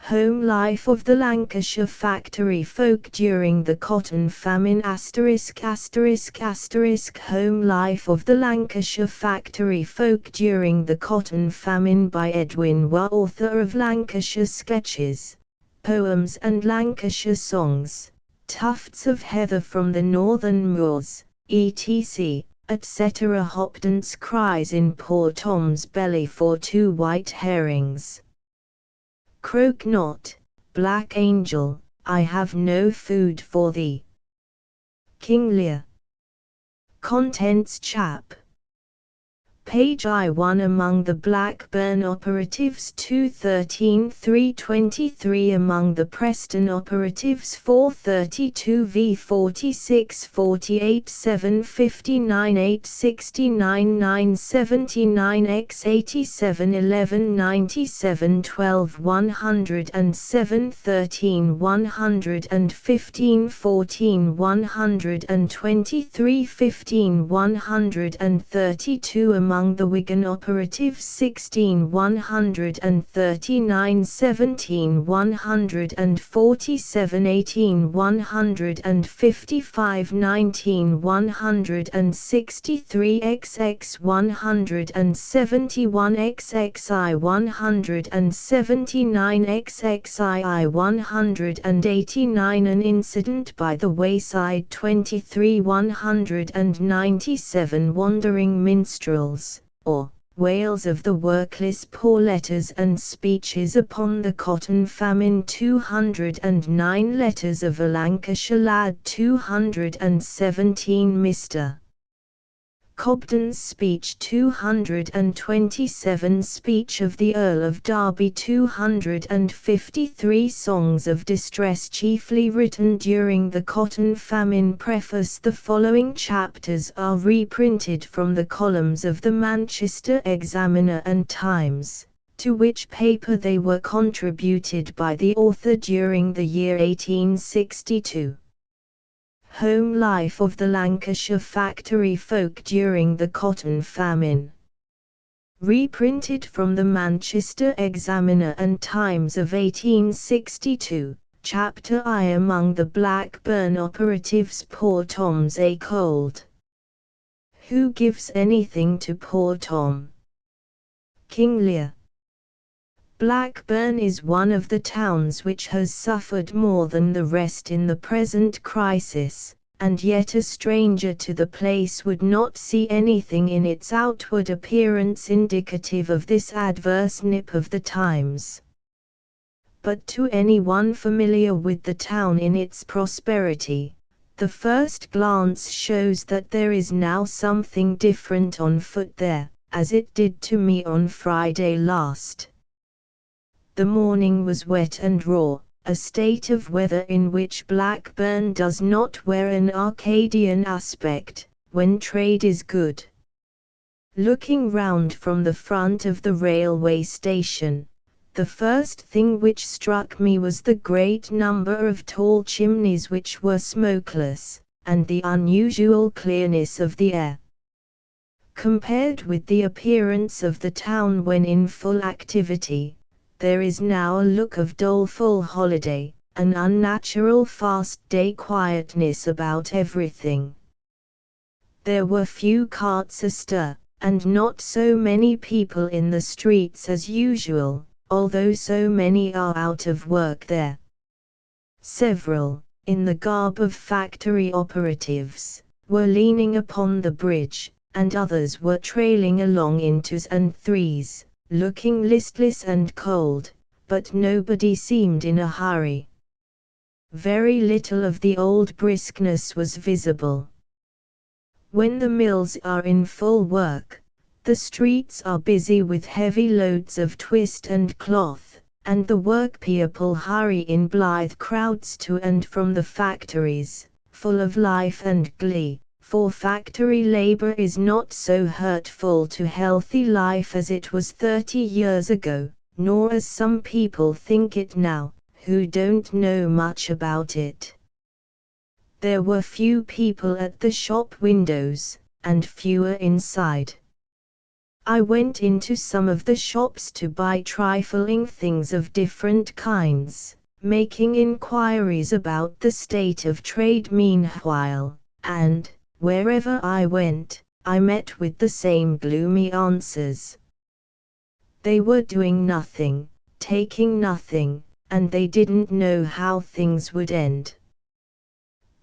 Home life of the Lancashire factory folk during the cotton famine *******. Home life of the Lancashire factory folk during the cotton famine by Edwin Waugh, author of Lancashire sketches, poems and Lancashire songs, tufts of heather from the northern moors, etc., etc. Hopdance cries in poor Tom's belly for 2 white herrings. Croak not, black angel, I have no food for thee. King Lear. Contents chap. Page I1 among the Blackburn operatives 213 323 among the Preston operatives 432 v 46 48 759 869 979 x 87 11 97 12 107 13 115 14 123 15 132 among the Wigan operatives 16 139 17 147 18 155 19 163 xx 171 xxi 179 xxii 189 An incident by the wayside 23 197 Wandering minstrels, or wails of the workless poor, letters and speeches upon the cotton famine 209 Letters of a Lancashire lad 217 Mr. Cobden's speech 227 Speech of the Earl of Derby 253 Songs of distress chiefly written during the cotton famine. Preface. The following chapters are reprinted from the columns of the Manchester Examiner and Times, to which paper they were contributed by the author during the year 1862. Home life of the Lancashire factory folk during the cotton famine. Reprinted from the Manchester Examiner and Times of 1862, Chapter I among the Blackburn operatives. Poor Tom's a cold. Who gives anything to poor Tom? King Lear. Blackburn is one of the towns which has suffered more than the rest in the present crisis, and yet a stranger to the place would not see anything in its outward appearance indicative of this adverse nip of the times. But to anyone familiar with the town in its prosperity, the first glance shows that there is now something different on foot there, as it did to me on Friday last. The morning was wet and raw, a state of weather in which Blackburn does not wear an Arcadian aspect, when trade is good. Looking round from the front of the railway station, the first thing which struck me was the great number of tall chimneys which were smokeless, and the unusual clearness of the air. Compared with the appearance of the town when in full activity, there is now a look of doleful holiday, an unnatural fast-day quietness about everything. There were few carts astir, and not so many people in the streets as usual, although so many are out of work there. Several, in the garb of factory operatives, were leaning upon the bridge, and others were trailing along in twos and threes, looking listless and cold, but nobody seemed in a hurry. Very little of the old briskness was visible. When the mills are in full work, the streets are busy with heavy loads of twist and cloth, and the workpeople hurry in blithe crowds to and from the factories, full of life and glee. For factory labor is not so hurtful to healthy life as it was 30 years ago, nor as some people think it now, who don't know much about it. There were few people at the shop windows, and fewer inside. I went into some of the shops to buy trifling things of different kinds, making inquiries about the state of trade meanwhile, and, wherever I went, I met with the same gloomy answers. They were doing nothing, taking nothing, and they didn't know how things would end.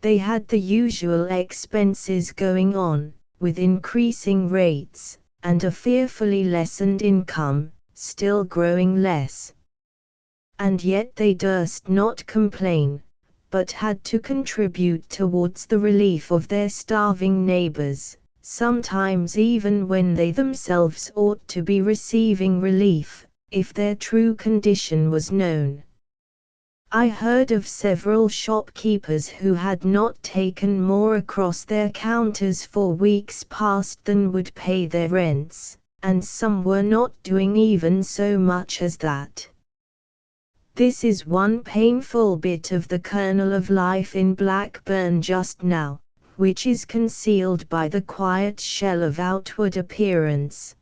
They had the usual expenses going on, with increasing rates, and a fearfully lessened income, still growing less. And yet they durst not complain, but had to contribute towards the relief of their starving neighbors, sometimes even when they themselves ought to be receiving relief, if their true condition was known. I heard of several shopkeepers who had not taken more across their counters for weeks past than would pay their rents, and some were not doing even so much as that. This is one painful bit of the kernel of life in Blackburn just now, which is concealed by the quiet shell of outward appearance.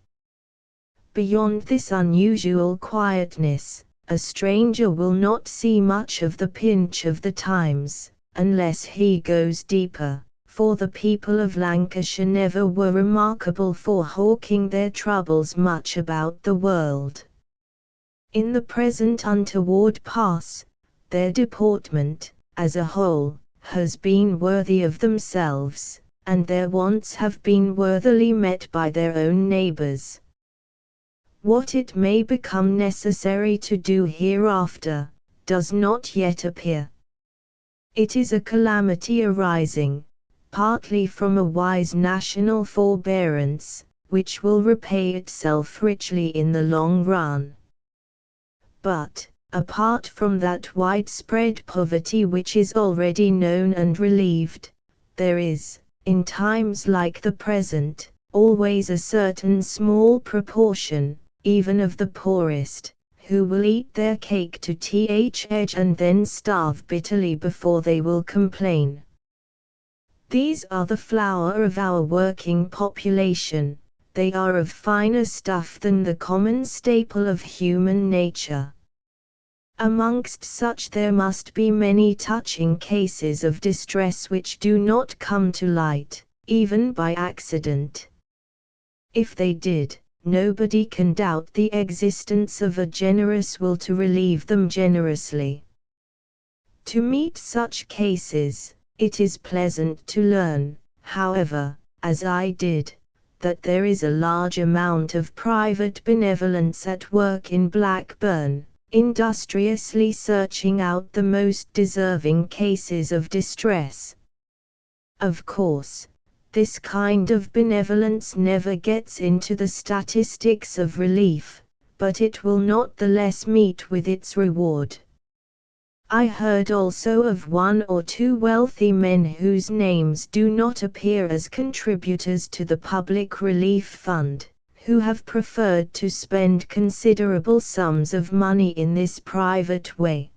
Beyond this unusual quietness, a stranger will not see much of the pinch of the times, unless he goes deeper, for the people of Lancashire never were remarkable for hawking their troubles much about the world. In the present untoward pass, their deportment, as a whole, has been worthy of themselves, and their wants have been worthily met by their own neighbours. What it may become necessary to do hereafter, does not yet appear. It is a calamity arising, partly from a wise national forbearance, which will repay itself richly in the long run. But, apart from that widespread poverty which is already known and relieved, there is, in times like the present, always a certain small proportion, even of the poorest, who will eat their cake to th edge and then starve bitterly before they will complain. These are the flower of our working population. They are of finer stuff than the common staple of human nature. Amongst such there must be many touching cases of distress which do not come to light, even by accident. If they did, nobody can doubt the existence of a generous will to relieve them generously. To meet such cases, it is pleasant to learn, however, as I did, that there is a large amount of private benevolence at work in Blackburn, industriously searching out the most deserving cases of distress. Of course, this kind of benevolence never gets into the statistics of relief, but it will not the less meet with its reward. I heard also of one or two wealthy men whose names do not appear as contributors to the Public Relief Fund, who have preferred to spend considerable sums of money in this private way.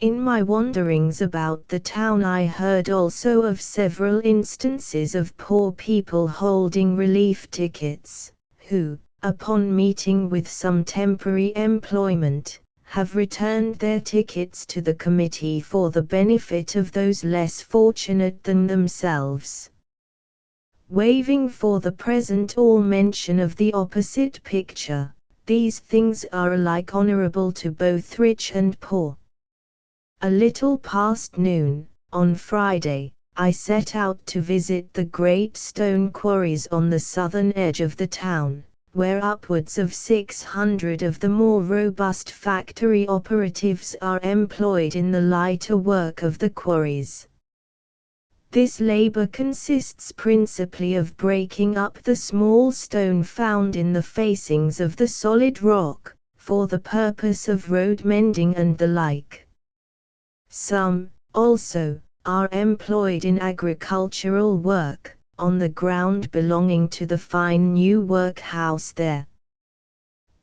In my wanderings about the town I heard also of several instances of poor people holding relief tickets, who, upon meeting with some temporary employment, have returned their tickets to the committee for the benefit of those less fortunate than themselves. Waiving for the present all mention of the opposite picture, these things are alike honourable to both rich and poor. A little past noon, on Friday, I set out to visit the great stone quarries on the southern edge of the town, where upwards of 600 of the more robust factory operatives are employed in the lighter work of the quarries. This labor consists principally of breaking up the small stone found in the facings of the solid rock, for the purpose of road mending and the like. Some, also, are employed in agricultural work, on the ground belonging to the fine new workhouse there.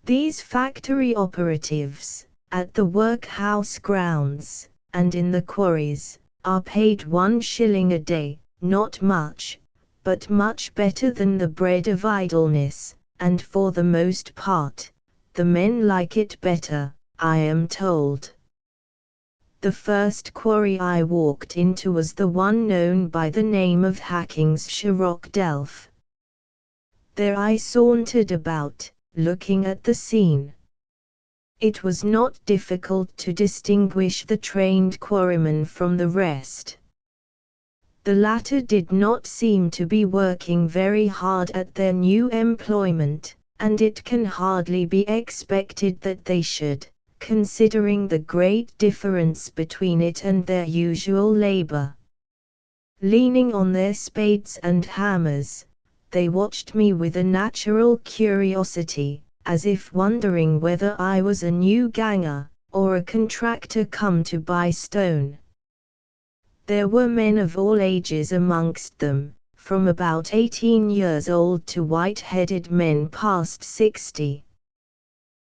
These factory operatives, at the workhouse grounds, and in the quarries, are paid 1 shilling a day, not much, but much better than the bread of idleness, and for the most part, the men like it better, I am told. The first quarry I walked into was the one known by the name of Hackingshire Rock Delf. There I sauntered about, looking at the scene. It was not difficult to distinguish the trained quarrymen from the rest. The latter did not seem to be working very hard at their new employment, and it can hardly be expected that they should, considering the great difference between it and their usual labor. Leaning on their spades and hammers, they watched me with a natural curiosity, as if wondering whether I was a new ganger, or a contractor come to buy stone. There were men of all ages amongst them, from about 18 years old to white-headed men past 60.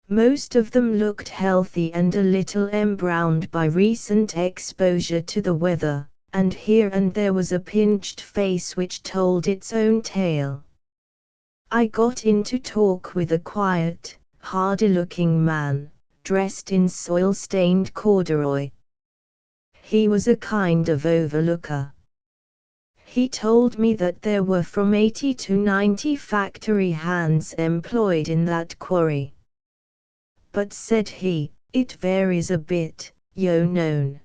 Most of them looked healthy and a little embrowned by recent exposure to the weather, and here and there was a pinched face which told its own tale. I got into talk with a quiet, hardy-looking man, dressed in soil-stained corduroy. He was a kind of overlooker. He told me that there were from 80 to 90 factory hands employed in that quarry. But said he, it varies a bit, yo known.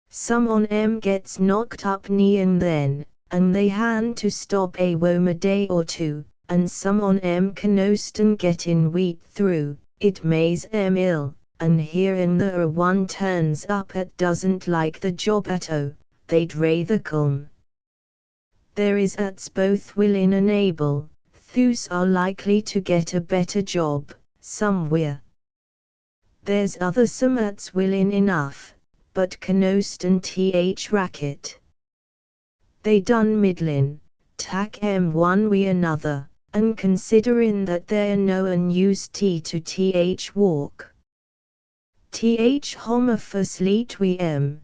Some on 'em gets knocked up now and then, and they han to stop a day or two, and some on 'em can osten gettin' wheat through, it mays 'em ill, and here and there one turns up at doesn't like the job at all, they'd rather come. There is ats both willin' and able, those are likely to get a better job, somewhere. There's other some ats willin' enough, but can osten racket. They done middlin', tak one wi' another, and considerin' that they're no unused to walk. Homer for sleet wi'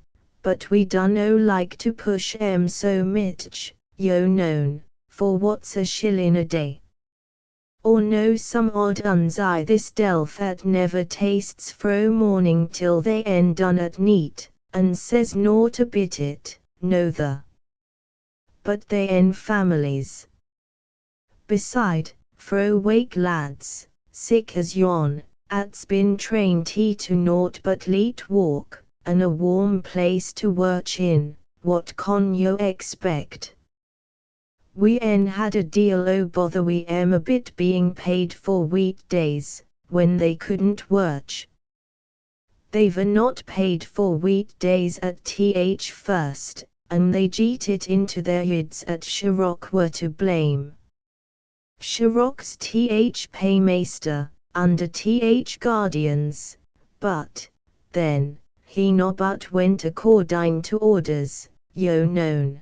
but we dunno like to push so mitch, yo known, for what's a shillin' a day. Or know some odd uns I this delf at never tastes fro morning till they end done at neat, and says naught abit it, nother. But they en families. Beside, fro wake lads, sick as yon, at's been trained to naught but leet walk, and a warm place to work in, what con yo expect? We en had a deal o' bother wi' a bit being paid for weekdays, when they couldn't work. They were not paid for weekdays at first, and they jeet it into their heads at Sherrock were to blame. Sherrock's paymaster, under guardians, but, then, he no but went according to orders, yo known.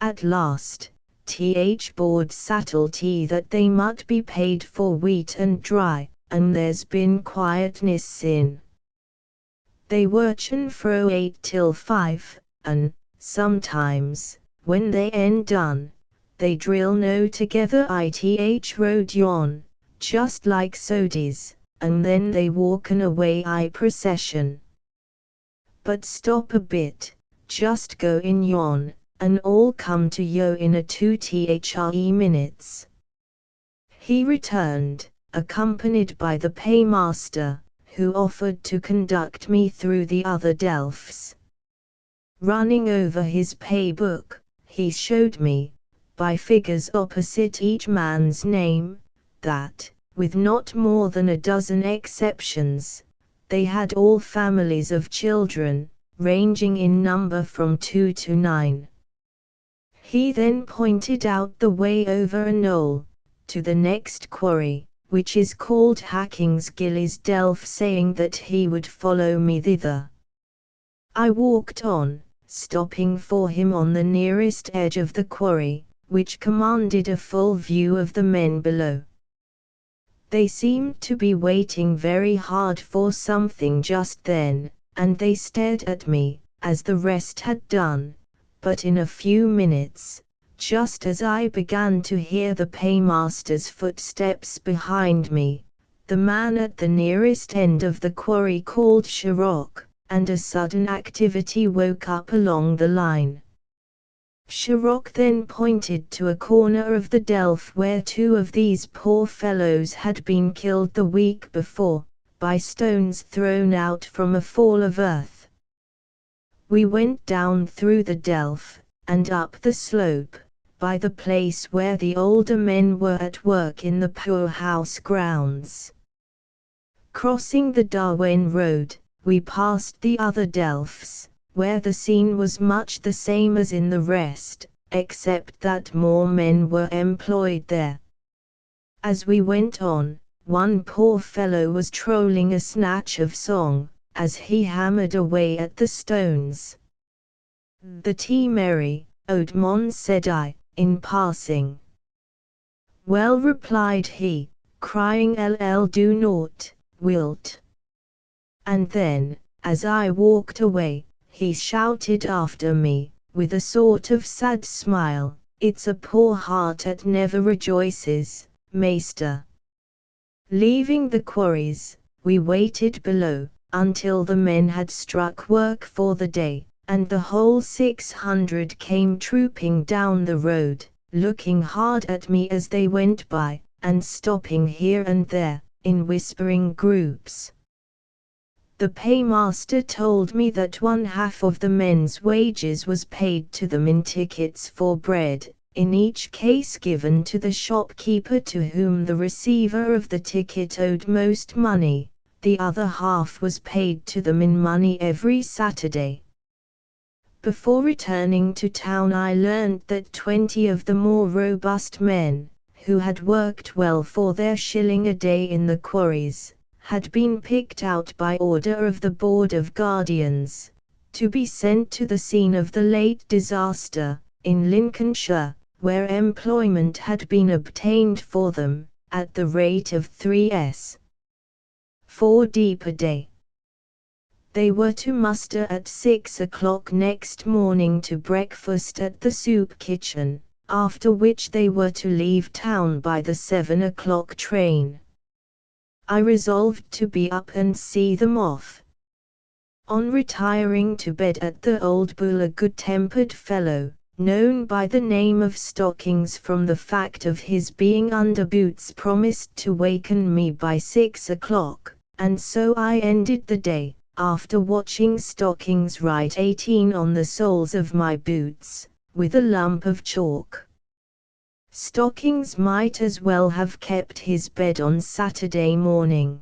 At last, board settled that they might be paid for wheat and dry, and there's been quietness sin. They worchen fro 8 till 5, and, sometimes, when they end done, they drill no together road yon, just like sodies, and then they walken away procession. But stop a bit, just go in yon, and all come to yo in a 2 minutes. He returned, accompanied by the paymaster, who offered to conduct me through the other delfs. Running over his pay book, he showed me, by figures opposite each man's name, that, with not more than a dozen exceptions, they had all families of children, ranging in number from 2 to 9. He then pointed out the way over a knoll, to the next quarry, which is called Hackingshire Delf, saying that he would follow me thither. I walked on, stopping for him on the nearest edge of the quarry, which commanded a full view of the men below. They seemed to be waiting very hard for something just then, and they stared at me, as the rest had done, but in a few minutes, just as I began to hear the paymaster's footsteps behind me, the man at the nearest end of the quarry called Sherrock, and a sudden activity woke up along the line. Sherrock then pointed to a corner of the delf where two of these poor fellows had been killed the week before, by stones thrown out from a fall of earth. We went down through the delf, and up the slope, by the place where the older men were at work in the poorhouse grounds. Crossing the Darwen Road, we passed the other delfs, where the scene was much the same as in the rest, except that more men were employed there. As we went on, one poor fellow was trolling a snatch of song, as he hammered away at the stones. "The tea merry, Odemon," said I, in passing. "Well," replied he, crying, "LL do naught, wilt." And then, as I walked away, he shouted after me, with a sort of sad smile, "It's a poor heart that never rejoices, Maester." Leaving the quarries, we waited below, until the men had struck work for the day, and the whole 600 came trooping down the road, looking hard at me as they went by, and stopping here and there, in whispering groups. The paymaster told me that 1/2 of the men's wages was paid to them in tickets for bread, in each case given to the shopkeeper to whom the receiver of the ticket owed most money. The other half was paid to them in money every Saturday. Before returning to town, I learned that 20 of the more robust men, who had worked well for their shilling a day in the quarries, had been picked out by order of the Board of Guardians, to be sent to the scene of the late disaster, in Lincolnshire, where employment had been obtained for them, at the rate of 3s. 4d per day. They were to muster at 6 o'clock next morning to breakfast at the soup kitchen, after which they were to leave town by the 7 o'clock train. I resolved to be up and see them off. On retiring to bed at the Old Bull, a good-tempered fellow, known by the name of Stockings from the fact of his being under boots, promised to waken me by 6 o'clock, and so I ended the day, after watching Stockings write 18 on the soles of my boots, with a lump of chalk. Stockings might as well have kept his bed on Saturday morning.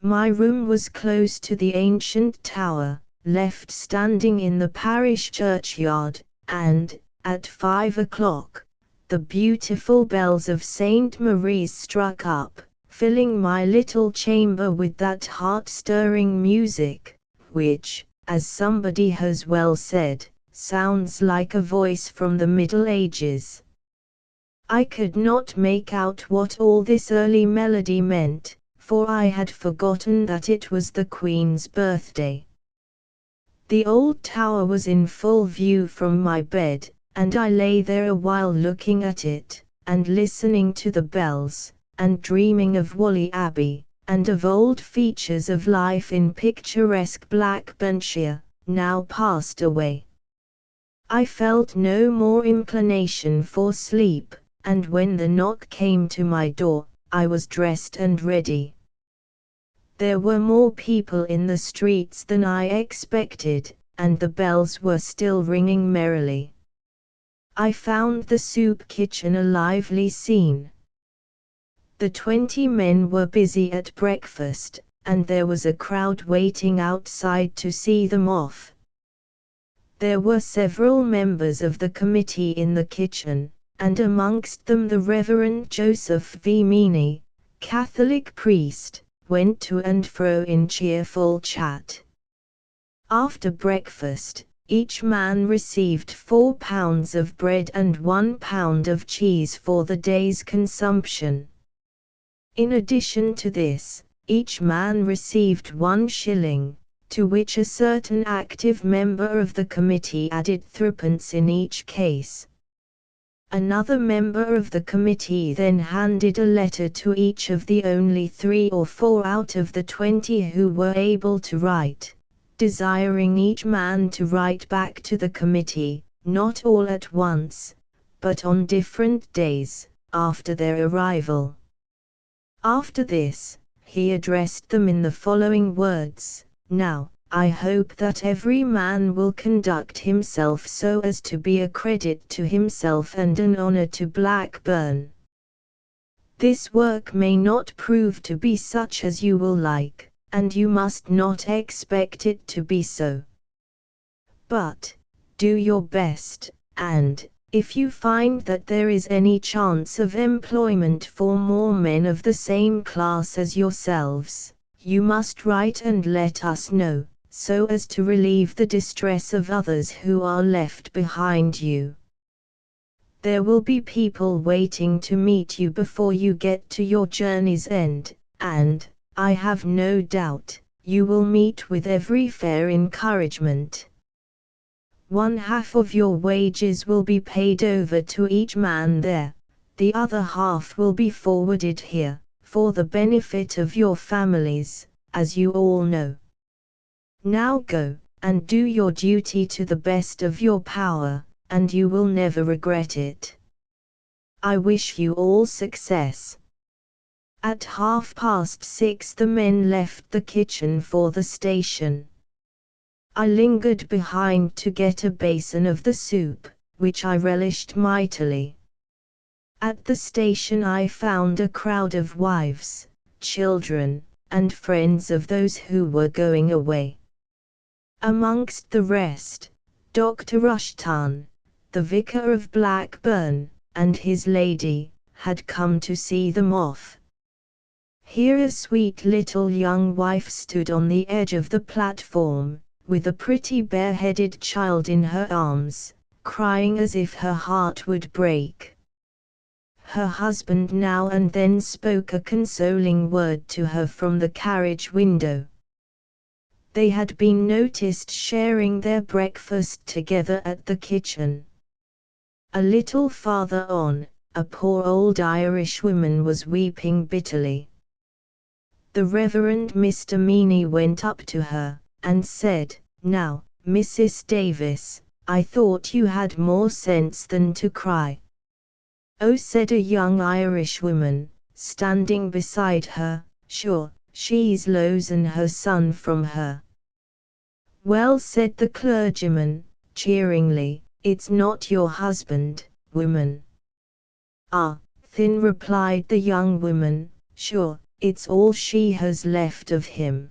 My room was close to the ancient tower, left standing in the parish churchyard, and, at 5 o'clock, the beautiful bells of St. Mary's struck up, filling my little chamber with that heart-stirring music, which, as somebody has well said, sounds like a voice from the Middle Ages. I could not make out what all this early melody meant, for I had forgotten that it was the Queen's birthday. The old tower was in full view from my bed, and I lay there a while looking at it, and listening to the bells, and dreaming of Whalley Abbey, and of old features of life in picturesque Blackburnshire, now passed away. I felt no more inclination for sleep, and when the knock came to my door, I was dressed and ready. There were more people in the streets than I expected, and the bells were still ringing merrily. I found the soup kitchen a lively scene. The 20 men were busy at breakfast, and there was a crowd waiting outside to see them off. There were several members of the committee in the kitchen, and amongst them the Reverend Joseph V. Meany, Catholic priest, went to and fro in cheerful chat. After breakfast, each man received 4 pounds of bread and 1 pound of cheese for the day's consumption. In addition to this, each man received 1 shilling, to which a certain active member of the committee added 3d in each case. Another member of the committee then handed a letter to each of the only 3 or 4 out of the 20 who were able to write, desiring each man to write back to the committee, not all at once, but on different days, after their arrival. After this, he addressed them in the following words: "Now, I hope that every man will conduct himself so as to be a credit to himself and an honor to Blackburn. This work may not prove to be such as you will like, and you must not expect it to be so. But, do your best, and, if you find that there is any chance of employment for more men of the same class as yourselves, you must write and let us know, so as to relieve the distress of others who are left behind you. There will be people waiting to meet you before you get to your journey's end, and, I have no doubt, you will meet with every fair encouragement. 1/2 of your wages will be paid over to each man there, the other half will be forwarded here, for the benefit of your families, as you all know. Now go, and do your duty to the best of your power, and you will never regret it. I wish you all success." At 6:30 the men left the kitchen for the station. I lingered behind to get a basin of the soup, which I relished mightily. At the station I found a crowd of wives, children, and friends of those who were going away. Amongst the rest, Dr. Rushton, the vicar of Blackburn, and his lady, had come to see them off. Here a sweet little young wife stood on the edge of the platform, with a pretty bare-headed child in her arms, crying as if her heart would break. Her husband now and then spoke a consoling word to her from the carriage window. They had been noticed sharing their breakfast together at the kitchen. A little farther on, a poor old Irish woman was weeping bitterly. The Reverend Mr. Meany went up to her, and said, "Now, Mrs. Davis, I thought you had more sense than to cry." "Oh," said a young Irish woman, standing beside her, "sure, she's losin' her son from her." "Well," said the clergyman, cheeringly, "it's not your husband, woman." "Ah," thin replied the young woman, "sure, it's all she has left of him."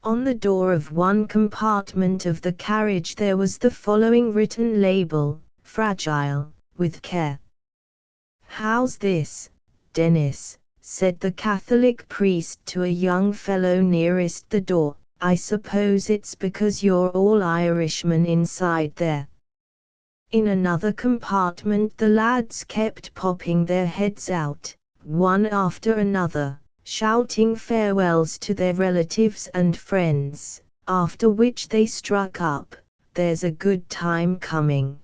On the door of one compartment of the carriage there was the following written label, "Fragile, with care." "How's this, Dennis?" said the Catholic priest to a young fellow nearest the door. "I suppose it's because you're all Irishmen inside there." In another compartment the lads kept popping their heads out, one after another, shouting farewells to their relatives and friends, after which they struck up, "There's a good time coming."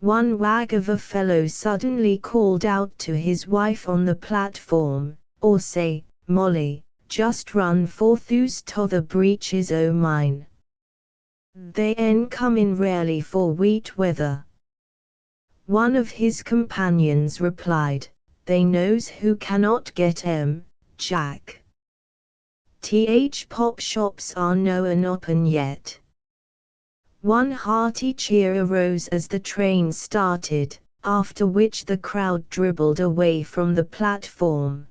One wag of a fellow suddenly called out to his wife on the platform, "Or say, Molly, just run forthus to the breeches o' mine. They en come in rarely for wheat weather." One of his companions replied, "They knows who cannot get 'em, Jack. Th pop shops are noan open yet." One hearty cheer arose as the train started, after which the crowd dribbled away from the platform.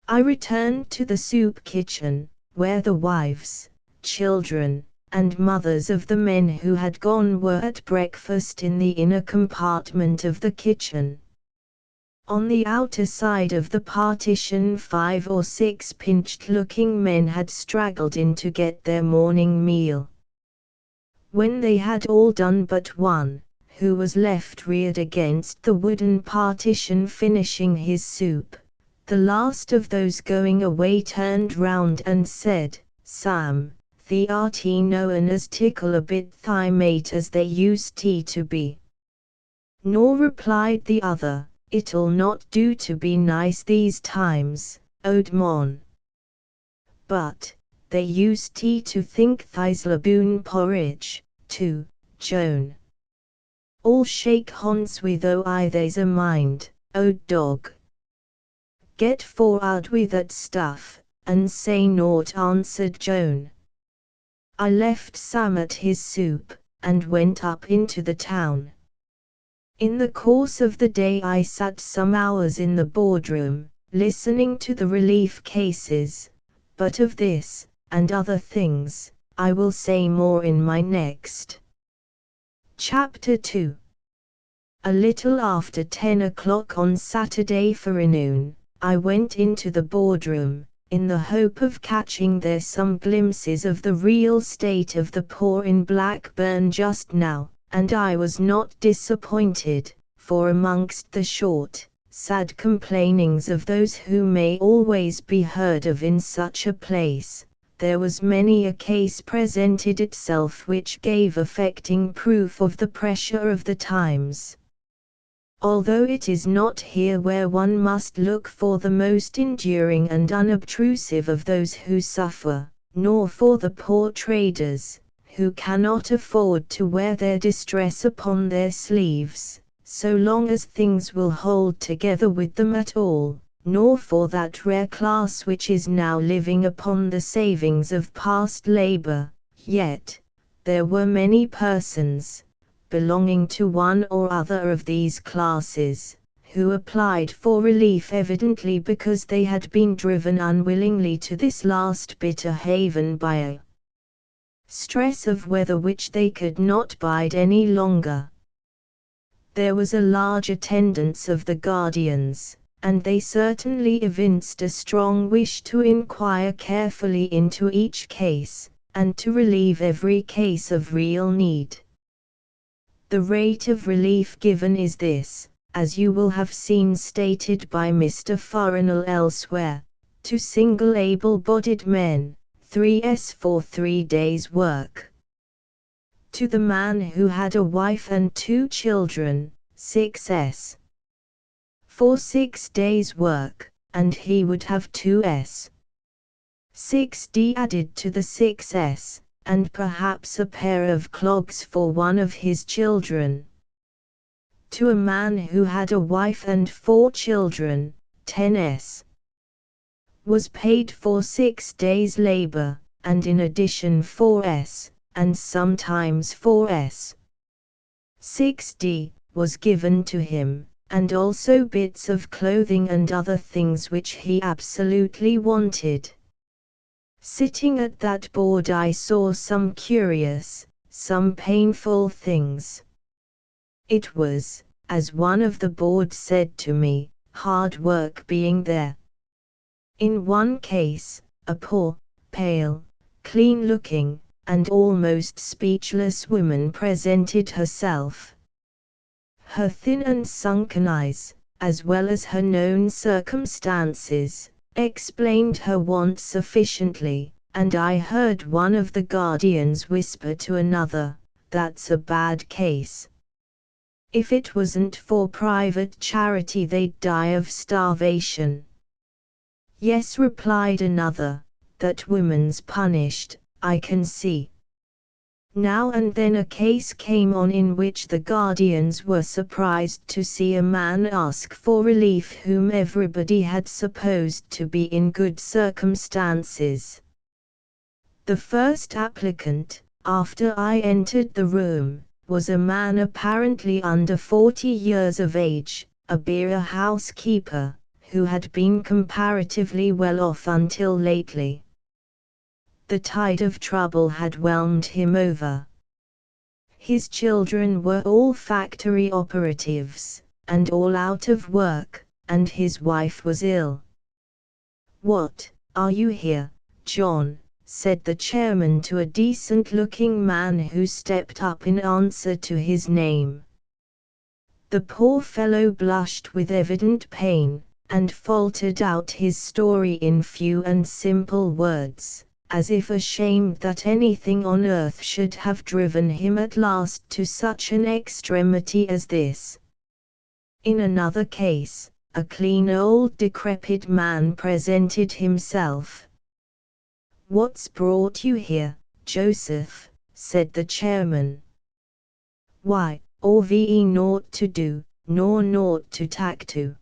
I returned to the soup kitchen, where the wives, children, and mothers of the men who had gone were at breakfast in the inner compartment of the kitchen. On the outer side of the partition 5 or 6 pinched-looking men had straggled in to get their morning meal. When they had all done but one, who was left reared against the wooden partition finishing his soup, the last of those going away turned round and said, "Sam, thee art known as tickle a bit thy mate as they used to be." Nor replied the other, "It'll not do to be nice these times, Ode Mon. But, they used to think thys laboon porridge, too, Joan. All shake hands with I they's a mind, Ode Dog. Get forward with that stuff, and say naught," answered Joan. I left Sam at his soup, and went up into the town. In the course of the day I sat some hours in the boardroom, listening to the relief cases, but of this, and other things, I will say more in my next Chapter 2. A little after 10 o'clock on Saturday forenoon, I went into the boardroom, in the hope of catching there some glimpses of the real state of the poor in Blackburn just now, and I was not disappointed, for amongst the short, sad complainings of those who may always be heard of in such a place, there was many a case presented itself which gave affecting proof of the pressure of the times. Although it is not here where one must look for the most enduring and unobtrusive of those who suffer, nor for the poor traders, who cannot afford to wear their distress upon their sleeves, so long as things will hold together with them at all, nor for that rare class which is now living upon the savings of past labor, yet, there were many persons, belonging to one or other of these classes, who applied for relief evidently because they had been driven unwillingly to this last bitter haven by a stress of weather which they could not bide any longer. There was a large attendance of the guardians, and they certainly evinced a strong wish to inquire carefully into each case, and to relieve every case of real need. The rate of relief given is this, as you will have seen stated by Mr. Farnell elsewhere, to single able-bodied men, 3s for 3 days' work. To the man who had a wife and 2 children, 6s. For 6 days' work, and he would have 2s. 6d added to the 6s, and perhaps a pair of clogs for one of his children. To a man who had a wife and 4 children, 10s. was paid for 6 days' labor, and in addition 4s, and sometimes 4s. 6d was given to him, and also bits of clothing and other things which he absolutely wanted. Sitting at that board I saw some curious, some painful things. It was, as one of the board said to me, hard work being there. In one case, a poor, pale, clean-looking, and almost speechless woman presented herself. Her thin and sunken eyes, as well as her known circumstances, explained her want sufficiently, and I heard one of the guardians whisper to another, "That's a bad case. If it wasn't for private charity they'd die of starvation." "Yes," replied another, "that woman's punished, I can see." Now and then a case came on in which the guardians were surprised to see a man ask for relief whom everybody had supposed to be in good circumstances. The first applicant, after I entered the room, was a man apparently under 40 years of age, a beer house keeper, who had been comparatively well off until lately. The tide of trouble had whelmed him over. His children were all factory operatives, and all out of work, and his wife was ill. "What, are you here, John?" said the chairman to a decent-looking man who stepped up in answer to his name. The poor fellow blushed with evident pain, and faltered out his story in few and simple words, as if ashamed that anything on earth should have driven him at last to such an extremity as this. In another case, a clean old decrepit man presented himself. "What's brought you here, Joseph?" said the chairman. "Why, ve naught to do, nor naught to tack to."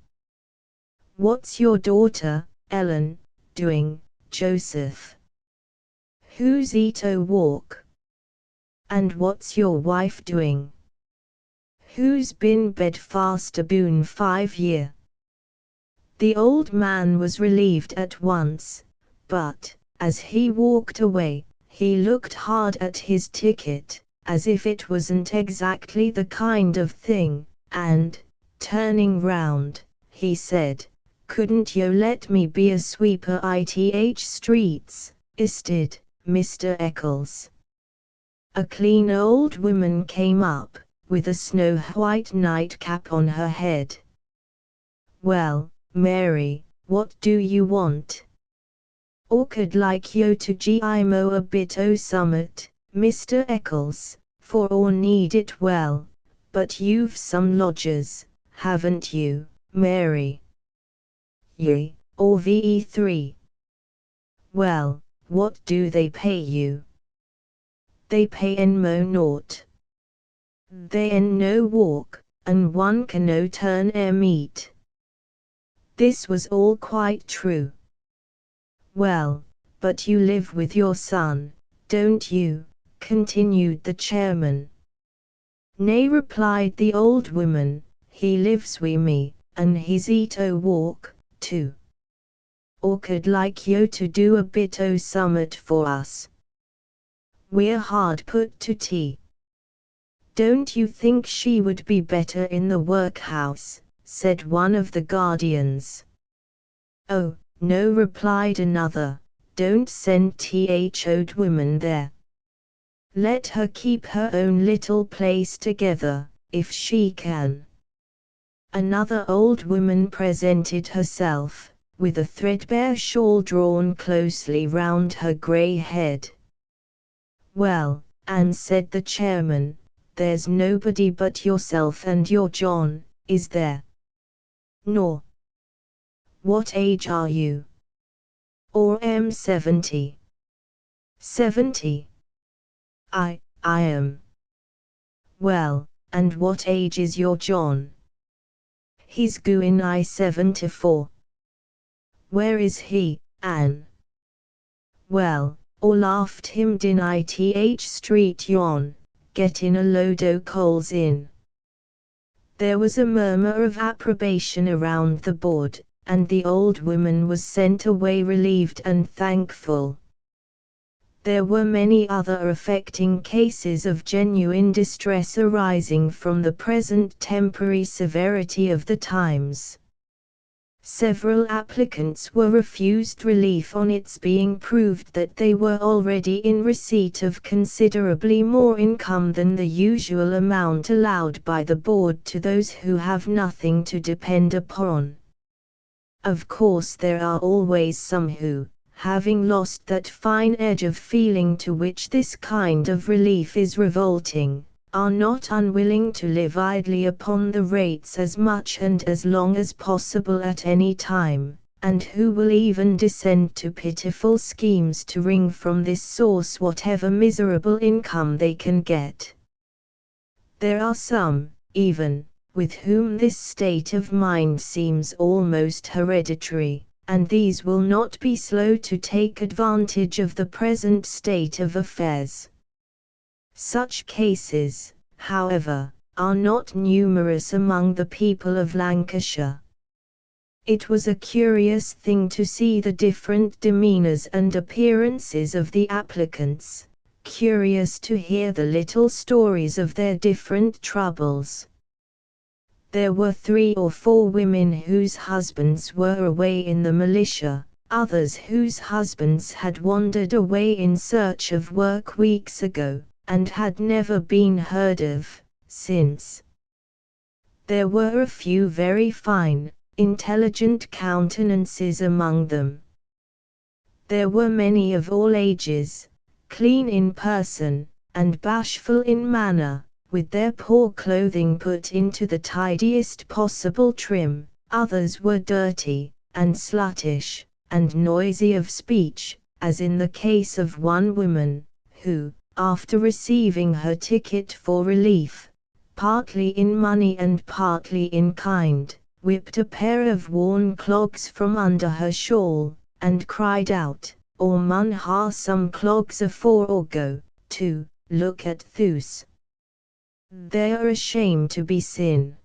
"What's your daughter, Ellen, doing, Joseph?" "Who's Edwin Waugh?" "And what's your wife doing?" "Who's been bedfast aboon 5 year?" The old man was relieved at once, but, as he walked away, he looked hard at his ticket, as if it wasn't exactly the kind of thing, and, turning round, he said, "Couldn't yo let me be a sweeper ith streets, isted, Mr. Eccles?" A clean old woman came up, with a snow-white nightcap on her head. "Well, Mary, what do you want?" "Orchid like yo to gimo a bit o' summat, Mr. Eccles, for or need it well, but you've some lodgers, haven't you, Mary?" "Ye, or ve3. "Well, what do they pay you?" "They pay mo naught. They no walk, and one can no turn meat." This was all quite true. "Well, but you live with your son, don't you?" continued the chairman. "Nay," replied the old woman, "he lives wi' me, and he's Edwin Waugh, too. Orchid like yo to do a bit o' summat for us. We're hard put to tea." "Don't you think she would be better in the workhouse?" said one of the guardians. "Oh, no," replied another, "don't send old women there. Let her keep her own little place together, if she can." Another old woman presented herself, with a threadbare shawl drawn closely round her grey head. "Well, Anne," said the chairman, "there's nobody but yourself and your John, is there?" "Nor." "What age are you?" "Or 70. 70. I am." "Well, and what age is your John?" "He's goin' 74. "Where is he, Anne?" "Well, or laughed him din ith street yon, gettin' a load o' coals in." There was a murmur of approbation around the board, and the old woman was sent away relieved and thankful. There were many other affecting cases of genuine distress arising from the present temporary severity of the times. Several applicants were refused relief on its being proved that they were already in receipt of considerably more income than the usual amount allowed by the board to those who have nothing to depend upon. Of course there are always some who, having lost that fine edge of feeling to which this kind of relief is revolting, are not unwilling to live idly upon the rates as much and as long as possible at any time, and who will even descend to pitiful schemes to wring from this source whatever miserable income they can get. There are some, even, with whom this state of mind seems almost hereditary, and these will not be slow to take advantage of the present state of affairs. Such cases, however, are not numerous among the people of Lancashire. It was a curious thing to see the different demeanours and appearances of the applicants, curious to hear the little stories of their different troubles. There were 3 or 4 women whose husbands were away in the militia, others whose husbands had wandered away in search of work weeks ago, and had never been heard of since. There were a few very fine, intelligent countenances among them. There were many of all ages, clean in person, and bashful in manner, with their poor clothing put into the tidiest possible trim. Others were dirty, and sluttish, and noisy of speech, as in the case of one woman, who, after receiving her ticket for relief, partly in money and partly in kind, whipped a pair of worn clogs from under her shawl, and cried out, "Or mun ha some clogs afore or go, to, look at those. They are a shame to be sin."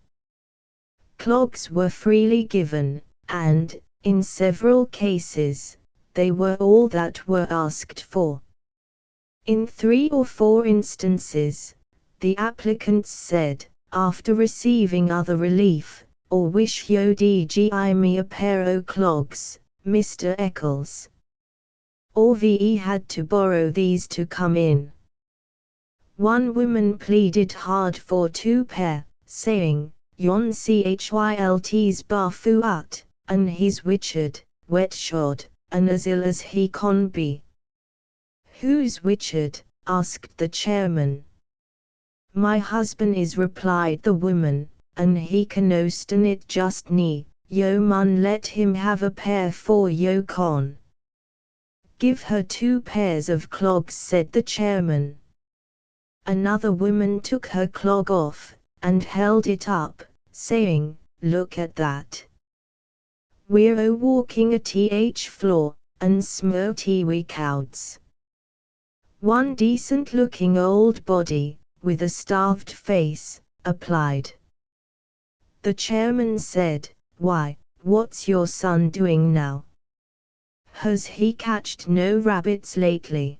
Clogs were freely given, and, in several cases, they were all that were asked for. In 3 or 4 instances, the applicants said, after receiving other relief, "Or wish yo dgi me a pair o' clogs, Mr. Eccles." Or ve had to borrow these to come in. One woman pleaded hard for 2 pair, saying, "Yon chylt's barfu ut, an he's witchard, wet shod, an as ill as he con be." "Who's witchard?" asked the chairman. "My husband is," replied the woman, "an he can osten it just nee, yo mun let him have a pair for yo con." "Give her 2 pairs of clogs," said the chairman. Another woman took her clog off, and held it up, saying, "Look at that. We're o walking a floor, and smirty we cowds." One decent-looking old body, with a starved face, applied. The chairman said, "Why, what's your son doing now? Has he catched no rabbits lately?"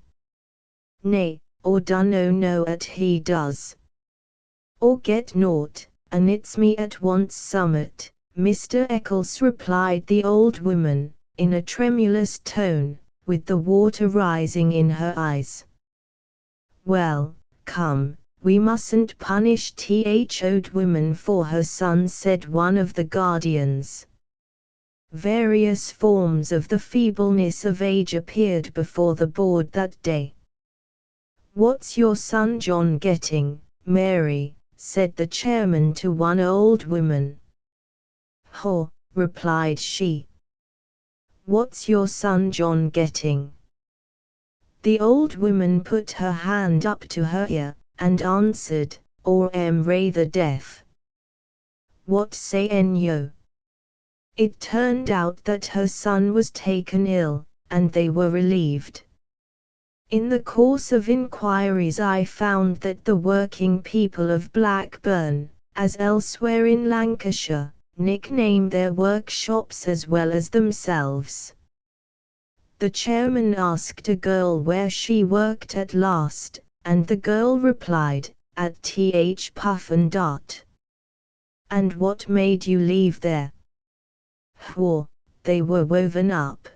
"Nay, or dunno know at he does. Or get naught, and it's me at once summat, Mr. Eccles," replied the old woman, in a tremulous tone, with the water rising in her eyes. "Well, come, we mustn't punish old woman for her son," said one of the guardians. Various forms of the feebleness of age appeared before the board that day. "What's your son John getting, Mary?" said the chairman to one old woman. "Haw," replied she. "What's your son John getting?" The old woman put her hand up to her ear, and answered, "Or am rather deaf." "What sayen yo?" It turned out that her son was taken ill, and they were relieved. In the course of inquiries I found that the working people of Blackburn, as elsewhere in Lancashire, nickname their workshops as well as themselves. The chairman asked a girl where she worked at last, and the girl replied, "At Puff and Dart." "And what made you leave there?" "Whaw, they were woven up."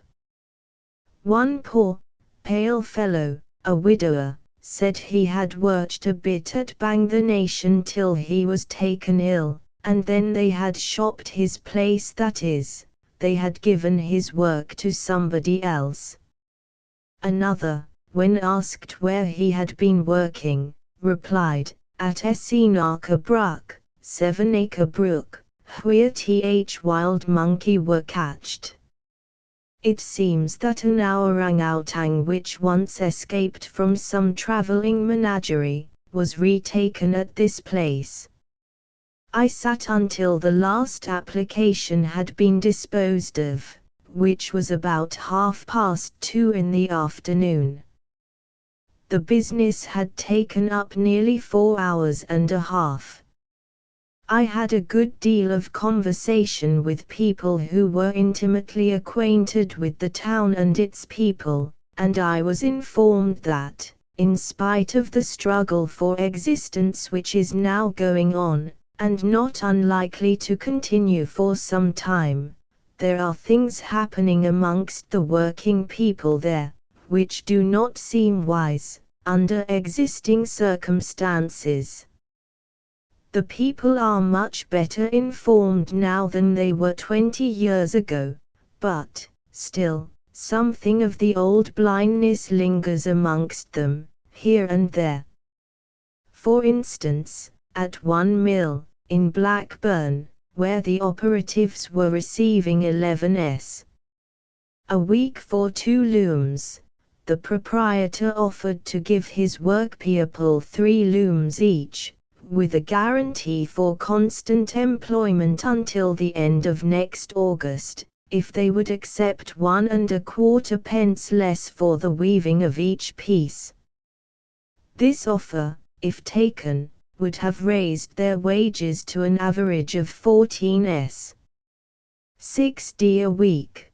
One poor, pale fellow, a widower, said he had worked a bit at Bang the Nation till he was taken ill, and then they had shopped his place, that is, they had given his work to somebody else. Another, when asked where he had been working, replied, "At Essenarka Brook, 7-acre brook, where wild monkey were catched." It seems that an orangutan which once escaped from some travelling menagerie, was retaken at this place. I sat until the last application had been disposed of, which was about 2:30 in the afternoon. The business had taken up nearly 4 hours and a half. I had a good deal of conversation with people who were intimately acquainted with the town and its people, and I was informed that, in spite of the struggle for existence which is now going on, and not unlikely to continue for some time, there are things happening amongst the working people there, which do not seem wise, under existing circumstances. The people are much better informed now than they were 20 years ago, but, still, something of the old blindness lingers amongst them, here and there. For instance, at one mill, in Blackburn, where the operatives were receiving 11s a week for 2 looms, the proprietor offered to give his workpeople 3 looms each, with a guarantee for constant employment until the end of next August, if they would accept 1¼ pence less for the weaving of each piece. This offer, if taken, would have raised their wages to an average of 14s. 60 a week.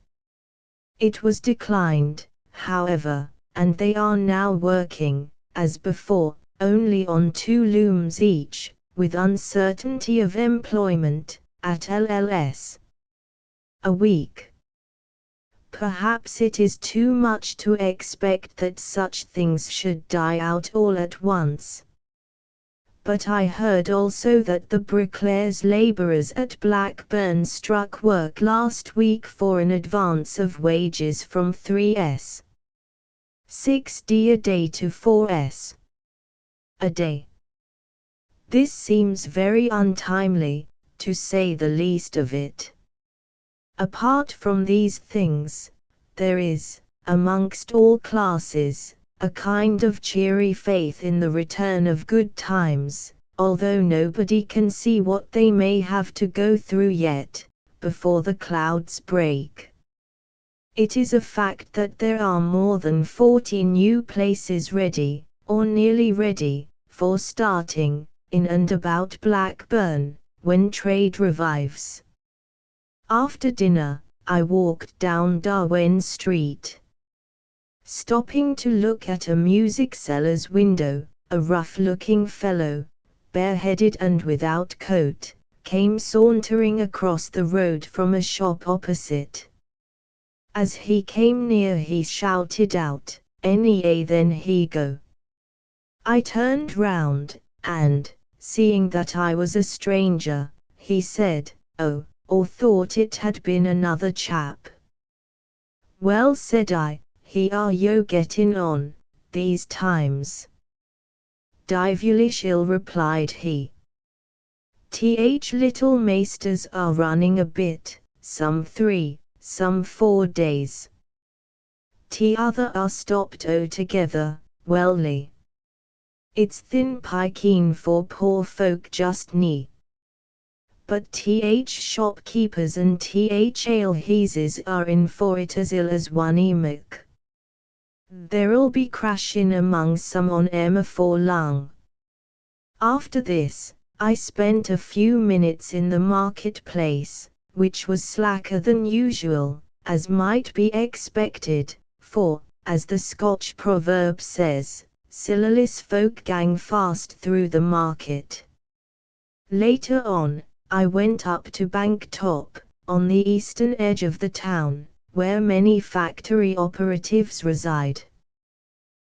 It was declined, however, and they are now working, as before, only on 2 looms each, with uncertainty of employment, at LLS a week. Perhaps it is too much to expect that such things should die out all at once. But I heard also that the bricklayers' labourers at Blackburn struck work last week for an advance of wages from 3s. 60 a day to 4s a day. This seems very untimely, to say the least of it. Apart from these things, there is, amongst all classes, a kind of cheery faith in the return of good times, although nobody can see what they may have to go through yet, before the clouds break. It is a fact that there are more than 40 new places ready, or nearly ready, for starting, in and about Blackburn, when trade revives. After dinner, I walked down Darwen Street. Stopping to look at a music seller's window, a rough-looking fellow, bareheaded and without coat, came sauntering across the road from a shop opposite. As he came near he shouted out, "Any a then he go." I turned round, and, seeing that I was a stranger, he said, "Oh," or thought it had been another chap. "Well," said I, "he are yo getting on, these times?" "Divilish ill," replied he. "Th little maisters are running a bit, some 3, some 4 days. T'other are stopped altogether, wellly. It's thin pikein for poor folk just nee. But shopkeepers and alehezes are in for it as ill as one emic. There'll be crashin' among some on em afore long." After this, I spent a few minutes in the market-place, which was slacker than usual, as might be expected, for, as the Scotch proverb says, "Sillalis folk gang fast through the market." Later on, I went up to Bank Top, on the eastern edge of the town, where many factory operatives reside.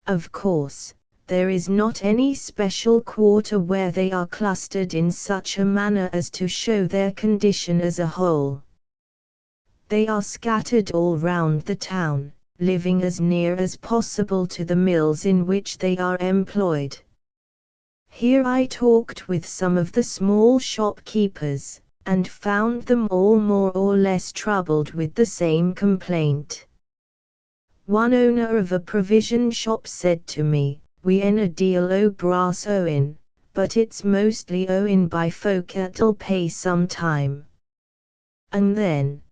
Of course, there is not any special quarter where they are clustered in such a manner as to show their condition as a whole. They are scattered all round the town, living as near as possible to the mills in which they are employed. Here I talked with some of the small shopkeepers, and found them all more or less troubled with the same complaint. One owner of a provision shop said to me, "We en a deal o' brass owin', but it's mostly owin' by folk at'll pay some time. And then,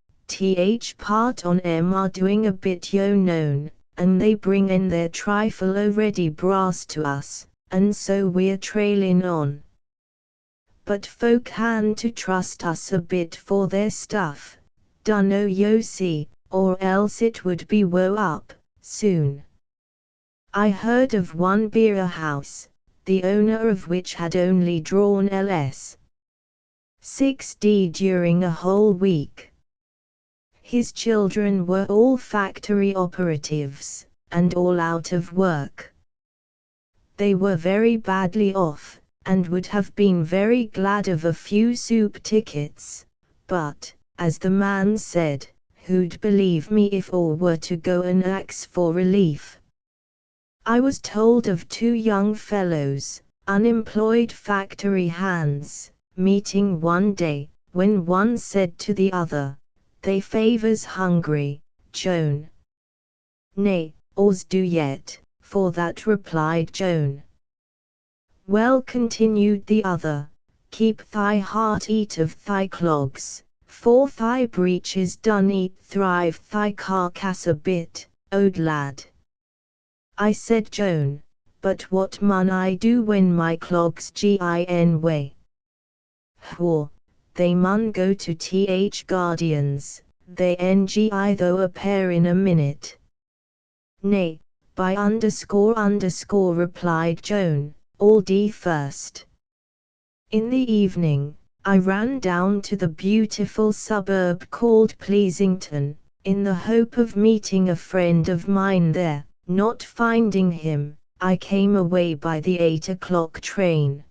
part on em are doing a bit yo known, and they bring in their trifle o' ready brass to us, and so we're trailin' on. But folk han to trust us a bit for their stuff, dunno yo see, or else it would be woe up, soon." I heard of one beer house, the owner of which had only drawn Ls. 6d during a whole week. His children were all factory operatives, and all out of work. They were very badly off, and would have been very glad of a few soup tickets, but, as the man said, who'd believe me if all were to go and ax for relief? I was told of 2 young fellows, unemployed factory hands, meeting one day, when one said to the other, "They favours hungry, Joan." "Nay, ours do yet, for that," replied Joan. "Well," continued the other, "keep thy heart, eat of thy clogs, for thy breeches done eat thrive thy carcass a bit, owd lad." "I," said Joan, "but what mun I do when my clogs gin way?" "Whaw, they mun go to th guardians, they ng though a pair in a minute." "Nay, by ___," replied Joan, "all d first." In the evening, I ran down to the beautiful suburb called Pleasington, in the hope of meeting a friend of mine there. Not finding him, I came away by the 8 o'clock train.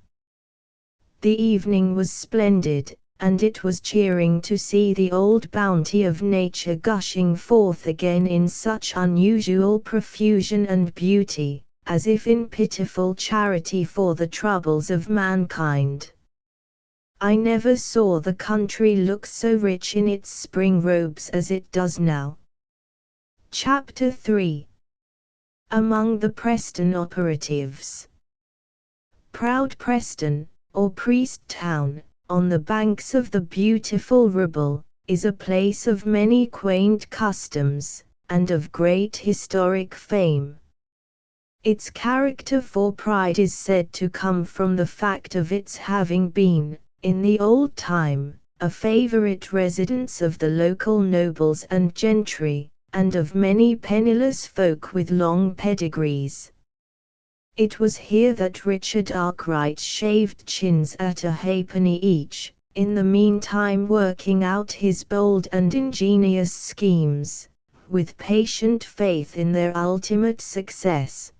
The evening was splendid, and it was cheering to see the old bounty of nature gushing forth again in such unusual profusion and beauty, as if in pitiful charity for the troubles of mankind. I never saw the country look so rich in its spring robes as it does now. Chapter 3. Among the Preston operatives. Proud Preston, or Priest Town, on the banks of the beautiful Ribble, is a place of many quaint customs, and of great historic fame. Its character for pride is said to come from the fact of its having been, in the old time, a favourite residence of the local nobles and gentry, and of many penniless folk with long pedigrees. It was here that Richard Arkwright shaved chins at a halfpenny each, in the meantime working out his bold and ingenious schemes, with patient faith in their ultimate success.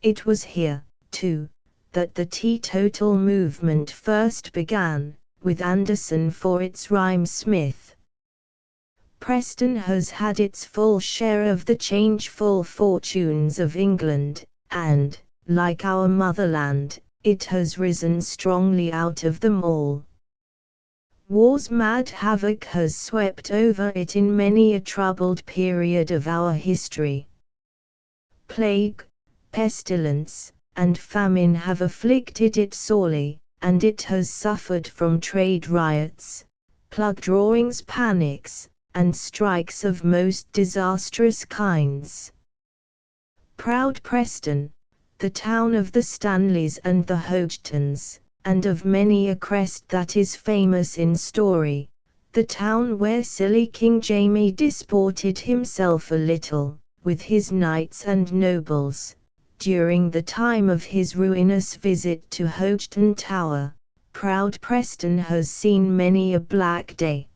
It was here, too, that the teetotal movement first began, with Anderson for its rhyme-smith. Preston has had its full share of the changeful fortunes of England, and, like our motherland, it has risen strongly out of them all. War's mad havoc has swept over it in many a troubled period of our history. Plague, pestilence, and famine have afflicted it sorely, and it has suffered from trade riots, plug drawings, panics, and strikes of most disastrous kinds. Proud Preston, the town of the Stanleys and the Hodgtons, and of many a crest that is famous in story, the town where silly King Jamie disported himself a little, with his knights and nobles, during the time of his ruinous visit to Hodgton Tower. Proud Preston has seen many a black day.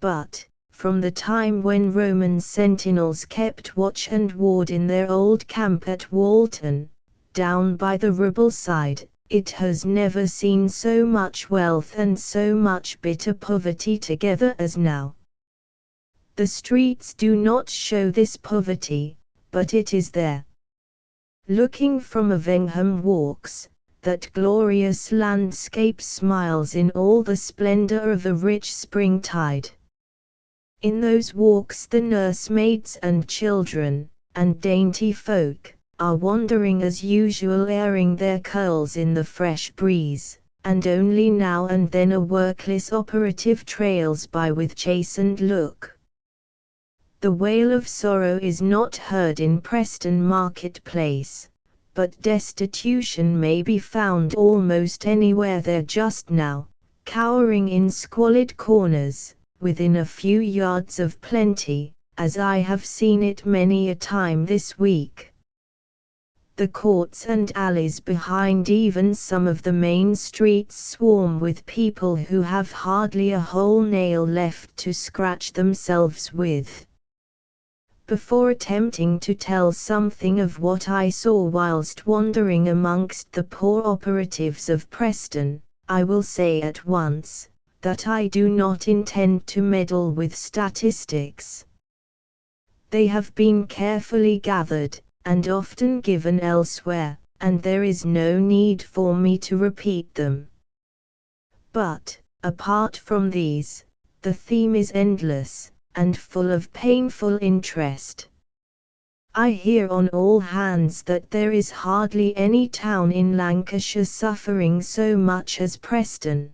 But, from the time when Roman sentinels kept watch and ward in their old camp at Walton, down by the Ribble side, it has never seen so much wealth and so much bitter poverty together as now. The streets do not show this poverty, but it is there. Looking from Everingham Walks, that glorious landscape smiles in all the splendour of a rich springtide. In those walks the nursemaids and children, and dainty folk, are wandering as usual, airing their curls in the fresh breeze, and only now and then a workless operative trails by with chastened look. The wail of sorrow is not heard in Preston market-place, but destitution may be found almost anywhere there just now, cowering in squalid corners, within a few yards of plenty, as I have seen it many a time this week. The courts and alleys behind even some of the main streets swarm with people who have hardly a whole nail left to scratch themselves with. Before attempting to tell something of what I saw whilst wandering amongst the poor operatives of Preston, I will say at once, that I do not intend to meddle with statistics. They have been carefully gathered, and often given elsewhere, and there is no need for me to repeat them. But, apart from these, the theme is endless, and full of painful interest. I hear on all hands that there is hardly any town in Lancashire suffering so much as Preston.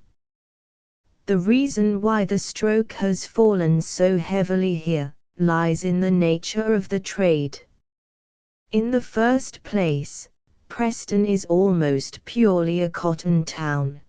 The reason why the stroke has fallen so heavily here lies in the nature of the trade. In the first place, Preston is almost purely a cotton town.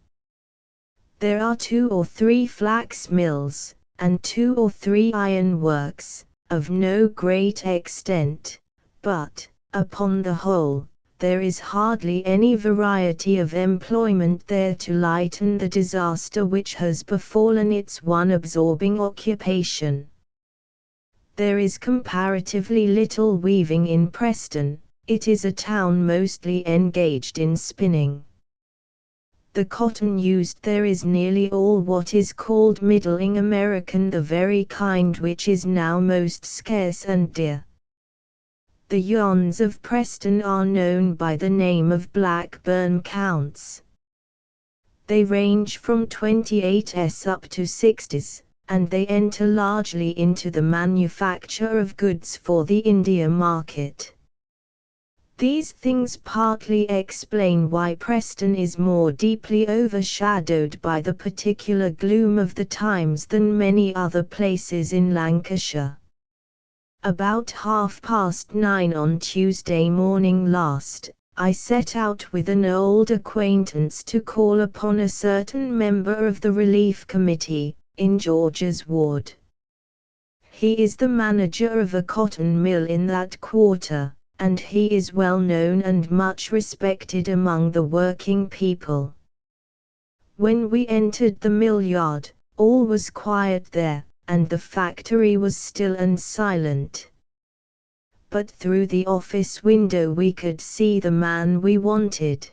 There are 2 or 3 flax mills, and 2 or 3 iron works, of no great extent, but, upon the whole, there is hardly any variety of employment there to lighten the disaster which has befallen its one absorbing occupation. There is comparatively little weaving in Preston. It is a town mostly engaged in spinning. The cotton used there is nearly all what is called middling American, the very kind which is now most scarce and dear. The yarns of Preston are known by the name of Blackburn counts. They range from 28s up to 60s, and they enter largely into the manufacture of goods for the India market. These things partly explain why Preston is more deeply overshadowed by the particular gloom of the times than many other places in Lancashire. About 9:30 on Tuesday morning last, I set out with an old acquaintance to call upon a certain member of the Relief Committee, in George's ward. He is the manager of a cotton mill in that quarter, and he is well known and much respected among the working people. When we entered the mill yard, all was quiet there, and the factory was still and silent. But through the office window we could see the man we wanted.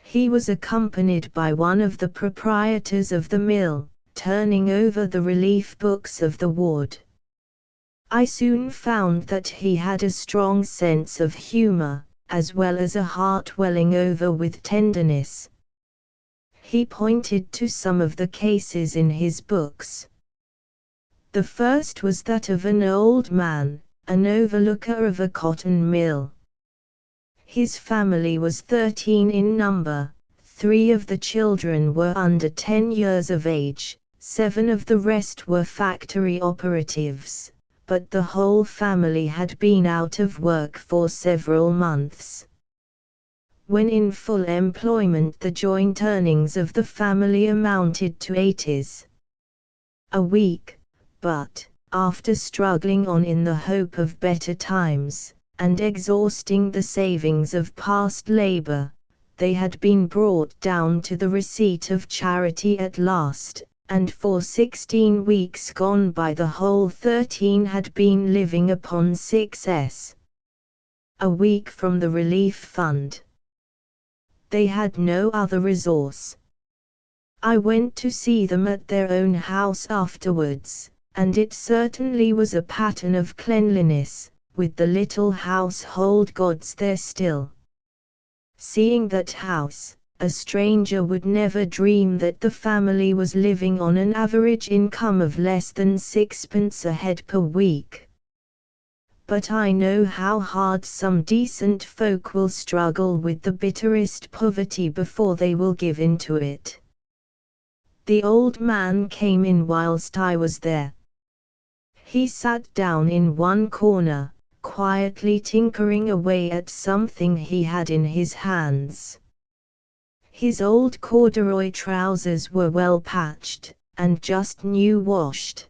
He was accompanied by one of the proprietors of the mill, turning over the relief books of the ward. I soon found that he had a strong sense of humor, as well as a heart welling over with tenderness. He pointed to some of the cases in his books. The first was that of an old man, an overlooker of a cotton mill. His family was 13 in number, 3 of the children were under 10 years of age, 7 of the rest were factory operatives. But the whole family had been out of work for several months. When in full employment, the joint earnings of the family amounted to 80s a week, but, after struggling on in the hope of better times, and exhausting the savings of past labor, they had been brought down to the receipt of charity at last, and for 16 weeks gone by the whole 13 had been living upon 6s a week from the relief fund. They had no other resource. I went to see them at their own house afterwards, and it certainly was a pattern of cleanliness, with the little household gods there still. Seeing that house, a stranger would never dream that the family was living on an average income of less than 6d a head per week. But I know how hard some decent folk will struggle with the bitterest poverty before they will give in to it. The old man came in whilst I was there. He sat down in one corner, quietly tinkering away at something he had in his hands. His old corduroy trousers were well patched, and just new washed.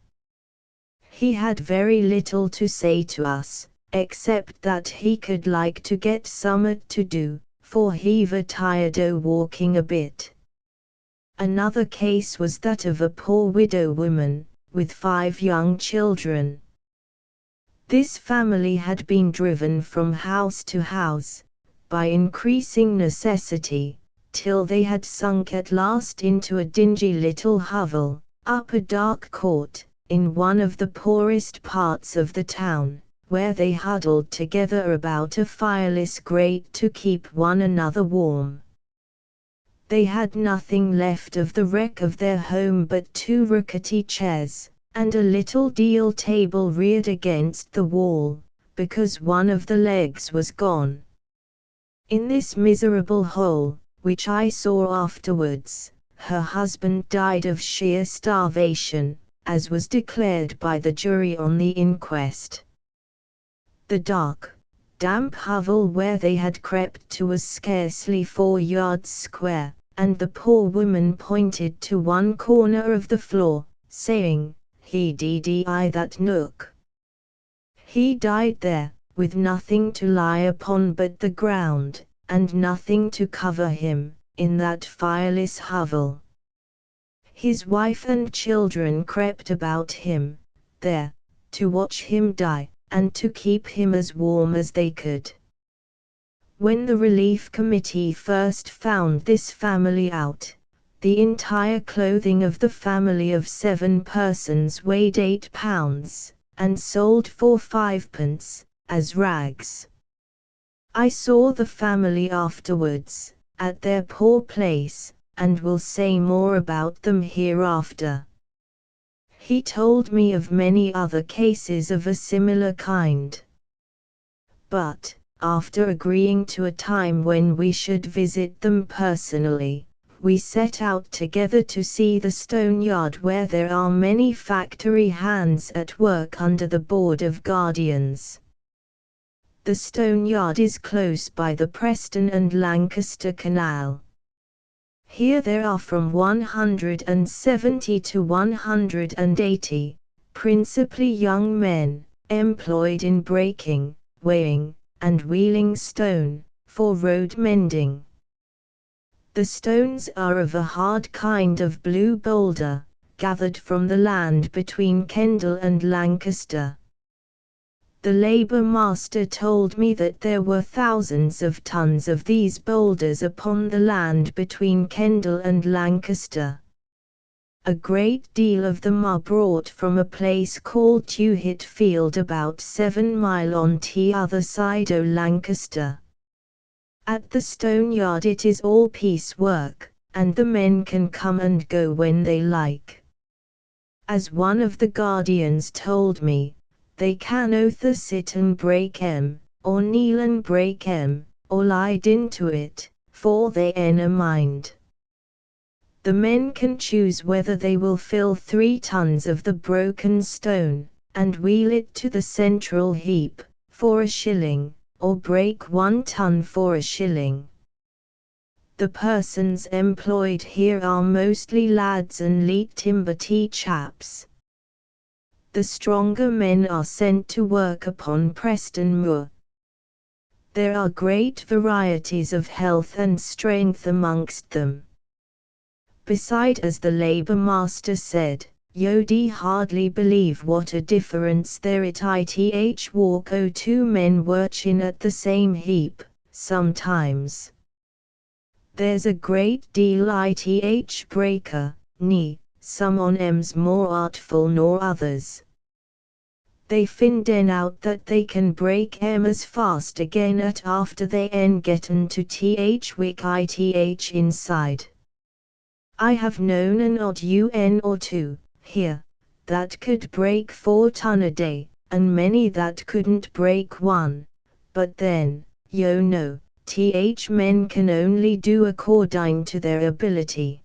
He had very little to say to us, except that he could like to get summat to do, for he were tired o' walking a bit. Another case was that of a poor widow woman, with 5 young children. This family had been driven from house to house, by increasing necessity, till they had sunk at last into a dingy little hovel, up a dark court, in one of the poorest parts of the town, where they huddled together about a fireless grate to keep one another warm. They had nothing left of the wreck of their home but 2 rickety chairs, and a little deal table reared against the wall, because one of the legs was gone. In this miserable hole, which I saw afterwards, her husband died of sheer starvation, as was declared by the jury on the inquest. The dark, damp hovel where they had crept to was scarcely 4 yards square, and the poor woman pointed to one corner of the floor, saying, "He did that nook. He died there, with nothing to lie upon but the ground, and nothing to cover him, in that fireless hovel. His wife and children crept about him, there, to watch him die, and to keep him as warm as they could." When the Relief Committee first found this family out, the entire clothing of the family of 7 persons weighed 8 pounds, and sold for 5d, as rags. I saw the family afterwards, at their poor place, and will say more about them hereafter. He told me of many other cases of a similar kind. But, after agreeing to a time when we should visit them personally, we set out together to see the stone yard where there are many factory hands at work under the Board of Guardians. The stone yard is close by the Preston and Lancaster Canal. Here there are from 170 to 180, principally young men, employed in breaking, weighing, and wheeling stone, for road mending. The stones are of a hard kind of blue boulder, gathered from the land between Kendal and Lancaster. The labour master told me that there were thousands of tons of these boulders upon the land between Kendal and Lancaster. A great deal of them are brought from a place called Tewhit Field about 7 miles on t'other side o' Lancaster. At the stone yard it is all piece work, and the men can come and go when they like. As one of the guardians told me, they can either sit and break 'em, or kneel and break 'em, or lie into it, for they ain't a mind. The men can choose whether they will fill 3 tons of the broken stone, and wheel it to the central heap, for a shilling, or break 1 ton for a shilling. The persons employed here are mostly lads and leet timber chaps. The stronger men are sent to work upon Preston Moor. There are great varieties of health and strength amongst them. Beside, as the labour master said, "You'd hardly believe what a difference there it walk o' 2 men workin' at the same heap, sometimes. There's a great deal it breaker, some on 'em's more artful nor others. They finden out that they can break 'em as fast again at after they getten to wick inside. I have known an odd un or 2, here, that could break 4 ton a day, and many that couldn't break 1, but then, you know, men can only do according to their ability.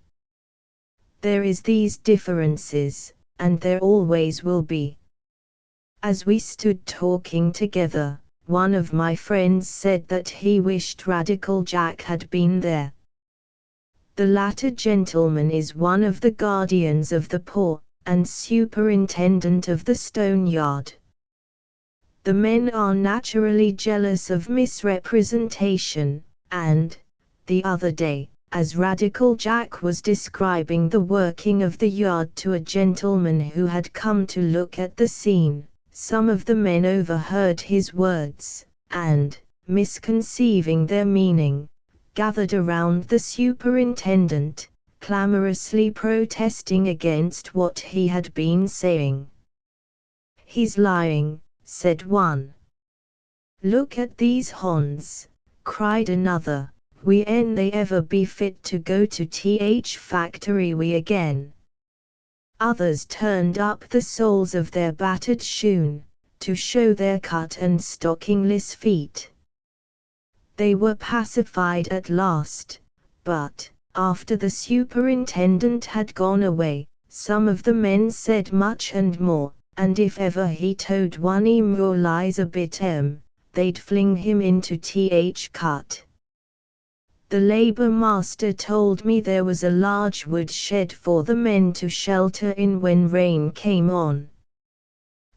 There is these differences, and there always will be." As we stood talking together, one of my friends said that he wished Radical Jack had been there. The latter gentleman is one of the guardians of the poor, and superintendent of the stone yard. The men are naturally jealous of misrepresentation, and, the other day, as Radical Jack was describing the working of the yard to a gentleman who had come to look at the scene, some of the men overheard his words, and, misconceiving their meaning, gathered around the superintendent, clamorously protesting against what he had been saying. "He's lying, said one. "Look at these hons," cried another, "when they ever be fit to go to th factory we again." Others turned up the soles of their battered shoon, to show their cut and stockingless feet. They were pacified at last, but, after the superintendent had gone away, some of the men said much and more, and if ever he told one more lies a bit they'd fling him into th cut. The labour master told me there was a large wood shed for the men to shelter in when rain came on.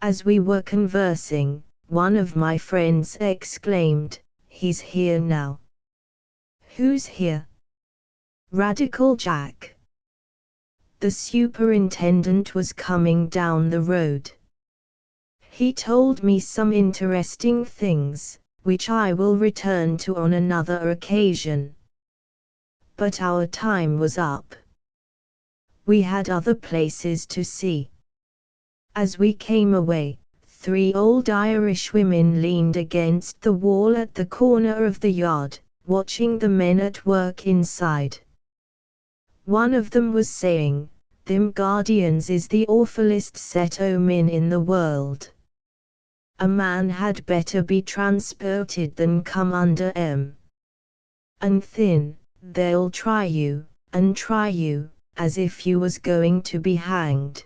As we were conversing, one of my friends exclaimed, "He's here now." "Who's here?" "Radical Jack." The superintendent was coming down the road. He told me some interesting things, which I will return to on another occasion. But our time was up. We had other places to see. As we came away, 3 old Irish women leaned against the wall at the corner of the yard, watching the men at work inside. One of them was saying, "Them Guardians is the awfulest set o' men in the world. A man had better be transported than come under 'em. And thin, they'll try you, as if you was going to be hanged."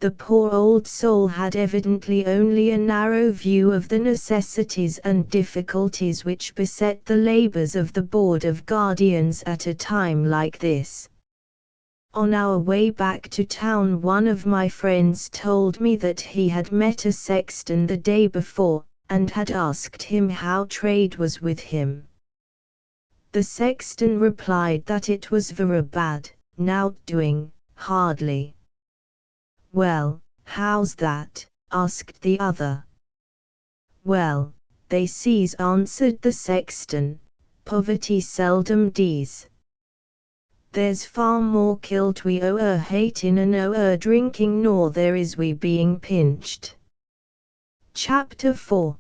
The poor old soul had evidently only a narrow view of the necessities and difficulties which beset the labours of the Board of Guardians at a time like this. On our way back to town, one of my friends told me that he had met a sexton the day before, and had asked him how trade was with him. The sexton replied that it was vera bad, nowt doing, hardly. "Well, how's that?" asked the other. "Well, they sees," answered the sexton, "poverty seldom dies. There's far more kilt we o' hatin' and o' drinking nor there is we being pinched." Chapter 4.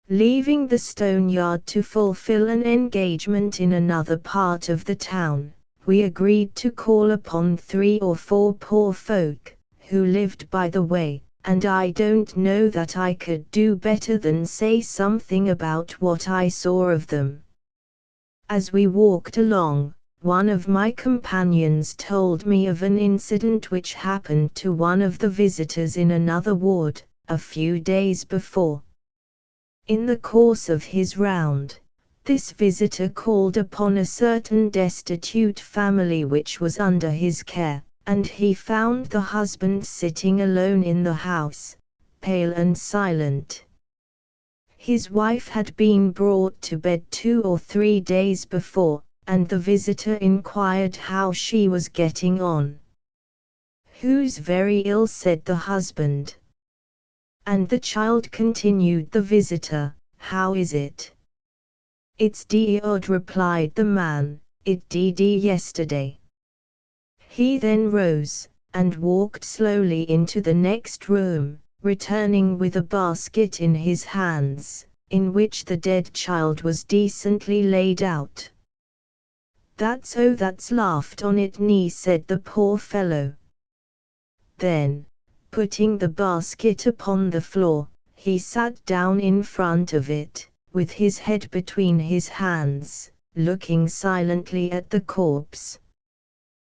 Leaving the stone yard to fulfill an engagement in another part of the town, we agreed to call upon 3 or 4 poor folk, who lived by the way, and I don't know that I could do better than say something about what I saw of them. As we walked along, one of my companions told me of an incident which happened to one of the visitors in another ward, a few days before. In the course of his round, this visitor called upon a certain destitute family which was under his care, and he found the husband sitting alone in the house, pale and silent. His wife had been brought to bed 2 or 3 days before, and the visitor inquired how she was getting on. "Who's very ill," said the husband. "And the child," continued the visitor, "how is it?" "It's odd," replied the man, "it did yesterday." He then rose, and walked slowly into the next room, returning with a basket in his hands, in which the dead child was decently laid out. That's laughed on it knee," said the poor fellow. Then, putting the basket upon the floor, he sat down in front of it, with his head between his hands, looking silently at the corpse.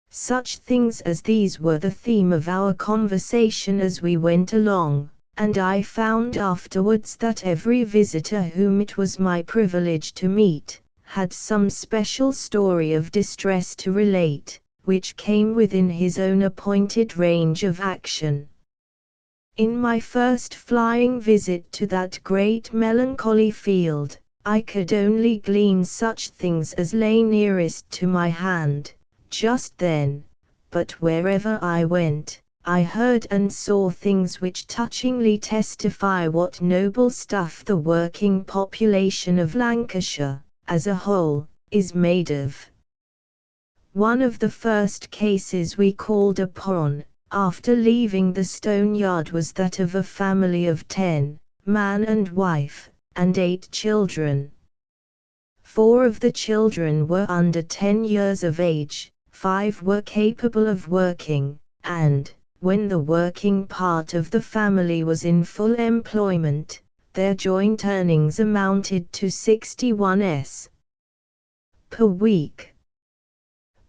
Such things as these were the theme of our conversation as we went along, and I found afterwards that every visitor whom it was my privilege to meet, had some special story of distress to relate, which came within his own appointed range of action. In my first flying visit to that great melancholy field, I could only glean such things as lay nearest to my hand, just then, but wherever I went, I heard and saw things which touchingly testify what noble stuff the working population of Lancashire, as a whole, is made of. One of the first cases we called upon, after leaving the stone yard was that of a family of 10, man and wife, and 8 children. 4 of the children were under 10 years of age, 5 were capable of working, and, when the working part of the family was in full employment, their joint earnings amounted to 61s per week.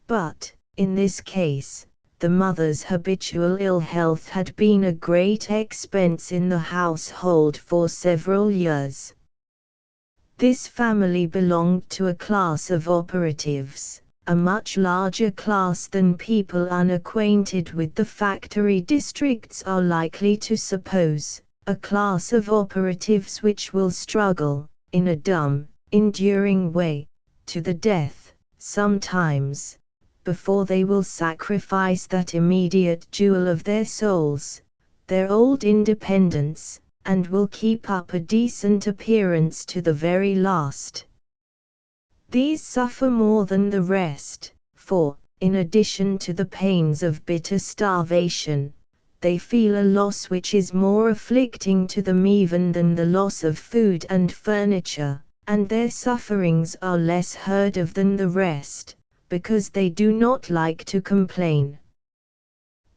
But, in this case, the mother's habitual ill health had been a great expense in the household for several years. This family belonged to a class of operatives, a much larger class than people unacquainted with the factory districts are likely to suppose, a class of operatives which will struggle, in a dumb, enduring way, to the death, sometimes, before they will sacrifice that immediate jewel of their souls, their old independence, and will keep up a decent appearance to the very last. These suffer more than the rest, for, in addition to the pains of bitter starvation, they feel a loss which is more afflicting to them even than the loss of food and furniture, and their sufferings are less heard of than the rest, because they do not like to complain.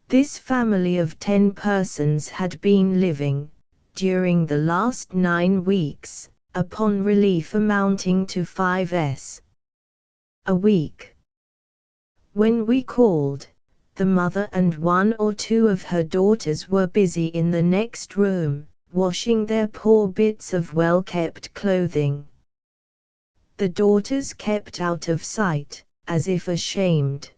This family of 10 persons had been living, during the last 9 weeks, upon relief amounting to 5s a week. When we called, the mother and 1 or 2 of her daughters were busy in the next room, washing their poor bits of well-kept clothing. The daughters kept out of sight, as if ashamed.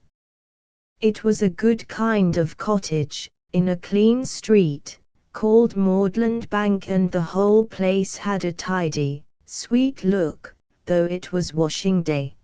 It was a good kind of cottage, in a clean street, called Maudland Bank, and the whole place had a tidy, sweet look, though it was washing day.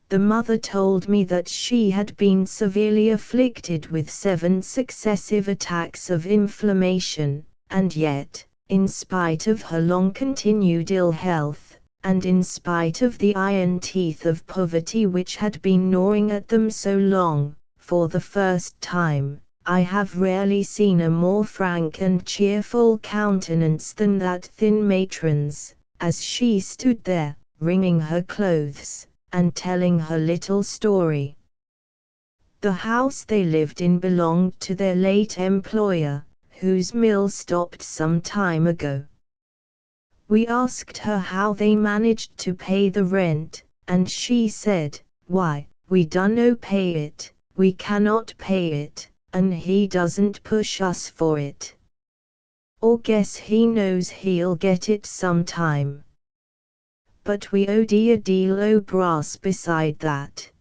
The mother told me that she had been severely afflicted with 7 successive attacks of inflammation, and yet, in spite of her long-continued ill health, and in spite of the iron teeth of poverty which had been gnawing at them so long, for the first time, I have rarely seen a more frank and cheerful countenance than that thin matron's, as she stood there, wringing her clothes, and telling her little story. The house they lived in belonged to their late employer, whose mill stopped some time ago. We asked her how they managed to pay the rent, and she said, "Why, we dunno pay it, we cannot pay it, and he doesn't push us for it. Or guess he knows he'll get it sometime. But we owed a deal o' brass beside that.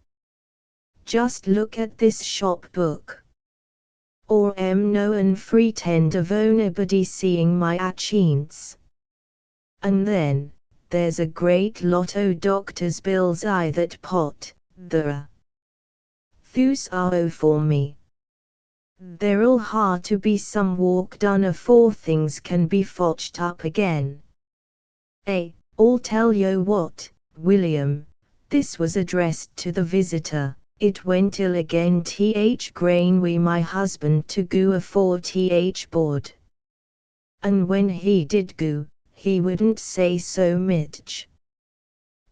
Just look at this shop book. Or no and pretend of nobody seeing my actions. And then, there's a great lot o' doctor's bills I that pot, there. Those are o for me. There'll ha to be some walk done afore things can be fotched up again. I'll tell yo what, William," this was addressed to the visitor, "it went ill again grain wi my husband to go afore board. And when he did go, he wouldn't say so mitch.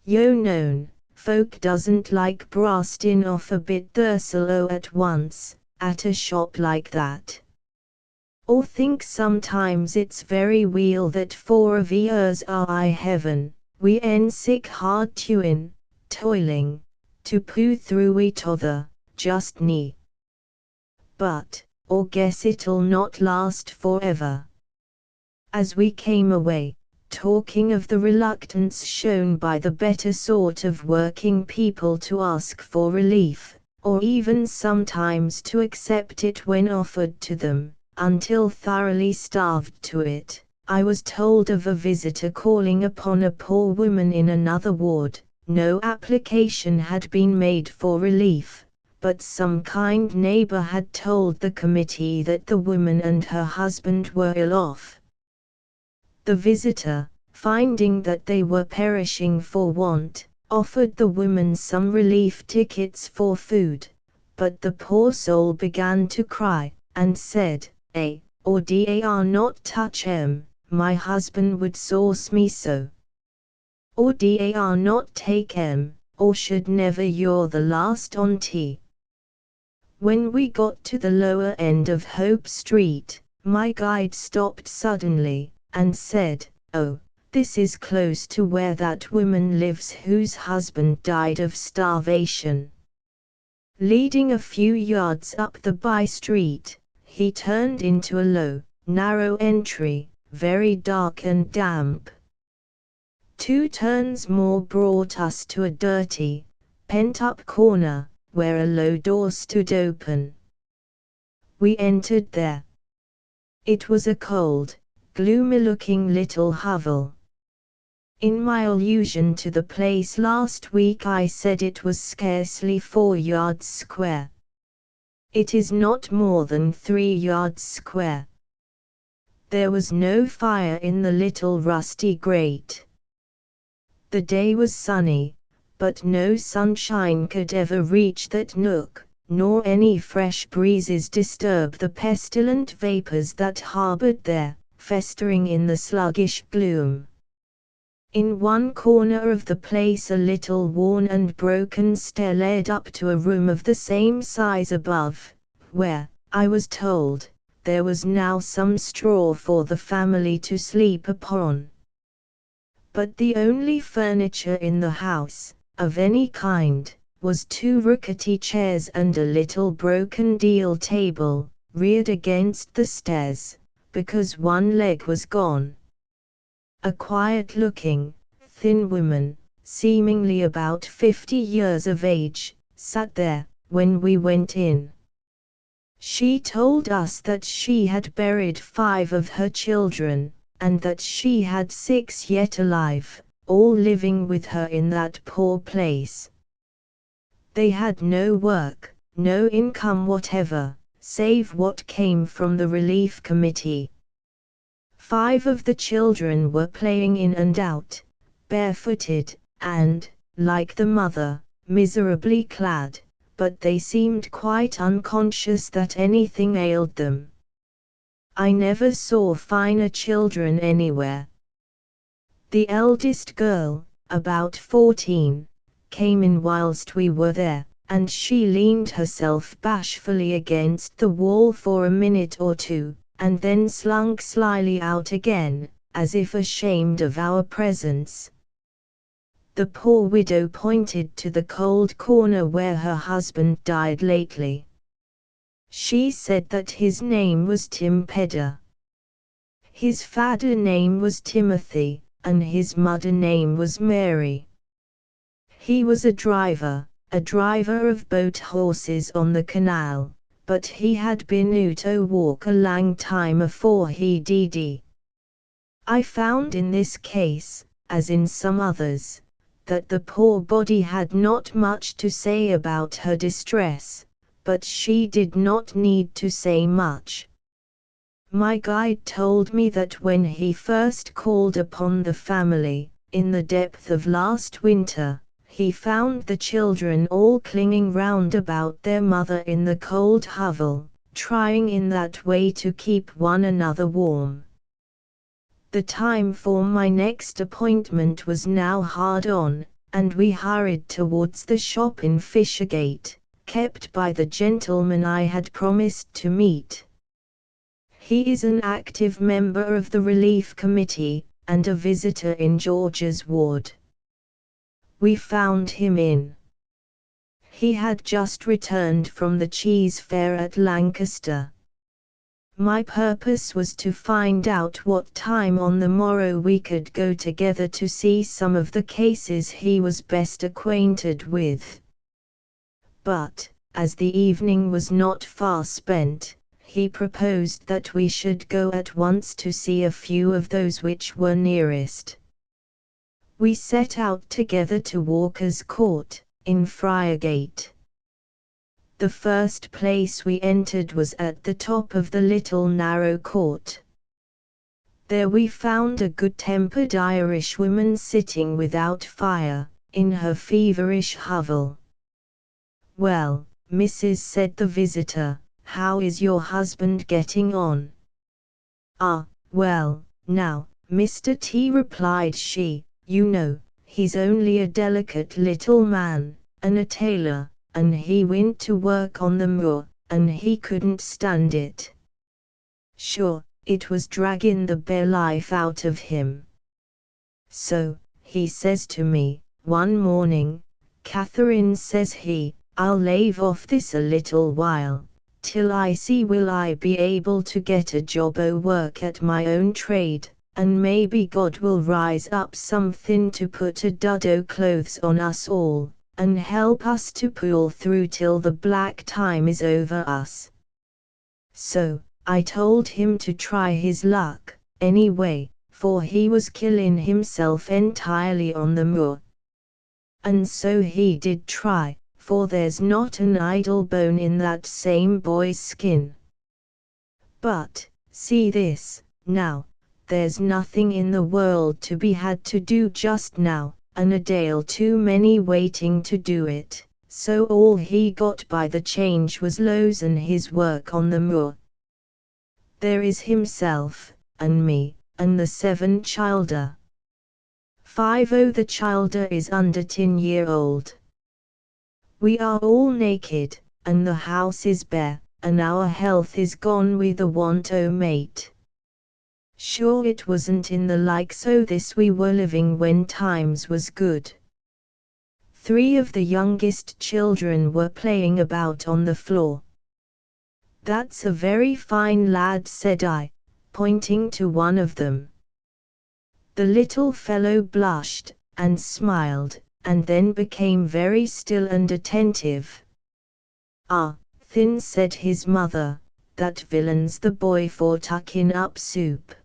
Yo known, folk doesn't like brastin' off a bit therselo at once, at a shop like that. Or think sometimes it's very weel that 4 of ears are I heaven, we en sick hard toiling, to poo through each other, just nie. But, or guess it'll not last forever." As we came away, talking of the reluctance shown by the better sort of working people to ask for relief, or even sometimes to accept it when offered to them, until thoroughly starved to it, I was told of a visitor calling upon a poor woman in another ward. No application had been made for relief, but some kind neighbor had told the committee that the woman and her husband were ill off. The visitor, finding that they were perishing for want, offered the woman some relief tickets for food, but the poor soul began to cry, and said, "A, or dar not touch my husband would sauce me so. Or dar not take or should never you're the last on tea." When we got to the lower end of Hope Street, my guide stopped suddenly, and said, "Oh, this is close to where that woman lives whose husband died of starvation." Leading a few yards up the by-street, he turned into a low, narrow entry, very dark and damp. 2 turns more brought us to a dirty, pent-up corner, where a low door stood open. We entered there. It was a cold, gloomy-looking little hovel. In my allusion to the place last week I said it was scarcely 4 yards square. It is not more than 3 yards square. There was no fire in the little rusty grate. The day was sunny, but no sunshine could ever reach that nook, nor any fresh breezes disturb the pestilent vapors that harbored there, festering in the sluggish gloom. In one corner of the place a little worn and broken stair led up to a room of the same size above, where, I was told, there was now some straw for the family to sleep upon. But the only furniture in the house, of any kind, was 2 rickety chairs and a little broken deal table, reared against the stairs, because one leg was gone. A quiet-looking, thin woman, seemingly about 50 years of age, sat there, when we went in. She told us that she had buried 5 of her children, and that she had 6 yet alive, all living with her in that poor place. They had no work, no income whatever, save what came from the relief committee. 5 of the children were playing in and out, barefooted, and, like the mother, miserably clad, but they seemed quite unconscious that anything ailed them. I never saw finer children anywhere. The eldest girl, about 14, came in whilst we were there, and she leaned herself bashfully against the wall for a minute or 2, and then slunk slyly out again, as if ashamed of our presence. The poor widow pointed to the cold corner where her husband died lately. She said that his name was Tim Pedder. His fader name was Timothy, and his mother name was Mary. He was a driver of boat horses on the canal, but he had been out o' work a lang time afore he did. I found in this case, as in some others, that the poor body had not much to say about her distress, but she did not need to say much. My guide told me that when he first called upon the family, in the depth of last winter, he found the children all clinging round about their mother in the cold hovel, trying in that way to keep one another warm. The time for my next appointment was now hard on, and we hurried towards the shop in Fishergate, kept by the gentleman I had promised to meet. He is an active member of the Relief Committee, and a visitor in George's ward. We found him in. He had just returned from the cheese fair at Lancaster. My purpose was to find out what time on the morrow we could go together to see some of the cases he was best acquainted with. But, as the evening was not far spent, he proposed that we should go at once to see a few of those which were nearest. We set out together to Walker's Court, in Friargate. The first place we entered was at the top of the little narrow court. There we found a good-tempered Irishwoman sitting without fire, in her feverish hovel. Well, Mrs., said the visitor. How is your husband getting on? Ah, well, now, Mr. T, replied she, you know, he's only a delicate little man, and a tailor, and he went to work on the moor, and he couldn't stand it. Sure, it was dragging the bare life out of him. So, he says to me, one morning, Catherine, says he, I'll lave off this a little while, till I see will I be able to get a job o' work at my own trade, and maybe God will rise up something to put a dud o' clothes on us all, and help us to pull through till the black time is over us. So, I told him to try his luck, anyway, for he was killing himself entirely on the moor. And so he did try, for there's not an idle bone in that same boy's skin. But, see this, now, there's nothing in the world to be had to do just now, and a deal too many waiting to do it, so all he got by the change was losen his work on the moor. There is himself, and me, and the 7 childer. 5 o' the childer is under 10-year-old. We are all naked, and the house is bare, and our health is gone with the want o' mate. Sure it wasn't in the likes o' this we were living when times was good. 3 of the youngest children were playing about on the floor. That's a very fine lad, said I, pointing to one of them. The little fellow blushed, and smiled, and then became very still and attentive. Ah, Thin, said his mother, that villain's the boy for tucking up soup.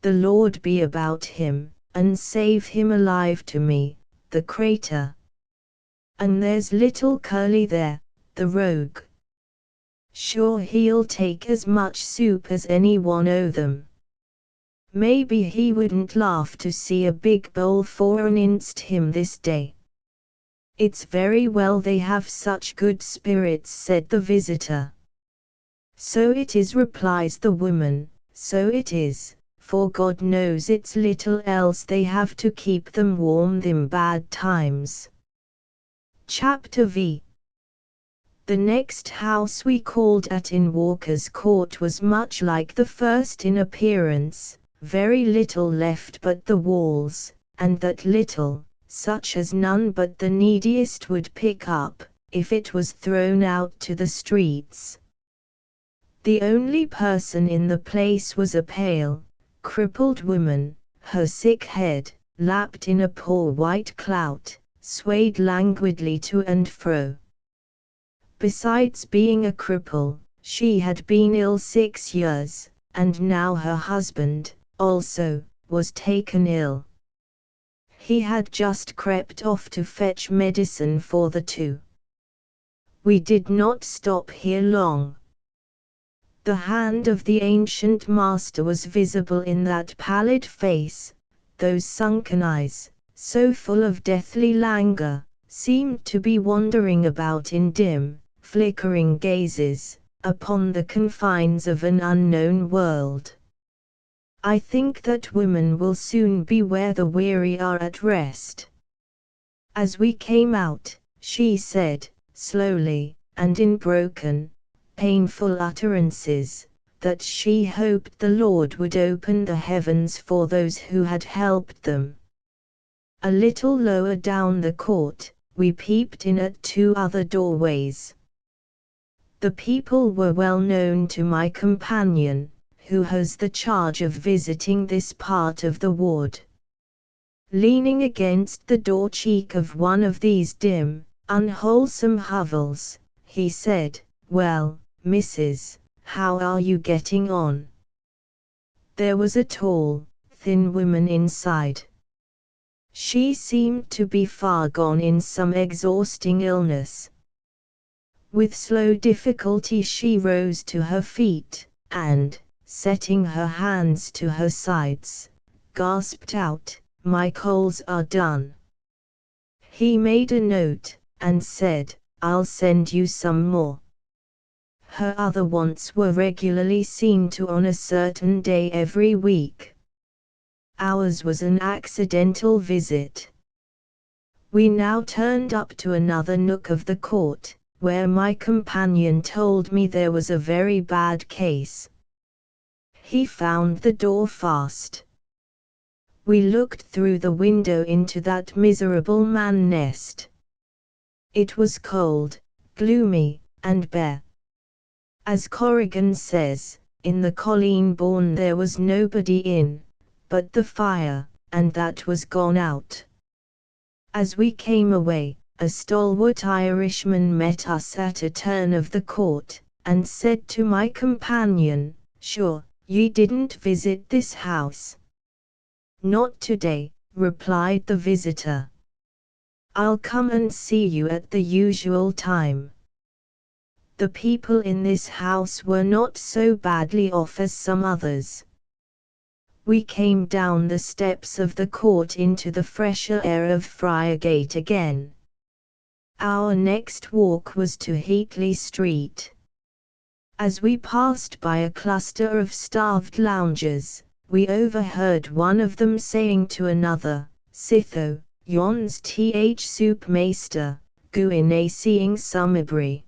The Lord be about him, and save him alive to me, the crater. And there's little Curly there, the rogue. Sure he'll take as much soup as any one o' them. Maybe he wouldn't laugh to see a big bowl for an inst him this day. It's very well they have such good spirits, said the visitor. So it is, replies the woman, so it is, for God knows it's little else they have to keep them warm them bad times. Chapter V. The next house we called at in Walker's Court was much like the first in appearance, very little left but the walls, and that little, such as none but the neediest would pick up, if it was thrown out to the streets. The only person in the place was a pale, crippled woman, her sick head, lapped in a poor white clout, swayed languidly to and fro. Besides being a cripple, she had been ill 6 years, and now her husband, also, was taken ill. He had just crept off to fetch medicine for the 2. We did not stop here long. The hand of the ancient master was visible in that pallid face. Those sunken eyes, so full of deathly languor, seemed to be wandering about in dim, flickering gazes, upon the confines of an unknown world. I think that women will soon be where the weary are at rest. As we came out, she said, slowly, and in broken, painful utterances, that she hoped the Lord would open the heavens for those who had helped them. A little lower down the court, we peeped in at 2 other doorways. The people were well known to my companion, who has the charge of visiting this part of the ward. Leaning against the door cheek of one of these dim, unwholesome hovels, he said, "Well, Mrs., how are you getting on?" There was a tall, thin woman inside. She seemed to be far gone in some exhausting illness. With slow difficulty she rose to her feet, and, setting her hands to her sides, gasped out, "My coals are done." He made a note, and said, I'll send you some more. Her other wants were regularly seen to on a certain day every week. Ours was an accidental visit. We now turned up to another nook of the court, where my companion told me there was a very bad case. He found the door fast. We looked through the window into that miserable man-nest. It was cold, gloomy, and bare. As Corrigan says, in the Colleen Bawn there was nobody in, but the fire, and that was gone out. As we came away, a stalwart Irishman met us at a turn of the court, and said to my companion, "Sure, ye didn't visit this house?" "Not today," replied the visitor. "I'll come and see you at the usual time." The people in this house were not so badly off as some others. We came down the steps of the court into the fresher air of Friargate again. Our next walk was to Heatley Street. As we passed by a cluster of starved loungers, we overheard one of them saying to another, "Sitho, yon's th soup maister, go in a seeing Summerbury."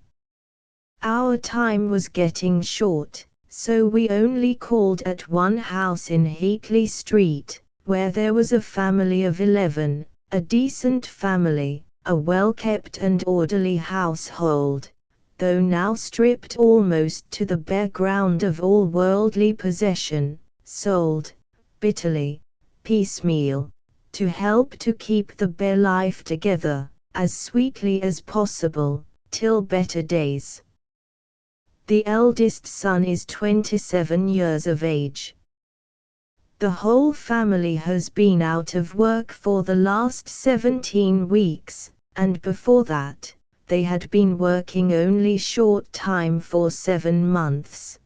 Our time was getting short, so we only called at one house in Heatley Street, where there was a family of 11, a decent family, a well-kept and orderly household, though now stripped almost to the bare ground of all worldly possession, sold, bitterly, piecemeal, to help to keep the bare life together, as sweetly as possible, till better days. The eldest son is 27 years of age. The whole family has been out of work for the last 17 weeks, and before that, they had been working only short time for 7 months.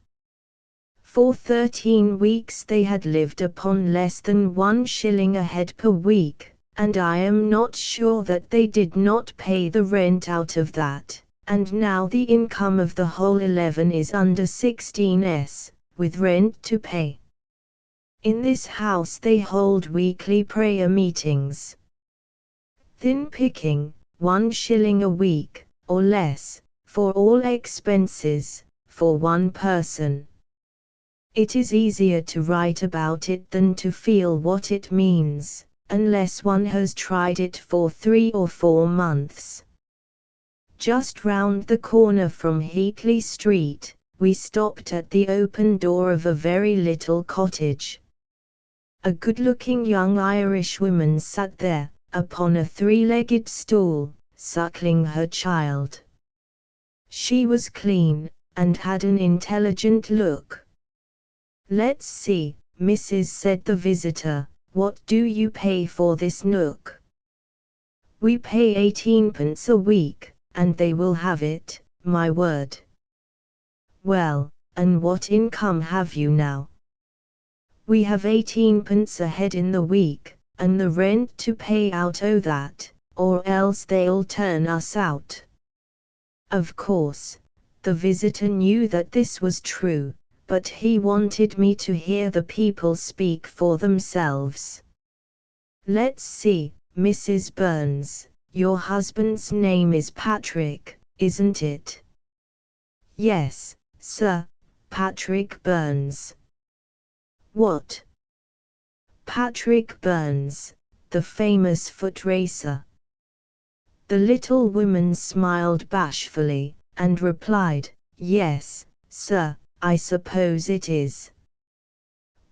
For 13 weeks they had lived upon less than 1 shilling a head per week, and I am not sure that they did not pay the rent out of that. And now the income of the whole 11 is under 16s, with rent to pay. In this house they hold weekly prayer meetings. Thin picking, 1 shilling a week, or less, for all expenses, for one person. It is easier to write about it than to feel what it means, unless one has tried it for 3 or 4 months. Just round the corner from Heatley Street, we stopped at the open door of a very little cottage. A good-looking young Irish woman sat there, upon a 3-legged stool, suckling her child. She was clean, and had an intelligent look. "Let's see, Mrs.," said the visitor, "what do you pay for this nook?" "We pay 18p a week, and they will have it, my word." "Well, and what income have you now?" "We have 18p a head in the week, and the rent to pay out o' that, or else they'll turn us out." Of course, the visitor knew that this was true, but he wanted me to hear the people speak for themselves. "Let's see, Mrs. Burns, your husband's name is Patrick, isn't it?" "Yes, sir, Patrick Burns." "What?" "Patrick Burns, the famous foot racer." The little woman smiled bashfully, and replied, "Yes, sir, I suppose it is."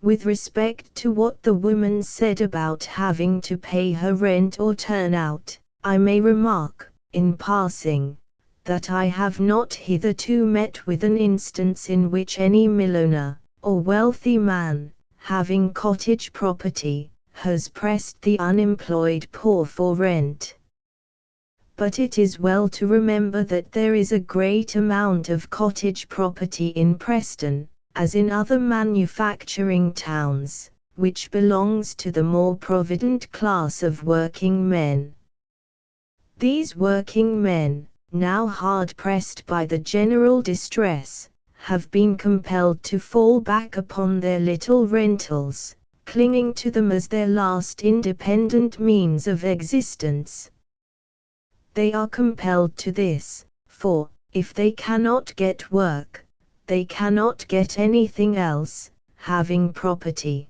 With respect to what the woman said about having to pay her rent or turn out, I may remark, in passing, that I have not hitherto met with an instance in which any millionaire, or wealthy man, having cottage property, has pressed the unemployed poor for rent. But it is well to remember that there is a great amount of cottage property in Preston, as in other manufacturing towns, which belongs to the more provident class of working men. These working men, now hard pressed by the general distress, have been compelled to fall back upon their little rentals, clinging to them as their last independent means of existence. They are compelled to this, for, if they cannot get work, they cannot get anything else, having property.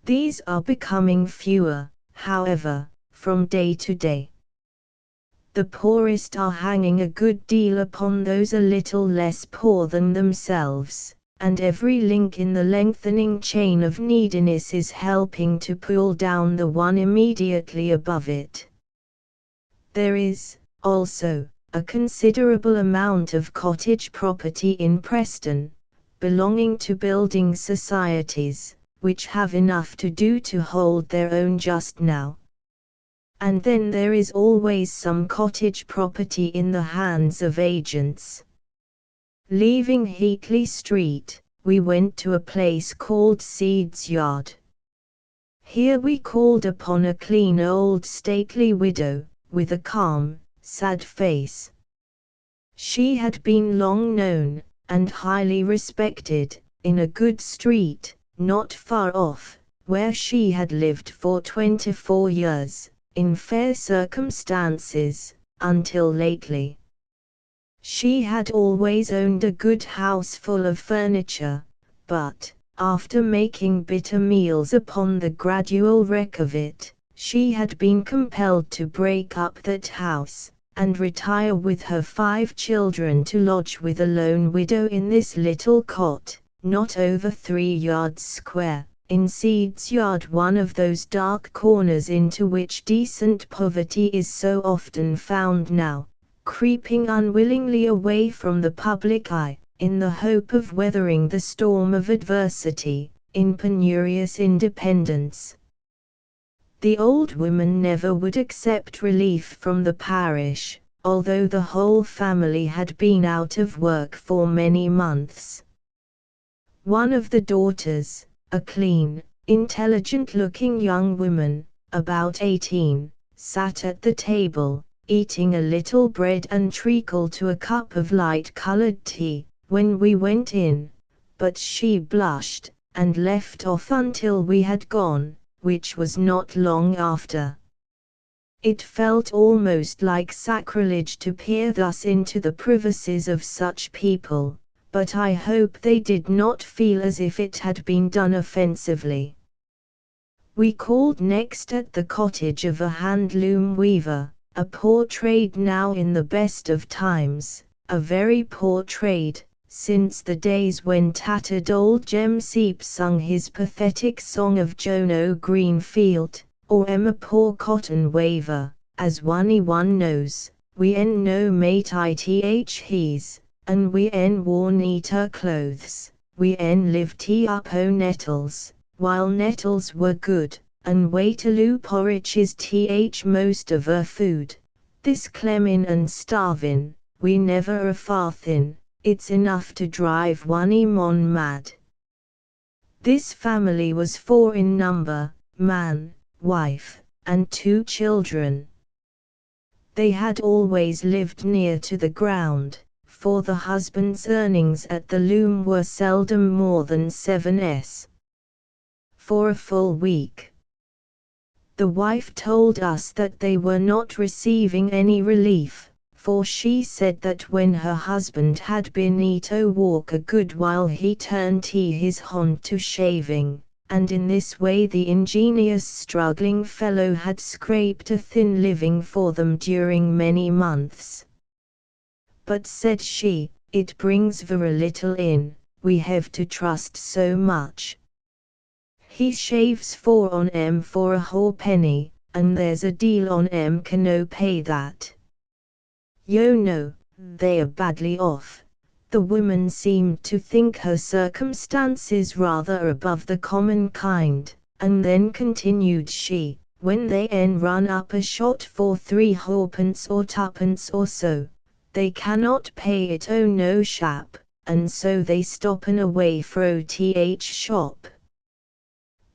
These are becoming fewer, however, from day to day. The poorest are hanging a good deal upon those a little less poor than themselves, and every link in the lengthening chain of neediness is helping to pull down the one immediately above it. There is, also, a considerable amount of cottage property in Preston, belonging to building societies, which have enough to do to hold their own just now. And then there is always some cottage property in the hands of agents. Leaving Heatley Street, we went to a place called Seeds Yard. Here we called upon a clean old stately widow, with a calm, sad face. She had been long known, and highly respected, in a good street, not far off, where she had lived for 24 years. In fair circumstances, until lately. She had always owned a good house full of furniture, but, after making bitter meals upon the gradual wreck of it, she had been compelled to break up that house, and retire with her 5 children to lodge with a lone widow in this little cot, not over 3 yards square. In Seeds Yard, one of those dark corners into which decent poverty is so often found now, creeping unwillingly away from the public eye, in the hope of weathering the storm of adversity, in penurious independence. The old woman never would accept relief from the parish, although the whole family had been out of work for many months. One of the daughters, a clean, intelligent-looking young woman, about 18, sat at the table, eating a little bread and treacle to a cup of light-colored tea, when we went in, but she blushed, and left off until we had gone, which was not long after. It felt almost like sacrilege to peer thus into the privacies of such people, but I hope they did not feel as if it had been done offensively. We called next at the cottage of a hand-loom weaver, a poor trade now in the best of times, a very poor trade, since the days when tattered old Jem Seep sung his pathetic song of Joan o' Greenfield, or Emma poor cotton weaver, as one knows, we en no mate ith he's, and we en wore neater clothes, we en lived up o' nettles, while nettles were good, and Waterloo porridge is most of our food. This clemmin' and starvin', we never a farthin', it's enough to drive one mon mad. This family was 4 in number, man, wife, and 2 children. They had always lived near to the ground, for the husband's earnings at the loom were seldom more than 7s. For a full week. The wife told us that they were not receiving any relief, for she said that when her husband had been to walk a good while he turned his hand to shaving, and in this way the ingenious struggling fellow had scraped a thin living for them during many months. But said she, it brings very little in, we have to trust so much. He shaves 4 on for a halfpenny, and there's a deal on cano pay that. You know, they are badly off. The woman seemed to think her circumstances rather above the common kind, and then continued she, when they run up a shot for 3 halfpence or 2pence or so, they cannot pay it no shap, and so they stoppen away fro shop.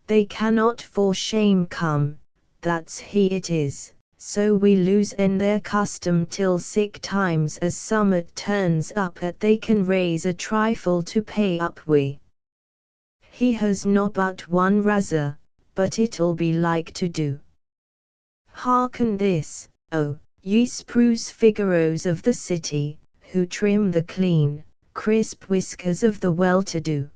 They cannot for shame come, that's he it is, so we lose en their custom till sick times as summat turns up at they can raise a trifle to pay up we. He has not but one razor, but it'll be like to do. Hearken this, oh, ye spruce Figaros of the city, who trim the clean, crisp whiskers of the well-to-do.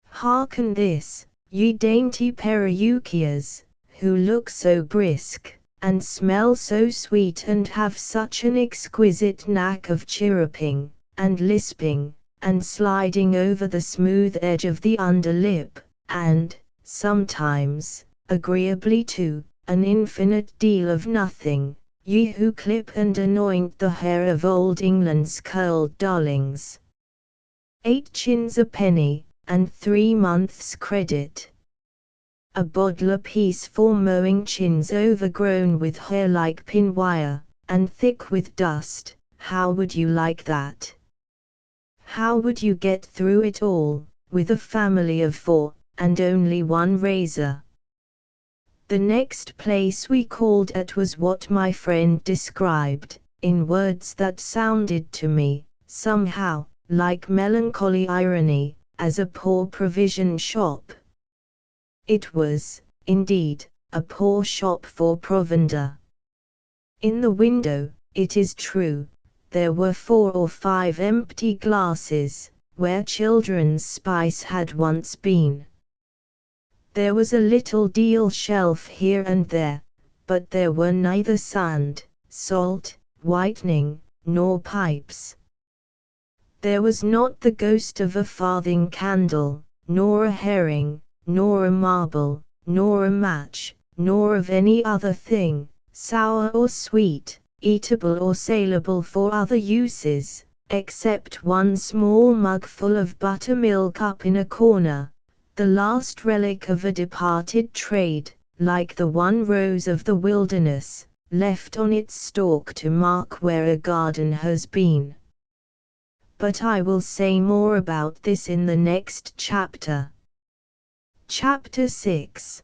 Hearken this, ye dainty Peruquias, who look so brisk, and smell so sweet and have such an exquisite knack of chirruping, and lisping, and sliding over the smooth edge of the underlip, and, sometimes, agreeably too, an infinite deal of nothing, ye who clip and anoint the hair of old England's curled darlings. 8 chins a penny, and 3 months' credit. A bodler piece for mowing chins overgrown with hair like pin wire, and thick with dust. How would you like that? How would you get through it all, with a family of 4, and only one razor? The next place we called at was what my friend described, in words that sounded to me, somehow, like melancholy irony, as a poor provision shop. It was, indeed, a poor shop for provender. In the window, it is true, there were 4 or 5 empty glasses, where children's spice had once been. There was a little deal shelf here and there, but there were neither sand, salt, whitening, nor pipes. There was not the ghost of a farthing candle, nor a herring, nor a marble, nor a match, nor of any other thing, sour or sweet, eatable or saleable for other uses, except one small mug full of buttermilk up in a corner, the last relic of a departed trade, like the one rose of the wilderness, left on its stalk to mark where a garden has been. But I will say more about this in the next chapter. Chapter 6.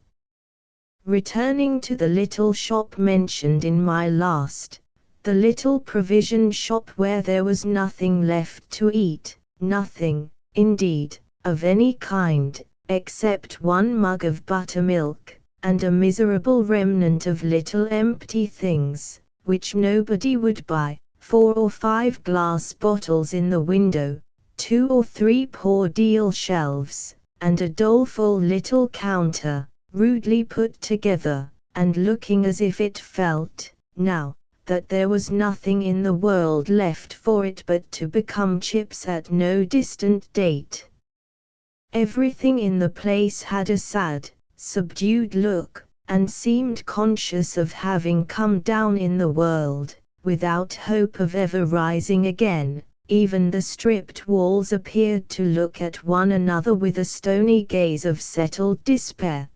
Returning to the little shop mentioned in my last, the little provision shop where there was nothing left to eat, nothing, indeed, of any kind, except one mug of buttermilk, and a miserable remnant of little empty things, which nobody would buy, 4 or 5 glass bottles in the window, 2 or 3 poor deal shelves, and a doleful little counter, rudely put together, and looking as if it felt, now, that there was nothing in the world left for it but to become chips at no distant date. Everything in the place had a sad, subdued look, and seemed conscious of having come down in the world, without hope of ever rising again. Even the stripped walls appeared to look at one another with a stony gaze of settled despair.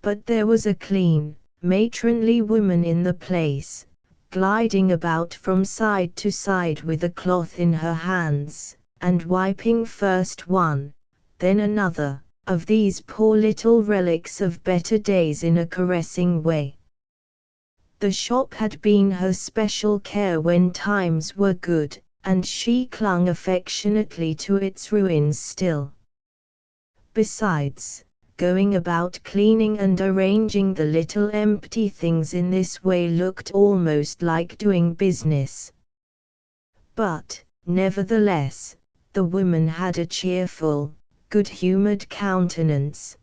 But there was a clean, matronly woman in the place, gliding about from side to side with a cloth in her hands, and wiping first one, then another, of these poor little relics of better days in a caressing way. The shop had been her special care when times were good, and she clung affectionately to its ruins still. Besides, going about cleaning and arranging the little empty things in this way looked almost like doing business. But, nevertheless, the woman had a cheerful, good-humored countenance.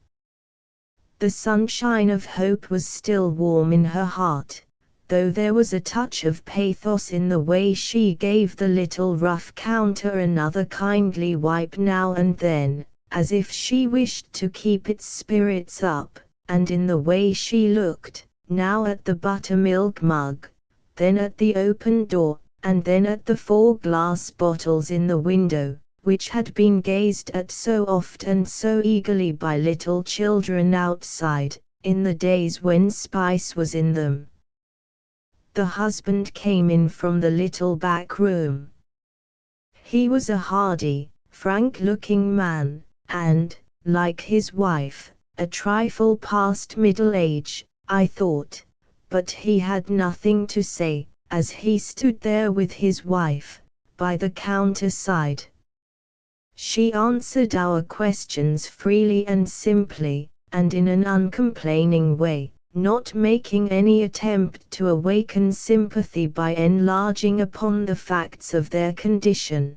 The sunshine of hope was still warm in her heart, though there was a touch of pathos in the way she gave the little rough counter another kindly wipe now and then, as if she wished to keep its spirits up, and in the way she looked, now at the buttermilk mug, then at the open door, and then at the 4 glass bottles in the window, which had been gazed at so oft and so eagerly by little children outside, in the days when spice was in them. The husband came in from the little back room. He was a hardy, frank-looking man, and, like his wife, a trifle past middle age, I thought, but he had nothing to say, as he stood there with his wife, by the counter side. She answered our questions freely and simply, and in an uncomplaining way, not making any attempt to awaken sympathy by enlarging upon the facts of their condition.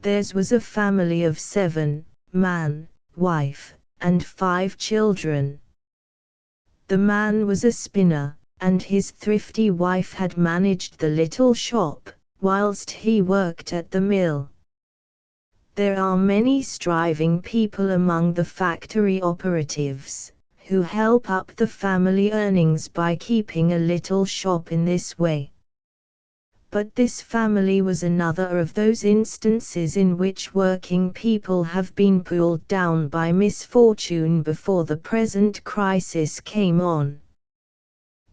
Theirs was a family of 7, man, wife, and 5 children. The man was a spinner, and his thrifty wife had managed the little shop, whilst he worked at the mill. There are many striving people among the factory operatives, who help up the family earnings by keeping a little shop in this way. But this family was another of those instances in which working people have been pulled down by misfortune before the present crisis came on.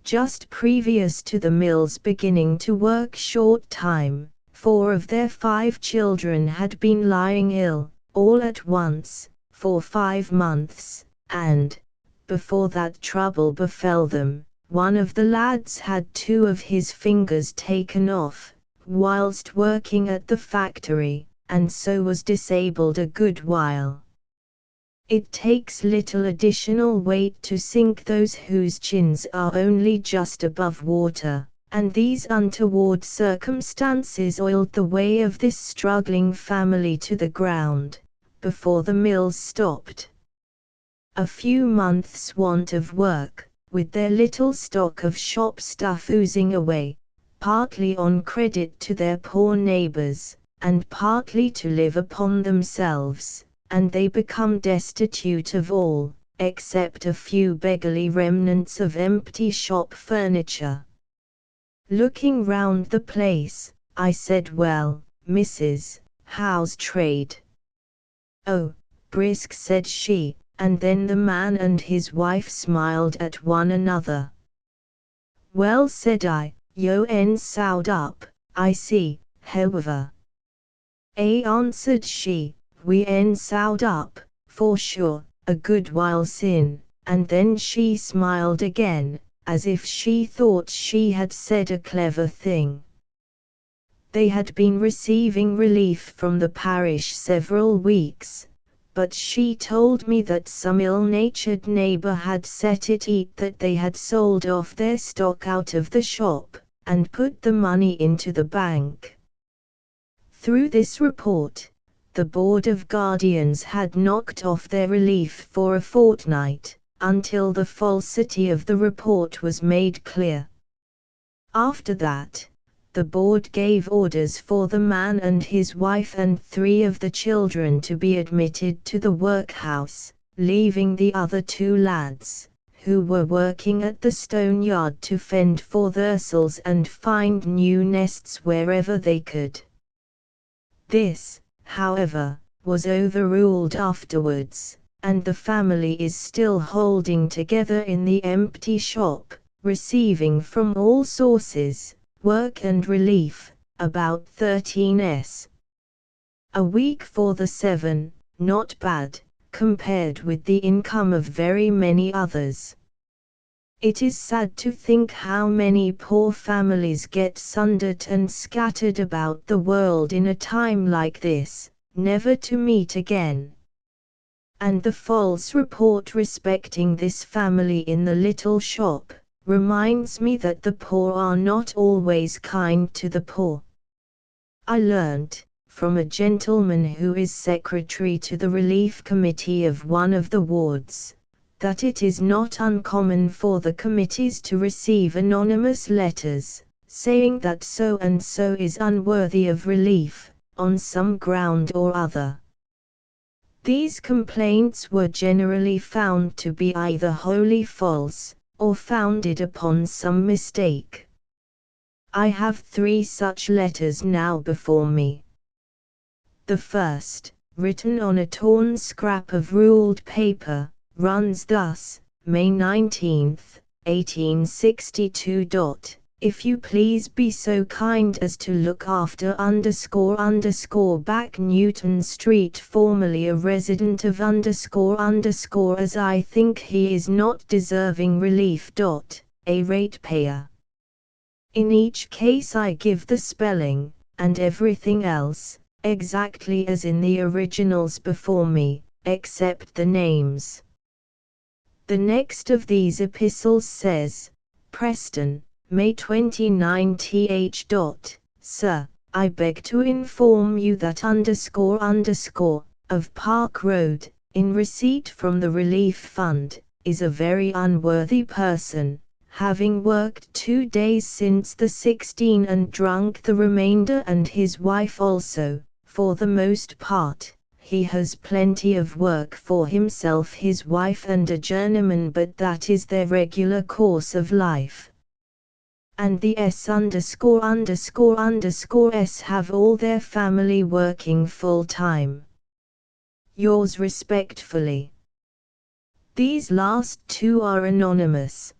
Just previous to the mills beginning to work short time, 4 of their 5 children had been lying ill, all at once, for 5 months, and, before that trouble befell them, one of the lads had 2 of his fingers taken off, whilst working at the factory, and so was disabled a good while. It takes little additional weight to sink those whose chins are only just above water, and these untoward circumstances oiled the way of this struggling family to the ground, before the mills stopped. A few months' want of work, with their little stock of shop stuff oozing away, partly on credit to their poor neighbours, and partly to live upon themselves, and they become destitute of all, except a few beggarly remnants of empty shop furniture. Looking round the place, I said, "Well, Mrs., how's trade?" "Oh, brisk," said she, and then the man and his wife smiled at one another. "Well," said I, "yo en sowed up, I see, however." Answered she, "We en sowed up, for sure, a good while sin," and then she smiled again, as if she thought she had said a clever thing. They had been receiving relief from the parish several weeks, but she told me that some ill-natured neighbour had set it that they had sold off their stock out of the shop, and put the money into the bank. Through this report, the Board of Guardians had knocked off their relief for a fortnight, until the falsity of the report was made clear. After that, the board gave orders for the man and his wife and 3 of the children to be admitted to the workhouse, leaving the other 2 lads, who were working at the stone yard, to fend for themselves and find new nests wherever they could. This, however, was overruled afterwards, and the family is still holding together in the empty shop, receiving from all sources, work and relief, about 13s. a week for the 7, not bad, compared with the income of very many others. It is sad to think how many poor families get sundered and scattered about the world in a time like this, never to meet again. And the false report respecting this family in the little shop reminds me that the poor are not always kind to the poor. I learnt, from a gentleman who is secretary to the relief committee of one of the wards, that it is not uncommon for the committees to receive anonymous letters, saying that so and so is unworthy of relief, on some ground or other. These complaints were generally found to be either wholly false, or founded upon some mistake. I have 3 such letters now before me. The first, written on a torn scrap of ruled paper, runs thus: May 19, 1862. If you please be so kind as to look after __ back Newton Street, formerly a resident of __ as I think he is not deserving relief. a ratepayer. In each case I give the spelling, and everything else, exactly as in the originals before me, except the names. The next of these epistles says, Preston, May 29 th. Sir, I beg to inform you that of Park Road, in receipt from the Relief Fund, is a very unworthy person, having worked 2 days since the 16 and drunk the remainder, and his wife also. For the most part, he has plenty of work for himself, his wife and a journeyman, but that is their regular course of life. And the S have all their family working full time. Yours respectfully. These last two are anonymous.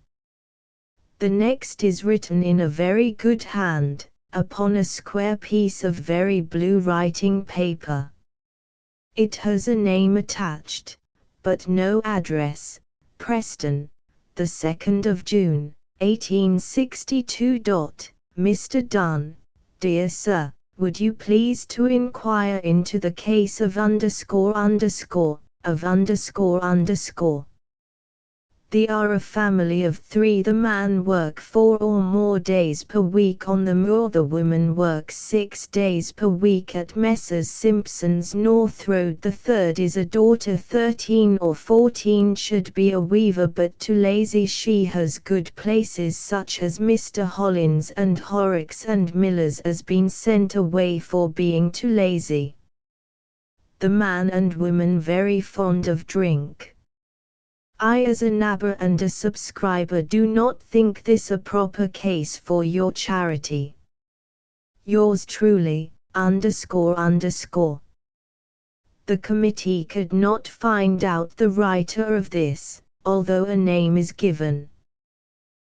The next is written in a very good hand, upon a square piece of very blue writing paper. It has a name attached, but no address. Preston, the 2nd of June, 1862. Mr. Dunn, dear Sir, would you please to inquire into the case of They are a family of 3. The man work 4 or more days per week on the moor. The woman works 6 days per week at Messrs. Simpson's North Road. The third is a daughter 13 or 14, should be a weaver, but too lazy. She has good places such as Mr. Hollins and Horrocks and Miller's, has been sent away for being too lazy. The man and woman very fond of drink. I, as a nabber and a subscriber, do not think this a proper case for your charity. Yours truly, __. The committee could not find out the writer of this, although a name is given.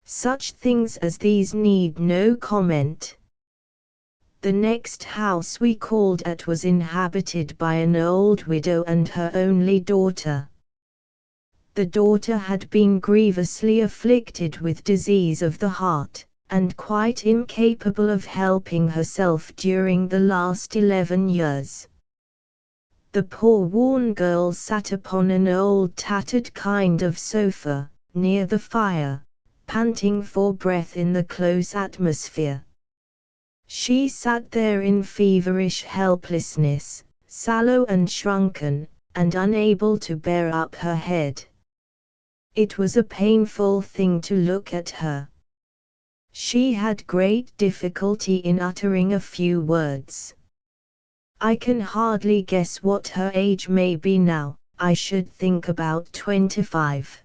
Such things as these need no comment. The next house we called at was inhabited by an old widow and her only daughter. The daughter had been grievously afflicted with disease of the heart, and quite incapable of helping herself during the last 11 years. The poor worn girl sat upon an old tattered kind of sofa, near the fire, panting for breath in the close atmosphere. She sat there in feverish helplessness, sallow and shrunken, and unable to bear up her head. It was a painful thing to look at her. She had great difficulty in uttering a few words. I can hardly guess what her age may be now. I should think about 25.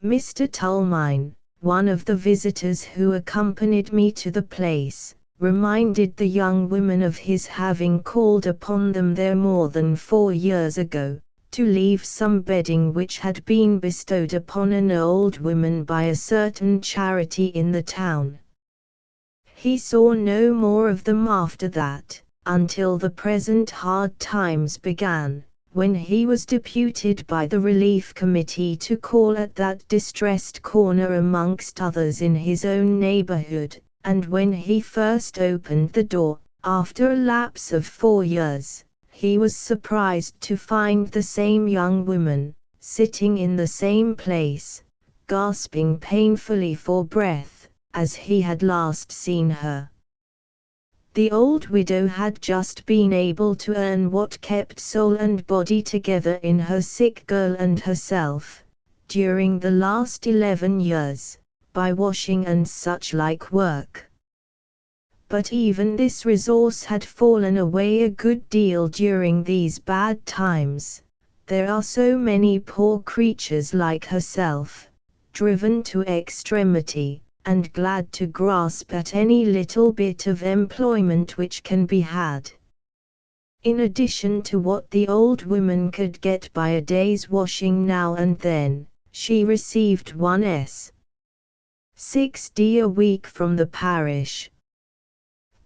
Mr. Tulmine, one of the visitors who accompanied me to the place, reminded the young women of his having called upon them there more than 4 years ago, to leave some bedding which had been bestowed upon an old woman by a certain charity in the town. He saw no more of them after that, until the present hard times began, when he was deputed by the Relief Committee to call at that distressed corner amongst others in his own neighborhood, and when he first opened the door, after a lapse of 4 years, he was surprised to find the same young woman, sitting in the same place, gasping painfully for breath, as he had last seen her. The old widow had just been able to earn what kept soul and body together in her sick girl and herself, during the last 11 years, by washing and such like work. But even this resource had fallen away a good deal during these bad times. There are so many poor creatures like herself, driven to extremity, and glad to grasp at any little bit of employment which can be had. In addition to what the old woman could get by a day's washing now and then, she received 1s.6d a week from the parish.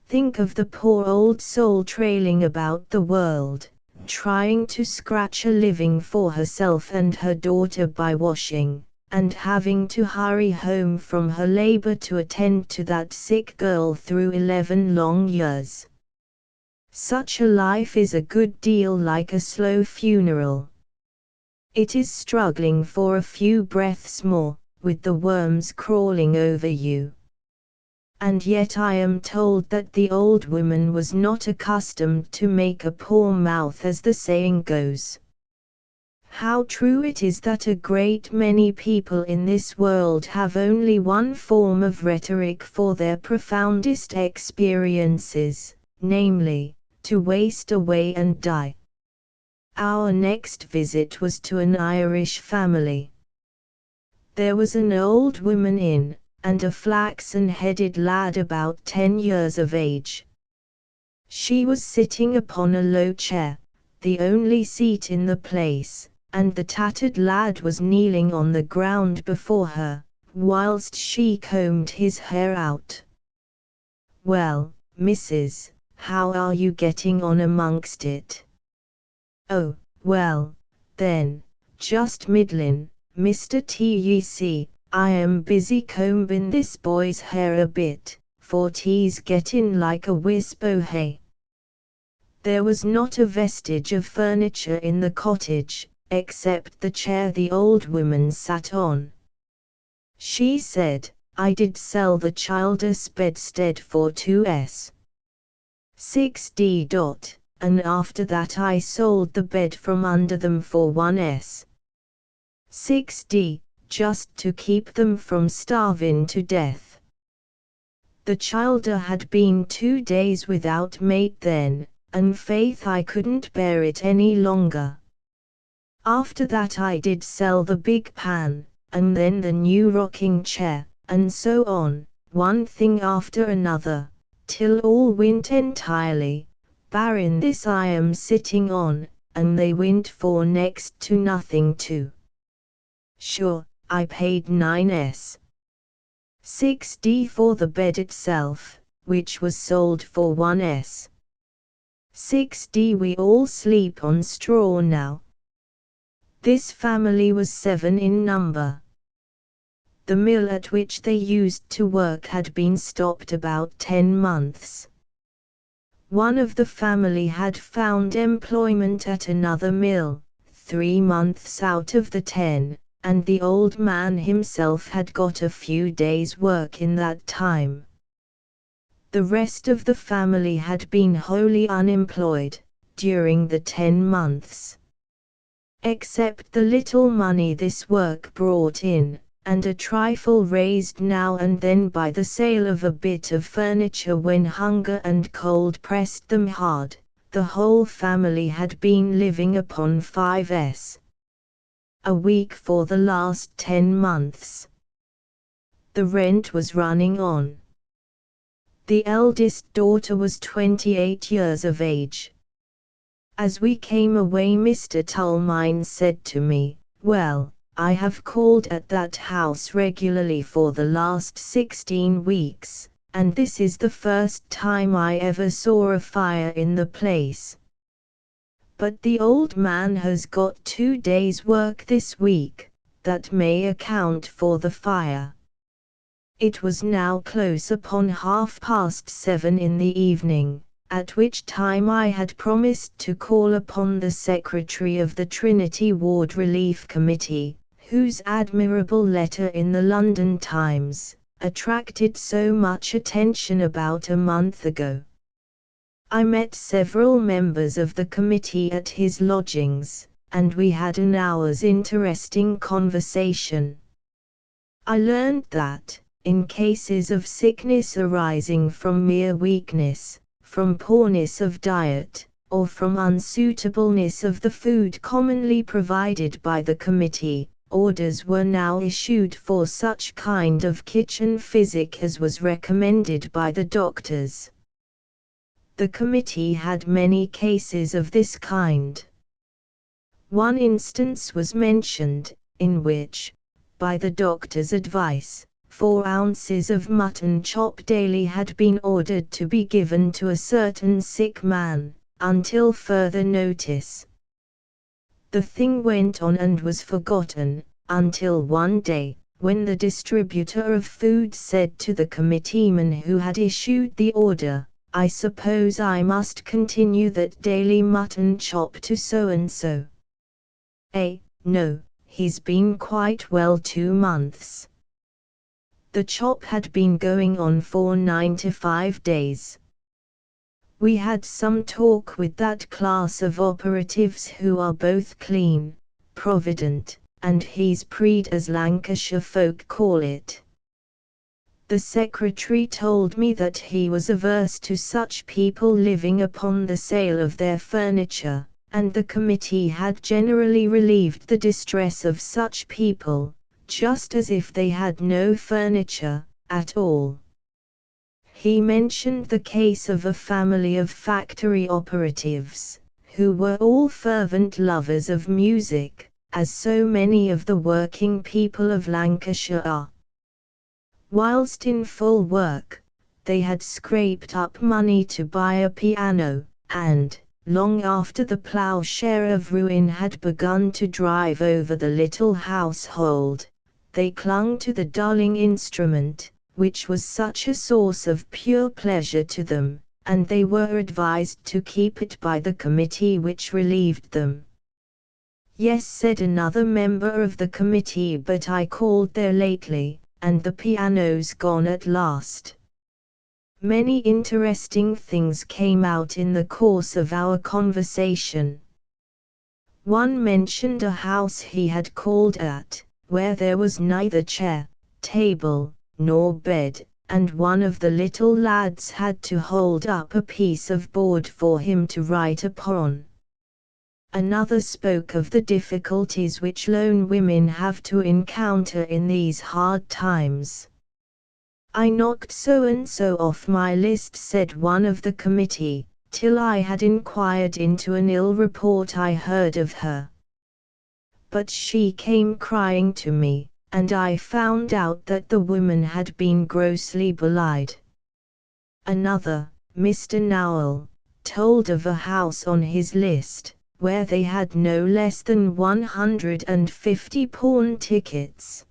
Think of the poor old soul trailing about the world, trying to scratch a living for herself and her daughter by washing, and having to hurry home from her labor to attend to that sick girl through 11 long years. Such a life is a good deal like a slow funeral. It is struggling for a few breaths more, with the worms crawling over you. And yet I am told that the old woman was not accustomed to make a poor mouth, as the saying goes. How true it is that a great many people in this world have only one form of rhetoric for their profoundest experiences, namely, to waste away and die. Our next visit was to an Irish family. There was an old woman in, and a flaxen-headed lad about 10 years of age. She was sitting upon a low chair, the only seat in the place, and the tattered lad was kneeling on the ground before her, whilst she combed his hair out. "Well, missus, how are you getting on amongst it?" "Oh, well, then, just middlin', Mr. T.E.C. I am busy combin' this boy's hair a bit, for he's gettin' like a wisp o' hay." There was not a vestige of furniture in the cottage, except the chair the old woman sat on. She said, "I did sell the childish bedstead for 2s. 6d. And after that I sold the bed from under them for 1s. 6d, just to keep them from starvin' to death." The childer had been 2 days without mate then, and faith I couldn't bear it any longer. After that I did sell the big pan, and then the new rocking chair, and so on, one thing after another, till all went entirely, barrin' this I am sitting on, and they went for next to nothing too. Sure, I paid 9s. 6d for the bed itself, which was sold for 1s. 6d. We all sleep on straw now. This family was 7 in number. The mill at which they used to work had been stopped about 10 months. One of the family had found employment at another mill, 3 months out of the 10, and the old man himself had got a few days' work in that time. The rest of the family had been wholly unemployed during the 10 months. Except the little money this work brought in, and a trifle raised now and then by the sale of a bit of furniture when hunger and cold pressed them hard, the whole family had been living upon 5s. a week for the last 10 months. The rent was running on. The eldest daughter was 28 years of age. As we came away, Mr. Tulmine said to me, "Well, I have called at that house regularly for the last 16 weeks, and this is the first time I ever saw a fire in the place. But the old man has got 2 days' work this week, that may account for the fire." It was now close upon 7:30 in the evening, at which time I had promised to call upon the secretary of the Trinity Ward Relief Committee, whose admirable letter in the London Times attracted so much attention about a month ago. I met several members of the committee at his lodgings, and we had an hour's interesting conversation. I learned that, in cases of sickness arising from mere weakness, from poorness of diet, or from unsuitableness of the food commonly provided by the committee, orders were now issued for such kind of kitchen physic as was recommended by the doctors. The committee had many cases of this kind. One instance was mentioned, in which, by the doctor's advice, 4 ounces of mutton chop daily had been ordered to be given to a certain sick man, until further notice. The thing went on and was forgotten, until one day, when the distributor of food said to the committeeman who had issued the order, "I suppose I must continue that daily mutton chop to so-and-so." No, he's been quite well 2 months. The chop had been going on for 95 days. We had some talk with that class of operatives who are both clean, provident, and he's preed as Lancashire folk call it. The secretary told me that he was averse to such people living upon the sale of their furniture, and the committee had generally relieved the distress of such people, just as if they had no furniture at all. He mentioned the case of a family of factory operatives, who were all fervent lovers of music, as so many of the working people of Lancashire are. Whilst in full work, they had scraped up money to buy a piano, and, long after the ploughshare of ruin had begun to drive over the little household, they clung to the darling instrument, which was such a source of pure pleasure to them, and they were advised to keep it by the committee which relieved them. "Yes," said another member of the committee, "but I called there lately, and the piano's gone at last." Many interesting things came out in the course of our conversation. One mentioned a house he had called at, where there was neither chair, table, nor bed, and one of the little lads had to hold up a piece of board for him to write upon. Another spoke of the difficulties which lone women have to encounter in these hard times. "I knocked so-and-so off my list," said one of the committee, "till I had inquired into an ill report I heard of her. But she came crying to me, and I found out that the woman had been grossly belied." Another, Mr. Nowell, told of a house on his list, where they had no less than 150 pawn tickets.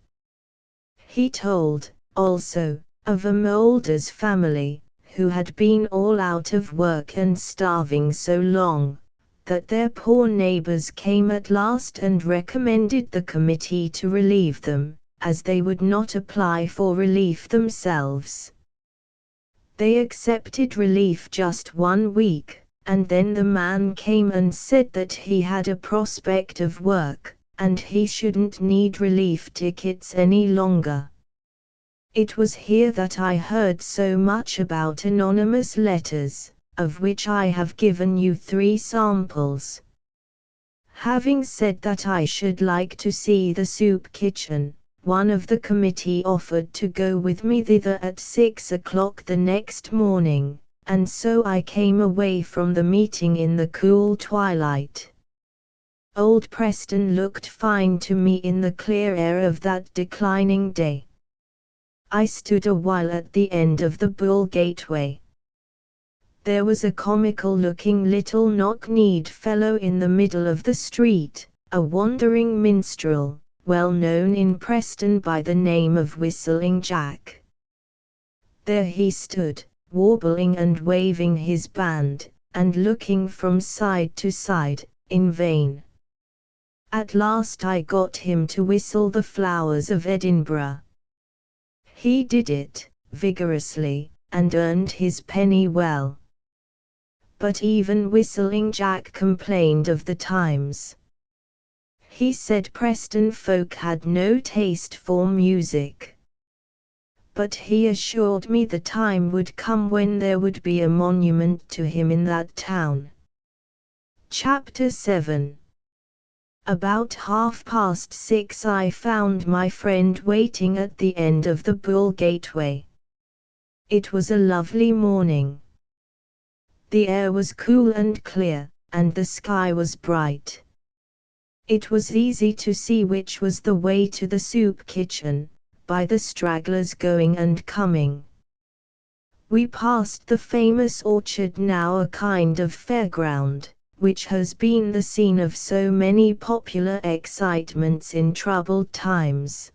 He told, also, of a moulder's family, who had been all out of work and starving so long, that their poor neighbors came at last and recommended the committee to relieve them, as they would not apply for relief themselves. They accepted relief just 1 week, and then the man came and said that he had a prospect of work, and he shouldn't need relief tickets any longer. It was here that I heard so much about anonymous letters, of which I have given you 3 samples. Having said that I should like to see the soup kitchen, one of the committee offered to go with me thither at 6 o'clock the next morning, and so I came away from the meeting in the cool twilight. Old Preston looked fine to me in the clear air of that declining day. I stood a while at the end of the Bull Gateway. There was a comical-looking little knock-kneed fellow in the middle of the street, a wandering minstrel, well known in Preston by the name of Whistling Jack. There he stood, warbling and waving his band, and looking from side to side, in vain. At last I got him to whistle the Flowers of Edinburgh. He did it, vigorously, and earned his penny well. But even Whistling Jack complained of the times. He said Preston folk had no taste for music. But he assured me the time would come when there would be a monument to him in that town. Chapter 7. About 6:30 I found my friend waiting at the end of the Bull Gateway. It was a lovely morning. The air was cool and clear, and the sky was bright. It was easy to see which was the way to the soup kitchen, by the stragglers going and coming. We passed the famous orchard, now a kind of fairground, which has been the scene of so many popular excitements in troubled times.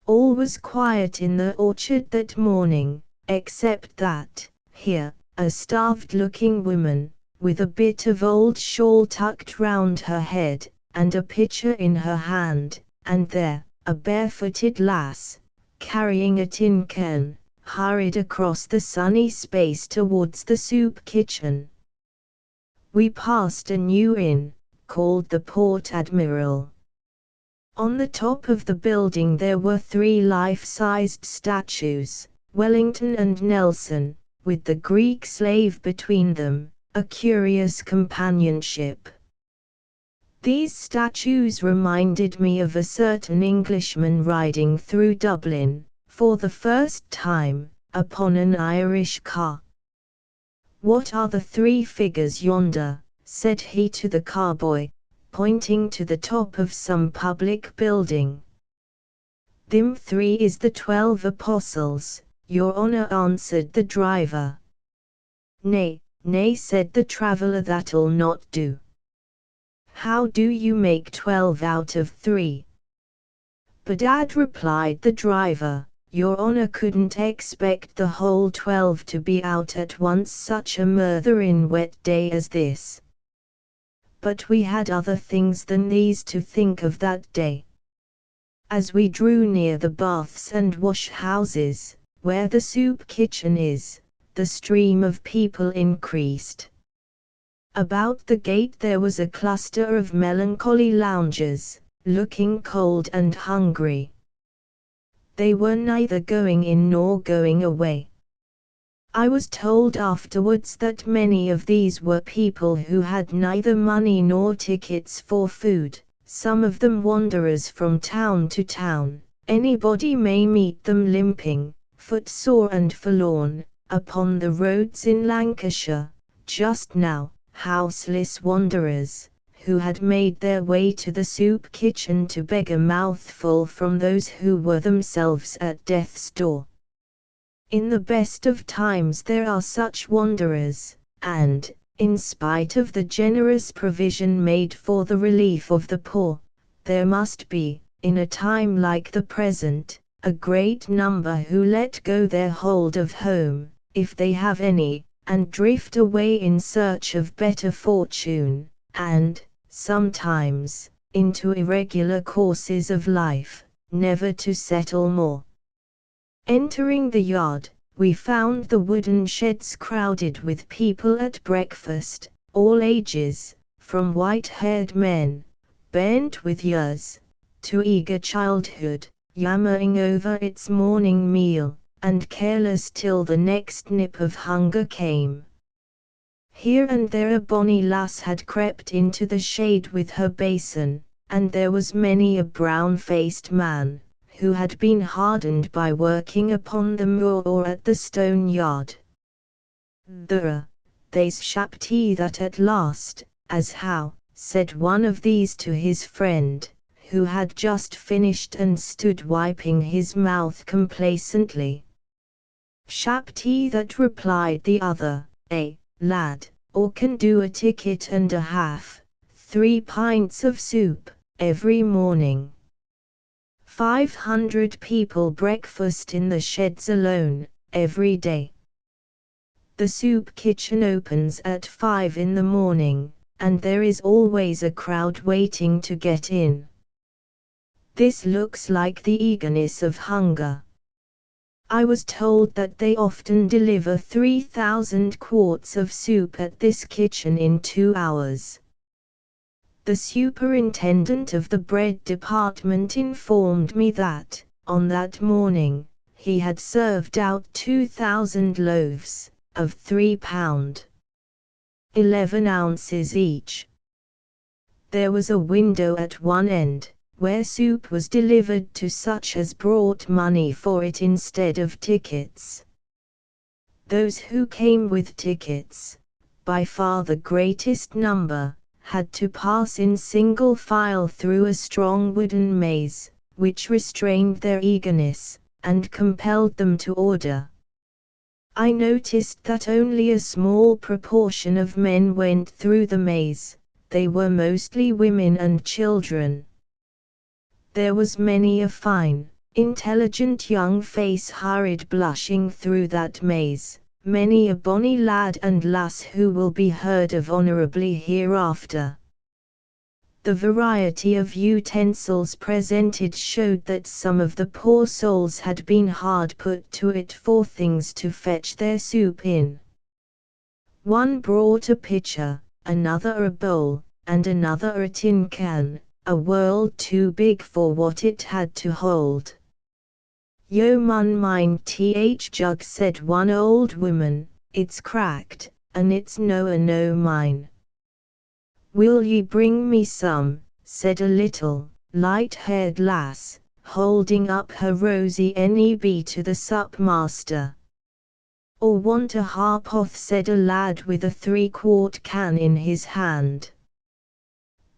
All was quiet in the orchard that morning, except that, here, a starved-looking woman, with a bit of old shawl tucked round her head, and a pitcher in her hand, and there, a barefooted lass, carrying a tin can, hurried across the sunny space towards the soup kitchen. We passed a new inn, called the Port Admiral. On the top of the building there were 3 life-sized statues, Wellington and Nelson, with the Greek slave between them, a curious companionship. These statues reminded me of a certain Englishman riding through Dublin, for the first time, upon an Irish car. "What are the 3 figures yonder?" said he to the carboy, pointing to the top of some public building. "Thim 3 is the 12 apostles, your honour," answered the driver. "Nay, nay," said the traveller, "that'll not do." "How do you make 12 out of 3? "Bedad," replied the driver, "your honour couldn't expect the whole 12 to be out at once such a murtherin' wet day as this." But we had other things than these to think of that day. As we drew near the baths and wash-houses, where the soup kitchen is, the stream of people increased. About the gate there was a cluster of melancholy loungers, looking cold and hungry. They were neither going in nor going away. I was told afterwards that many of these were people who had neither money nor tickets for food, some of them wanderers from town to town. Anybody may meet them limping, footsore and forlorn, upon the roads in Lancashire, just now, houseless wanderers, who had made their way to the soup kitchen to beg a mouthful from those who were themselves at death's door. In the best of times there are such wanderers, and, in spite of the generous provision made for the relief of the poor, there must be, in a time like the present, a great number who let go their hold of home, if they have any, and drift away in search of better fortune, and, sometimes, into irregular courses of life, never to settle more. Entering the yard, we found the wooden sheds crowded with people at breakfast, all ages, from white-haired men, bent with years, to eager childhood, yammering over its morning meal, and careless till the next nip of hunger came. Here and there a bonny lass had crept into the shade with her basin, and there was many a brown-faced man, who had been hardened by working upon the moor or at the stone yard. "They's shapty that at last, as how," said one of these to his friend, who had just finished and stood wiping his mouth complacently. "Shapty that," replied the other, lad, or can do a ticket and a half, 3 pints of soup, every morning. 500 people breakfast in the sheds alone, every day. The soup kitchen opens at 5 in the morning, and there is always a crowd waiting to get in. This looks like the eagerness of hunger. I was told that they often deliver 3,000 quarts of soup at this kitchen in 2 hours. The superintendent of the bread department informed me that, on that morning, he had served out 2,000 loaves, of 3 pound, 11 ounces each. There was a window at one end, where soup was delivered to such as brought money for it instead of tickets. Those who came with tickets, by far the greatest number, had to pass in single file through a strong wooden maze, which restrained their eagerness, and compelled them to order. I noticed that only a small proportion of men went through the maze, they were mostly women and children. There was many a fine, intelligent young face hurried blushing through that maze, many a bonny lad and lass who will be heard of honourably hereafter. The variety of utensils presented showed that some of the poor souls had been hard put to it for things to fetch their soup in. One brought a pitcher, another a bowl, and another a tin can, a world too big for what it had to hold. "Yo mun mind th jug," said one old woman, "it's cracked, and it's no mine." "Will ye bring me some?" said a little, light-haired lass, holding up her rosy neb to the sup-master. "Or want a harpoth?" said a lad with a 3-quart can in his hand.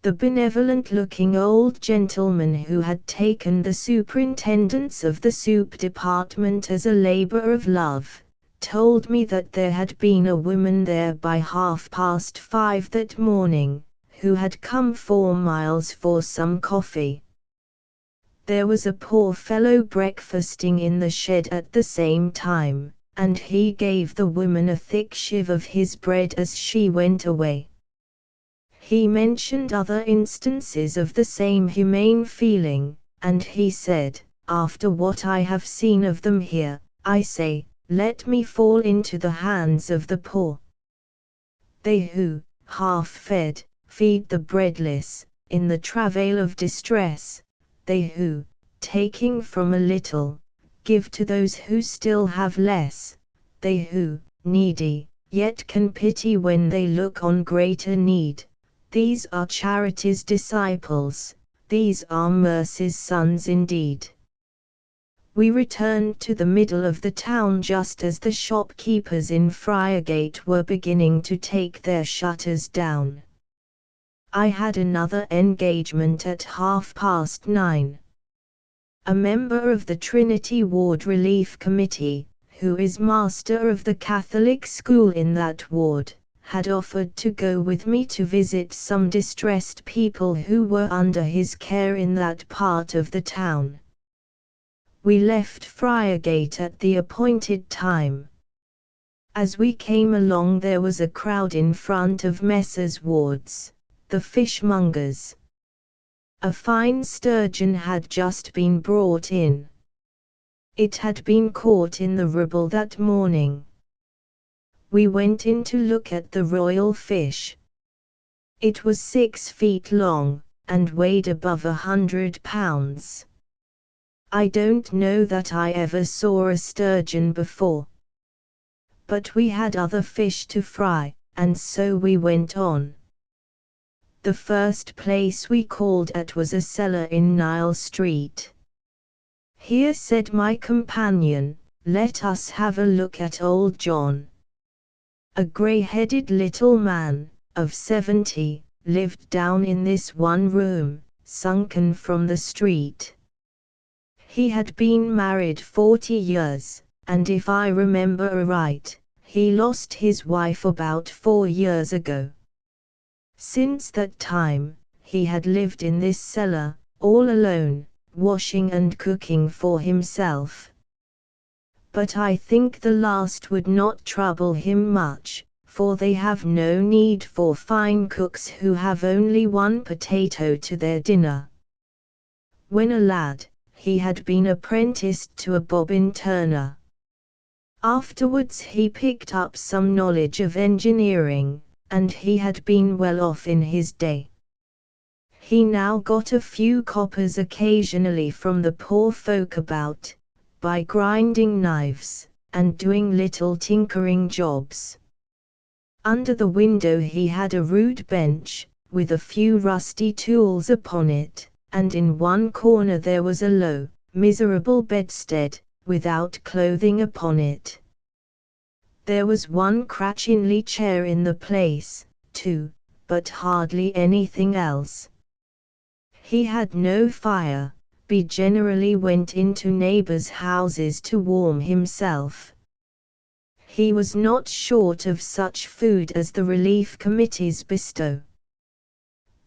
The benevolent-looking old gentleman who had taken the superintendence of the soup department as a labour of love, told me that there had been a woman there by 5:30 that morning, who had come 4 miles for some coffee. There was a poor fellow breakfasting in the shed at the same time, and he gave the woman a thick shiv of his bread as she went away. He mentioned other instances of the same humane feeling, and he said, "After what I have seen of them here, I say, let me fall into the hands of the poor. They who, half-fed, feed the breadless, in the travail of distress, they who, taking from a little, give to those who still have less, they who, needy, yet can pity when they look on greater need, these are charity's disciples, these are mercy's sons indeed." We returned to the middle of the town just as the shopkeepers in Friargate were beginning to take their shutters down. I had another engagement at 9:30. A member of the Trinity Ward Relief Committee, who is master of the Catholic school in that ward, had offered to go with me to visit some distressed people who were under his care in that part of the town. We left Friargate at the appointed time. As we came along there was a crowd in front of Messrs. Ward's, the fishmongers. A fine sturgeon had just been brought in. It had been caught in the Ribble that morning. We went in to look at the royal fish. It was 6 feet long, and weighed above 100 pounds. I don't know that I ever saw a sturgeon before. But we had other fish to fry, and so we went on. The first place we called at was a cellar in Nile Street. "Here," said my companion, "let us have a look at old John." A grey-headed little man, of 70, lived down in this one room, sunken from the street. He had been married 40 years, and if I remember aright, he lost his wife about 4 years ago. Since that time, he had lived in this cellar, all alone, washing and cooking for himself. But I think the last would not trouble him much, for they have no need for fine cooks who have only 1 potato to their dinner. When a lad, he had been apprenticed to a bobbin turner. Afterwards he picked up some knowledge of engineering, and he had been well off in his day. He now got a few coppers occasionally from the poor folk about, by grinding knives, and doing little tinkering jobs. Under the window he had a rude bench, with a few rusty tools upon it, and in one corner there was a low, miserable bedstead, without clothing upon it. There was one crachinly chair in the place, too, but hardly anything else. He had no fire, but generally went into neighbors' houses to warm himself. He was not short of such food as the relief committees bestow.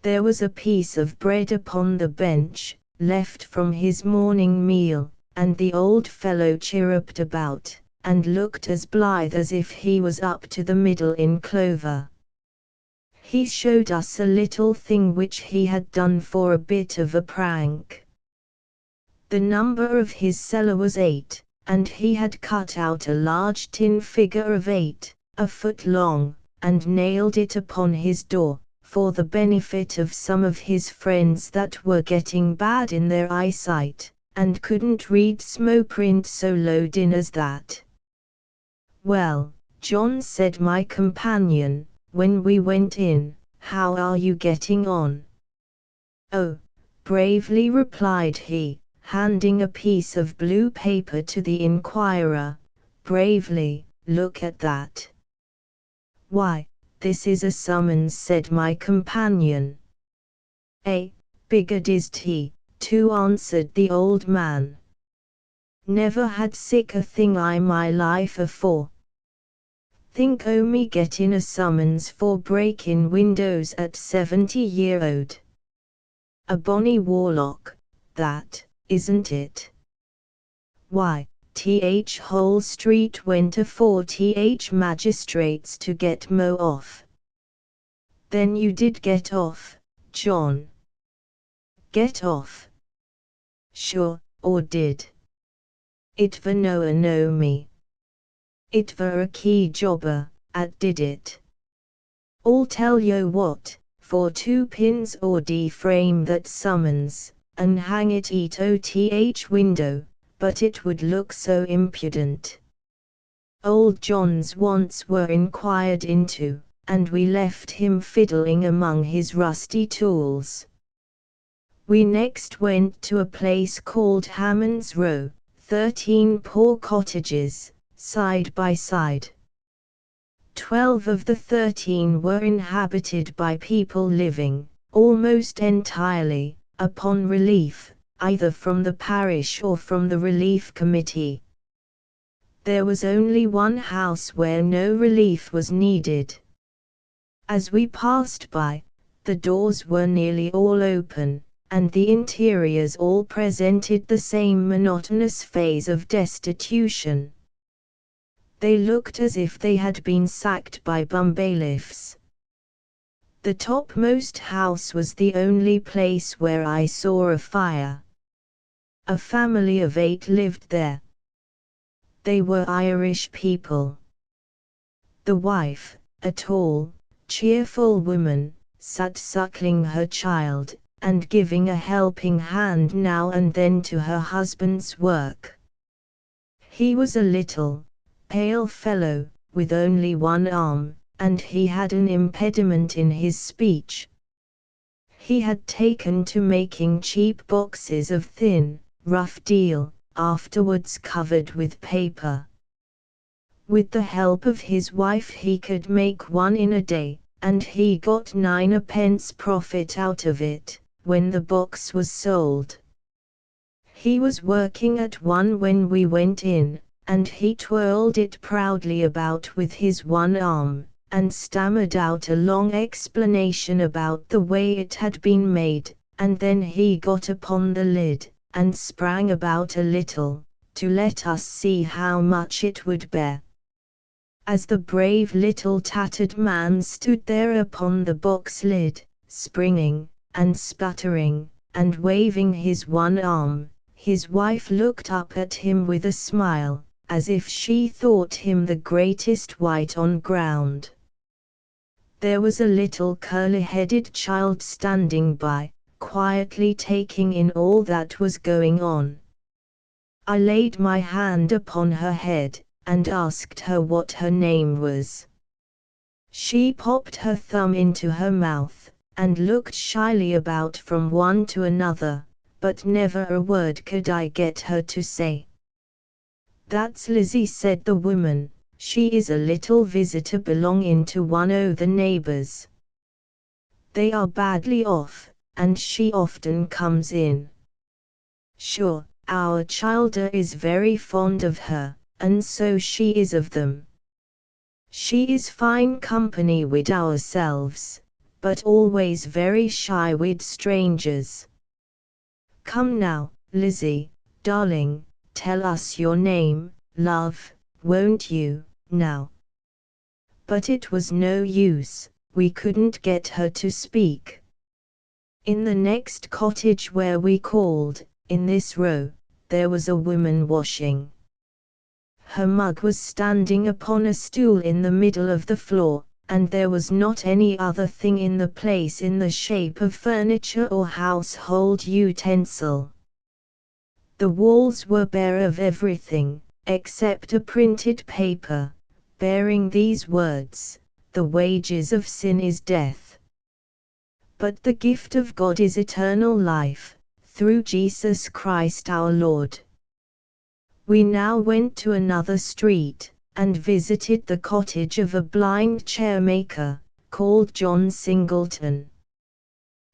There was a piece of bread upon the bench, left from his morning meal, and the old fellow chirruped about, and looked as blithe as if he was up to the middle in clover. He showed us a little thing which he had done for a bit of a prank. The number of his cellar was 8, and he had cut out a large tin figure of 8, a foot long, and nailed it upon his door, for the benefit of some of his friends that were getting bad in their eyesight, and couldn't read small print so low din as that. "Well, John," said my companion, when we went in, "how are you getting on?" "Oh," bravely replied he, handing a piece of blue paper to the inquirer, "bravely, look at that." "Why, this is a summons," said my companion. "Bigoted he, too," answered the old man. "Never had sick a thing I my life afore. Think o' me gettin' a summons for breakin' windows at 70-year-old. A bonny warlock, that, isn't it? Why, Whole Street went afore magistrates to get Mo off." "Then you did get off, John?" "Get off? Sure, or did. It were no me. It were a key jobber, at did it. I'll tell yo what, for 2 pins or frame that summons, and hang it oth window, but it would look so impudent." Old John's wants were inquired into, and we left him fiddling among his rusty tools. We next went to a place called Hammond's Row, 13 poor cottages, side by side. 12 of the 13 were inhabited by people living, almost entirely, upon relief, either from the parish or from the relief committee. There was only one house where no relief was needed. As we passed by, the doors were nearly all open, and the interiors all presented the same monotonous phase of destitution. They looked as if they had been sacked by bumbailiffs. The topmost house was the only place where I saw a fire. A family of 8 lived there. They were Irish people. The wife, a tall, cheerful woman, sat suckling her child, and giving a helping hand now and then to her husband's work. He was a little, pale fellow, with only one arm, and he had an impediment in his speech. He had taken to making cheap boxes of thin, rough deal, afterwards covered with paper. With the help of his wife he could make one in a day, and he got 9 profit out of it, when the box was sold. He was working at one when we went in, and he twirled it proudly about with his one arm, and stammered out a long explanation about the way it had been made, and then he got upon the lid, and sprang about a little, to let us see how much it would bear. As the brave little tattered man stood there upon the box lid, springing, and sputtering, and waving his one arm, his wife looked up at him with a smile, as if she thought him the greatest wight on ground. There was a little curly-headed child standing by, quietly taking in all that was going on. I laid my hand upon her head, and asked her what her name was. She popped her thumb into her mouth, and looked shyly about from one to another, but never a word could I get her to say. "That's Lizzie," said the woman. "She is a little visitor belonging to one o' the neighbours. They are badly off, and she often comes in. Sure, our childer is very fond of her, and so she is of them. She is fine company with ourselves, but always very shy with strangers. Come now, Lizzie, darling, tell us your name, love, won't you, now? But it was no use, we couldn't get her to speak. In the next cottage where we called, in this row, there was a woman washing. Her mug was standing upon a stool in the middle of the floor, and there was not any other thing in the place in the shape of furniture or household utensil. The walls were bare of everything, except a printed paper, bearing these words, "The wages of sin is death. But the gift of God is eternal life, through Jesus Christ our Lord." We now went to another street, and visited the cottage of a blind chairmaker, called John Singleton.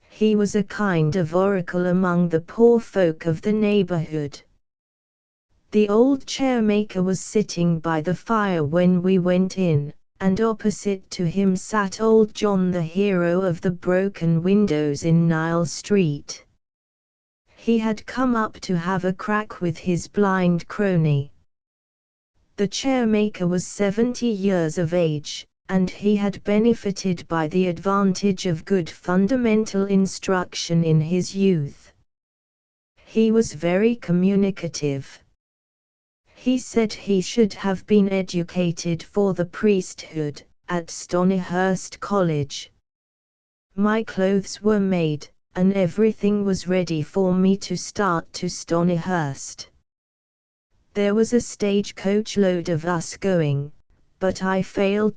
He was a kind of oracle among the poor folk of the neighborhood. The old chairmaker was sitting by the fire when we went in, and opposite to him sat old John, the hero of the broken windows in Nile Street. He had come up to have a crack with his blind crony. The chairmaker was 70 years of age, and he had benefited by the advantage of good fundamental instruction in his youth. He was very communicative. He said he should have been educated for the priesthood, at Stonyhurst College. My clothes were made, and everything was ready for me to start to Stonyhurst. There was a stagecoach load of us going, but I failed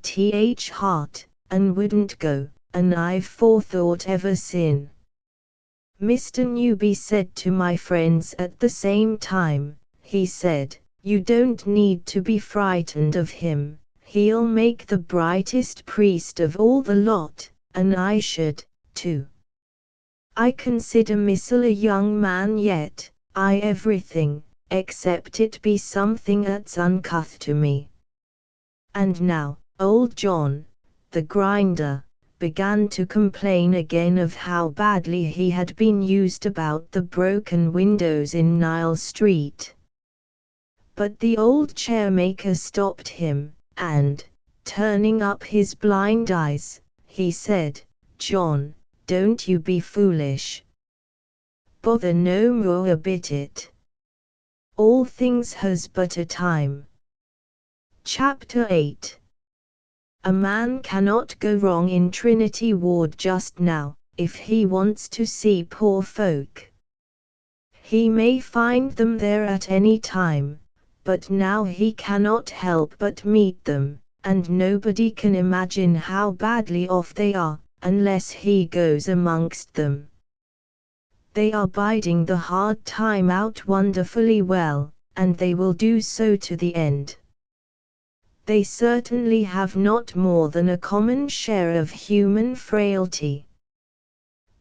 heart, and wouldn't go, and I've forethought ever sin. Mr. Newby said to my friends at the same time, he said, "You don't need to be frightened of him, he'll make the brightest priest of all the lot, and I should, too. I consider Missile a young man yet, I everything, except it be something that's uncouth to me." And now, old John, the grinder, began to complain again of how badly he had been used about the broken windows in Nile Street. But the old chairmaker stopped him, and, turning up his blind eyes, he said, "John, don't you be foolish. Bother no more a bit it. All things has but a time." Chapter 8. A man cannot go wrong in Trinity Ward just now, if he wants to see poor folk. He may find them there at any time, but now he cannot help but meet them, and nobody can imagine how badly off they are, unless he goes amongst them. They are biding the hard time out wonderfully well, and they will do so to the end. They certainly have not more than a common share of human frailty.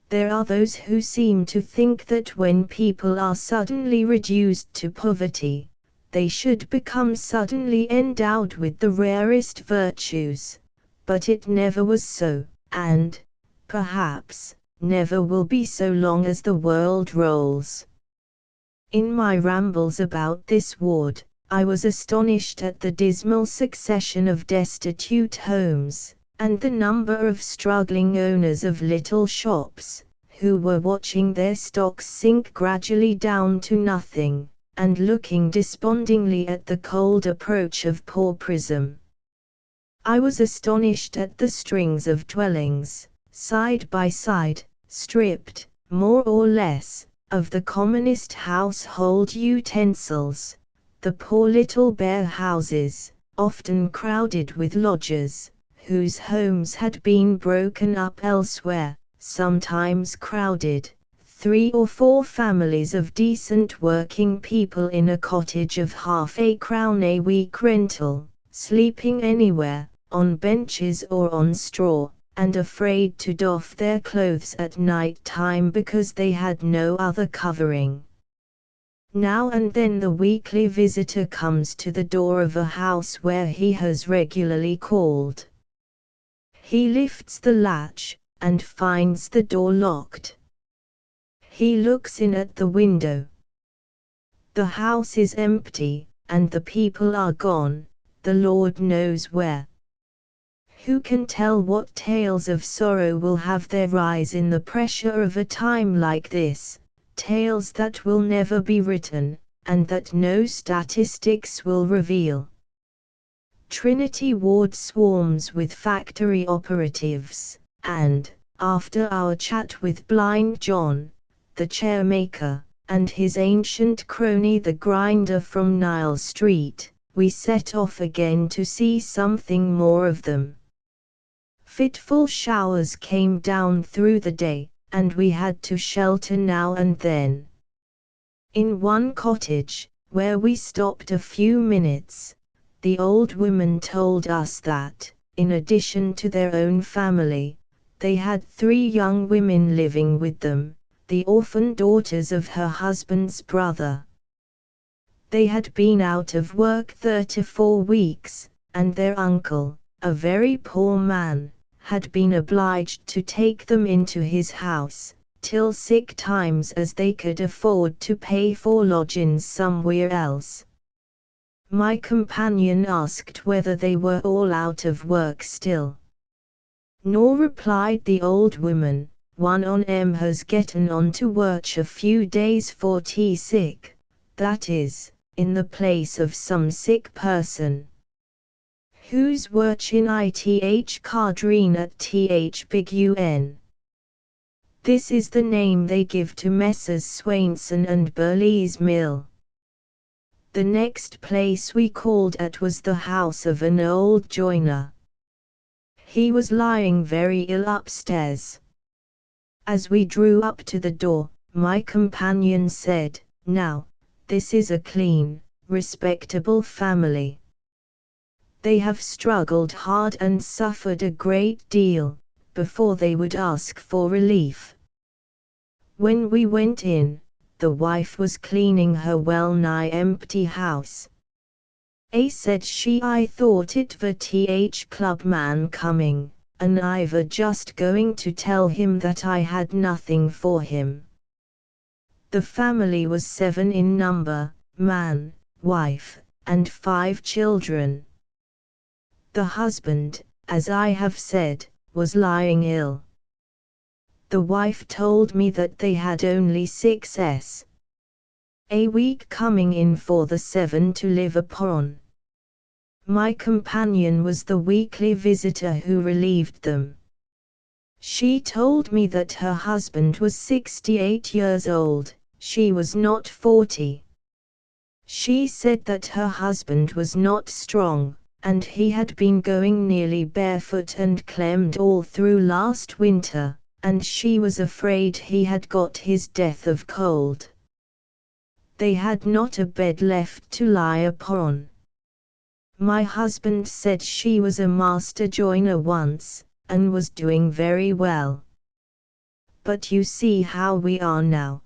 There are those who seem to think that when people are suddenly reduced to poverty, they should become suddenly endowed with the rarest virtues, but it never was so, and, perhaps, never will be so long as the world rolls. In my rambles about this ward, I was astonished at the dismal succession of destitute homes, and the number of struggling owners of little shops, who were watching their stocks sink gradually down to nothing, and looking despondingly at the cold approach of pauperism. I was astonished at the strings of dwellings, side by side, stripped, more or less, of the commonest household utensils, the poor little bare houses, often crowded with lodgers, whose homes had been broken up elsewhere, sometimes crowded, 3 or 4 families of decent working people in a cottage of £half a week rental, sleeping anywhere, on benches or on straw, and afraid to doff their clothes at night time because they had no other covering. Now and then the weekly visitor comes to the door of a house where he has regularly called. He lifts the latch, and finds the door locked. He looks in at the window. The house is empty, and the people are gone, the Lord knows where. Who can tell what tales of sorrow will have their rise in the pressure of a time like this, tales that will never be written, and that no statistics will reveal. Trinity Ward swarms with factory operatives, and, after our chat with Blind John, the chairmaker, and his ancient crony the grinder from Nile Street, we set off again to see something more of them. Fitful showers came down through the day, and we had to shelter now and then. In one cottage, where we stopped a few minutes, the old woman told us that, in addition to their own family, they had 3 young women living with them, the orphan daughters of her husband's brother. They had been out of work 34 weeks, and their uncle, a very poor man, had been obliged to take them into his house, till sick times as they could afford to pay for lodgings somewhere else. My companion asked whether they were all out of work still. "No," replied the old woman, "one on 'em has getten on to work a few days for tea sick, that is, in the place of some sick person." "Who's workin' ith Cardreen at th big un?" This is the name they give to Messrs. Swainson and Burley's Mill. The next place we called at was the house of an old joiner. He was lying very ill upstairs. As we drew up to the door, my companion said, "Now, this is a clean, respectable family. They have struggled hard and suffered a great deal, before they would ask for relief." When we went in, the wife was cleaning her well-nigh empty house. Said she, "I thought it the th club man coming, and I were just going to tell him that I had nothing for him." The family was 7 in number, man, wife, and 5 children. The husband, as I have said, was lying ill. The wife told me that they had only 6s. a week coming in for the 7 to live upon. My companion was the weekly visitor who relieved them. She told me that her husband was 68 years old, she was not 40. She said that her husband was not strong, and he had been going nearly barefoot and clemmed all through last winter, and she was afraid he had got his death of cold. They had not a bed left to lie upon. My husband said she was a master joiner once, and was doing very well. But you see how we are now.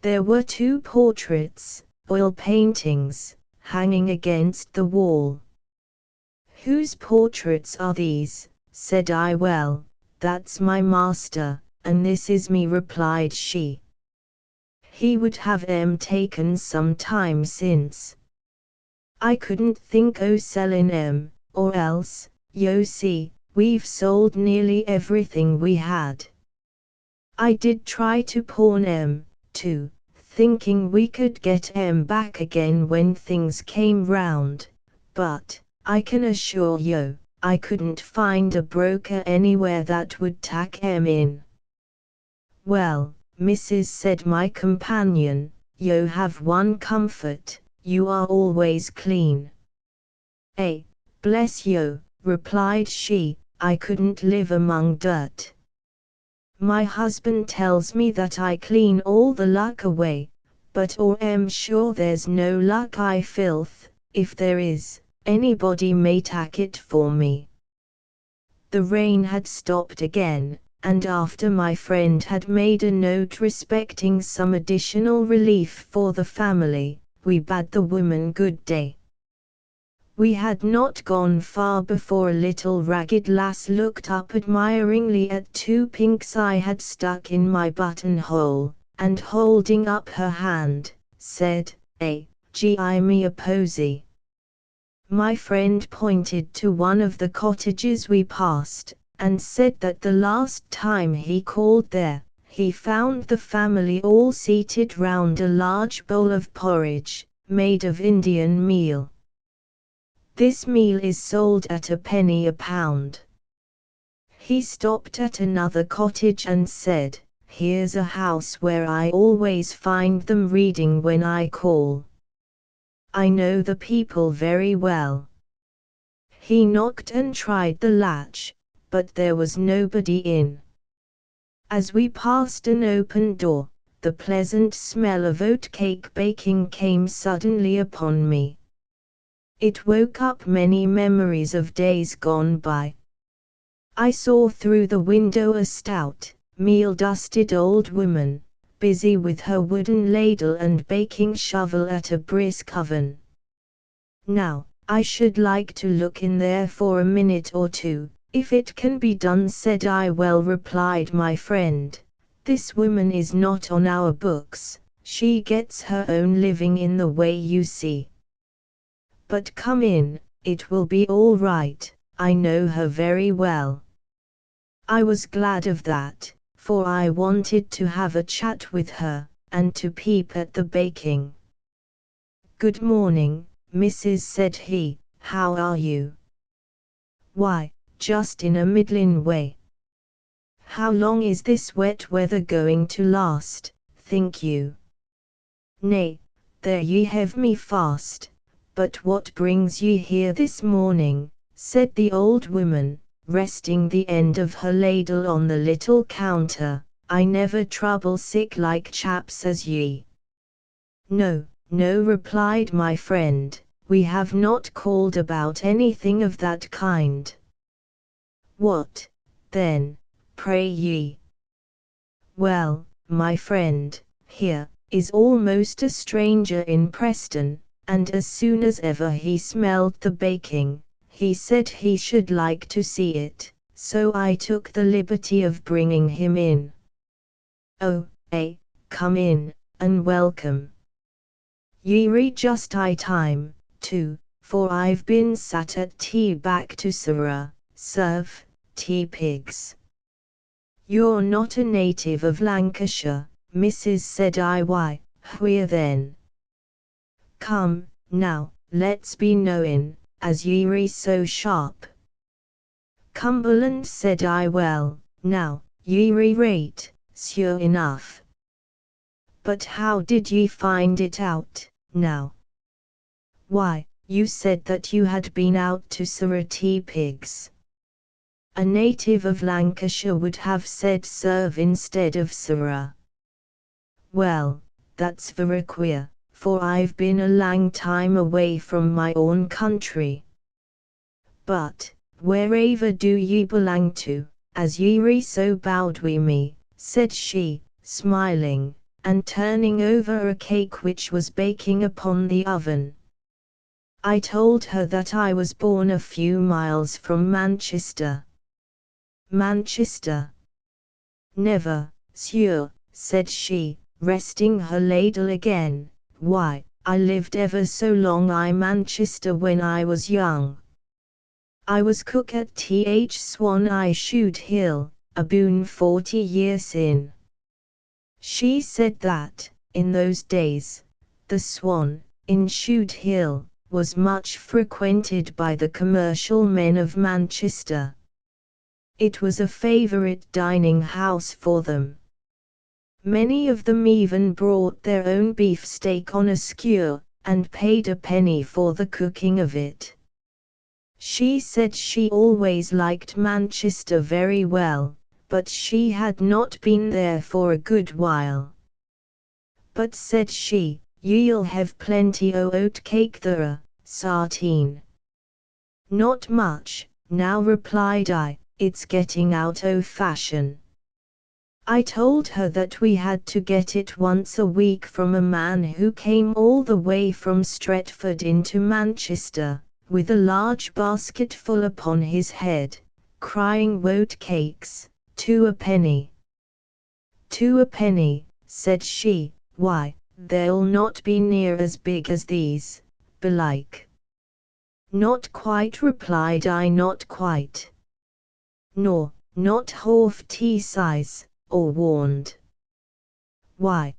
There were 2 portraits, oil paintings, hanging against the wall. "Whose portraits are these?" said I. "Well, that's my master, and this is me," replied she. "He would have 'em taken some time since. I couldn't think o' sellin' 'em, or else, yo see, we've sold nearly everything we had. I did try to pawn 'em, too, thinking we could get 'em back again when things came round, but, I can assure yo, I couldn't find a broker anywhere that would tack 'em in." "Well, Mrs., said my companion, "yo have one comfort, you are always clean." Bless yo," replied she, "I couldn't live among dirt. My husband tells me that I clean all the luck away, but am sure there's no luck I filth, if there is, anybody may tack it for me." The rain had stopped again, and after my friend had made a note respecting some additional relief for the family, we bade the woman good day. We had not gone far before a little ragged lass looked up admiringly at 2 pinks I had stuck in my buttonhole, and holding up her hand, said, "Gi me a posy." My friend pointed to one of the cottages we passed, and said that the last time he called there, he found the family all seated round a large bowl of porridge, made of Indian meal. This meal is sold at a penny a pound. He stopped at another cottage and said, "Here's a house where I always find them reading when I call. I know the people very well." He knocked and tried the latch, but there was nobody in. As we passed an open door, the pleasant smell of oatcake baking came suddenly upon me. It woke up many memories of days gone by. I saw through the window a stout, meal-dusted old woman, busy with her wooden ladle and baking shovel at a brisk oven. "Now, I should like to look in there for a minute or two, if it can be done," said I. "Well," replied my friend, "this woman is not on our books, she gets her own living in the way you see. But come in, it will be all right, I know her very well." I was glad of that, for I wanted to have a chat with her, and to peep at the baking. "Good morning, missus," said he, "how are you?" "Why, just in a middlin' way." "How long is this wet weather going to last, think you?" "Nay, there ye have me fast. But what brings ye here this morning?" said the old woman, resting the end of her ladle on the little counter. "I never trouble sick like chaps as ye." "No, no," replied my friend, "we have not called about anything of that kind." "What, then, pray ye?" "Well, my friend, here, is almost a stranger in Preston, and as soon as ever he smelled the baking, he said he should like to see it, so I took the liberty of bringing him in." "Oh, come in, and welcome. Ye're just I time, too, for I've been sat at tea back to serve tea pigs." "You're not a native of Lancashire, missus," said I. "Why, where then?" "Come, now, let's be knowin', as ye're so sharp." "Cumberland," said I. "Well, now, ye're right, sure enough. But how did ye find it out, now?" "Why, you said that you had been out to tea pigs." A native of Lancashire would have said serve instead of Surrey. "Well, that's very queer, for I've been a lang time away from my own country." "But, wherever do ye belong to, as ye're so bowed wi' me?" said she, smiling, and turning over a cake which was baking upon the oven. I told her that I was born a few miles from Manchester. "Manchester? Never, sure," said she, resting her ladle again. "Why, I lived ever so long in Manchester when I was young. I was cook at Swan I Shoot Hill, aboon 40 years sin." She said that, in those days, the Swan, in Shoot Hill, was much frequented by the commercial men of Manchester. It was a favourite dining house for them. Many of them even brought their own beefsteak on a skewer, and paid a penny for the cooking of it. She said she always liked Manchester very well, but she had not been there for a good while. "But," said she, "ye'll have plenty o' oatcake there, sarteen." "Not much, now," replied I, "it's getting out o' fashion. I told her that we had to get it once a week from a man who came all the way from Stretford into Manchester, with a large basketful upon his head, crying "Woat cakes, 2 a penny." 2 a penny, said she, why, they'll not be near as big as these, belike. Not quite, replied I, not quite. Nor, not half tea size, or warned. Why,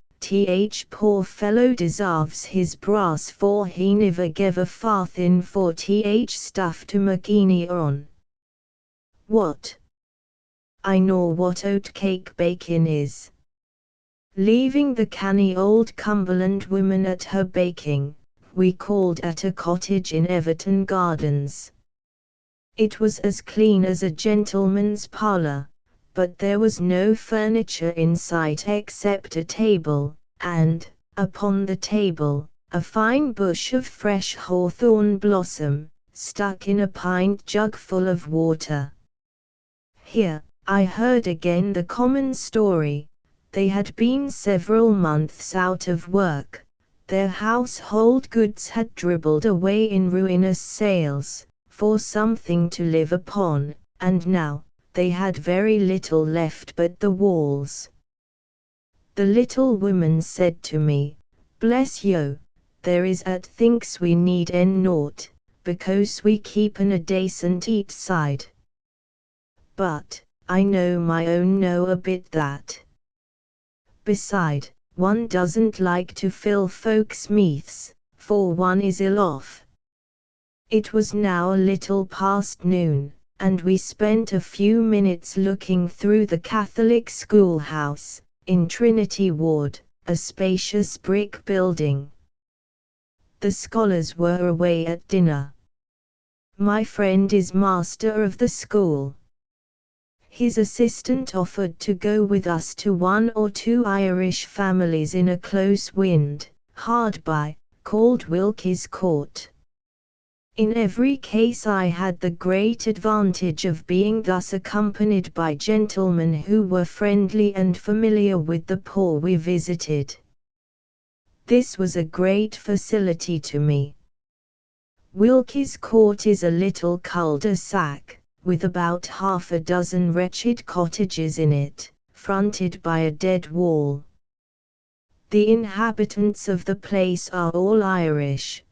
poor fellow deserves his brass, for he never gave a farthing for stuff to McKeany on. What? I know what oat-cake baking is. Leaving the canny old Cumberland woman at her baking, we called at a cottage in Everton Gardens. It was as clean as a gentleman's parlour, but there was no furniture in sight except a table, and, upon the table, a fine bush of fresh hawthorn blossom, stuck in a pint jug full of water. Here, I heard again the common story. They had been several months out of work, their household goods had dribbled away in ruinous sales, for something to live upon, and now, they had very little left but the walls. The little woman said to me, "Bless you, there is at thinks we need naught, because we keep a decent eat side. But, I know my own know a bit that. Beside, one doesn't like to fill folks' meaths, for one is ill off." It was now a little past noon, and we spent a few minutes looking through the Catholic schoolhouse, in Trinity Ward, a spacious brick building. The scholars were away at dinner. My friend is master of the school. His assistant offered to go with us to 1 or 2 Irish families in a close wind, hard by, called Wilkie's Court. In every case I had the great advantage of being thus accompanied by gentlemen who were friendly and familiar with the poor we visited. This was a great facility to me. Wilkie's Court is a little cul-de-sac, with about half a dozen wretched cottages in it, fronted by a dead wall. The inhabitants of the place are all Irish.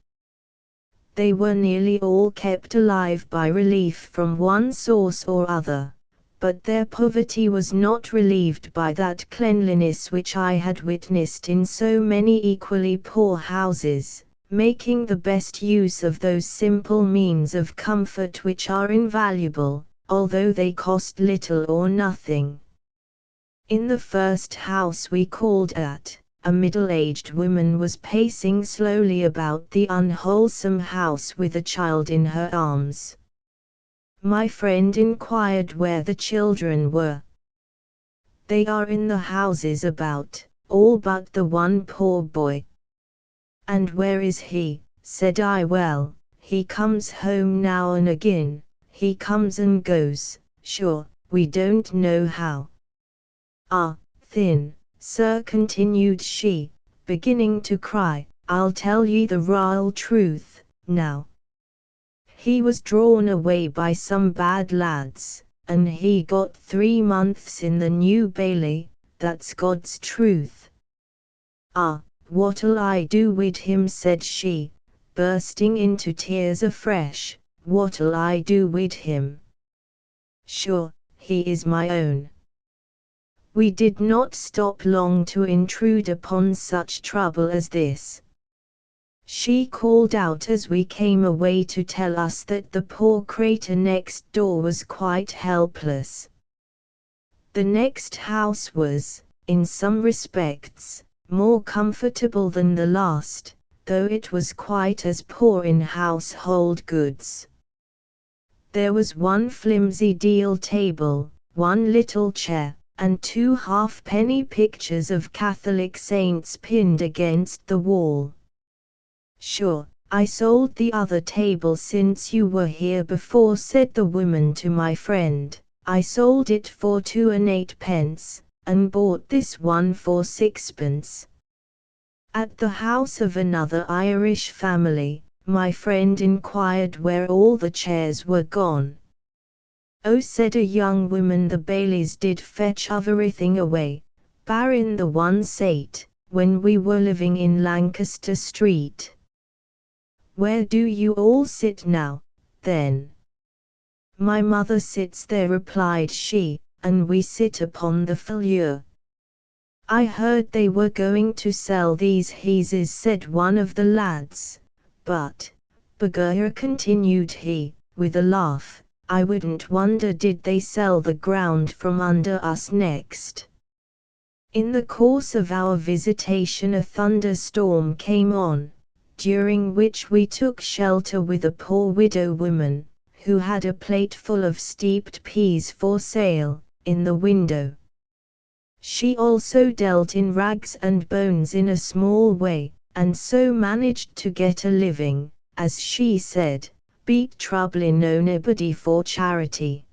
They were nearly all kept alive by relief from one source or other, but their poverty was not relieved by that cleanliness which I had witnessed in so many equally poor houses, making the best use of those simple means of comfort which are invaluable, although they cost little or nothing. In the first house we called at, a middle-aged woman was pacing slowly about the unwholesome house with a child in her arms. My friend inquired where the children were. "They are in the houses about, all but the one poor boy." "And where is he?" said I. "Well, he comes home now and again, he comes and goes, sure, we don't know how." "Ah, thin, sir," continued she, beginning to cry, "I'll tell ye the royal truth, now. He was drawn away by some bad lads, and he got 3 months in the New Bailey, that's God's truth." "Ah, what'll I do wid him?" said she, bursting into tears afresh, "what'll I do wid him? Sure, he is my own." We did not stop long to intrude upon such trouble as this. She called out as we came away to tell us that the poor cratur next door was quite helpless. The next house was, in some respects, more comfortable than the last, though it was quite as poor in household goods. There was one flimsy deal table, one little chair, and 2 halfpenny pictures of Catholic saints pinned against the wall. "Sure, I sold the other table since you were here before," said the woman to my friend. "I sold it for 2 and 8 pence, and bought this one for sixpence. At the house of another Irish family, my friend inquired where all the chairs were gone. "Oh," said a young woman, "the bailies did fetch everything away, barrin' the one sate, when we were living in Lancaster Street." "Where do you all sit now, then?" "My mother sits there," replied she, "and we sit upon the flure." "I heard they were going to sell these heases," said one of the lads, "but, begorra," continued he, with a laugh, "I wouldn't wonder did they sell the ground from under us next." In the course of our visitation a thunderstorm came on, during which we took shelter with a poor widow woman, who had a plate full of steeped peas for sale, in the window. She also dealt in rags and bones in a small way, and so managed to get a living, as she said, "beat troublin' nobody for charity."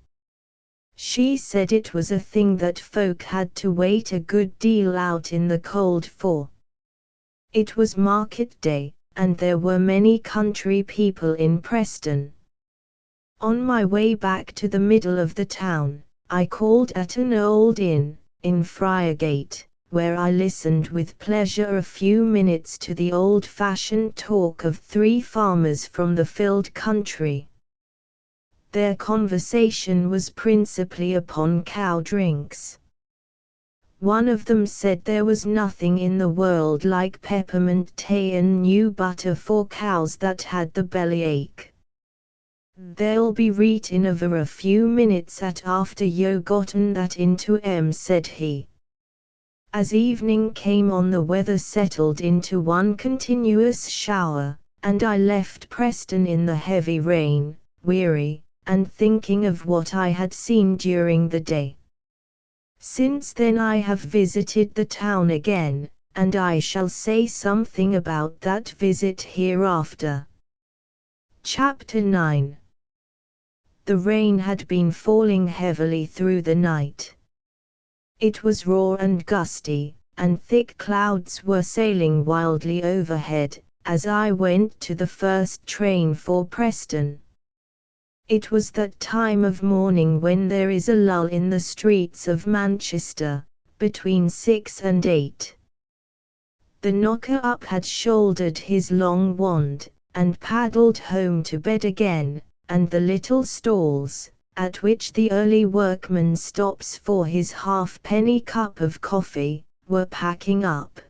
She said it was a thing that folk had to wait a good deal out in the cold for. It was market day, and there were many country people in Preston. On my way back to the middle of the town, I called at an old inn, in Friargate, where I listened with pleasure a few minutes to the old-fashioned talk of three farmers from the Field country. Their conversation was principally upon cow drinks. One of them said there was nothing in the world like peppermint tea and new butter for cows that had the bellyache. "They'll be reet in over a few minutes at after yo gotten that into 'em," said he. As evening came on the weather settled into one continuous shower, and I left Preston in the heavy rain, weary, and thinking of what I had seen during the day. Since then I have visited the town again, and I shall say something about that visit hereafter. Chapter 9. The rain had been falling heavily through the night. It was raw and gusty, and thick clouds were sailing wildly overhead, as I went to the first train for Preston. It was that time of morning when there is a lull in the streets of Manchester, between 6 and 8. The knocker-up had shouldered his long wand, and paddled home to bed again, and the little stalls, at which the early workman stops for his halfpenny cup of coffee, were packing up.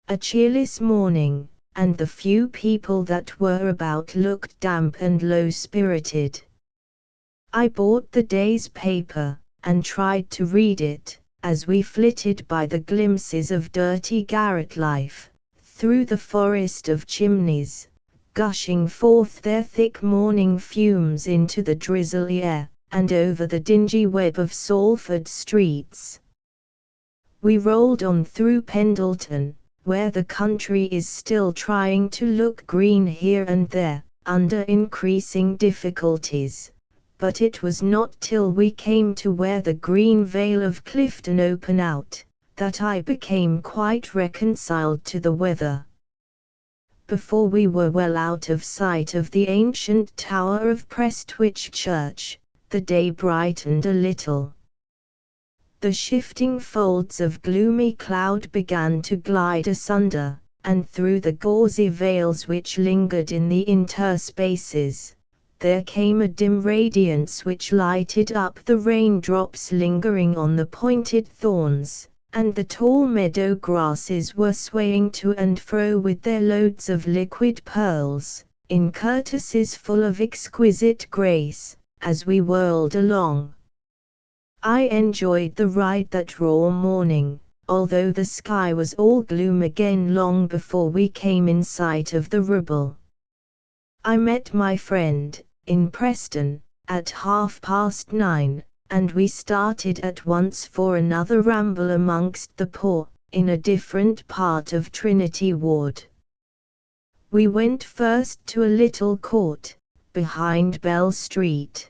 A cheerless morning, and the few people that were about looked damp and low-spirited. I bought the day's paper, and tried to read it, as we flitted by the glimpses of dirty garret life, through the forest of chimneys, gushing forth their thick morning fumes into the drizzly air, and over the dingy web of Salford streets. We rolled on through Pendleton, where the country is still trying to look green here and there, under increasing difficulties, but it was not till we came to where the green vale of Clifton opened out, that I became quite reconciled to the weather. Before we were well out of sight of the ancient tower of Prestwich Church, the day brightened a little. The shifting folds of gloomy cloud began to glide asunder, and through the gauzy veils which lingered in the interspaces, there came a dim radiance which lighted up the raindrops lingering on the pointed thorns, and the tall meadow grasses were swaying to and fro with their loads of liquid pearls, in courtesies full of exquisite grace, as we whirled along. I enjoyed the ride that raw morning, although the sky was all gloom again long before we came in sight of the Ribble. I met my friend, in Preston, at 9:30, and we started at once for another ramble amongst the poor, in a different part of Trinity Ward. We went first to a little court, behind Bell Street.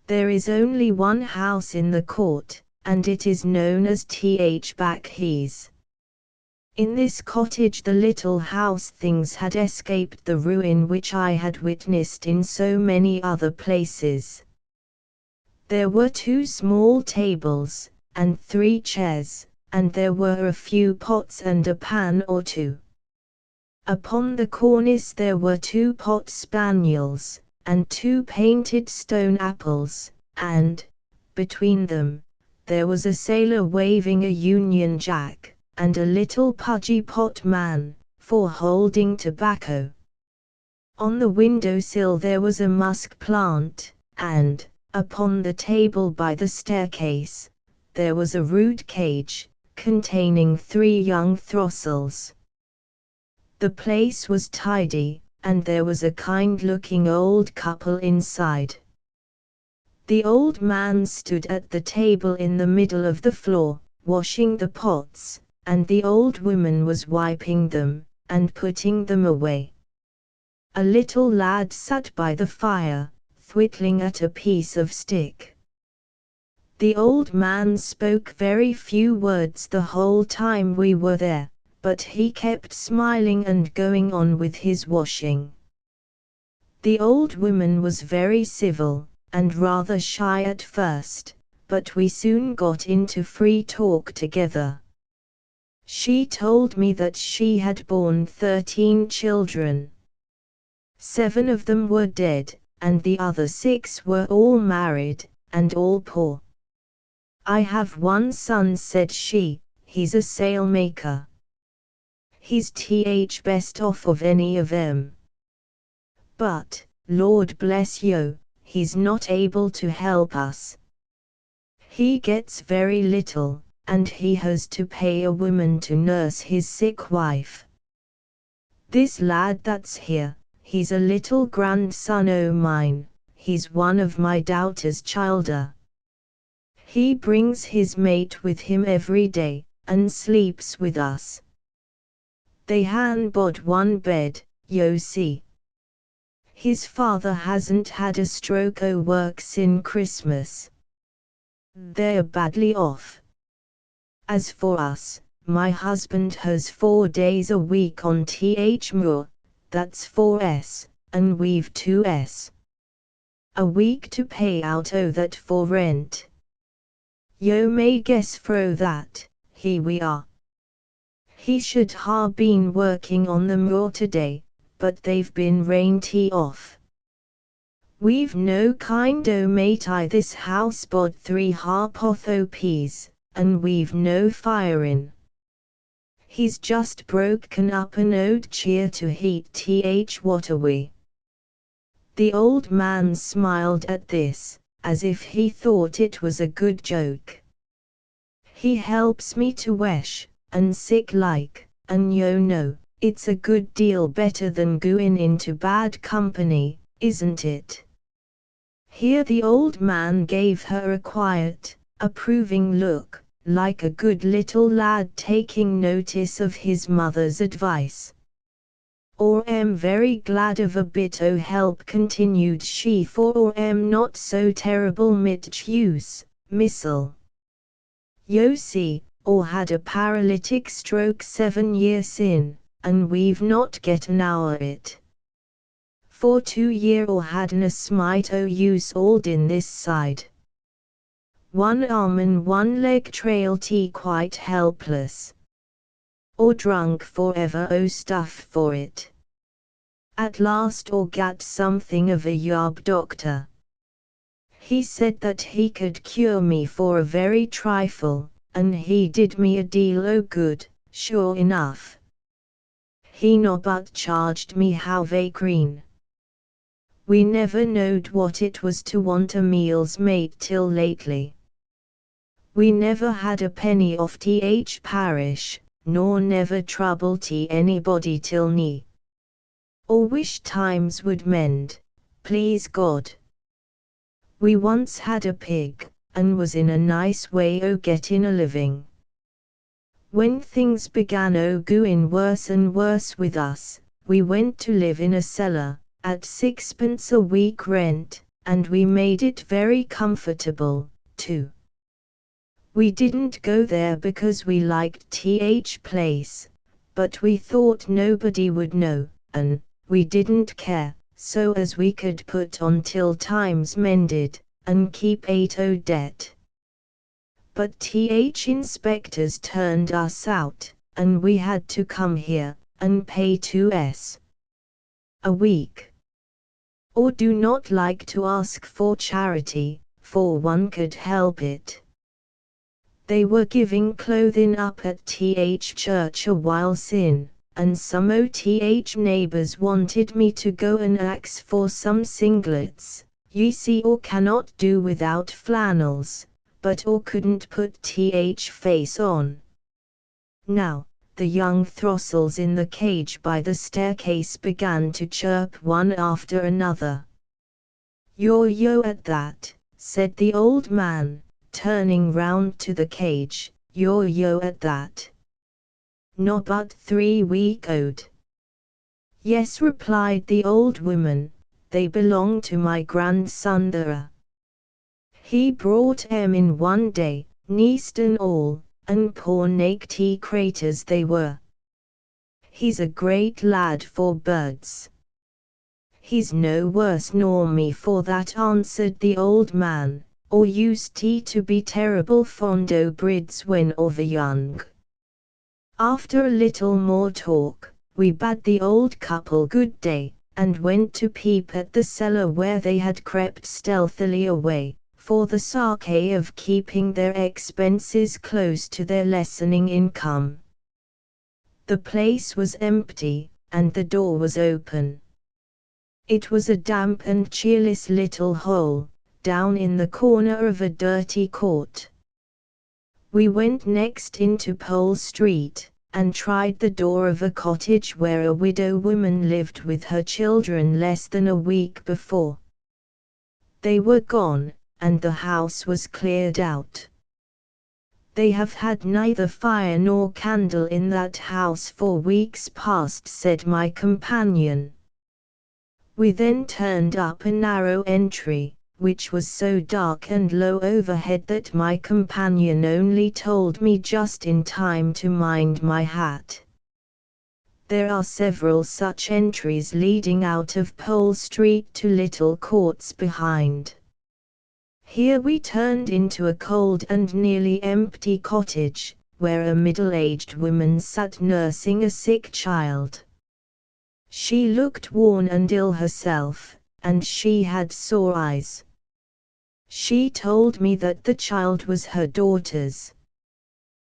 There is only one house in the court, and it is known as Backhees. In this cottage the little house things had escaped the ruin which I had witnessed in so many other places. There were 2 small tables, and 3 chairs, and there were a few pots and a pan or 2. Upon the cornice there were 2 pot spaniels, and 2 painted stone apples, and, between them, there was a sailor waving a Union Jack, and a little pudgy pot man, for holding tobacco. On the window-sill there was a musk plant, and, upon the table by the staircase, there was a rude cage, containing 3 young throstles. The place was tidy, and there was a kind-looking old couple inside. The old man stood at the table in the middle of the floor, washing the pots, and the old woman was wiping them, and putting them away. A little lad sat by the fire, whittling at a piece of stick. The old man spoke very few words the whole time we were there, but he kept smiling and going on with his washing. The old woman was very civil, and rather shy at first, but we soon got into free talk together. She told me that she had borne 13 children. 7 of them were dead, and the other 6 were all married, and all poor. I have 1 son, said she, he's a sailmaker. He's best off of any of 'em. But, Lord bless you, he's not able to help us. He gets very little, and he has to pay a woman to nurse his sick wife. This lad that's here, he's a little grandson o' mine, he's one of my daughter's childer. He brings his mate with him every day, and sleeps with us. They han bod 1 bed, yo see. His father hasn't had a stroke o' work sin Christmas. They're badly off. As for us, my husband has 4 days a week on moor, that's 4s, and we've 2s a week to pay out o' that for rent. Yo may guess fro that, here we are. He should ha' been working on the moor today, but they've been rained off. We've no kind o' mate I this house bod 3 harpoth o' peas, and we've no fire in. He's just broken up an old cheer to heat what are we? The old man smiled at this, as if he thought it was a good joke. He helps me to wesh, and sick like, and yo know, it's a good deal better than going into bad company, isn't it? Here the old man gave her a quiet, approving look, like a good little lad taking notice of his mother's advice. Or am very glad of a bit o' help, continued she, for or am not so terrible mit use, missile. Yo see, or had a paralytic stroke 7 years sin, and we've not get an hour it. For 2 year or hadn't a smite o' use old in this side. 1 arm and 1 leg trailed quite helpless. Or drunk forever o' stuff for it. At last or gat something of a yob doctor. He said that he could cure me for a very trifle, and he did me a deal o' good, sure enough. He no but charged me how very green. We never knowed what it was to want a meal's mate till lately. We never had a penny off parish, nor never troubled anybody till ni. Or wish times would mend, please God. We once had a pig, and was in a nice way o' getting a living. When things began o' going worse and worse with us, we went to live in a cellar, at 6 a week rent, and we made it very comfortable, too. We didn't go there because we liked th place, but we thought nobody would know, and we didn't care, so as we could put on till times mended, and keep out debt. But th inspectors turned us out, and we had to come here, and pay 2s a week. Or do not like to ask for charity, for one could help it. They were giving clothing up at th church a while sin, and some o th neighbours wanted me to go and ask for some singlets, ye see, or cannot do without flannels, but or couldn't put th face on. Now, the young throstles in the cage by the staircase began to chirp one after another. Yo at that, said the old man, turning round to the cage, yo at that. No but 3 week old. Yes, replied the old woman, they belong to my grandson there. He brought 'em in one day, neast and all, and poor naked craters they were. He's a great lad for birds. He's no worse nor me for that, answered the old man, or used he to be terrible fond o' brids when over young. After a little more talk, we bade the old couple good day, and went to peep at the cellar where they had crept stealthily away, for the sake of keeping their expenses close to their lessening income. The place was empty, and the door was open. It was a damp and cheerless little hole, down in the corner of a dirty court. We went next into Pole Street, and tried the door of a cottage where a widow woman lived with her children less than a week before. They were gone, and the house was cleared out. They have had neither fire nor candle in that house for weeks past, said my companion. We then turned up a narrow entry, which was so dark and low overhead that my companion only told me just in time to mind my hat. There are several such entries leading out of Pole Street to little courts behind. Here we turned into a cold and nearly empty cottage, where a middle-aged woman sat nursing a sick child. She looked worn and ill herself, and she had sore eyes. She told me that the child was her daughter's.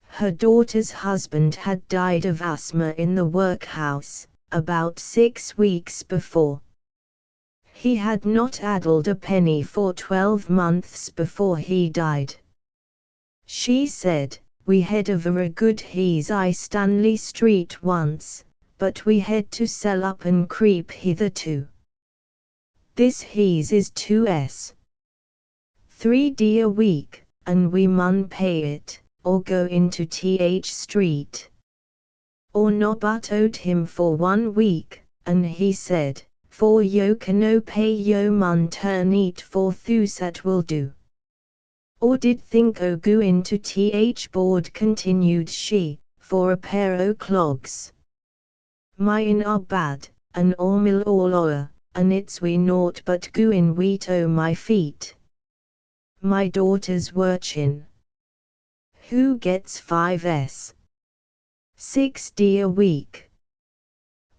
Her daughter's husband had died of asthma in the workhouse, about 6 weeks before. He had not addled a penny for 12 months before he died. She said, we had a very good he's I Stanley Street once, but we had to sell up and creep hitherto. This he's is 2s. 3d a week, and we mun pay it, or go into th Street. Or no but owed him for 1 week, and he said, for yo cano pay yo mun turn eat for thusat will do. Or did think o go into th board, continued she, for a pair o clogs. Mine are bad, and all o'er, and it's we naught but go in wheat o my feet. My daughter's worchin. Who gets 5s. 6d a week.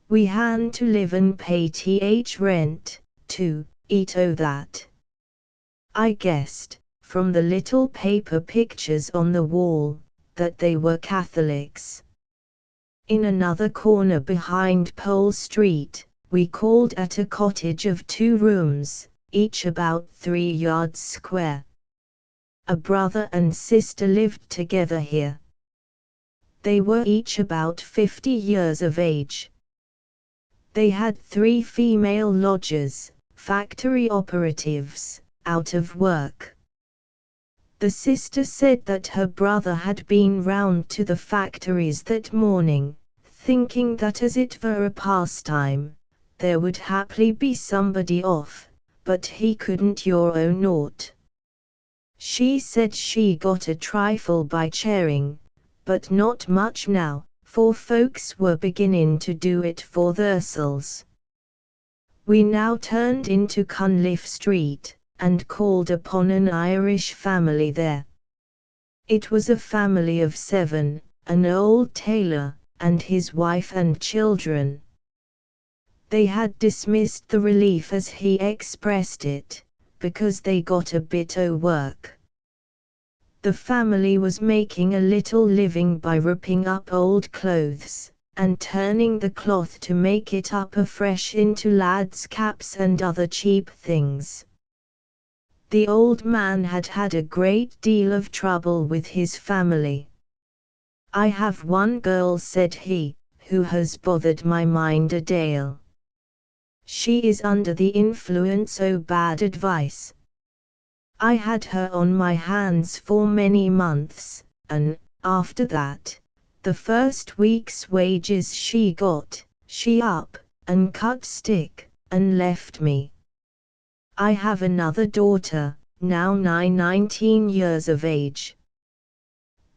We han to live and pay th rent, to eat o that. I guessed, from the little paper pictures on the wall, that they were Catholics. In another corner behind Pole Street, we called at a cottage of 2 rooms, each about 3 yards square. A brother and sister lived together here. They were each about 50 years of age. They had 3 female lodgers, factory operatives, out of work. The sister said that her brother had been round to the factories that morning, thinking that as it were a pastime, there would haply be somebody off, but he couldn't know naught. She said she got a trifle by charing, but not much now, for folks were beginning to do it for theirselves. We now turned into Cunliffe Street, and called upon an Irish family there. It was a family of 7, an old tailor, and his wife and children. They had dismissed the relief, as he expressed it, because they got a bit o' work. The family was making a little living by ripping up old clothes, and turning the cloth to make it up afresh into lads' caps and other cheap things. The old man had had a great deal of trouble with his family. "I have one girl," said he, "who has bothered my mind a dale. She is under the influence o' bad advice. I had her on my hands for many months, and, after that, the first week's wages she got, she up, and cut stick, and left me. I have another daughter, now nigh 19 years of age.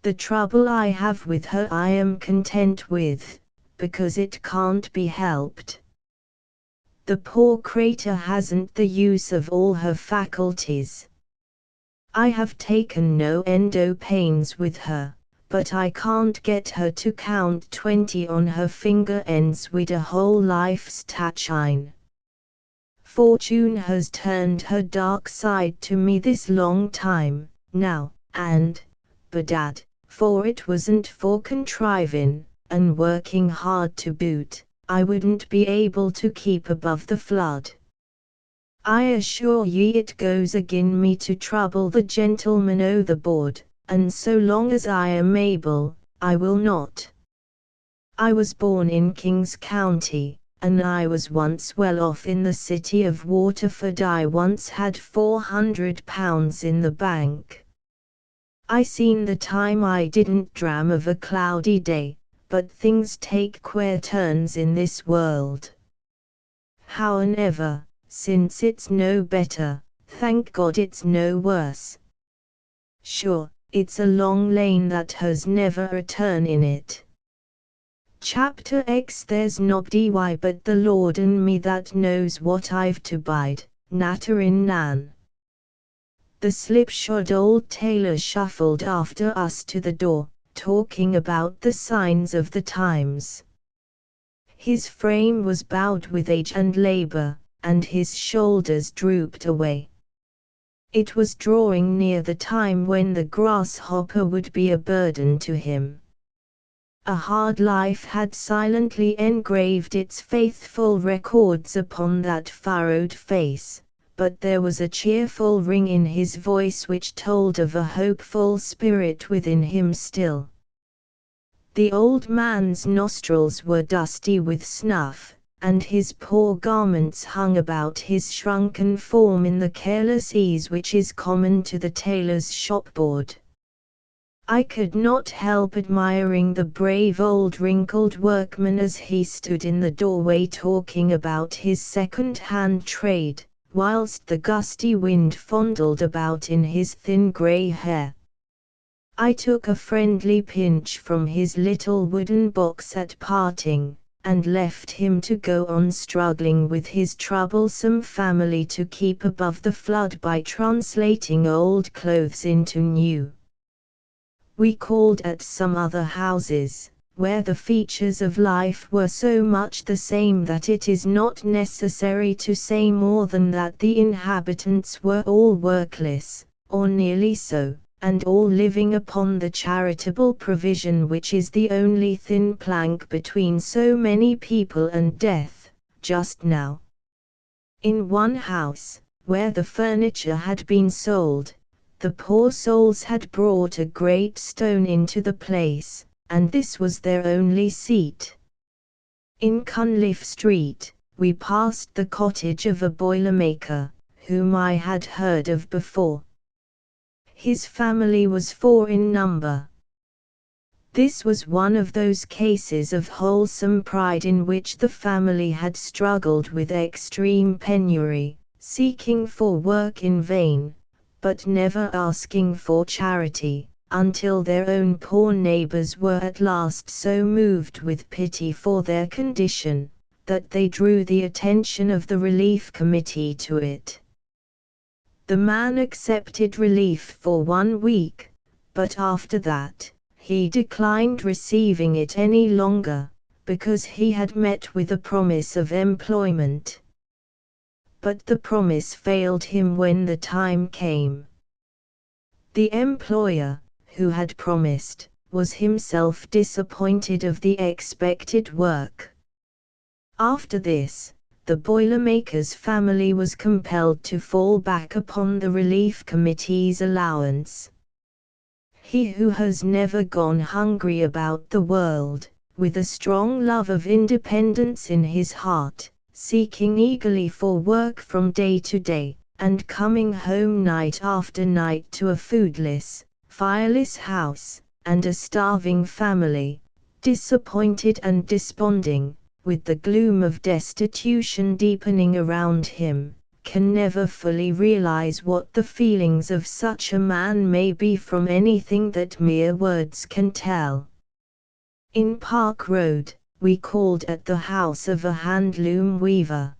The trouble I have with her I am content with, because it can't be helped. The poor creature hasn't the use of all her faculties. I have taken no end o' pains with her, but I can't get her to count 20 on her finger ends wid a whole life's tatchine. Fortune has turned her dark side to me this long time, now, and, bedad, for it wasn't for contrivin', and working hard to boot, I wouldn't be able to keep above the flood. I assure ye it goes agin me to trouble the gentleman o' the board, and so long as I am able, I will not. I was born in King's County, and I was once well off in the city of Waterford. I once had £400 in the bank. I seen the time I didn't dram of a cloudy day, but things take queer turns in this world. However, since it's no better, thank God it's no worse. Sure, it's a long lane that has never a turn in it. Chapter X. There's nobody why but the Lord and me that knows what I've to bide, natterin' Nan. The slipshod old tailor shuffled after us to the door, talking about the signs of the times. His frame was bowed with age and labor, and his shoulders drooped away. It was drawing near the time when the grasshopper would be a burden to him. A hard life had silently engraved its faithful records upon that furrowed face, but there was a cheerful ring in his voice which told of a hopeful spirit within him still. The old man's nostrils were dusty with snuff, and his poor garments hung about his shrunken form in the careless ease which is common to the tailor's shopboard. I could not help admiring the brave old wrinkled workman as he stood in the doorway talking about his second-hand trade, whilst the gusty wind fondled about in his thin grey hair. I took a friendly pinch from his little wooden box at parting, and left him to go on struggling with his troublesome family to keep above the flood by translating old clothes into new. We called at some other houses, where the features of life were so much the same that it is not necessary to say more than that the inhabitants were all workless, or nearly so, and all living upon the charitable provision which is the only thin plank between so many people and death, just now. In one house, where the furniture had been sold, the poor souls had brought a great stone into the place, and this was their only seat. In Cunliffe Street, we passed the cottage of a boilermaker, whom I had heard of before. His family was 4 in number. This was one of those cases of wholesome pride in which the family had struggled with extreme penury, seeking for work in vain, but never asking for charity, until their own poor neighbors were at last so moved with pity for their condition, that they drew the attention of the relief committee to it. The man accepted relief for 1 week, but after that, he declined receiving it any longer, because he had met with a promise of employment. But the promise failed him when the time came. The employer, who had promised, was himself disappointed of the expected work. After this, the boilermaker's family was compelled to fall back upon the relief committee's allowance. He who has never gone hungry about the world, with a strong love of independence in his heart, seeking eagerly for work from day to day, and coming home night after night to a foodless, fireless house, and a starving family, disappointed and desponding, with the gloom of destitution deepening around him, can never fully realize what the feelings of such a man may be from anything that mere words can tell. In Park Road, we called at the house of a handloom weaver.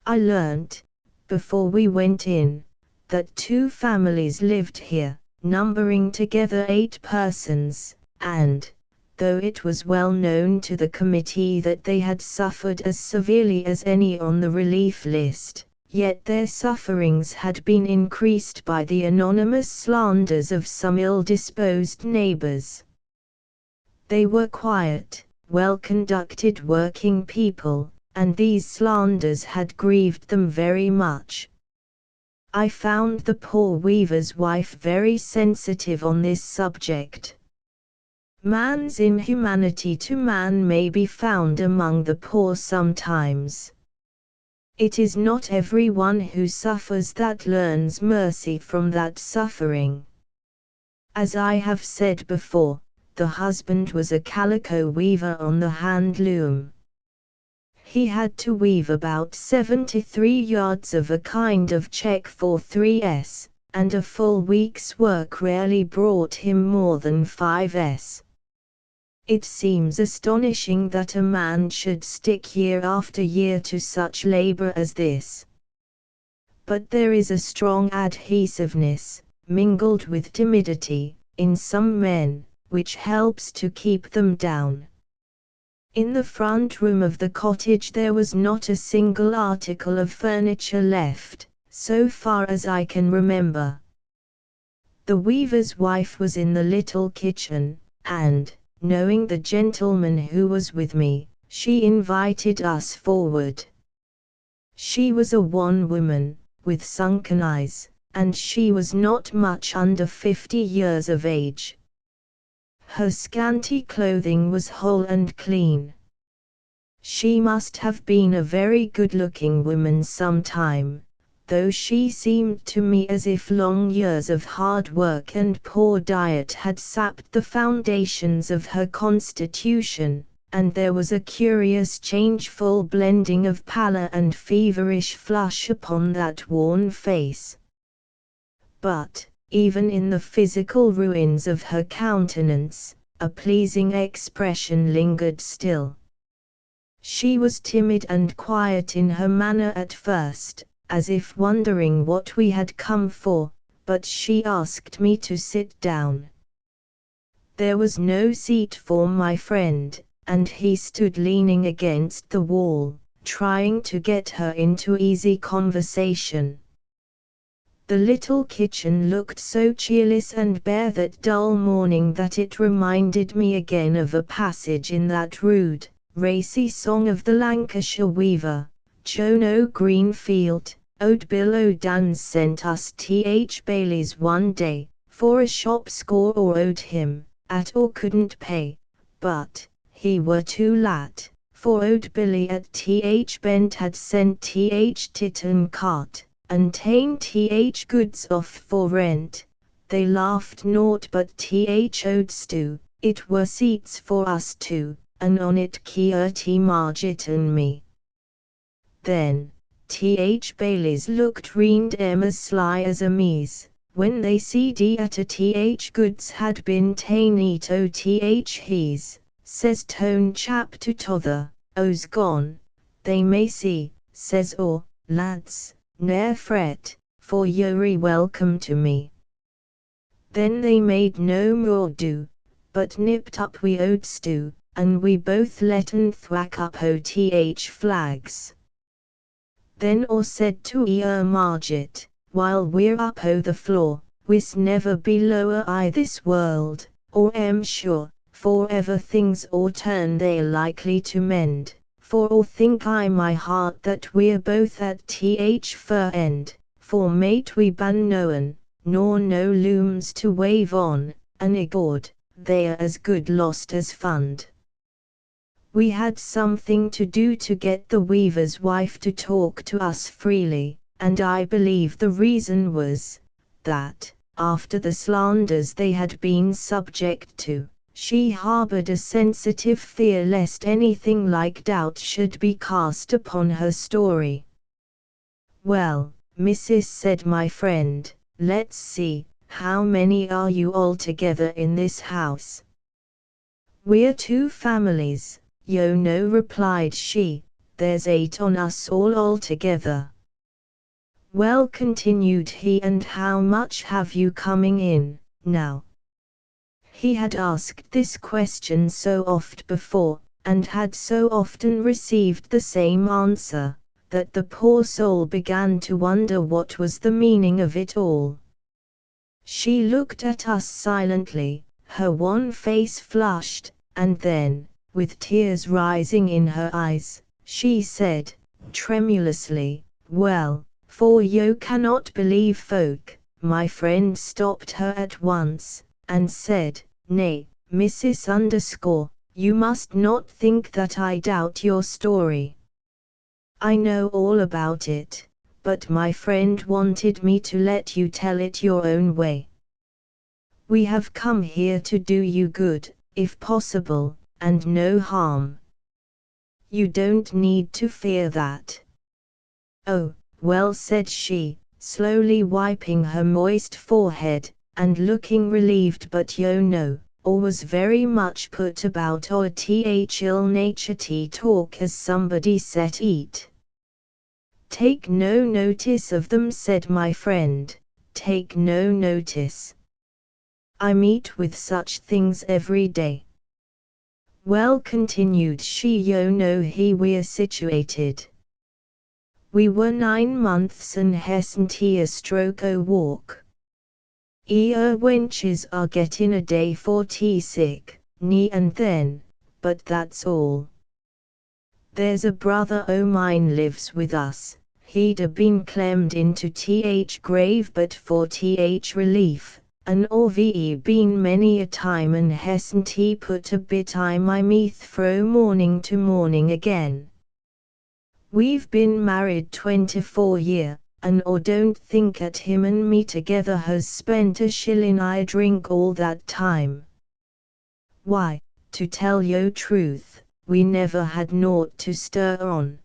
I learnt, before we went in, that 2 families lived here, numbering together 8 persons, and, though it was well known to the committee that they had suffered as severely as any on the relief list, yet their sufferings had been increased by the anonymous slanders of some ill-disposed neighbors. They were quiet, well-conducted working people, and these slanders had grieved them very much. I found the poor weaver's wife very sensitive on this subject. Man's inhumanity to man may be found among the poor sometimes. It is not every one who suffers that learns mercy from that suffering. As I have said before, the husband was a calico weaver on the hand loom. He had to weave about 73 yards of a kind of check for 3s, and a full week's work rarely brought him more than 5s. It seems astonishing that a man should stick year after year to such labor as this. But there is a strong adhesiveness, mingled with timidity, in some men, which helps to keep them down. In the front room of the cottage there was not a single article of furniture left, so far as I can remember. The weaver's wife was in the little kitchen, and, knowing the gentleman who was with me, she invited us forward. She was a wan woman, with sunken eyes, and she was not much under 50 years of age. Her scanty clothing was whole and clean. She must have been a very good-looking woman sometime, though she seemed to me as if long years of hard work and poor diet had sapped the foundations of her constitution, and there was a curious changeful blending of pallor and feverish flush upon that worn face. But, even in the physical ruins of her countenance, a pleasing expression lingered still. She was timid and quiet in her manner at first, as if wondering what we had come for, but she asked me to sit down. There was no seat for my friend, and he stood leaning against the wall, trying to get her into easy conversation. The little kitchen looked so cheerless and bare that dull morning that it reminded me again of a passage in that rude, racy song of the Lancashire weaver, Joan o' Greenfield. Owd Bill O'Dan sent us T.H. Bailey's one day, for a shop score or owed him, at or couldn't pay, but, he were too late, for Owd Billy at T.H. Bent had sent T.H. Titten cart, and ta'en T.H. goods off for rent. They laughed naught but T.H. Owd stew, it were seats for us two, and on it Kearty Margit and me. Then, Baileys looked reend as sly as a mees, when they seed at a goods had been ta'en eat o he's, says tone chap to t'other, O's gone, they may see, says or, lads, ne'er fret, for you're welcome to me. Then they made no more do, but nipped up we old stew, and we both letten thwack up o flags. Then or said to Margit, while we're up o the floor, wis never be lower I this world, or am sure, for ever things or turn they likely to mend, for or think I my heart that we're both at fur end, for mate we ban known, nor no looms to wave on, and ignored, they are as good lost as found. We had something to do to get the weaver's wife to talk to us freely, and I believe the reason was, that, after the slanders they had been subject to, she harbored a sensitive fear lest anything like doubt should be cast upon her story. Well, Mrs., said my friend, let's see, how many are you altogether in this house? We're 2 families, yo no, replied she, there's 8 on us all altogether. Well, continued he, and how much have you coming in, now? He had asked this question so oft before, and had so often received the same answer, that the poor soul began to wonder what was the meaning of it all. She looked at us silently, her wan face flushed, and then, with tears rising in her eyes, she said, tremulously, well, for you cannot believe folk. My friend stopped her at once, and said, nay, Mrs. You must not think that I doubt your story. I know all about it, but my friend wanted me to let you tell it your own way. We have come here to do you good, if possible, and no harm. You don't need to fear that. Oh, well, said she, slowly wiping her moist forehead, and looking relieved, but you know, or was very much put about or ill-natured talk as somebody set eat. Take no notice of them, said my friend, take no notice. I meet with such things every day. Well, continued she, you know he we're situated. We were 9 months and hasn't he a stroke o' walk. Wenches are getting a day for tea sick, knee and then, but that's all. There's a brother o' mine lives with us, he'd a been clemmed into grave but for relief, and orve been many a time and hasn't he put a bit I my meath fro morning to morning again. We've been married 24 year, and or don't think at him and me together has spent a shilling I drink all that time. Why, to tell yo truth, we never had naught to stir on.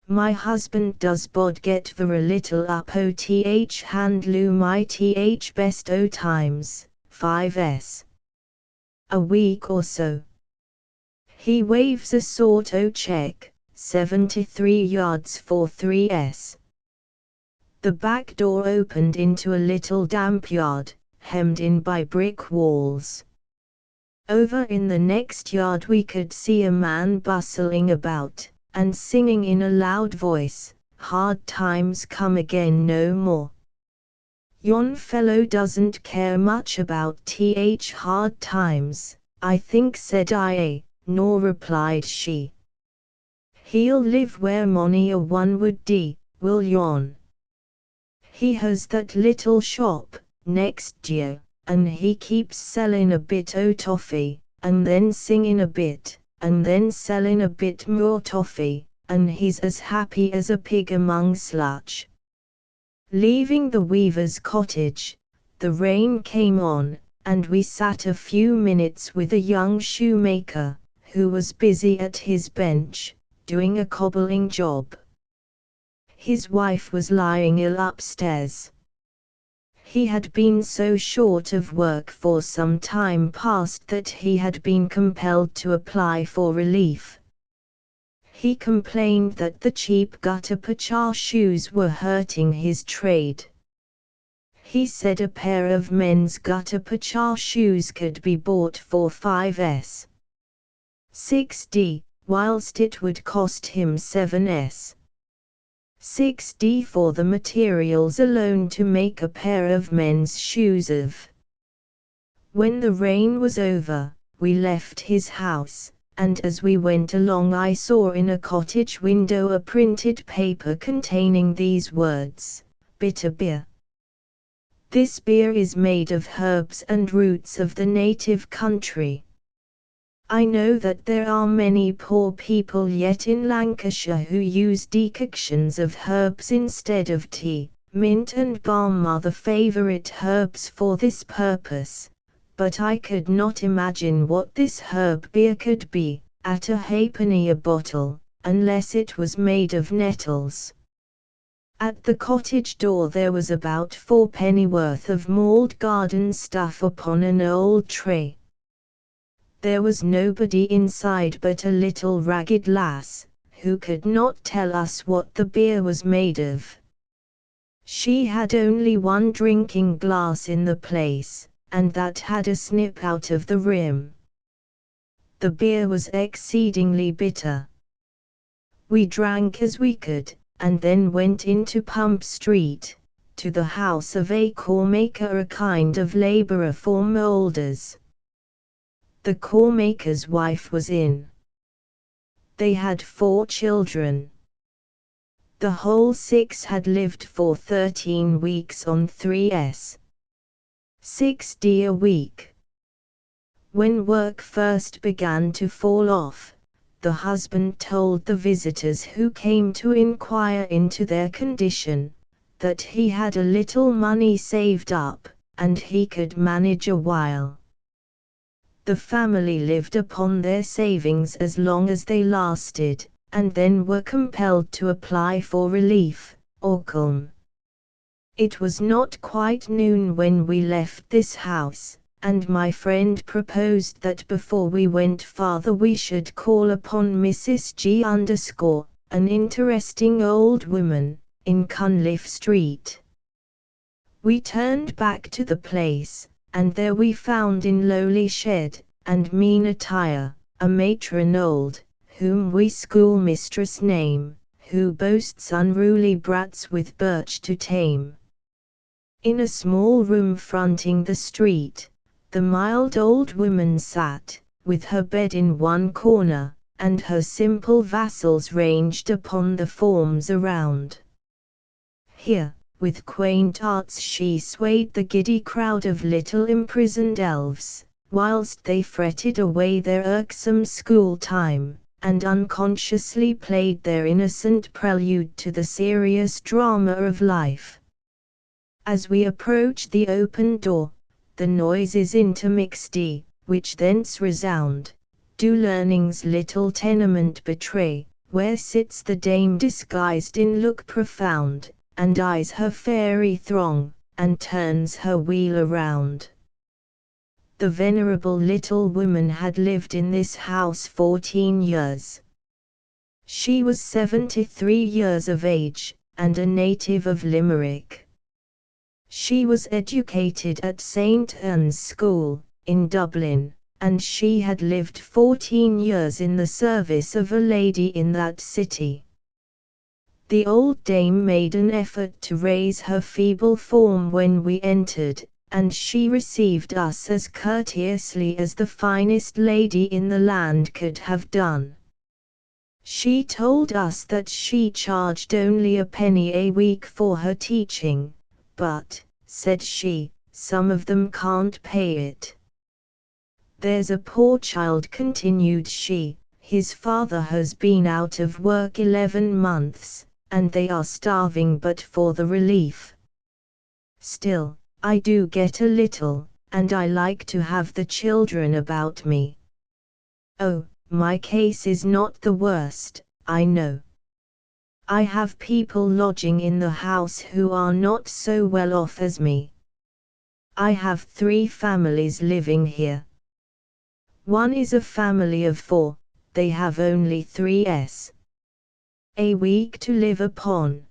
My husband does bod get very little up o handlu my best o times, 5s. A week or so. He waves a sort o check, 73 yards for 3s. The back door opened into a little damp yard, hemmed in by brick walls. Over in the next yard we could see a man bustling about, and singing in a loud voice, hard times come again no more. Yon fellow doesn't care much about hard times, I think, said I, nor replied she. He'll live where mony a one would will yon. He has that little shop, next year, and he keeps selling a bit o' toffee, and then singing a bit, and then selling a bit more toffee, and he's as happy as a pig among slutch. Leaving the weaver's cottage, the rain came on, and we sat a few minutes with a young shoemaker, who was busy at his bench, doing a cobbling job. His wife was lying ill upstairs. He had been so short of work for some time past that he had been compelled to apply for relief. He complained that the cheap gutta-percha shoes were hurting his trade. He said a pair of men's gutta-percha shoes could be bought for 5s. 6d, whilst it would cost him 7s. 6d for the materials alone to make a pair of men's shoes of. When the rain was over, we left his house, and as we went along I saw in a cottage window a printed paper containing these words, "Bitter beer." This beer is made of herbs and roots of the native country. I know that there are many poor people yet in Lancashire who use decoctions of herbs instead of tea. Mint and balm are the favourite herbs for this purpose, but I could not imagine what this herb beer could be, at a halfpenny a bottle, unless it was made of nettles. At the cottage door there was about 4 worth of mulled garden stuff upon an old tray. There was nobody inside but a little ragged lass, who could not tell us what the beer was made of. She had only one drinking glass in the place, and that had a snip out of the rim. The beer was exceedingly bitter. We drank as we could, and then went into Pump Street, to the house of a coremaker, a kind of labourer for moulders. The coremaker's wife was in. They had 4 children. The whole 6 had lived for 13 weeks on 3s. 6d a week. When work first began to fall off, the husband told the visitors who came to inquire into their condition, that he had a little money saved up, and he could manage a while. The family lived upon their savings as long as they lasted, and then were compelled to apply for relief, or calm. It was not quite noon when we left this house, and my friend proposed that before we went farther we should call upon Mrs. G. an interesting old woman, in Cunliffe Street. We turned back to the place, and there we found in lowly shed, and mean attire, a matron old, whom we schoolmistress name, who boasts unruly brats with birch to tame. In a small room fronting the street, the mild old woman sat, with her bed in one corner, and her simple vassals ranged upon the forms around. Here, with quaint arts she swayed the giddy crowd of little imprisoned elves, whilst they fretted away their irksome school time, and unconsciously played their innocent prelude to the serious drama of life. As we approach the open door, the noises intermixed, which thence resound, do learning's little tenement betray, where sits the dame disguised in look profound, and eyes her fairy throng, and turns her wheel around. The venerable little woman had lived in this house 14 years. She was 73 years of age, and a native of Limerick. She was educated at St. Anne's School, in Dublin, and she had lived 14 years in the service of a lady in that city. The old dame made an effort to raise her feeble form when we entered, and she received us as courteously as the finest lady in the land could have done. She told us that she charged only a penny a week for her teaching, but, said she, some of them can't pay it. There's a poor child, continued she, his father has been out of work 11 months, and they are starving but for the relief. Still, I do get a little, and I like to have the children about me. Oh, my case is not the worst, I know. I have people lodging in the house who are not so well off as me. I have 3 families living here. One is a family of 4, they have only 3s a week to live upon.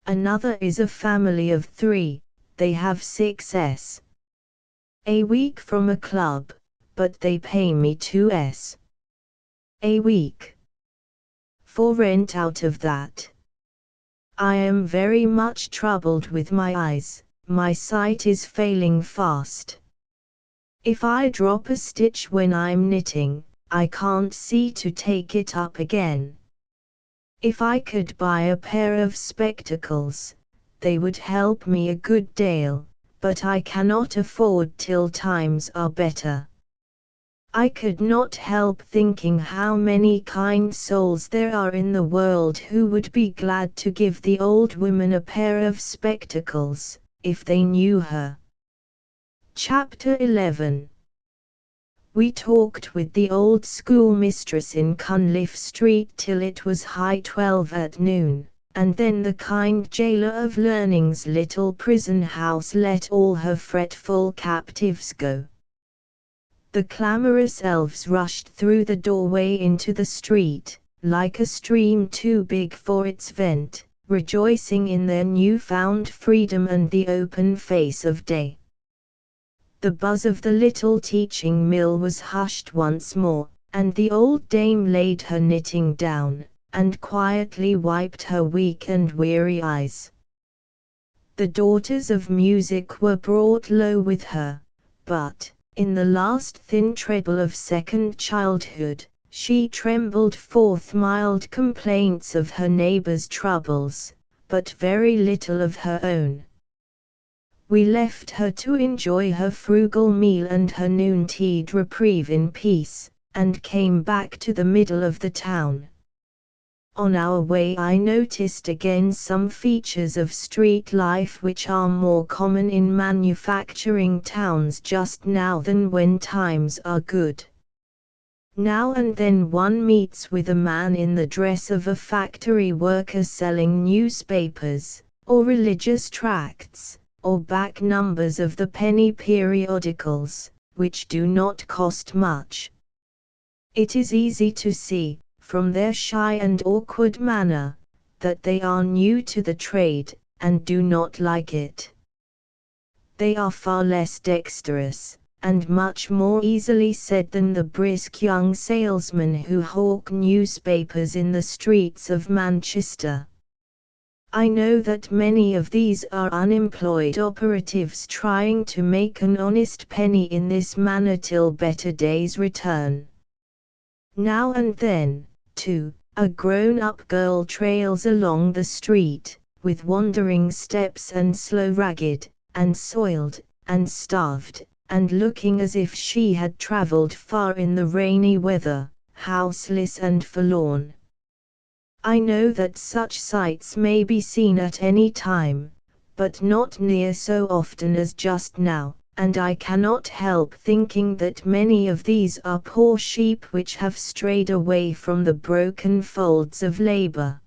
Another is a family of 3, they have 6s a week from a club, but they pay me 2s a week for rent out of that. I am very much troubled with my eyes, my sight is failing fast. If I drop a stitch when I'm knitting, I can't see to take it up again. If I could buy a pair of spectacles, they would help me a good deal, but I cannot afford till times are better. I could not help thinking how many kind souls there are in the world who would be glad to give the old woman a pair of spectacles, if they knew her. Chapter 11. We talked with the old schoolmistress in Cunliffe Street till it was high 12 at noon, and then the kind jailer of Learning's little prison house let all her fretful captives go. The clamorous elves rushed through the doorway into the street, like a stream too big for its vent, rejoicing in their new-found freedom and the open face of day. The buzz of the little teaching mill was hushed once more, and the old dame laid her knitting down, and quietly wiped her weak and weary eyes. The daughters of music were brought low with her, but, in the last thin treble of second childhood, she trembled forth mild complaints of her neighbors' troubles, but very little of her own. We left her to enjoy her frugal meal and her noontide reprieve in peace, and came back to the middle of the town. On our way I noticed again some features of street life which are more common in manufacturing towns just now than when times are good. Now and then one meets with a man in the dress of a factory worker selling newspapers, or religious tracts, or back numbers of the penny periodicals, which do not cost much. It is easy to see, from their shy and awkward manner, that they are new to the trade, and do not like it. They are far less dexterous, and much more easily said than the brisk young salesmen who hawk newspapers in the streets of Manchester. I know that many of these are unemployed operatives trying to make an honest penny in this manner till better days return. Now and then, too, a grown-up girl trails along the street, with wandering steps and slow ragged, and soiled, and starved, and looking as if she had travelled far in the rainy weather, houseless and forlorn. I know that such sights may be seen at any time, but not near so often as just now, and I cannot help thinking that many of these are poor sheep which have strayed away from the broken folds of labor.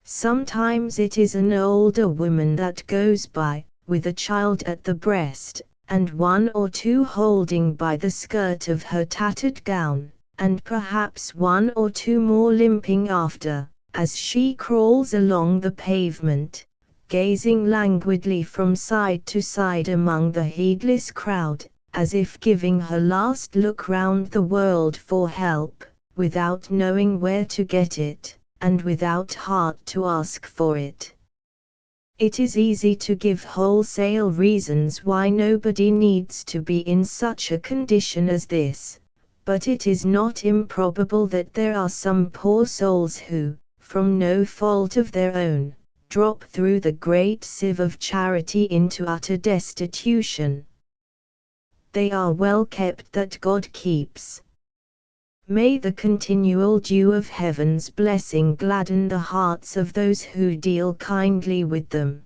Sometimes it is an older woman that goes by, with a child at the breast, and 1 or 2 holding by the skirt of her tattered gown, and perhaps 1 or 2 more limping after, as she crawls along the pavement, gazing languidly from side to side among the heedless crowd, as if giving her last look round the world for help, without knowing where to get it, and without heart to ask for it. It is easy to give wholesale reasons why nobody needs to be in such a condition as this, but it is not improbable that there are some poor souls who, from no fault of their own, drop through the great sieve of charity into utter destitution. They are well kept that God keeps. May the continual dew of heaven's blessing gladden the hearts of those who deal kindly with them.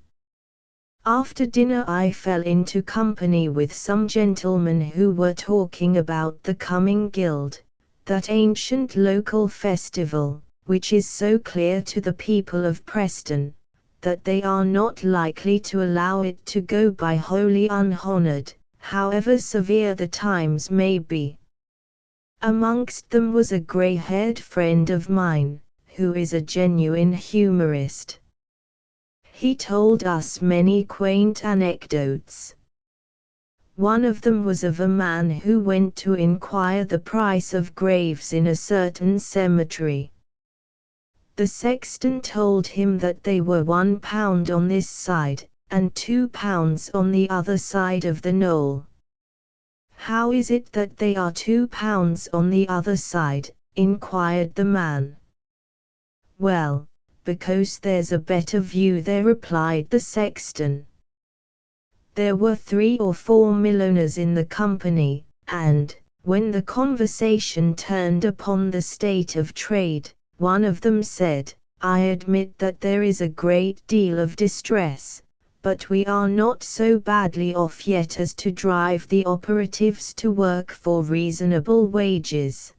After dinner I fell into company with some gentlemen who were talking about the coming Guild, that ancient local festival, which is so clear to the people of Preston, that they are not likely to allow it to go by wholly unhonoured, however severe the times may be. Amongst them was a grey-haired friend of mine, who is a genuine humorist. He told us many quaint anecdotes. One of them was of a man who went to inquire the price of graves in a certain cemetery. The sexton told him that they were £1 on this side, and £2 on the other side of the knoll. "How is it that they are £2 on the other side?" inquired the man. "Well, because there's a better view there," replied the sexton. There were 3 or 4 milliners in the company, and, when the conversation turned upon the state of trade, one of them said, "I admit that there is a great deal of distress, but we are not so badly off yet as to drive the operatives to work for reasonable wages.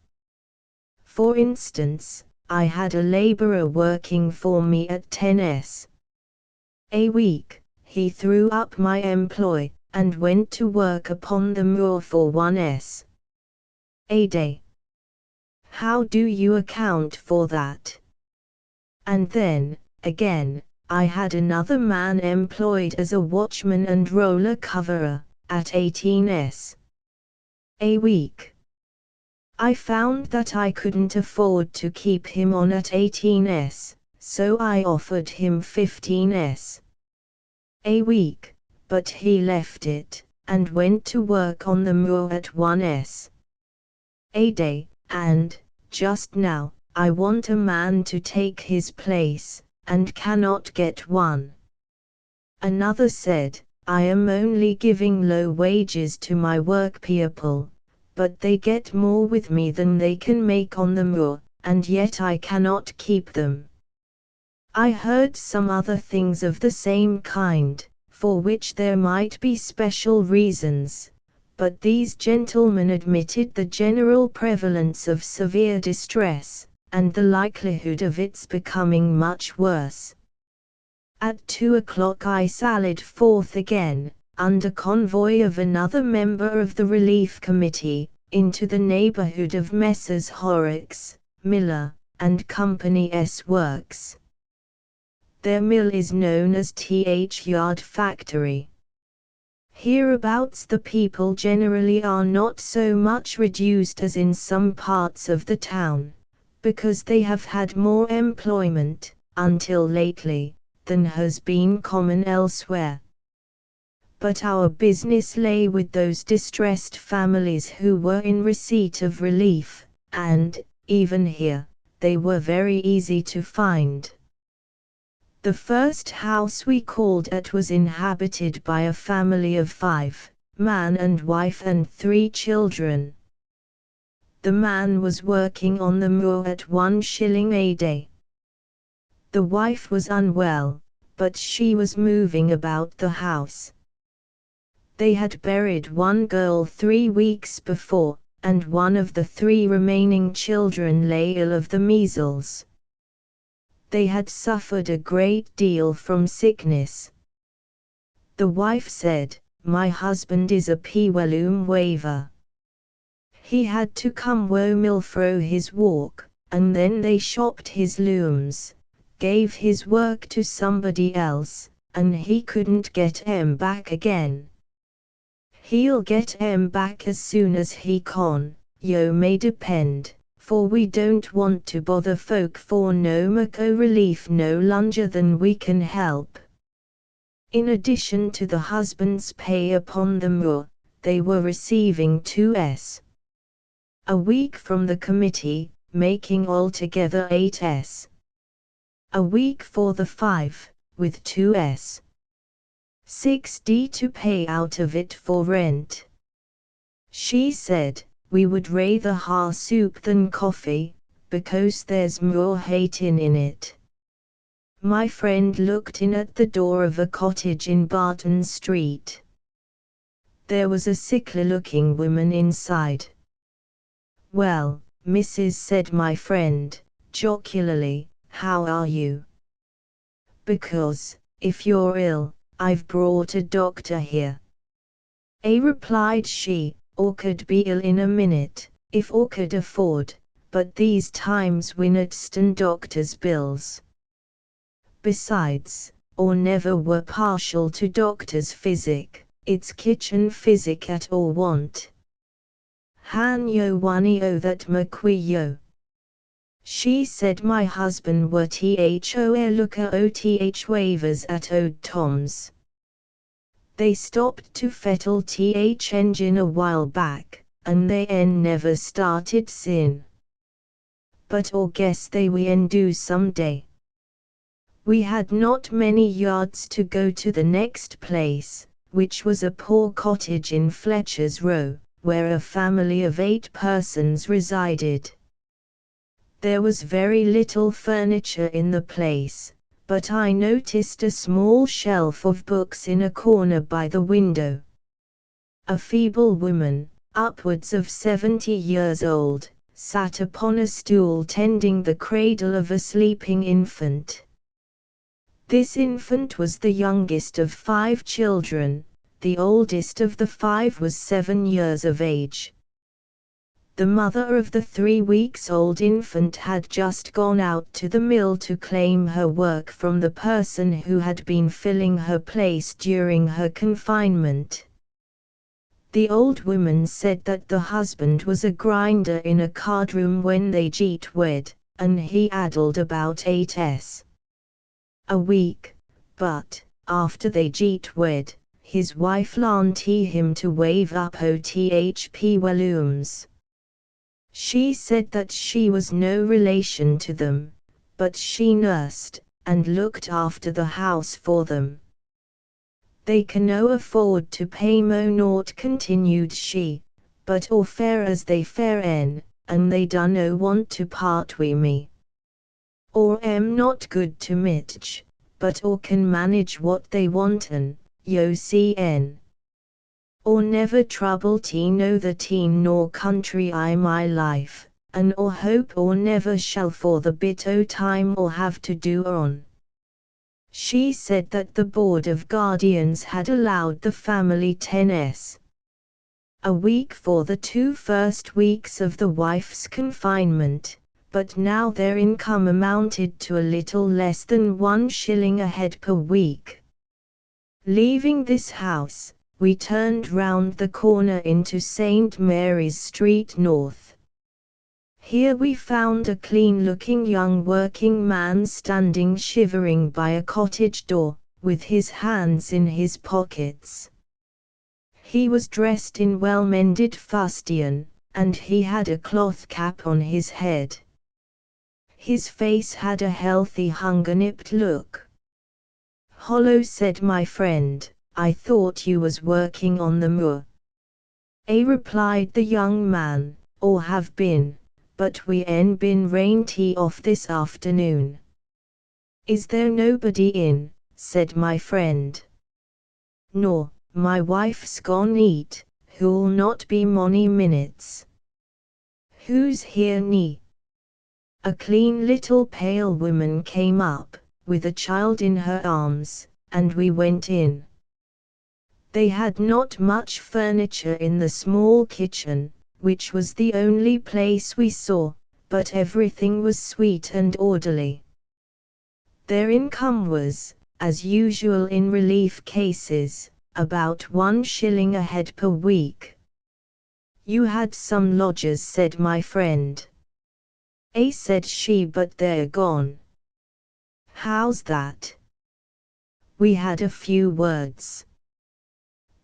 For instance, I had a labourer working for me at 10s. a week. He threw up my employ, and went to work upon the moor for 1s. a day. How do you account for that?" And then, again, I had another man employed as a watchman and roller coverer, at 18s. a week. I found that I couldn't afford to keep him on at 18s, so I offered him 15s. a week, but he left it, and went to work on the moor at 1s. a day, and, just now, I want a man to take his place, and cannot get one. Another said, "I am only giving low wages to my workpeople, but they get more with me than they can make on the moor, and yet I cannot keep them." I heard some other things of the same kind, for which there might be special reasons, but these gentlemen admitted the general prevalence of severe distress, and the likelihood of its becoming much worse. At 2 o'clock I sallied forth again, under convoy of another member of the Relief Committee, into the neighbourhood of Messrs. Horrocks, Miller, and Company's works. Their mill is known as Th Yard Factory. Hereabouts the people generally are not so much reduced as in some parts of the town, because they have had more employment, until lately, than has been common elsewhere. But our business lay with those distressed families who were in receipt of relief, and, even here, they were very easy to find. The first house we called at was inhabited by a family of 5, man and wife and 3 children. The man was working on the moor at 1 shilling a day. The wife was unwell, but she was moving about the house. They had buried 1 girl 3 weeks before, and one of the 3 remaining children lay ill of the measles. They had suffered a great deal from sickness. The wife said, "My husband is a Pewelum waver. He had to come womil fro his walk, and then they shopped his looms, gave his work to somebody else, and he couldn't get 'em back again. He'll get 'em back as soon as he con, yo may depend, for we don't want to bother folk for no mucko relief no longer than we can help." In addition to the husband's pay upon the moor, they were receiving 2s. a week from the committee, making altogether 8s. a week for the 5, with 2s. 6d to pay out of it for rent. She said, "We would rather ha soup than coffee, because there's more hatin in it." My friend looked in at the door of a cottage in Barton Street. There was a sickly-looking woman inside. "Well, Mrs.," said my friend, jocularly, "How are you?" "Because, if you're ill, I've brought a doctor here." Replied she, "Or could be ill in a minute, if or could afford, but these times we not stand doctors' bills. Besides, or never were partial to doctors' physic, it's kitchen physic at all want. Han yo wani o that makwi yo." She said my husband were tho looker oth waivers at Ode Tom's. They stopped to fettle th engine a while back, and they never started sin. But or guess they we do some day. We had not many yards to go to the next place, which was a poor cottage in Fletcher's Row, where a family of 8 persons resided. There was very little furniture in the place, but I noticed a small shelf of books in a corner by the window. A feeble woman, upwards of 70 years old, sat upon a stool tending the cradle of a sleeping infant. This infant was the youngest of 5 children, the oldest of the 5 was 7 years of age. The mother of the 3-weeks-old infant had just gone out to the mill to claim her work from the person who had been filling her place during her confinement. The old woman said that the husband was a grinder in a cardroom when they jet wed, and he addled about 8s. a week, but, after they jet wed, his wife larned him to wave up othp wellooms. She said that she was no relation to them, but she nursed, and looked after the house for them. They can no afford to pay mo naught, continued she, but or fare as they fare and they dunno want to part wi me. Or not good to mitch, but or can manage what they wanten, yo cn. Or never trouble no the teen nor country I my life, and or hope or never shall for the bit o time or have to do on. She said that the Board of Guardians had allowed the family 10s. a week for the 2 first weeks of the wife's confinement, but now their income amounted to a little less than 1 shilling a head per week. Leaving this house, we turned round the corner into St. Mary's Street North. Here we found a clean-looking young working man standing shivering by a cottage door, with his hands in his pockets. He was dressed in well-mended fustian, and he had a cloth cap on his head. His face had a healthy hunger-nipped look. "Hollow," said my friend, "I thought you was working on the moor." Replied the young man, "Or have been, but we been rained off this afternoon." "Is there nobody in?" said my friend. "No, my wife's gone eat, who'll not be mony minutes." "Who's here nie?" A clean little pale woman came up, with a child in her arms, and we went in. They had not much furniture in the small kitchen, which was the only place we saw, but everything was sweet and orderly. Their income was, as usual in relief cases, about 1 shilling a head per week. "You had some lodgers," said my friend. Said she, "but they're gone." "How's that?" We had a few words.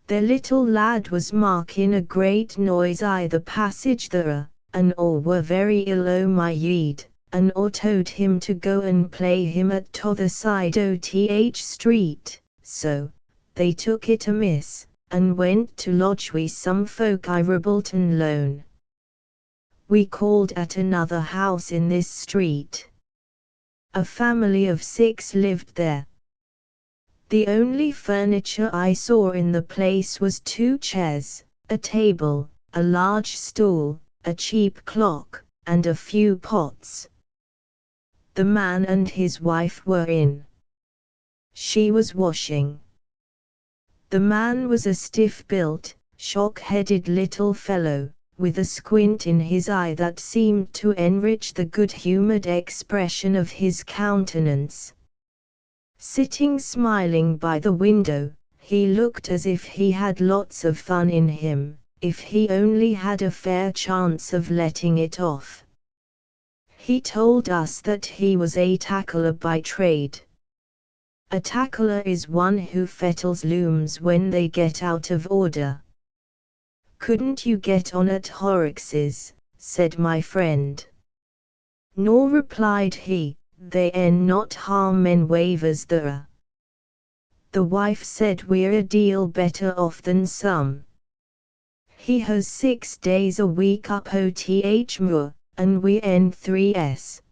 Their little lad was making a great noise I the passage there, and all were very ill o my yeed, and all told him to go and play him at t'other side o th street, so they took it amiss, and went to lodge wi some folk I Ribbleton Loan. We called at another house in this street. A family of 6 lived there. The only furniture I saw in the place was 2 chairs, a table, a large stool, a cheap clock, and a few pots. The man and his wife were in. She was washing. The man was a stiff-built, shock-headed little fellow, with a squint in his eye that seemed to enrich the good-humored expression of his countenance. Sitting smiling by the window, he looked as if he had lots of fun in him, if he only had a fair chance of letting it off. He told us that he was a tackler by trade. A tackler is one who fettles looms when they get out of order. "Couldn't you get on at Horrocks's?" said my friend. "Nor," replied he, "they en not harm men waivers there." The wife said we're a deal better off than some. He has 6 days a week up OTH Moor, and we en 3s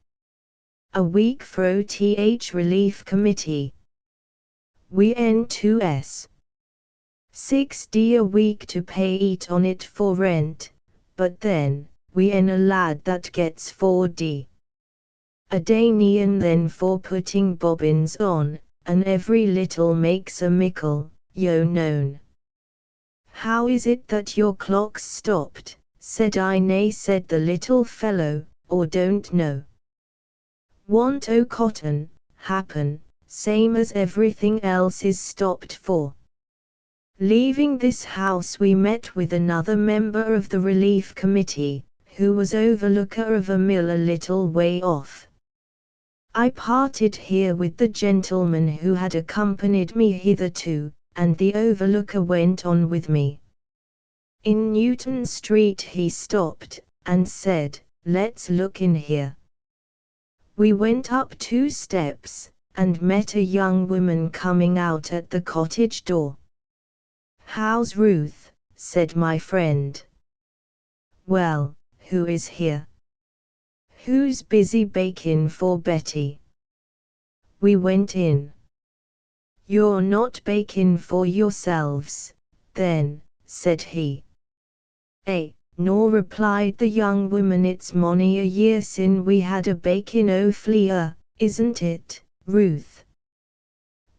a week for OTH Relief Committee. We en 2s. 6d a week to pay eat on it for rent, but then, we en a lad that gets 4d a day nian then for putting bobbins on, and every little makes a mickle, yo known. "How is it that your clock's stopped?" said I. "Nay," said the little fellow, "or don't know. Want o' cotton, happen, same as everything else is stopped for." Leaving this house we met with another member of the Relief Committee, who was overlooker of a mill a little way off. I parted here with the gentleman who had accompanied me hitherto, and the overlooker went on with me. In Newton Street he stopped, and said, "Let's look in here." We went up 2 steps, and met a young woman coming out at the cottage door. "How's Ruth?" said my friend. "Well, who is here?" "Who's busy baking for Betty?" We went in. "You're not baking for yourselves, then?" said he. Nor," replied the young woman, "it's mony a year sin we had a bakin' o' fleer, isn't it, Ruth?"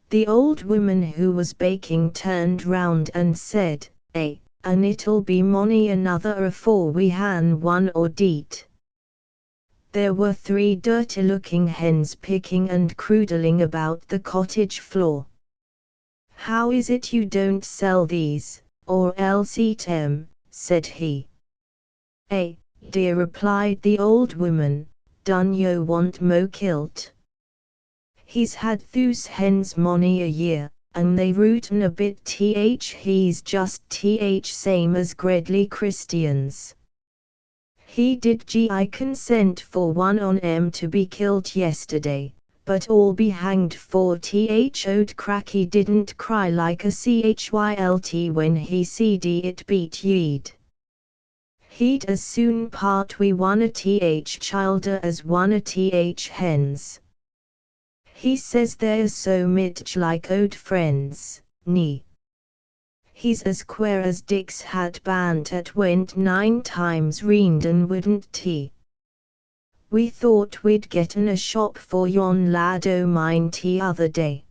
The old woman who was baking turned round and said, "And it'll be mony another afore we han one or deet." There were 3 dirty-looking hens picking and croodling about the cottage floor. "How is it you don't sell these, or else eat 'em?" said he. "Dear," replied the old woman, "dun yo want mo kilt?" He's had those hens mony a year, and they rootin' a bit he's just same as Gredley Christians. He did I consent for one on 'em to be killed yesterday, but all be hanged for old Cracky didn't cry like a chylt when he seed it beat yeed. He'd as soon part we one a childer as one a hens. He says they're so mitch like old friends, nee. He's as queer as Dick's hat band at went 9 times reend and wouldn't tea. We thought we'd getten a shop for yon lad o' mine other day.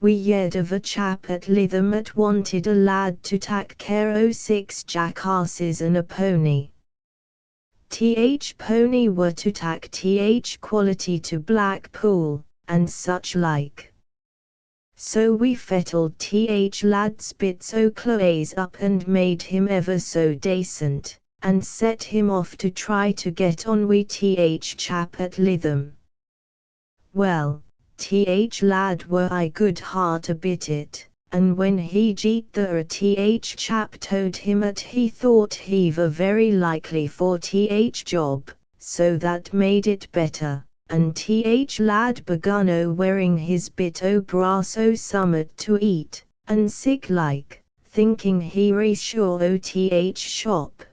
We yeard of a chap at Lytham at wanted a lad to tak care o' 6 jackasses and a pony. Pony were to tak quality to Blackpool, and such like. So we fettled lad's bits o' clothes up and made him ever so decent, and set him off to try to get on wi' chap at Lytham. Well, lad were I good heart a bit it, and when he jeet there a chap told him at he thought he were very likely for job, so that made it better, and lad begun o' wearing his bit o' brass o' summat to eat, and sick like, thinking he re sure o' shop.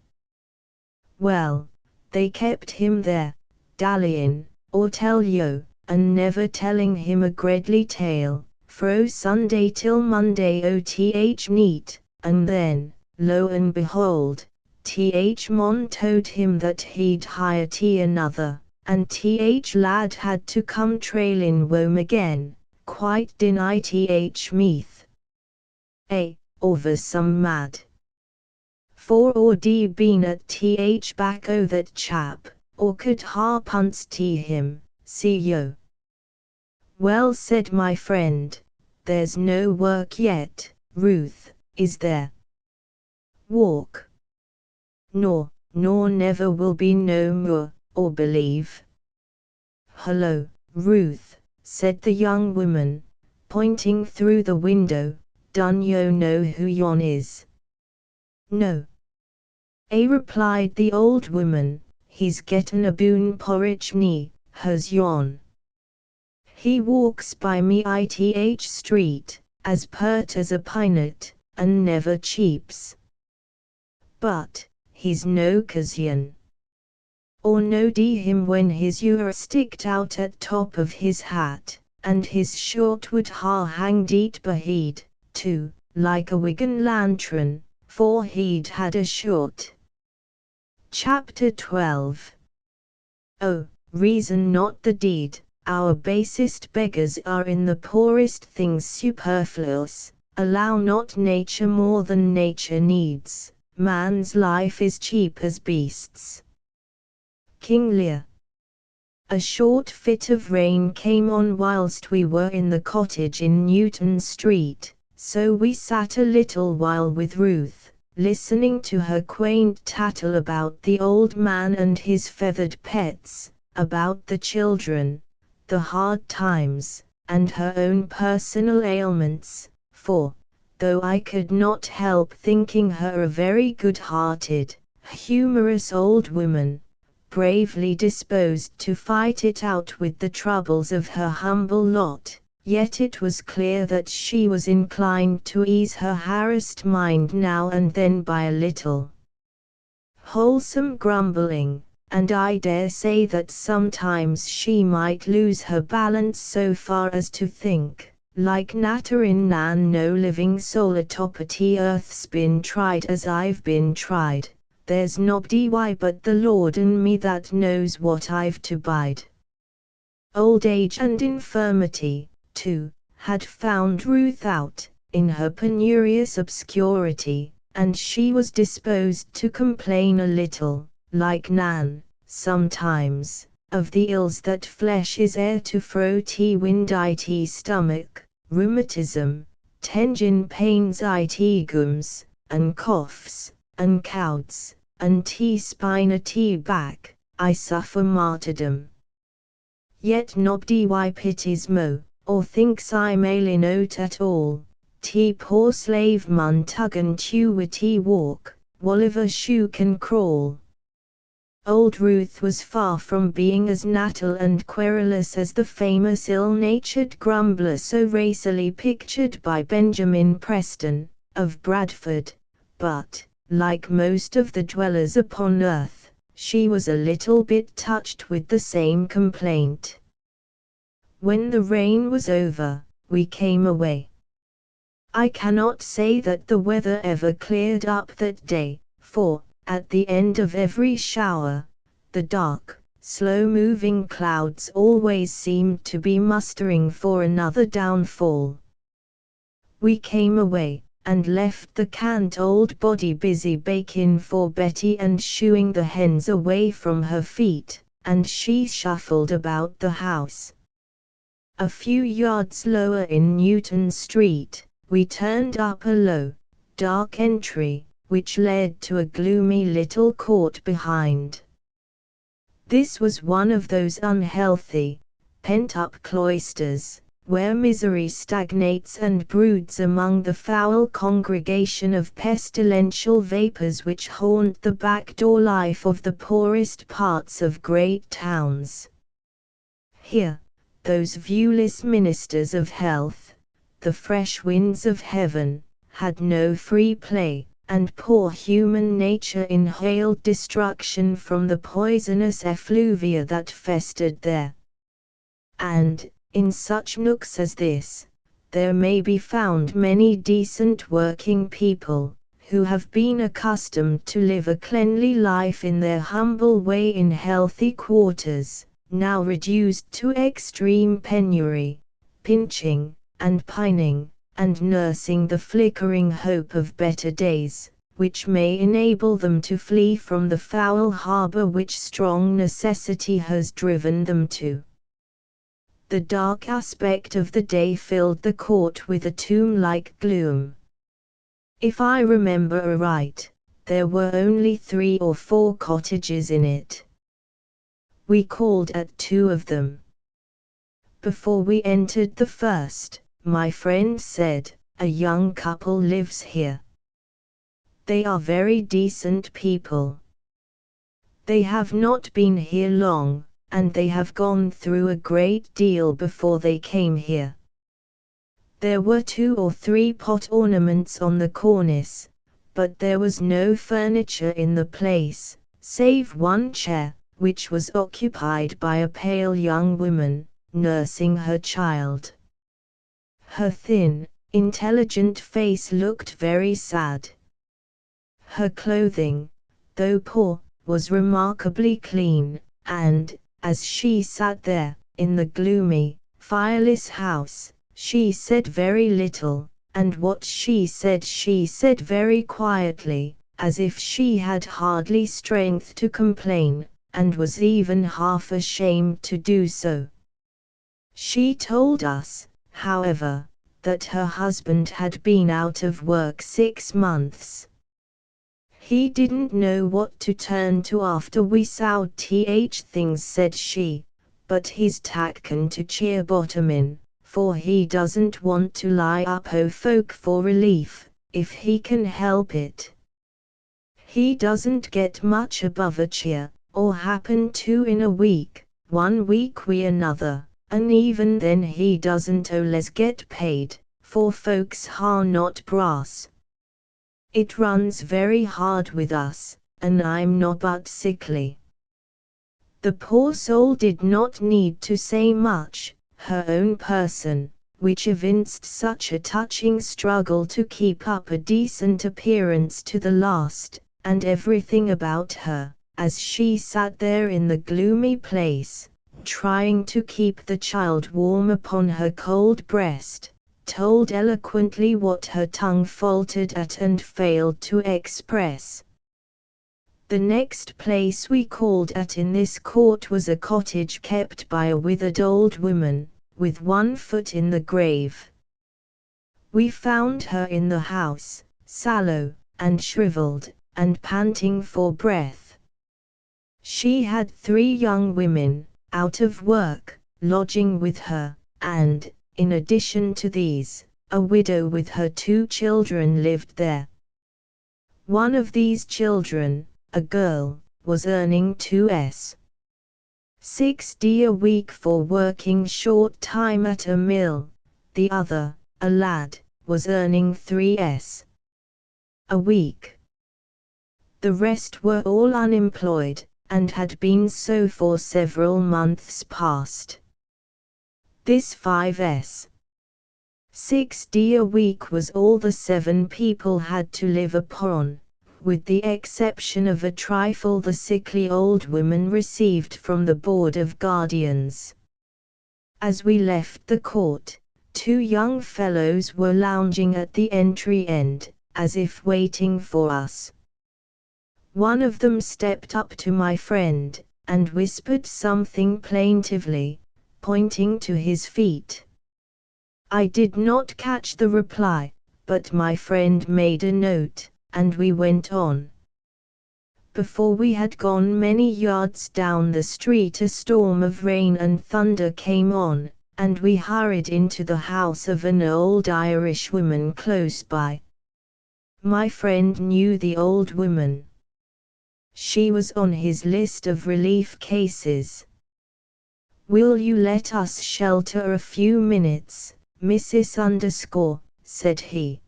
Well, they kept him there, dallying, or tell yo, and never telling him a Gredley tale, fro Sunday till Monday o' neat, and then, lo and behold, mon told him that he'd hire another, and lad had to come trailin' home again, quite deny meath. Over some mad. For or been at back o' that chap, or could harpunts him, see yo. Well said my friend, there's no work yet, Ruth, is there? Walk. Nor never will be no more, or believe. Hullo, Ruth, said the young woman, pointing through the window, dun yo know who yon is? No. Replied the old woman, he's getten a boon porridge me, has yon. He walks by me street, as pert as a pinot, and never cheeps. But, he's no Casian. Or no him when his ear sticked out at top of his hat, and his short would hang deet behead, too, like a Wigan lantern, for he'd had a short. Chapter 12. Oh, reason not the deed, our basest beggars are in the poorest things superfluous, allow not nature more than nature needs, man's life is cheap as beasts. King Lear. A short fit of rain came on whilst we were in the cottage in Newton Street, so we sat a little while with Ruth, listening to her quaint tattle about the old man and his feathered pets, about the children, the hard times, and her own personal ailments, for, though I could not help thinking her a very good-hearted, humorous old woman, bravely disposed to fight it out with the troubles of her humble lot, yet it was clear that she was inclined to ease her harassed mind now and then by a little wholesome grumbling, and I dare say that sometimes she might lose her balance so far as to think, like Natarin Nan, no living soul atop a earth's been tried as I've been tried. There's nobody but the Lord and me that knows what I've to bide. Old age and infirmity, too, had found Ruth out, in her penurious obscurity, and she was disposed to complain a little, like Nan, sometimes, of the ills that flesh is heir to fro wind stomach, rheumatism, tendon pains gums, and coughs, and couds, and spine back, I suffer martyrdom. Yet nobody pities mo, or thinks I'm ailin' out at all, poor slave mun tug and chew with walk, Walliver shoe can crawl. Old Ruth was far from being as nattle and querulous as the famous ill-natured grumbler so racily pictured by Benjamin Preston, of Bradford, but, like most of the dwellers upon earth, she was a little bit touched with the same complaint. When the rain was over, we came away. I cannot say that the weather ever cleared up that day, for, at the end of every shower, the dark, slow-moving clouds always seemed to be mustering for another downfall. We came away, and left the cant old body busy baking for Betty and shooing the hens away from her feet, and she shuffled about the house. A few yards lower in Newton Street, we turned up a low, dark entry, which led to a gloomy little court behind. This was one of those unhealthy, pent-up cloisters, where misery stagnates and broods among the foul congregation of pestilential vapors which haunt the backdoor life of the poorest parts of great towns. Here, those viewless ministers of health, the fresh winds of heaven, had no free play, and poor human nature inhaled destruction from the poisonous effluvia that festered there. And, in such nooks as this, there may be found many decent working people, who have been accustomed to live a cleanly life in their humble way in healthy quarters, now reduced to extreme penury, pinching, and pining, and nursing the flickering hope of better days, which may enable them to flee from the foul harbour which strong necessity has driven them to. The dark aspect of the day filled the court with a tomb-like gloom. If I remember aright, there were only 3 or 4 cottages in it. We called at 2 of them. Before we entered the first, my friend said, "A young couple lives here. They are very decent people. They have not been here long, and they have gone through a great deal before they came here." There were 2 or 3 pot ornaments on the cornice, but there was no furniture in the place, save one chair, which was occupied by a pale young woman, nursing her child. Her thin, intelligent face looked very sad. Her clothing, though poor, was remarkably clean, and, as she sat there, in the gloomy, fireless house, she said very little, and what she said very quietly, as if she had hardly strength to complain, and was even half ashamed to do so. She told us, however, that her husband had been out of work 6 months. He didn't know what to turn to after we sowed things, said she, but he's taken to cheer bottomin', for he doesn't want to lie up o' folk for relief, if he can help it. He doesn't get much above a cheer, or happen to in a week, 1 week wi' another, and even then he doesn't always get paid, for folks ha' not brass. It runs very hard with us, and I'm nobbut sickly." The poor soul did not need to say much. Her own person, which evinced such a touching struggle to keep up a decent appearance to the last, and everything about her, as she sat there in the gloomy place, trying to keep the child warm upon her cold breast, told eloquently what her tongue faltered at and failed to express. The next place we called at in this court was a cottage kept by a withered old woman, with 1 foot in the grave. We found her in the house, sallow, and shriveled, and panting for breath. She had 3 young women, out of work, lodging with her, and, in addition to these, a widow with her 2 children lived there. One of these children, a girl, was earning 2s. 6d a week for working short time at a mill, the other, a lad, was earning 3s. a week. The rest were all unemployed, and had been so for several months past. This 5s. 6d a week was all the 7 people had to live upon, with the exception of a trifle the sickly old woman received from the Board of Guardians. As we left the court, 2 young fellows were lounging at the entry end, as if waiting for us. One of them stepped up to my friend, and whispered something plaintively, pointing to his feet. I did not catch the reply, but my friend made a note, and we went on. Before we had gone many yards down the street a storm of rain and thunder came on, and we hurried into the house of an old Irish woman close by. My friend knew the old woman. She was on his list of relief cases. "Will you let us shelter a few minutes, Mrs. _" said he.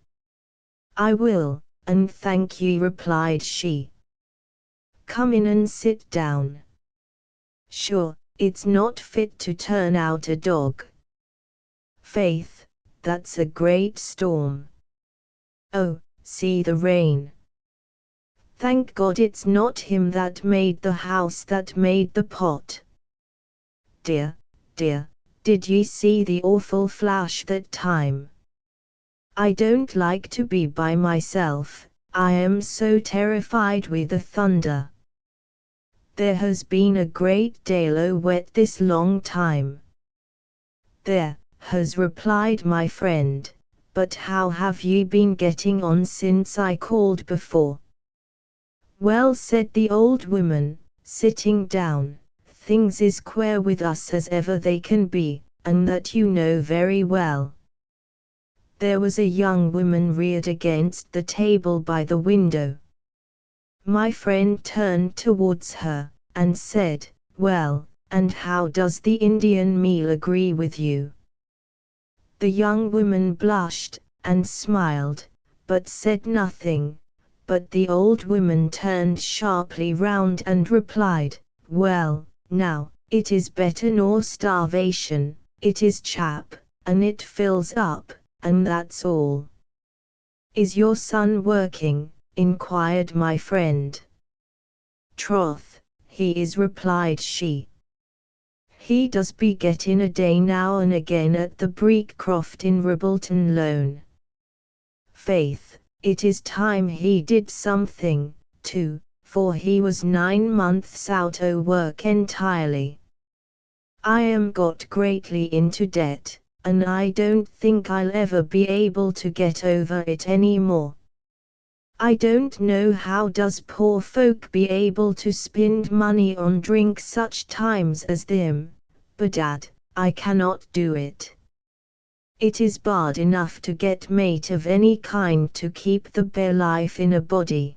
"I will, and thank ye," replied she. "Come in and sit down. Sure, it's not fit to turn out a dog. Faith, that's a great storm. Oh, see the rain. Thank God it's not him that made the house that made the pot." dear, dear, did ye see the awful flash that time? I don't like to be by myself, I am so terrified with the thunder. There has been a great deal o' wet this long time. There, has replied my friend, but how have ye been getting on since I called before? Well, said the old woman, sitting down, things is queer with us as ever they can be, and that you know very well. There was a young woman reared against the table by the window. My friend turned towards her, and said, well, and how does the Indian meal agree with you? The young woman blushed, and smiled, but said nothing, but the old woman turned sharply round and replied, well, now, it is better nor starvation, it is chap, and it fills up, and that's all. Is your son working? Inquired my friend. Troth, he is, replied she. He does be getting a day now and again at the Breakcroft in Ribbleton Loan. Faith, it is time he did something, too, for he was 9 months out o' work entirely. I am got greatly into debt, and I don't think I'll ever be able to get over it any more. I don't know how does poor folk be able to spend money on drink such times as them, bedad, I cannot do it. It is bad enough to get mate of any kind to keep the bare life in a body.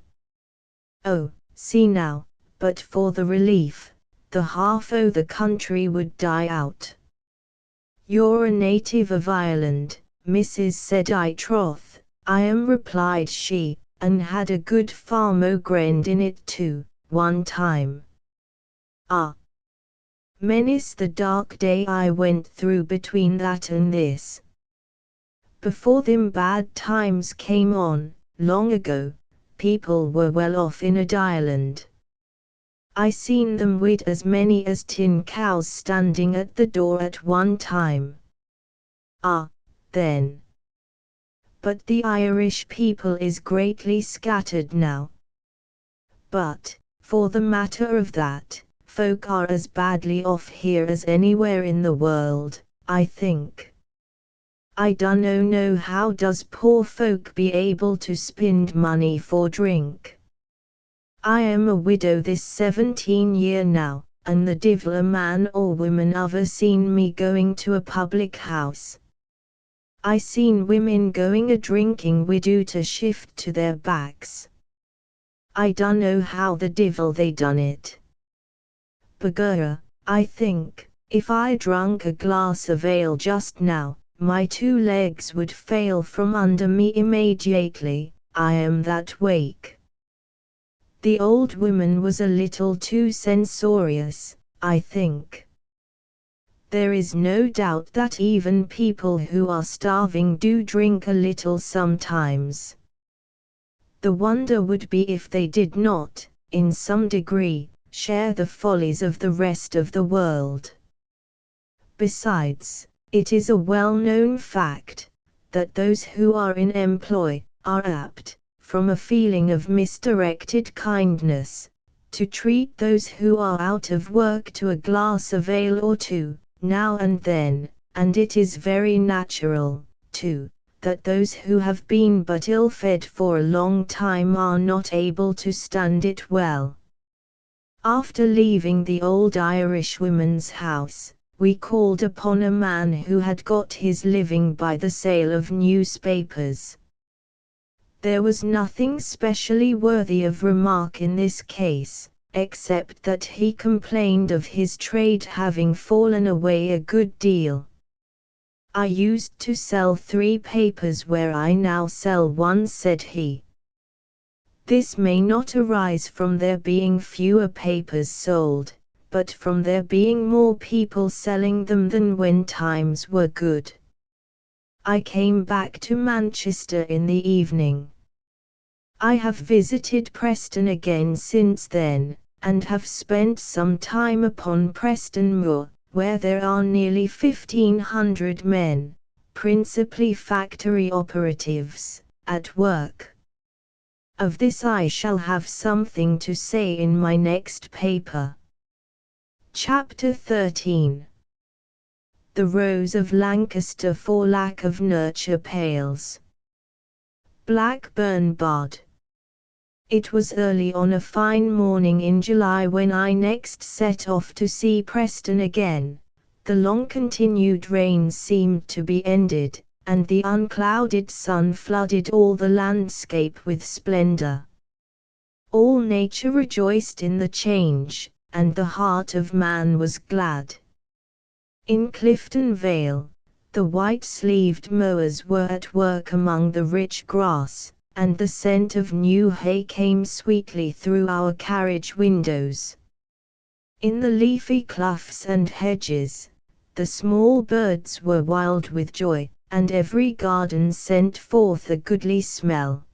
Oh, see now, but for the relief, the half o' the country would die out. You're a native of Ireland, Mrs. said I. Troth, I am, replied she, and had a good farm o' ground in it too, one time. Ah! Many's the dark day I went through between that and this. Before them bad times came on, long ago, people were well off in Ireland. I seen them with as many as 10 cows standing at the door at one time. Ah, then. But the Irish people is greatly scattered now. But, for the matter of that, folk are as badly off here as anywhere in the world, I think. I dunno know how does poor folk be able to spend money for drink. I am a widow this 17 year now, and the divil a man or woman ever seen me going to a public house. I seen women going a drinking widout a shift to their backs. I dunno how the divil they done it. Begurra, I think, if I drunk a glass of ale just now, my 2 legs would fail from under me immediately, I am that wake. The old woman was a little too censorious, I think. There is no doubt that even people who are starving do drink a little sometimes. The wonder would be if they did not, in some degree, share the follies of the rest of the world. Besides, it is a well-known fact, that those who are in employ, are apt, from a feeling of misdirected kindness, to treat those who are out of work to a glass of ale or two, now and then, and it is very natural, too, that those who have been but ill-fed for a long time are not able to stand it well. After leaving the old Irish woman's house, we called upon a man who had got his living by the sale of newspapers. There was nothing specially worthy of remark in this case, except that he complained of his trade having fallen away a good deal. I used to sell 3 papers where I now sell 1, said he. This may not arise from there being fewer papers sold, but from there being more people selling them than when times were good. I came back to Manchester in the evening. I have visited Preston again since then, and have spent some time upon Preston Moor, where there are nearly 1,500 men, principally factory operatives, at work. Of this I shall have something to say in my next paper. Chapter 13. The Rose of Lancaster for lack of nurture pales. Blackburn Bud. It was early on a fine morning in July when I next set off to see Preston again. The long-continued rain seemed to be ended, and the unclouded sun flooded all the landscape with splendor. All nature rejoiced in the change, and the heart of man was glad. In Clifton Vale, the white-sleeved mowers were at work among the rich grass, and the scent of new hay came sweetly through our carriage windows. In the leafy cloughs and hedges, the small birds were wild with joy, and every garden sent forth a goodly smell.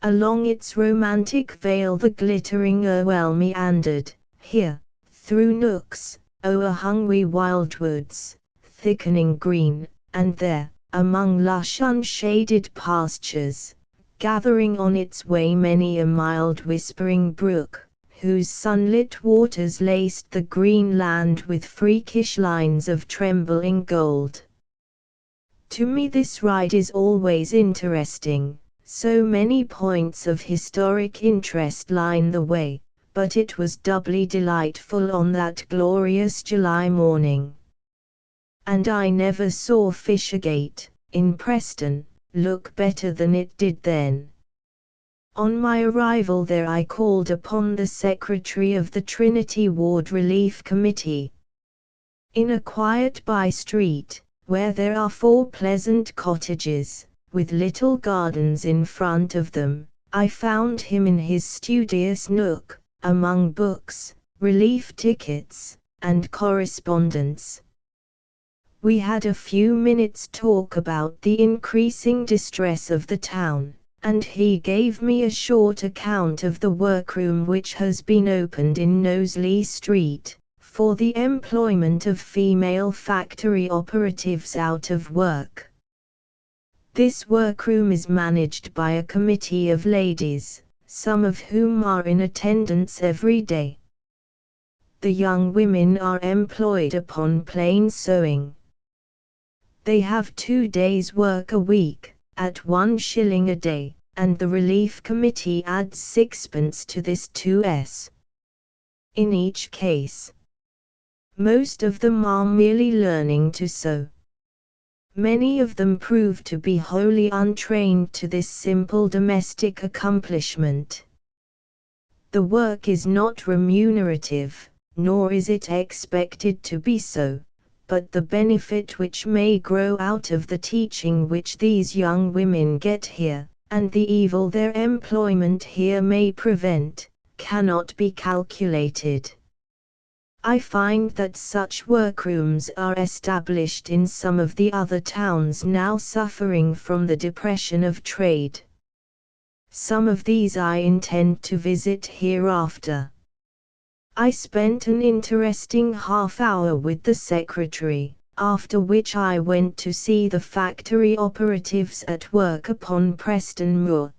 Along its romantic vale the glittering Irwell meandered, here, through nooks, o'erhung wi' wildwoods, thickening green, and there, among lush unshaded pastures, gathering on its way many a mild whispering brook, whose sunlit waters laced the green land with freakish lines of trembling gold. To me this ride is always interesting, so many points of historic interest line the way, but it was doubly delightful on that glorious July morning. And I never saw Fishergate, in Preston, look better than it did then. On my arrival there I called upon the secretary of the Trinity Ward Relief Committee. In a quiet by-street, where there are 4 pleasant cottages, with little gardens in front of them, I found him in his studious nook, among books, relief tickets, and correspondence. We had a few minutes' talk about the increasing distress of the town, and he gave me a short account of the workroom which has been opened in Knowsley Street, for the employment of female factory operatives out of work. This workroom is managed by a committee of ladies, some of whom are in attendance every day. The young women are employed upon plain sewing. They have 2 days' work a week, at 1 shilling a day, and the Relief Committee adds 6pence to this 2s. In each case, most of them are merely learning to sew. Many of them prove to be wholly untrained to this simple domestic accomplishment. The work is not remunerative, nor is it expected to be so, but the benefit which may grow out of the teaching which these young women get here, and the evil their employment here may prevent, cannot be calculated. I find that such workrooms are established in some of the other towns now suffering from the depression of trade. Some of these I intend to visit hereafter. I spent an interesting half-hour with the secretary, after which I went to see the factory operatives at work upon Preston Moor.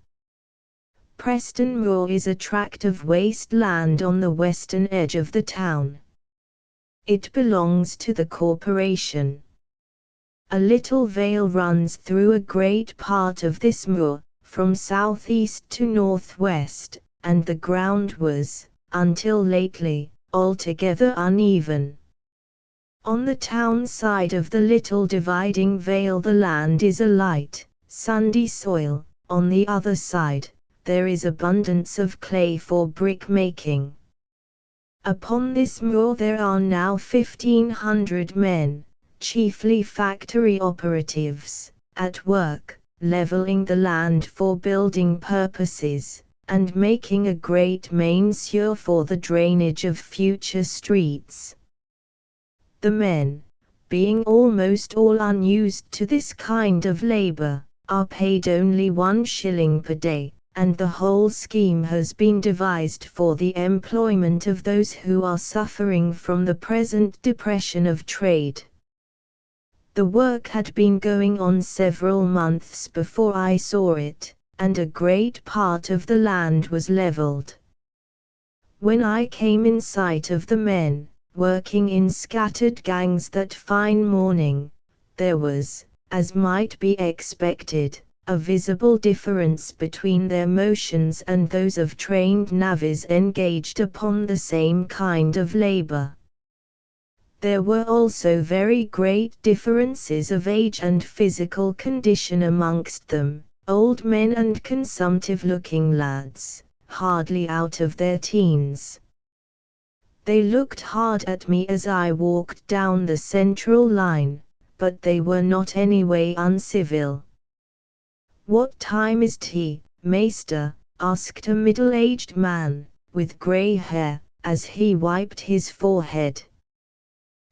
Preston Moor is a tract of waste land on the western edge of the town. It belongs to the corporation. A little vale runs through a great part of this moor, from southeast to northwest, and the ground was, until lately, altogether uneven. On the town side of the little dividing vale the land is a light, sandy soil. On the other side, there is abundance of clay for brick making. Upon this moor there are now 1,500 men, chiefly factory operatives, at work, levelling the land for building purposes, and making a great main sewer for the drainage of future streets. The men, being almost all unused to this kind of labour, are paid only 1 shilling per day, and the whole scheme has been devised for the employment of those who are suffering from the present depression of trade. The work had been going on several months before I saw it, and a great part of the land was levelled. When I came in sight of the men, working in scattered gangs that fine morning, there was, as might be expected, a visible difference between their motions and those of trained navvies engaged upon the same kind of labour. There were also very great differences of age and physical condition amongst them, old men and consumptive-looking lads, hardly out of their teens. They looked hard at me as I walked down the central line, but they were not anyway uncivil. "What time is tea, maester?" asked a middle-aged man, with grey hair, as he wiped his forehead.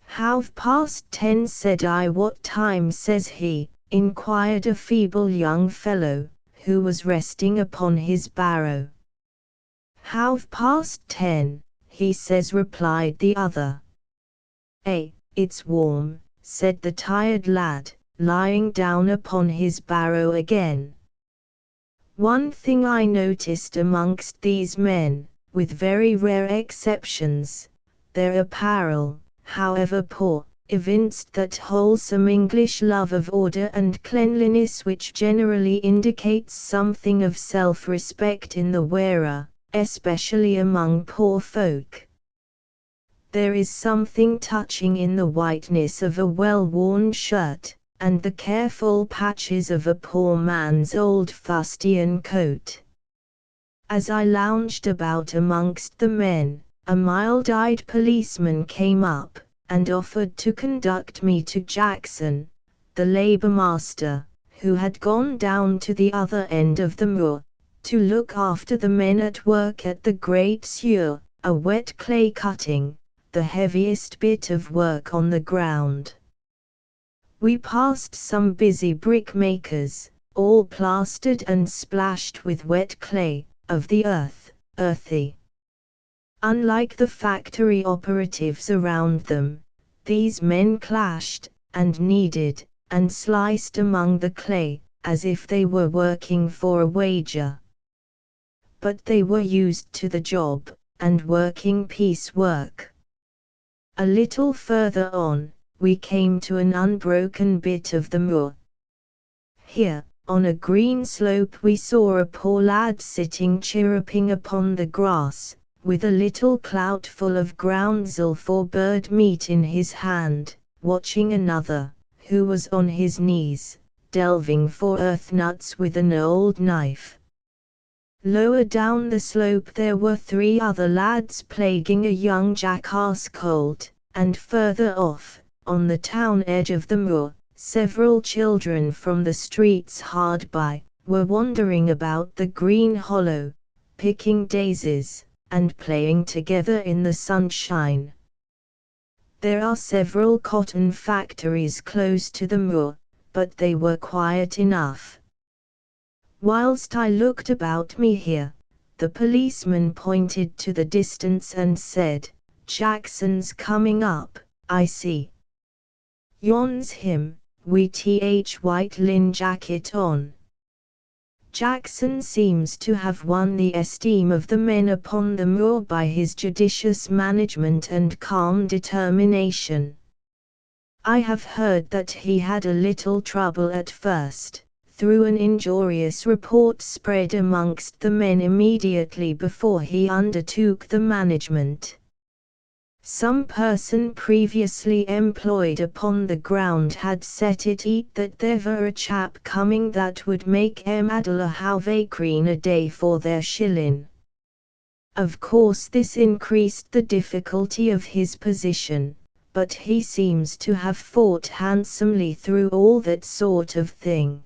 "10:30, said I. "What time says he?" inquired a feeble young fellow, who was resting upon his barrow. "10:30, he says," replied the other. It's warm," said the tired lad, lying down upon his barrow again. One thing I noticed amongst these men, with very rare exceptions: their apparel, however poor, evinced that wholesome English love of order and cleanliness which generally indicates something of self-respect in the wearer, especially among poor folk. There is something touching in the whiteness of a well-worn shirt, and the careful patches of a poor man's old fustian coat. As I lounged about amongst the men, a mild-eyed policeman came up, and offered to conduct me to Jackson, the labour-master, who had gone down to the other end of the moor, to look after the men at work at the great sewer, a wet clay cutting, the heaviest bit of work on the ground. We passed some busy brickmakers, all plastered and splashed with wet clay, of the earthy. Unlike the factory operatives around them, these men clashed, and kneaded, and sliced among the clay, as if they were working for a wager. But they were used to the job, and working piecework. A little further on, we came to an unbroken bit of the moor. Here, on a green slope, we saw a poor lad sitting chirruping upon the grass, with a little cloutful of groundsel for bird meat in his hand, watching another, who was on his knees, delving for earth nuts with an old knife. Lower down the slope there were 3 other lads plaguing a young jackass colt, and further off, on the town edge of the moor, several children from the streets hard by, were wandering about the green hollow, picking daisies, and playing together in the sunshine. There are several cotton factories close to the moor, but they were quiet enough. Whilst I looked about me here, the policeman pointed to the distance and said, "Jackson's coming up, I see. Yon's him, with white linen jacket on." Jackson seems to have won the esteem of the men upon the moor by his judicious management and calm determination. I have heard that he had a little trouble at first, through an injurious report spread amongst the men immediately before he undertook the management. Some person previously employed upon the ground had set it that there were a chap coming that would make addle a halvacreen a day for their shillin'. Of course this increased the difficulty of his position, but he seems to have fought handsomely through all that sort of thing.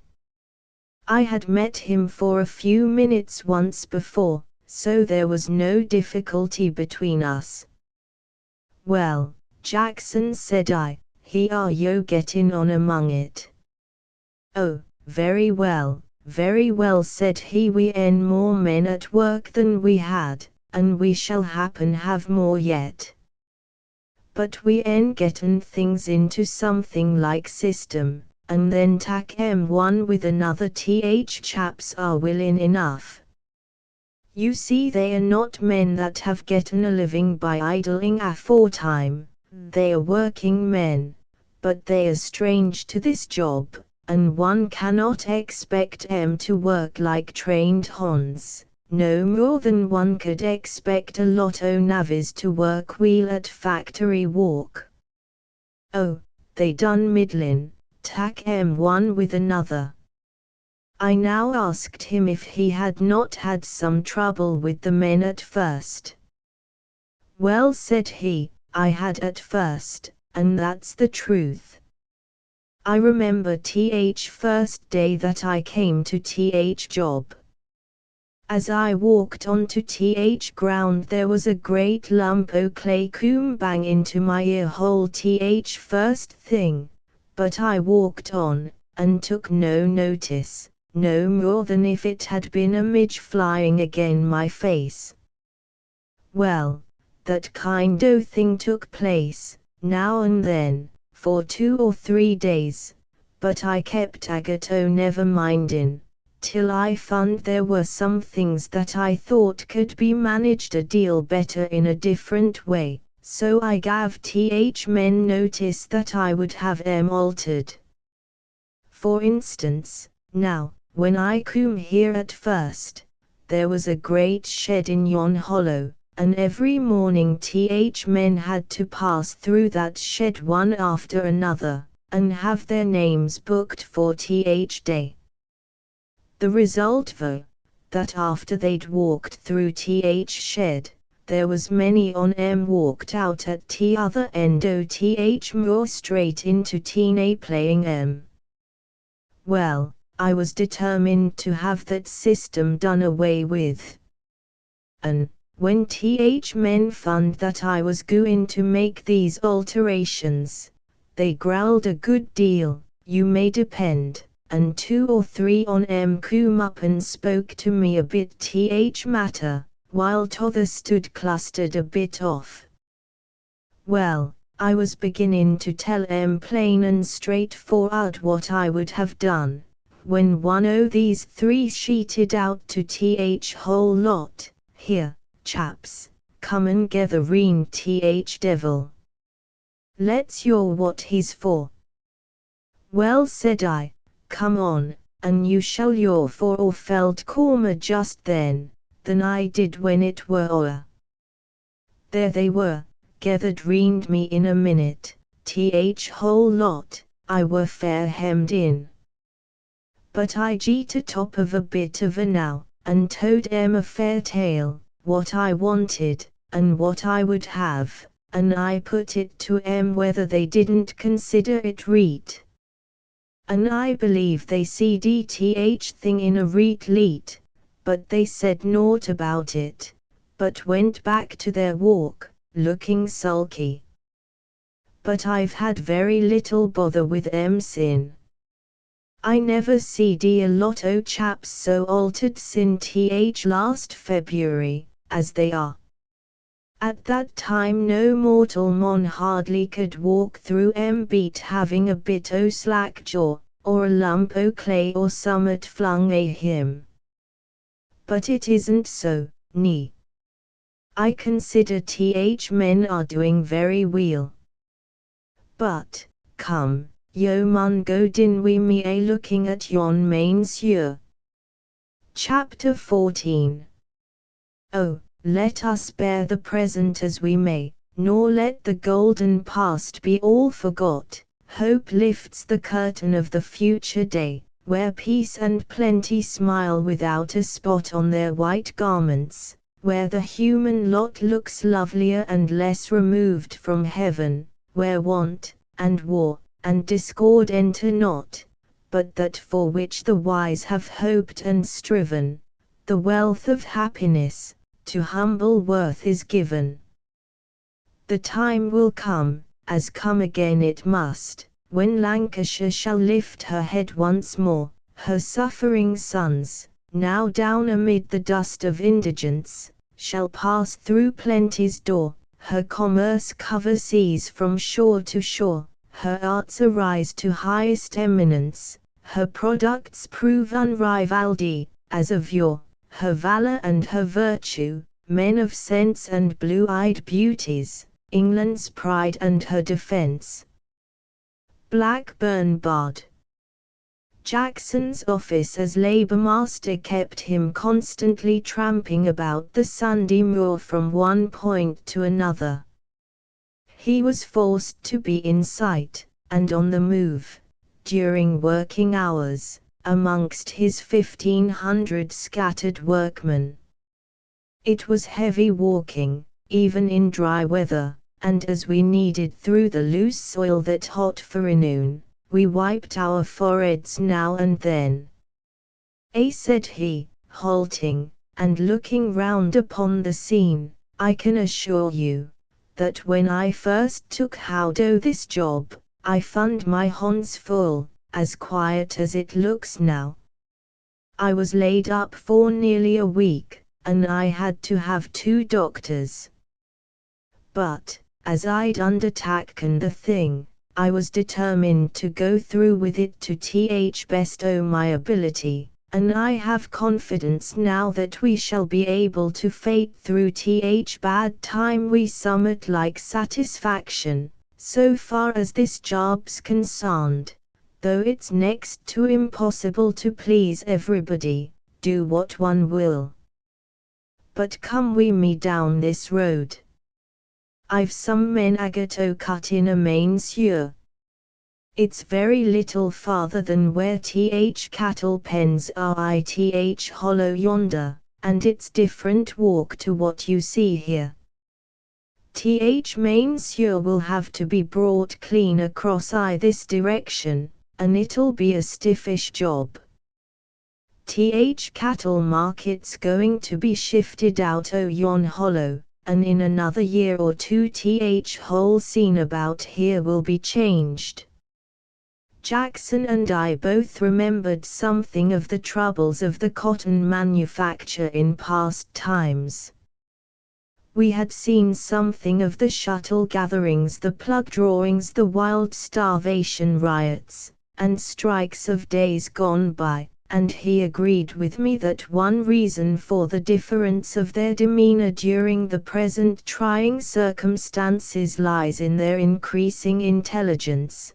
I had met him for a few minutes once before, so there was no difficulty between us. "Well, Jackson," said I, "he are yo getting on among it?" "Oh, very well," very well, said he, we en more men at work than we had, and we shall happen have more yet. But we en getten things into something like system, and then tack one with another. Chaps are willing enough. You see, they are not men that have getten a living by idling aforetime, they are working men, but they are strange to this job, and one cannot expect to work like trained hons, no more than one could expect a lot o' navvies to work wheel at factory walk. Oh, they done middlin', tack one with another. I now asked him if he had not had some trouble with the men at first. Well, said he, I had at first, and that's the truth. I remember first day that I came to job. As I walked on to ground, there was a great lump o' clay come bang into my ear hole first thing, but I walked on, and took no notice, no more than if it had been a midge flying again my face. Well, that kind o' thing took place, now and then, for 2 or 3 days, but I kept agate o' never mindin', till I found there were some things that I thought could be managed a deal better in a different way, so I gave men notice that I would have altered. For instance, now, when I come here at first, there was a great shed in yon hollow, and every morning men had to pass through that shed one after another, and have their names booked for day. The result were, that after they'd walked through shed, there was many on walked out at other end o' more straight into playing Well, I was determined to have that system done away with. And, when men found that I was going to make these alterations, they growled a good deal, you may depend, and 2 or 3 on come up and spoke to me a bit matter, while t'other stood clustered a bit off. Well, I was beginning to tell plain and straightforward what I would have done, when one o' these 3 sheeted out to whole lot, here, chaps, come and gather reen devil. Let's your what he's for. Well, said I, come on, and you shall your for or felt calmer just then, than I did when it were o'er. There they were, gathered round me in a minute, whole lot, I were fair hemmed in. But I to top of a bit of a now, and told a fair tale, what I wanted, and what I would have, and I put it to whether they didn't consider it reet. And I believe they see thing in a reet leet, but they said naught about it, but went back to their walk, looking sulky. But I've had very little bother with sin. I never seed a lot o' chaps so altered sin last February, as they are. At that time no mortal mon hardly could walk through beat having a bit o' slack jaw, or a lump o' clay or summat flung him. But it isn't so, nee. I consider men are doing very well. But, come, yo mun go din we me looking at yon Monsieur. Chapter 14. Oh, let us bear the present as we may, nor let the golden past be all forgot. Hope lifts the curtain of the future day, where peace and plenty smile without a spot on their white garments, where the human lot looks lovelier and less removed from heaven, where want, and war, and discord enter not, but that for which the wise have hoped and striven, the wealth of happiness, to humble worth is given. The time will come, as come again it must, when Lancashire shall lift her head once more, her suffering sons, now down amid the dust of indigence, shall pass through plenty's door, her commerce cover seas from shore to shore, her arts arise to highest eminence, her products prove unrivaled, as of yore, her valor and her virtue, men of sense and blue-eyed beauties, England's pride and her defense. Blackburn Bard. Jackson's office as Labour Master kept him constantly tramping about the sandy moor from one point to another. He was forced to be in sight, and on the move, during working hours, amongst his 1,500 scattered workmen. It was heavy walking, even in dry weather, and as we kneaded through the loose soil that hot forenoon, we wiped our foreheads now and then. Said he, halting, and looking round upon the scene, I can assure you, that when I first took hold o' this job, I found my hands full, as quiet as it looks now. I was laid up for nearly a week, and I had to have 2 doctors. But, as I'd undertaken the thing, I was determined to go through with it to the best o' my ability, and I have confidence now that we shall be able to fight through the bad time with somewhat like satisfaction, so far as this job's concerned, though it's next to impossible to please everybody, do what one will. But come wi' me down this road. I've some men agato cut in a mainsure. It's very little farther than where the cattle pens are the hollow yonder, and it's different walk to what you see here. The mainsure will have to be brought clean across this direction, and it'll be a stiffish job. The cattle market's going to be shifted out o' yon hollow, and in another year or 2 the whole scene about here will be changed. Jackson and I both remembered something of the troubles of the cotton manufacture in past times. We had seen something of the shuttle gatherings, the plug drawings, the wild starvation riots, and strikes of days gone by, and he agreed with me that one reason for the difference of their demeanor during the present trying circumstances lies in their increasing intelligence.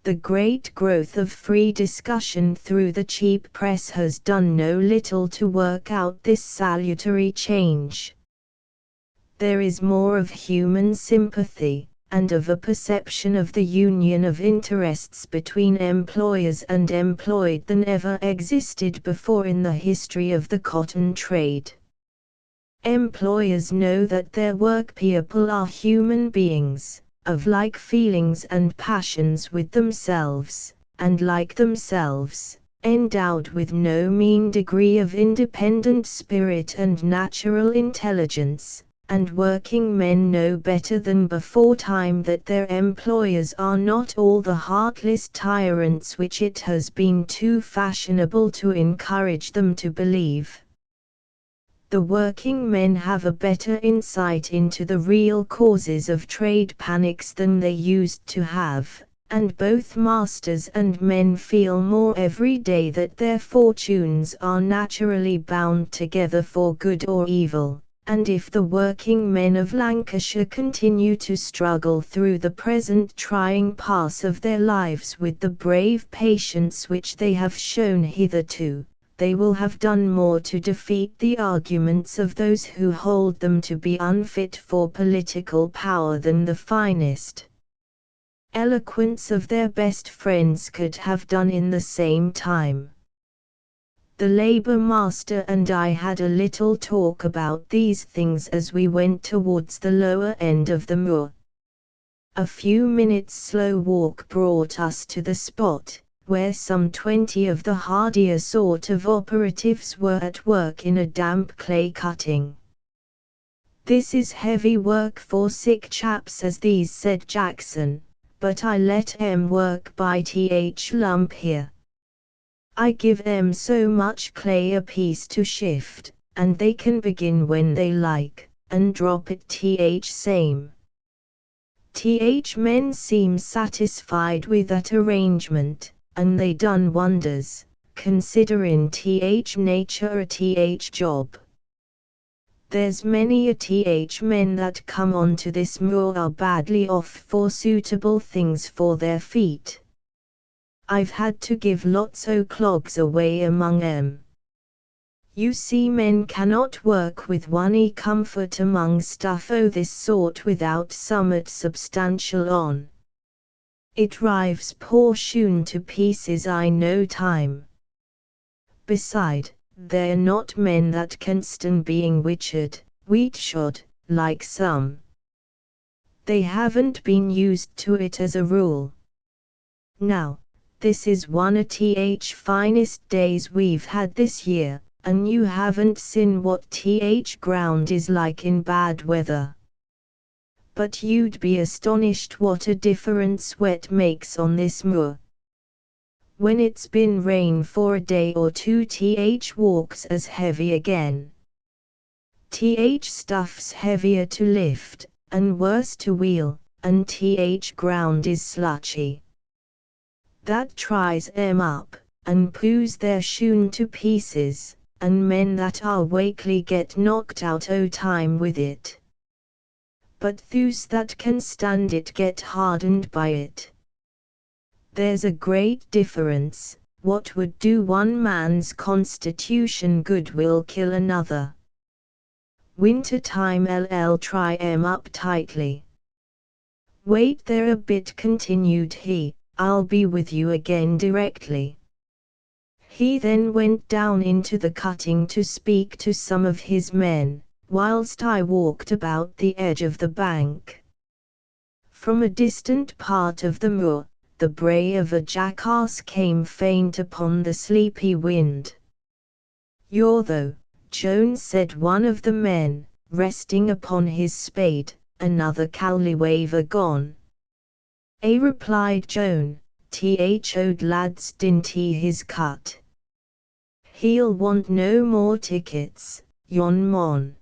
The great growth of free discussion through the cheap press has done no little to work out this salutary change. There is more of human sympathy, and of a perception of the union of interests between employers and employed than ever existed before in the history of the cotton trade. Employers know that their workpeople are human beings, of like feelings and passions with themselves, and like themselves, endowed with no mean degree of independent spirit and natural intelligence, and working men know better than before time that their employers are not all the heartless tyrants which it has been too fashionable to encourage them to believe. The working men have a better insight into the real causes of trade panics than they used to have, and both masters and men feel more every day that their fortunes are naturally bound together for good or evil. And if the working men of Lancashire continue to struggle through the present trying pass of their lives with the brave patience which they have shown hitherto, they will have done more to defeat the arguments of those who hold them to be unfit for political power than the finest eloquence of their best friends could have done in the same time. The Labour Master and I had a little talk about these things as we went towards the lower end of the moor. A few minutes' slow walk brought us to the spot, where some 20 of the hardier sort of operatives were at work in a damp clay cutting. "This is heavy work for sick chaps as these," said Jackson, "but I let 'em work by th lump here. I give them so much clay apiece to shift, and they can begin when they like, and drop it same. Men seem satisfied with that arrangement, and they done wonders, considering nature a job. There's many a men that come on to this moor are badly off for suitable things for their feet. I've had to give lots o' clogs away among 'em. You see, men cannot work with one comfort among stuff o' this sort without summat substantial on. It rives poor shoon to pieces I no time. Beside, they're not men that can stan being wheat-shod, like some. They haven't been used to it as a rule. Now, this is one o' finest days we've had this year, and you haven't seen what ground is like in bad weather. But you'd be astonished what a difference wet makes on this moor. When it's been rain for a day or two, walks as heavy again. Stuff's heavier to lift, and worse to wheel, and ground is slutchy. That tries 'em up, and poos their shoon to pieces, and men that are wakely get knocked out o' time with it. But those that can stand it get hardened by it. There's a great difference. What would do one man's constitution good will kill another. Winter time try 'em up tightly. Wait there a bit, continued he, I'll be with you again directly. He then went down into the cutting to speak to some of his men, whilst I walked about the edge of the bank. From a distant part of the moor, the bray of a jackass came faint upon the sleepy wind. You're though, Jones, said one of the men, resting upon his spade, another cowleywaver gone. Replied Joan, T'od lads didn't he his cut. He'll want no more tickets, yon mon.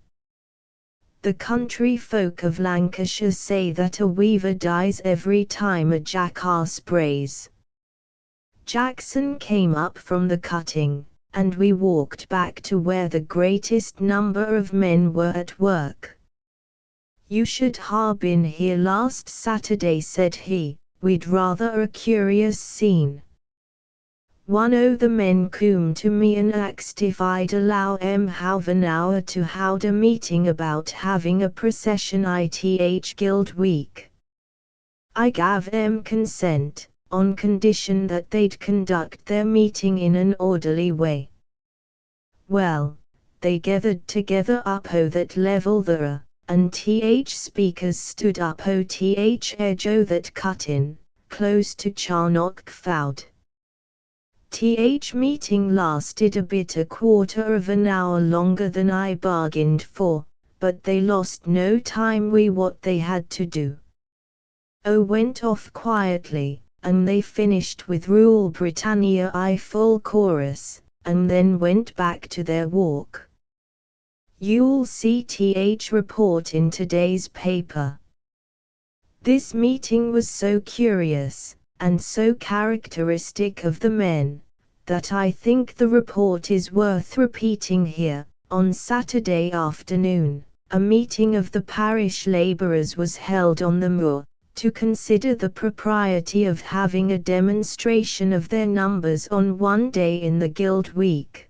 The country folk of Lancashire say that a weaver dies every time a jackass brays. Jackson came up from the cutting, and we walked back to where the greatest number of men were at work. You should ha' been here last Saturday, said he, we'd rather a curious scene. One o' the men coom to me and axed if I'd allow 'em half an hour to howd a meeting about having a procession Guild Week. I gav 'em consent, on condition that they'd conduct their meeting in an orderly way. Well, they gathered together up o' that level there, and speakers stood up o' edge o' that cuttin', close to Charnock Fowd. Meeting lasted a quarter of an hour longer than I bargained for, but they lost no time wi' what they had to do. Went off quietly, and they finished with Rule Britannia I full chorus, and then went back to their walk. You'll see report in today's paper. This meeting was so curious, and so characteristic of the men, that I think the report is worth repeating here. On Saturday afternoon, a meeting of the parish labourers was held on the moor, to consider the propriety of having a demonstration of their numbers on one day in the Guild Week.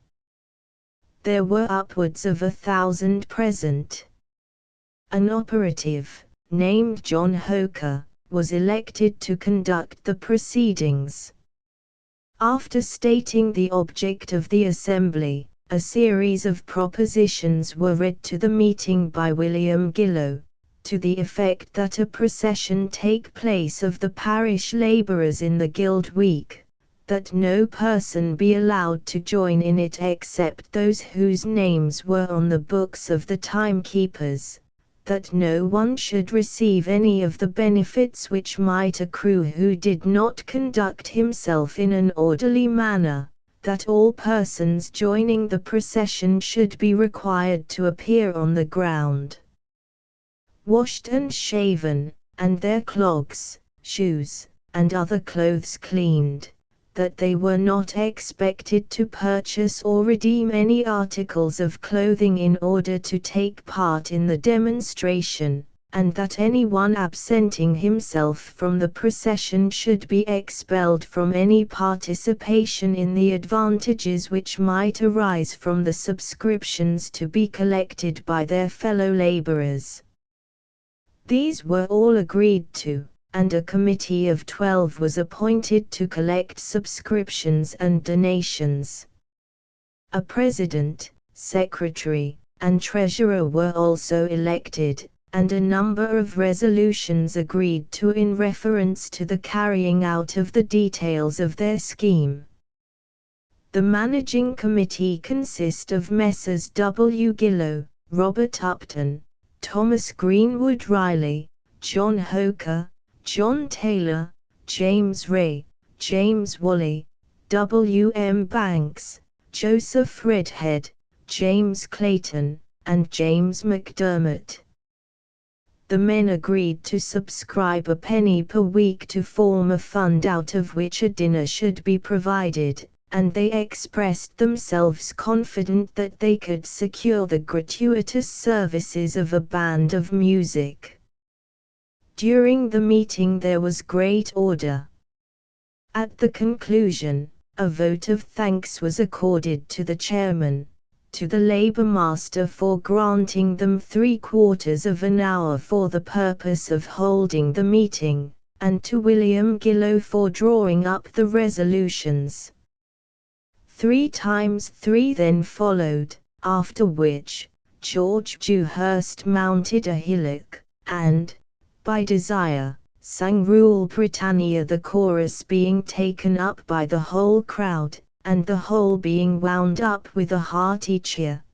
There were upwards of 1,000 present. An operative, named John Hoker, was elected to conduct the proceedings. After stating the object of the assembly, a series of propositions were read to the meeting by William Gillow, to the effect that a procession take place of the parish labourers in the Guild Week, that no person be allowed to join in it except those whose names were on the books of the timekeepers, that no one should receive any of the benefits which might accrue who did not conduct himself in an orderly manner, that all persons joining the procession should be required to appear on the ground, washed and shaven, and their clogs, shoes, and other clothes cleaned, that they were not expected to purchase or redeem any articles of clothing in order to take part in the demonstration, and that anyone absenting himself from the procession should be expelled from any participation in the advantages which might arise from the subscriptions to be collected by their fellow labourers. These were all agreed to, and a committee of 12 was appointed to collect subscriptions and donations. A president, secretary, and treasurer were also elected, and a number of resolutions agreed to in reference to the carrying out of the details of their scheme. The managing committee consist of Messrs. W. Gillow, Robert Upton, Thomas Greenwood Riley, John Hoker, John Taylor, James Ray, James Whalley, W. M. Banks, Joseph Redhead, James Clayton, and James McDermott. The men agreed to subscribe a penny per week to form a fund out of which a dinner should be provided, and they expressed themselves confident that they could secure the gratuitous services of a band of music. During the meeting there was great order. At the conclusion, a vote of thanks was accorded to the chairman, to the labour master for granting them 3/4 of an hour for the purpose of holding the meeting, and to William Gillow for drawing up the resolutions. 3 times 3 then followed, after which, George Dewhurst mounted a hillock, and, by desire, sang Rule Britannia, the chorus being taken up by the whole crowd, and the whole being wound up with a hearty cheer.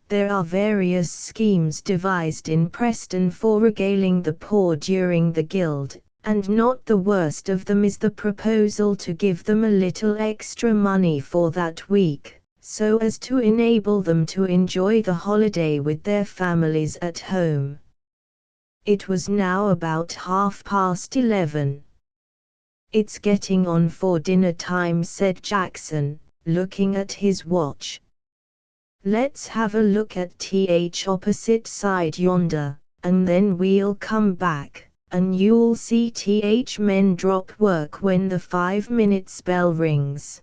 There are various schemes devised in Preston for regaling the poor during the Guild, and not the worst of them is the proposal to give them a little extra money for that week, so as to enable them to enjoy the holiday with their families at home. It was now about 11:30. "It's getting on for dinner time," said Jackson, looking at his watch. "Let's have a look at th opposite side yonder, and then we'll come back, and you'll see th men drop work when the 5-minute bell rings.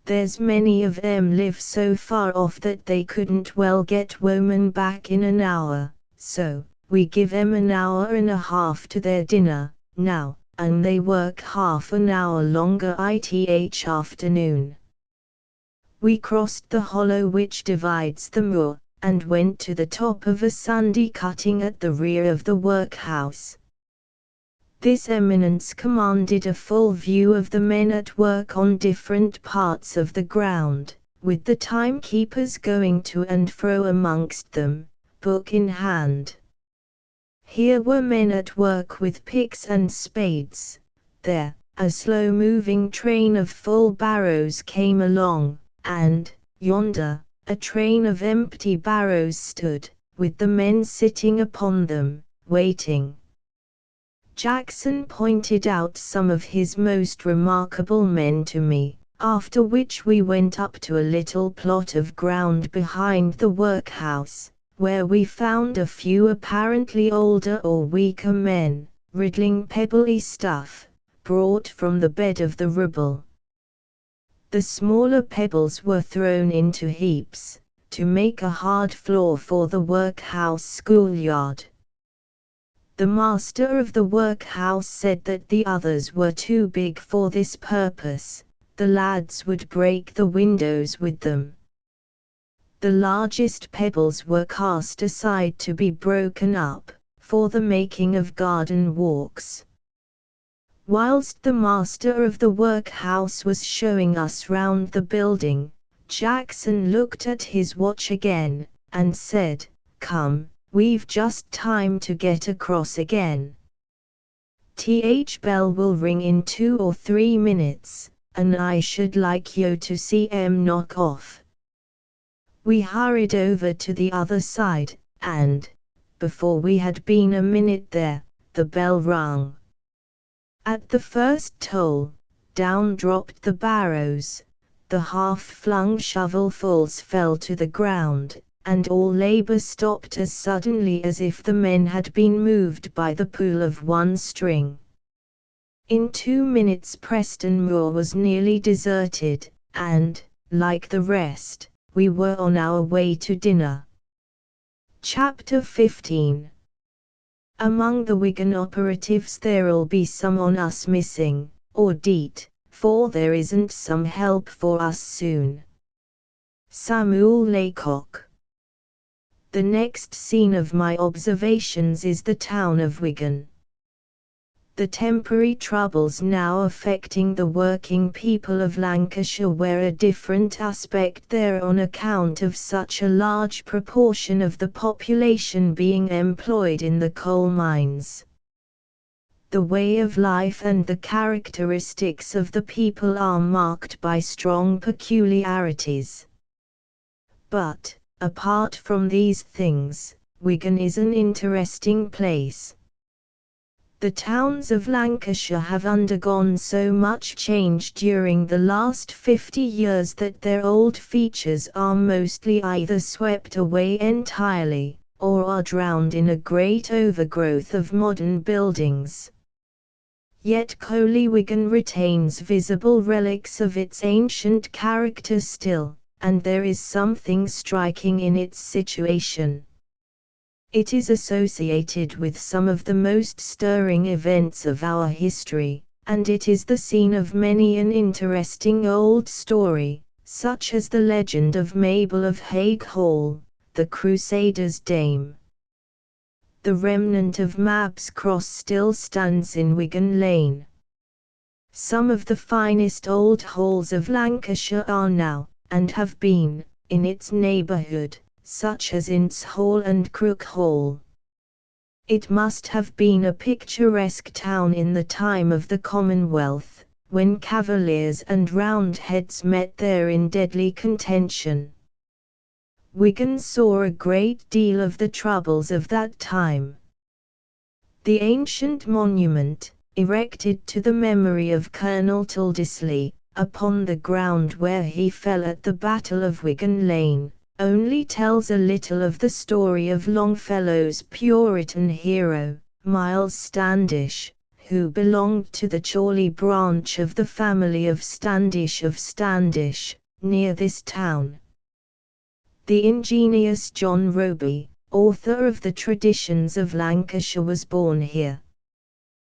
There's many of 'em live so far off that they couldn't well get women back in an hour, so we give 'em an hour and a half to their dinner, now, and they work half an hour longer ith afternoon." We crossed the hollow which divides the moor, and went to the top of a sandy cutting at the rear of the workhouse. This eminence commanded a full view of the men at work on different parts of the ground, with the timekeepers going to and fro amongst them, book in hand. Here were men at work with picks and spades; there, a slow-moving train of full barrows came along, and, yonder, a train of empty barrows stood, with the men sitting upon them, waiting. Jackson pointed out some of his most remarkable men to me, after which we went up to a little plot of ground behind the workhouse, where we found a few apparently older or weaker men, riddling pebbly stuff, brought from the bed of the rubble. The smaller pebbles were thrown into heaps, to make a hard floor for the workhouse schoolyard. The master of the workhouse said that the others were too big for this purpose, the lads would break the windows with them. The largest pebbles were cast aside to be broken up, for the making of garden walks. Whilst the master of the workhouse was showing us round the building, Jackson looked at his watch again, and said, "Come, we've just time to get across again. Th bell will ring in 2 or 3 minutes, and I should like you to see 'em knock off." We hurried over to the other side, and, before we had been a minute there, the bell rung. At the first toll, down dropped the barrows, the half-flung shovelfuls fell to the ground, and all labour stopped as suddenly as if the men had been moved by the pull of one string. In 2 minutes Preston Moor was nearly deserted, and, like the rest, we were on our way to dinner. Chapter 15. Among the Wigan operatives there'll be some on us missing, or deet, for there isn't some help for us soon. Samuel Laycock. The next scene of my observations is the town of Wigan. The temporary troubles now affecting the working people of Lancashire wear a different aspect there on account of such a large proportion of the population being employed in the coal mines. The way of life and the characteristics of the people are marked by strong peculiarities. But, apart from these things, Wigan is an interesting place. The towns of Lancashire have undergone so much change during the last 50 years that their old features are mostly either swept away entirely, or are drowned in a great overgrowth of modern buildings. Yet Coley Wigan retains visible relics of its ancient character still, and there is something striking in its situation. It is associated with some of the most stirring events of our history, and it is the scene of many an interesting old story, such as the legend of Mabel of Hague Hall, the Crusader's Dame. The remnant of Mab's Cross still stands in Wigan Lane. Some of the finest old halls of Lancashire are now, and have been, in its neighbourhood, such as Ince Hall and Crook Hall. It must have been a picturesque town in the time of the Commonwealth, when Cavaliers and Roundheads met there in deadly contention. Wigan saw a great deal of the troubles of that time. The ancient monument, erected to the memory of Colonel Tuldesley, upon the ground where he fell at the Battle of Wigan Lane, only tells a little of the story of Longfellow's Puritan hero, Miles Standish, who belonged to the Chorley branch of the family of Standish, near this town. The ingenious John Roby, author of the Traditions of Lancashire, was born here.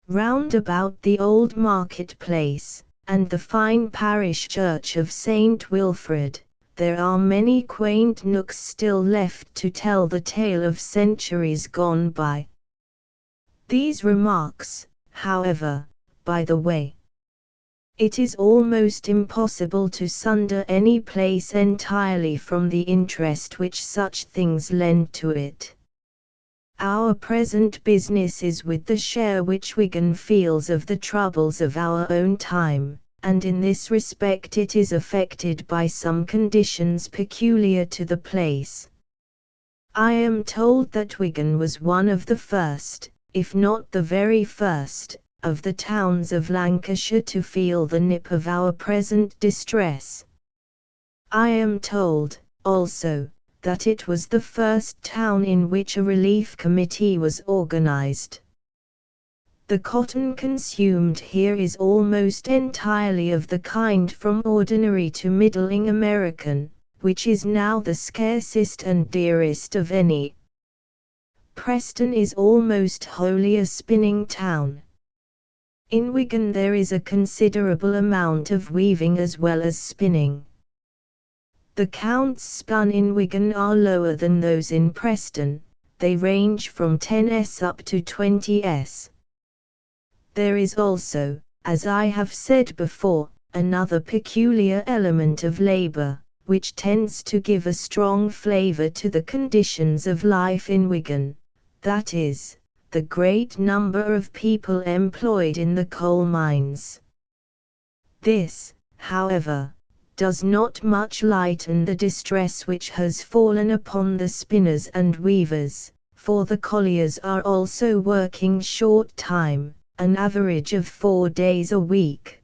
Round about the old market-place, and the fine parish church of St. Wilfrid, there are many quaint nooks still left to tell the tale of centuries gone by. These remarks, however, by the way. It is almost impossible to sunder any place entirely from the interest which such things lend to it. Our present business is with the share which Wigan feels of the troubles of our own time, and in this respect it is affected by some conditions peculiar to the place. I am told that Wigan was one of the first, if not the very first, of the towns of Lancashire to feel the nip of our present distress. I am told, also, that it was the first town in which a relief committee was organized. The cotton consumed here is almost entirely of the kind from ordinary to middling American, which is now the scarcest and dearest of any. Preston is almost wholly a spinning town. In Wigan there is a considerable amount of weaving as well as spinning. The counts spun in Wigan are lower than those in Preston, they range from 10s up to 20s. There is also, as I have said before, another peculiar element of labour, which tends to give a strong flavour to the conditions of life in Wigan, that is, the great number of people employed in the coal mines. This, however, does not much lighten the distress which has fallen upon the spinners and weavers, for the colliers are also working short time, an average of 4 days a week.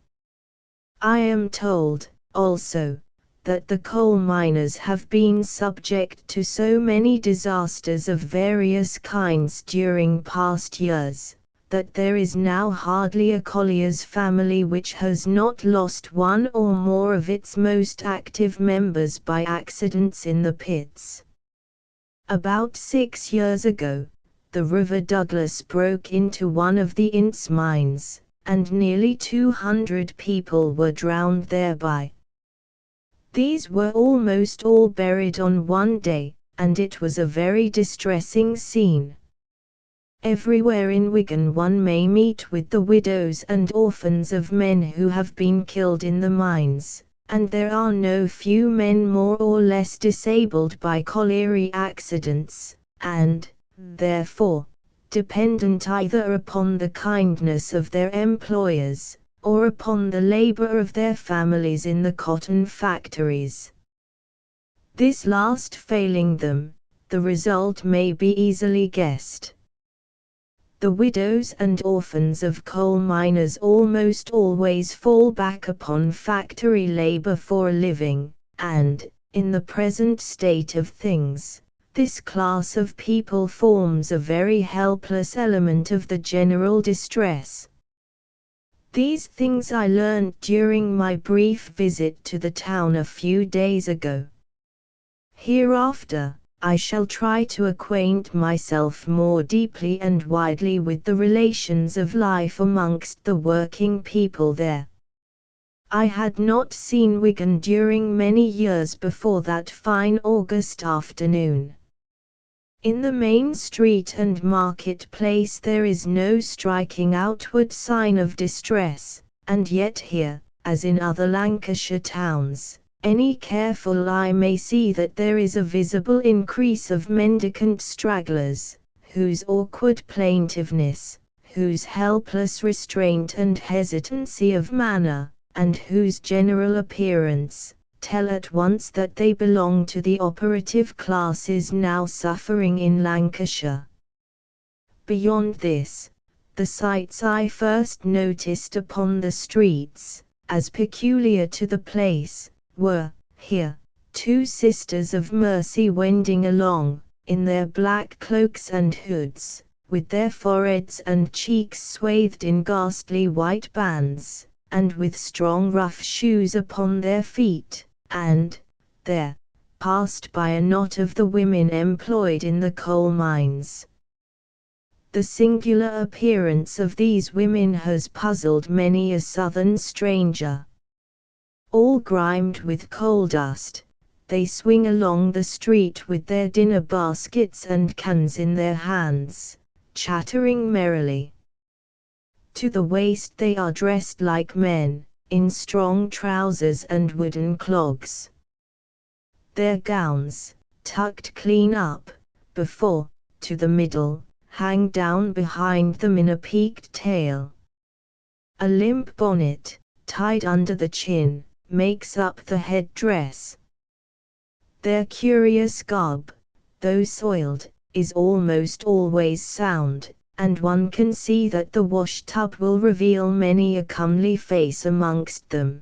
I am told, also, that the coal miners have been subject to so many disasters of various kinds during past years, that there is now hardly a collier's family which has not lost one or more of its most active members by accidents in the pits. About 6 years ago, the River Douglas broke into one of the Ince mines, and nearly 200 people were drowned thereby. These were almost all buried on one day, and it was a very distressing scene. Everywhere in Wigan one may meet with the widows and orphans of men who have been killed in the mines, and there are no few men more or less disabled by colliery accidents, and, therefore, dependent either upon the kindness of their employers, or upon the labor of their families in the cotton factories. This last failing them, the result may be easily guessed. The widows and orphans of coal miners almost always fall back upon factory labor for a living, and, in the present state of things, this class of people forms a very helpless element of the general distress. These things I learned during my brief visit to the town a few days ago. Hereafter, I shall try to acquaint myself more deeply and widely with the relations of life amongst the working people there. I had not seen Wigan during many years before that fine August afternoon. In the main street and market-place there is no striking outward sign of distress, and yet here, as in other Lancashire towns, any careful eye may see that there is a visible increase of mendicant stragglers, whose awkward plaintiveness, whose helpless restraint and hesitancy of manner, and whose general appearance, tell at once that they belong to the operative classes now suffering in Lancashire. Beyond this, the sights I first noticed upon the streets, as peculiar to the place, were, here, 2 sisters of mercy wending along, in their black cloaks and hoods, with their foreheads and cheeks swathed in ghastly white bands, and with strong rough shoes upon their feet, and, there, passed by a knot of the women employed in the coal mines. The singular appearance of these women has puzzled many a southern stranger. All grimed with coal dust, they swing along the street with their dinner baskets and cans in their hands, chattering merrily. To the waist they are dressed like men, in strong trousers and wooden clogs. Their gowns, tucked clean up, before, to the middle, hang down behind them in a peaked tail. A limp bonnet, tied under the chin, makes up the head-dress. Their curious garb, though soiled, is almost always sound, and one can see that the wash-tub will reveal many a comely face amongst them.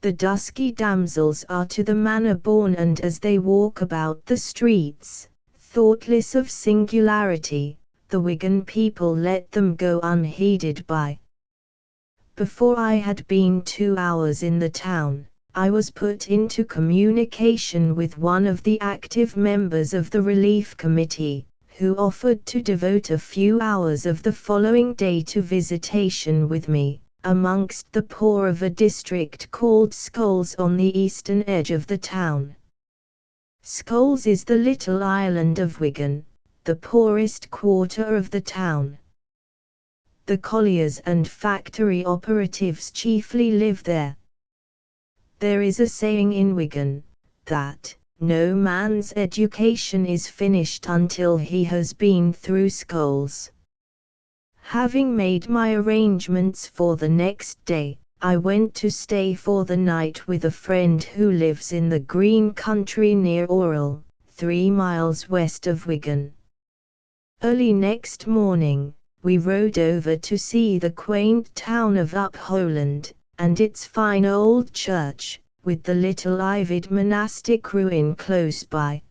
The dusky damsels are to the manner born, and as they walk about the streets, thoughtless of singularity, the Wigan people let them go unheeded by. Before I had been 2 hours in the town, I was put into communication with one of the active members of the Relief Committee, who offered to devote a few hours of the following day to visitation with me, amongst the poor of a district called Scholes on the eastern edge of the town. Scholes is the little island of Wigan, the poorest quarter of the town. The colliers and factory operatives chiefly live there. There is a saying in Wigan, that no man's education is finished until he has been through Scholes. Having made my arrangements for the next day, I went to stay for the night with a friend who lives in the green country near Orrell, 3 miles west of Wigan. Early next morning, we rode over to see the quaint town of Upholand, and its fine old church, with the little ivied monastic ruin close by.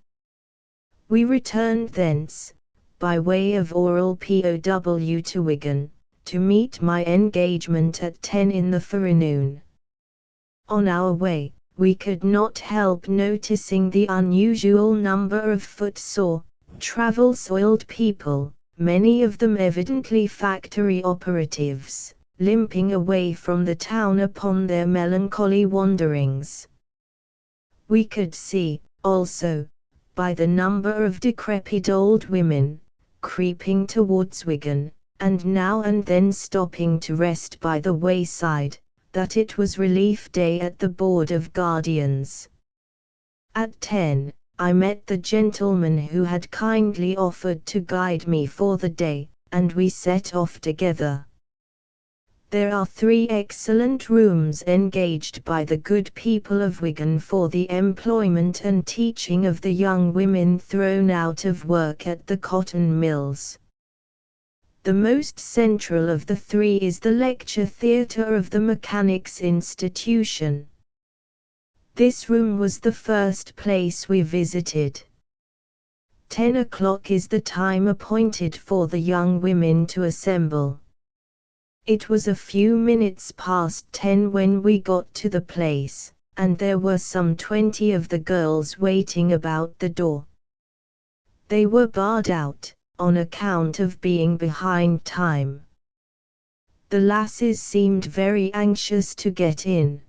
We returned thence, by way of Orrell POW to Wigan, to meet my engagement at 10 in the forenoon. On our way, we could not help noticing the unusual number of footsore, travel-soiled people, many of them evidently factory operatives, limping away from the town upon their melancholy wanderings. We could see, also, by the number of decrepit old women, creeping towards Wigan, and now and then stopping to rest by the wayside, that it was relief day at the Board of Guardians. At 10, I met the gentleman who had kindly offered to guide me for the day, and we set off together. There are 3 excellent rooms engaged by the good people of Wigan for the employment and teaching of the young women thrown out of work at the cotton mills. The most central of the 3 is the lecture theatre of the Mechanics' Institution. This room was the first place we visited. 10 o'clock is the time appointed for the young women to assemble. It was a few minutes past 10 when we got to the place, and there were some 20 of the girls waiting about the door. They were barred out, on account of being behind time. The lasses seemed very anxious to get in,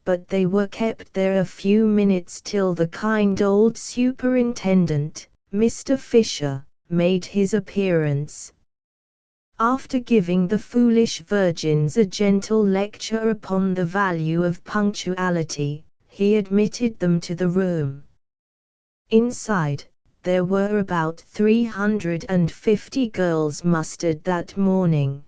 but they were kept there a few minutes till the kind old superintendent, Mr. Fisher, made his appearance. After giving the foolish virgins a gentle lecture upon the value of punctuality, he admitted them to the room. Inside, there were about 350 girls mustered that morning.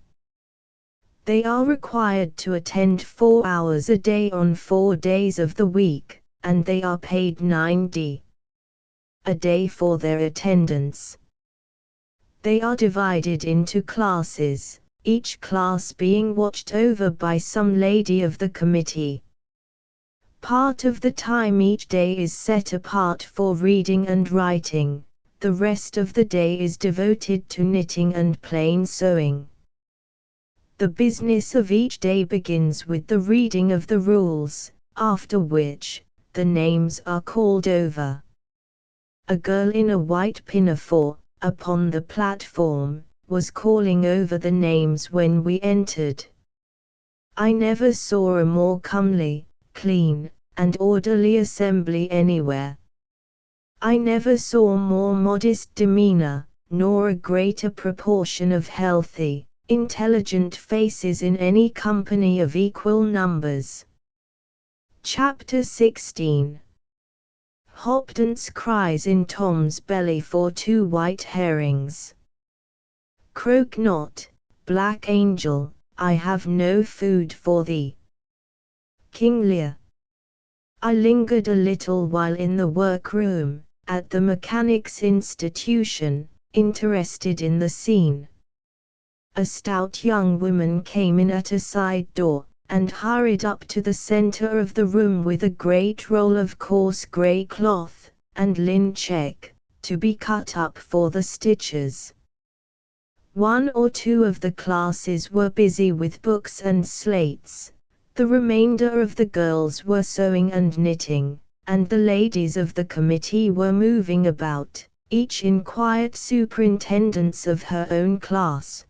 They are required to attend 4 hours a day on 4 days of the week, and they are paid 9d a day for their attendance. They are divided into classes, each class being watched over by some lady of the committee. Part of the time each day is set apart for reading and writing, the rest of the day is devoted to knitting and plain sewing. The business of each day begins with the reading of the rules, after which, the names are called over. A girl in a white pinafore, upon the platform, was calling over the names when we entered. I never saw a more comely, clean, and orderly assembly anywhere. I never saw more modest demeanor, nor a greater proportion of healthy, intelligent faces in any company of equal numbers. Chapter 16. Hopdance cries in Tom's belly for 2 white herrings. Croak not, black angel, I have no food for thee. King Lear. I lingered a little while in the workroom, at the Mechanics' Institution, interested in the scene. A stout young woman came in at a side door, and hurried up to the center of the room with a great roll of coarse grey cloth, and linen check, to be cut up for the stitches. 1 or 2 of the classes were busy with books and slates, the remainder of the girls were sewing and knitting, and the ladies of the committee were moving about, each in quiet superintendence of her own class.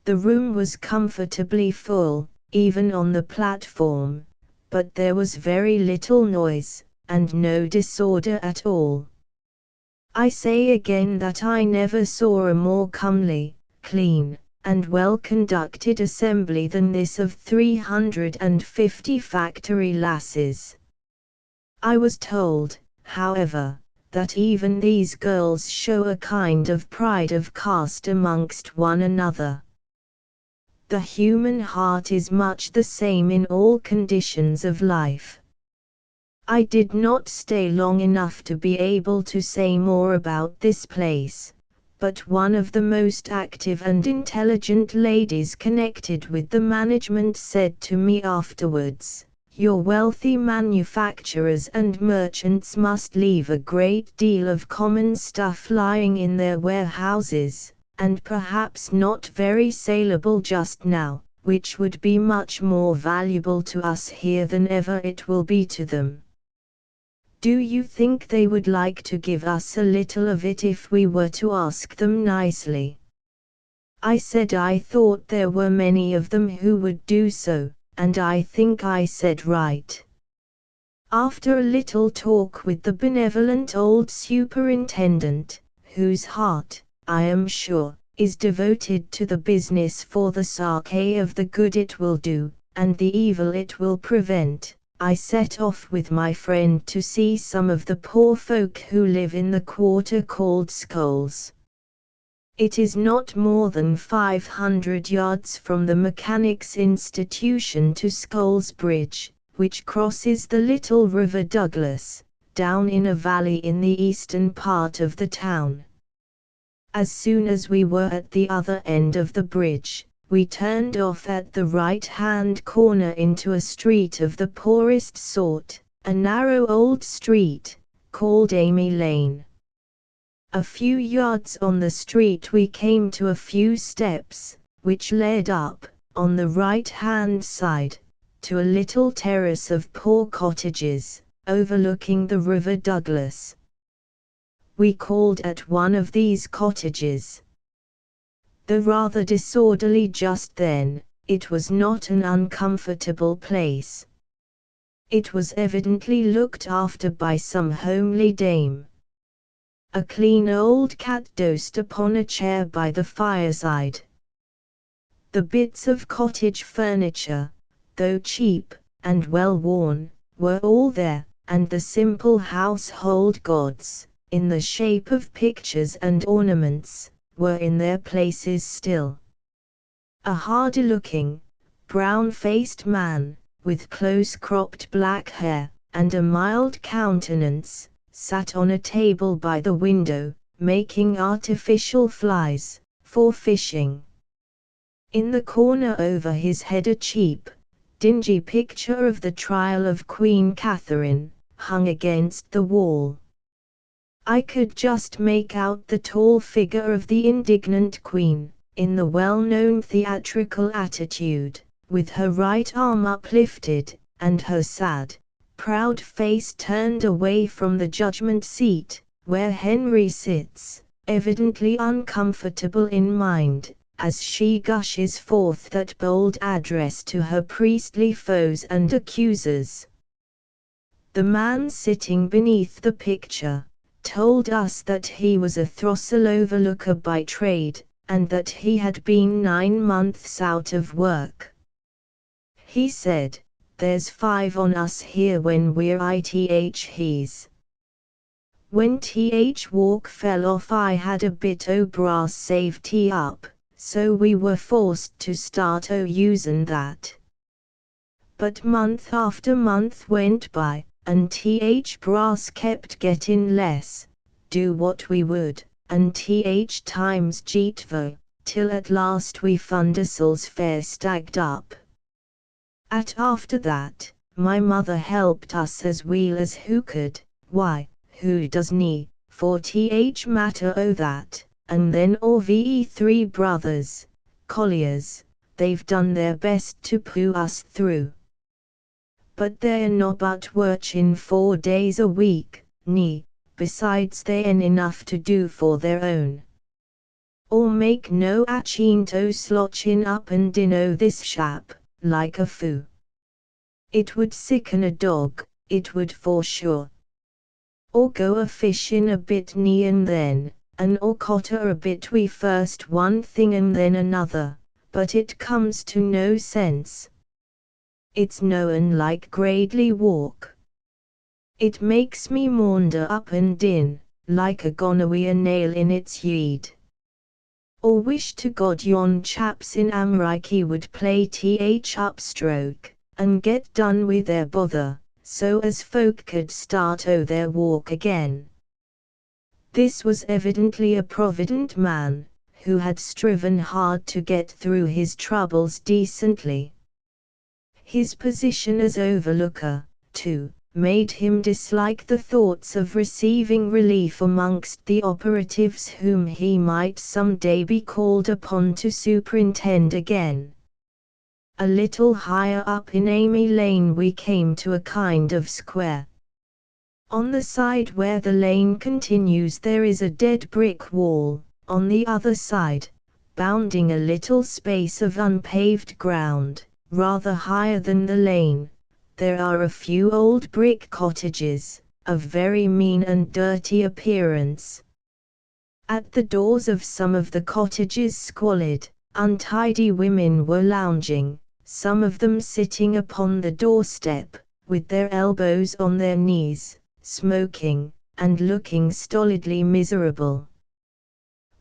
The room was comfortably full, even on the platform, but there was very little noise, and no disorder at all. I say again that I never saw a more comely, clean, and well-conducted assembly than this of 350 factory lasses. I was told, however, that even these girls show a kind of pride of caste amongst one another. The human heart is much the same in all conditions of life. I did not stay long enough to be able to say more about this place, but one of the most active and intelligent ladies connected with the management said to me afterwards, "Your wealthy manufacturers and merchants must leave a great deal of common stuff lying in their warehouses, and perhaps not very saleable just now, which would be much more valuable to us here than ever it will be to them. Do you think they would like to give us a little of it if we were to ask them nicely?" I said I thought there were many of them who would do so, and I think I said right. After a little talk with the benevolent old superintendent, whose heart, I am sure, is devoted to the business for the sake of the good it will do, and the evil it will prevent, I set off with my friend to see some of the poor folk who live in the quarter called Skulls. It is not more than 500 yards from the Mechanics' Institution to Skulls Bridge, which crosses the little River Douglas, down in a valley in the eastern part of the town. As soon as we were at the other end of the bridge, we turned off at the right-hand corner into a street of the poorest sort, a narrow old street, called Amy Lane. A few yards on the street we came to a few steps, which led up, on the right-hand side, to a little terrace of poor cottages, overlooking the River Douglas. We called at one of these cottages. Though rather disorderly just then, it was not an uncomfortable place. It was evidently looked after by some homely dame. A clean old cat dozed upon a chair by the fireside. The bits of cottage furniture, though cheap, and well worn, were all there, and the simple household gods, in the shape of pictures and ornaments, were in their places still. A hardy-looking, brown-faced man, with close-cropped black hair, and a mild countenance, sat on a table by the window, making artificial flies, for fishing. In the corner over his head a cheap, dingy picture of the trial of Queen Catherine, hung against the wall. I could just make out the tall figure of the indignant Queen, in the well-known theatrical attitude, with her right arm uplifted, and her sad, proud face turned away from the judgment seat, where Henry sits, evidently uncomfortable in mind, as she gushes forth that bold address to her priestly foes and accusers. The man sitting beneath the picture told us that he was a throstle overlooker by trade, and that he had been 9 months out of work. He said, "There's 5 on us here when we're he's. When Waugh fell off I had a bit o' brass saved up, so we were forced to start usin' that. But month after month went by, and brass kept gettin' less, do what we would, and times jeetver, till at last we fund ourselves fair stagged up. After that, my mother helped us as weel as who could, why, who does nie, for matter o' that, and then all ve 3 brothers, colliers, they've done their best to pull us through. But they're not but workin' 4 days a week, besides they ain't enough to do for their own. Or make no achient o' slotchin' up and din o' this shap, like a foo. It would sicken a dog, it would for sure. Or go a fishin' a bit and then, and or cotter a bit we first one thing and then another, but it comes to no sense. It's noan like Gradely Walk. It makes me maunder up and din, like a gonorrhea nail in its yeed. Or wish to God yon chaps in Amriki would play upstroke, and get done with their bother, so as folk could start o' their walk again. This was evidently a provident man, who had striven hard to get through his troubles decently. His position as overlooker, too, made him dislike the thoughts of receiving relief amongst the operatives whom he might some day be called upon to superintend again. A little higher up in Amy Lane we came to a kind of square. On the side where the lane continues there is a dead brick wall, on the other side, bounding a little space of unpaved ground, rather higher than the lane, there are a few old brick cottages, of very mean and dirty appearance. At the doors of some of the cottages squalid, untidy women were lounging, some of them sitting upon the doorstep, with their elbows on their knees, smoking, and looking stolidly miserable.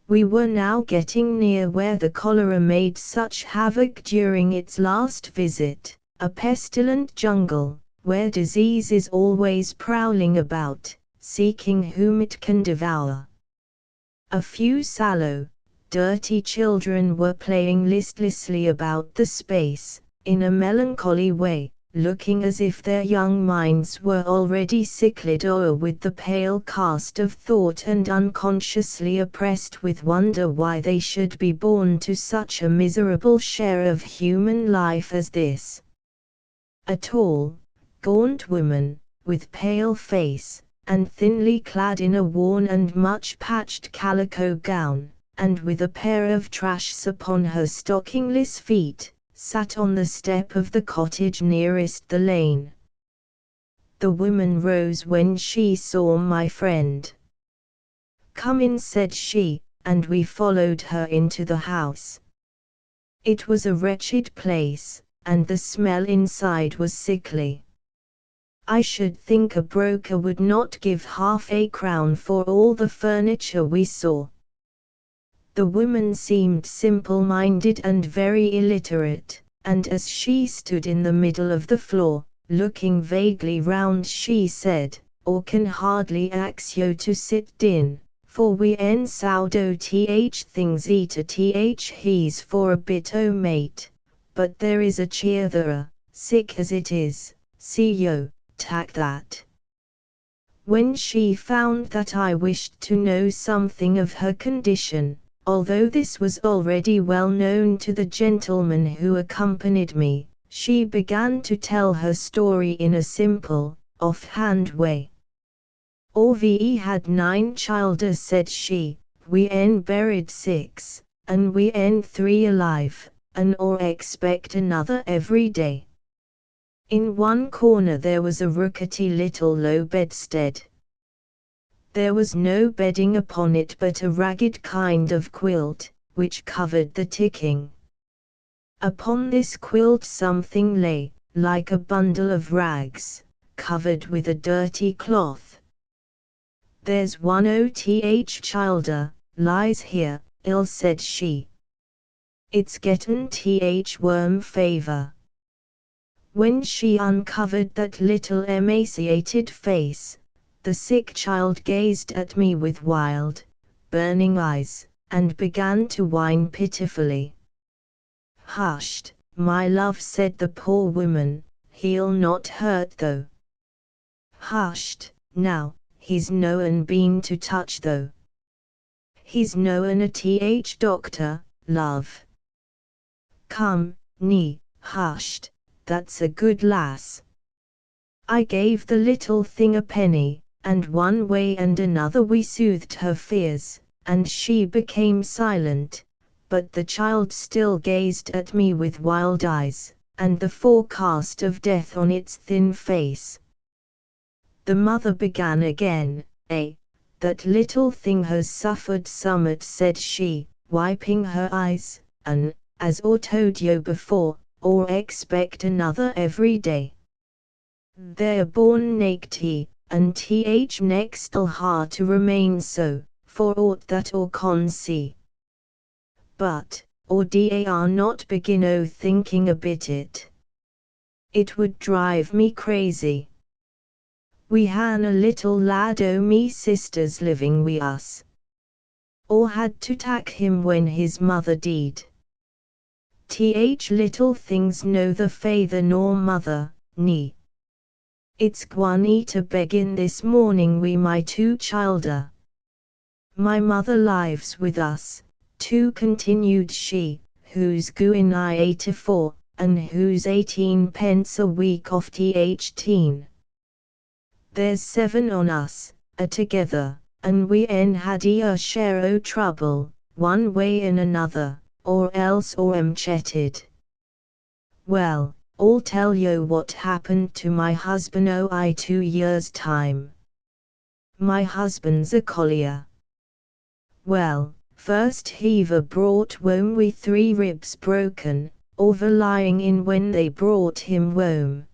We were now getting near where the cholera made such havoc during its last visit, a pestilent jungle, where disease is always prowling about, seeking whom it can devour. A few sallow, dirty children were playing listlessly about the space, in a melancholy way, looking as if their young minds were already sicklied o'er with the pale cast of thought and unconsciously oppressed with wonder why they should be born to such a miserable share of human life as this. A tall, gaunt woman, with pale face, and thinly clad in a worn and much patched calico gown, and with a pair of trashes upon her stockingless feet, sat on the step of the cottage nearest the lane. The woman rose when she saw my friend. "Come in," said she, and we followed her into the house. It was a wretched place, and the smell inside was sickly. I should think a broker would not give half a crown for all the furniture we saw. The woman seemed simple-minded and very illiterate, and as she stood in the middle of the floor, looking vaguely round, she said, "Or can hardly ax yo to sit din, for we en sourdough things eat he's for a bit o' mate, but there is a cheer there, sick as it is, see yo, tak that." When she found that I wished to know something of her condition, although this was already well known to the gentleman who accompanied me, she began to tell her story in a simple, off-hand way. "We had 9 childer," said she, "we en buried 6, and we en 3 alive, and or expect another every day." In one corner there was a rickety little low bedstead. There was no bedding upon it but a ragged kind of quilt, which covered the ticking. Upon this quilt something lay, like a bundle of rags, covered with a dirty cloth. "There's one childer, lies here, ill," said she. "It's getten worm fever." When she uncovered that little emaciated face, the sick child gazed at me with wild, burning eyes, and began to whine pitifully. "Husht, my love," said the poor woman, "he'll not hurt though. Husht, now, he's noan been to touch though. He's noan a doctor, love. Come, nee, husht, that's a good lass." I gave the little thing a penny, and one way and another we soothed her fears, and she became silent, but the child still gazed at me with wild eyes, and the forecast of death on its thin face. The mother began again. That little thing has suffered summat," said she, wiping her eyes, "an, as or told yo before, or expect another every day. They're born naked, and next'll ha to remain so, for aught that or con see. but, or dar not begin thinking a bit it. It would drive me crazy. We han a little lad me sisters living wi us. Or had to tak him when his mother died. Little things know the father nor mother, ni. It's gwani to begin this morning wi my two childer. My mother lives with us, too, continued she, who's going 84, and who's 18 pence a week off teen. There's 7 on us, together, and we had a share o' trouble, one way and another, or else chetted. Well, I'll tell yo what happened to my husband I 2 years' time. My husband's a collier. Well, first he've brought home wi 3 ribs broken, over lying in when they brought him home.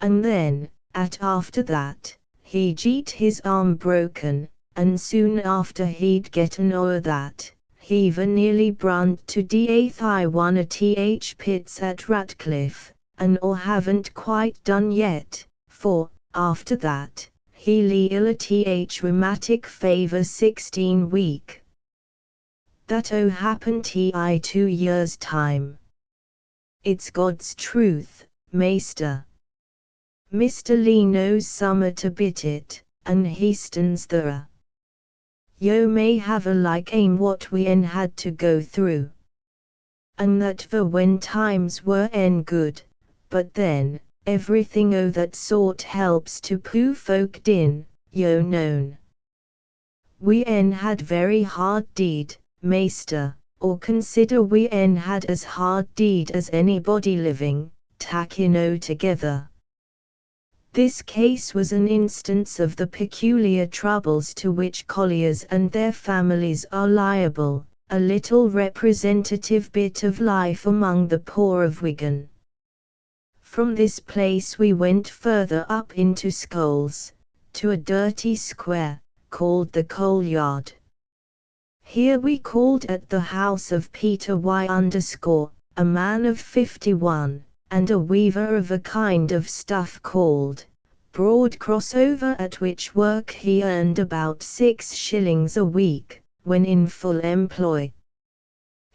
And then, after that, he got his arm broken, and soon after he'd getten o'er that, he've nearly brant to death I one a pits at Ratcliffe, and or haven't quite done yet, for, after that, he lay ill a rheumatic fever 16 week. That happened I 2 years' time. It's God's truth, Maester. Mr. Lee knows summat bit it, and he stands there. Yo may have a like what we had to go through. And that for when times were good, but then, everything that sort helps to poo folk din, yo known. We had very hard deed, Maester, or consider we had as hard deed as anybody living, takin' together. This case was an instance of the peculiar troubles to which colliers and their families are liable, a little representative bit of life among the poor of Wigan. From this place we went further up into Scholes, to a dirty square, called the Coal Yard. Here we called at the house of Peter Y. a man of 51, and a weaver of a kind of stuff called broad crossover, at which work he earned about 6 shillings a week, when in full employ.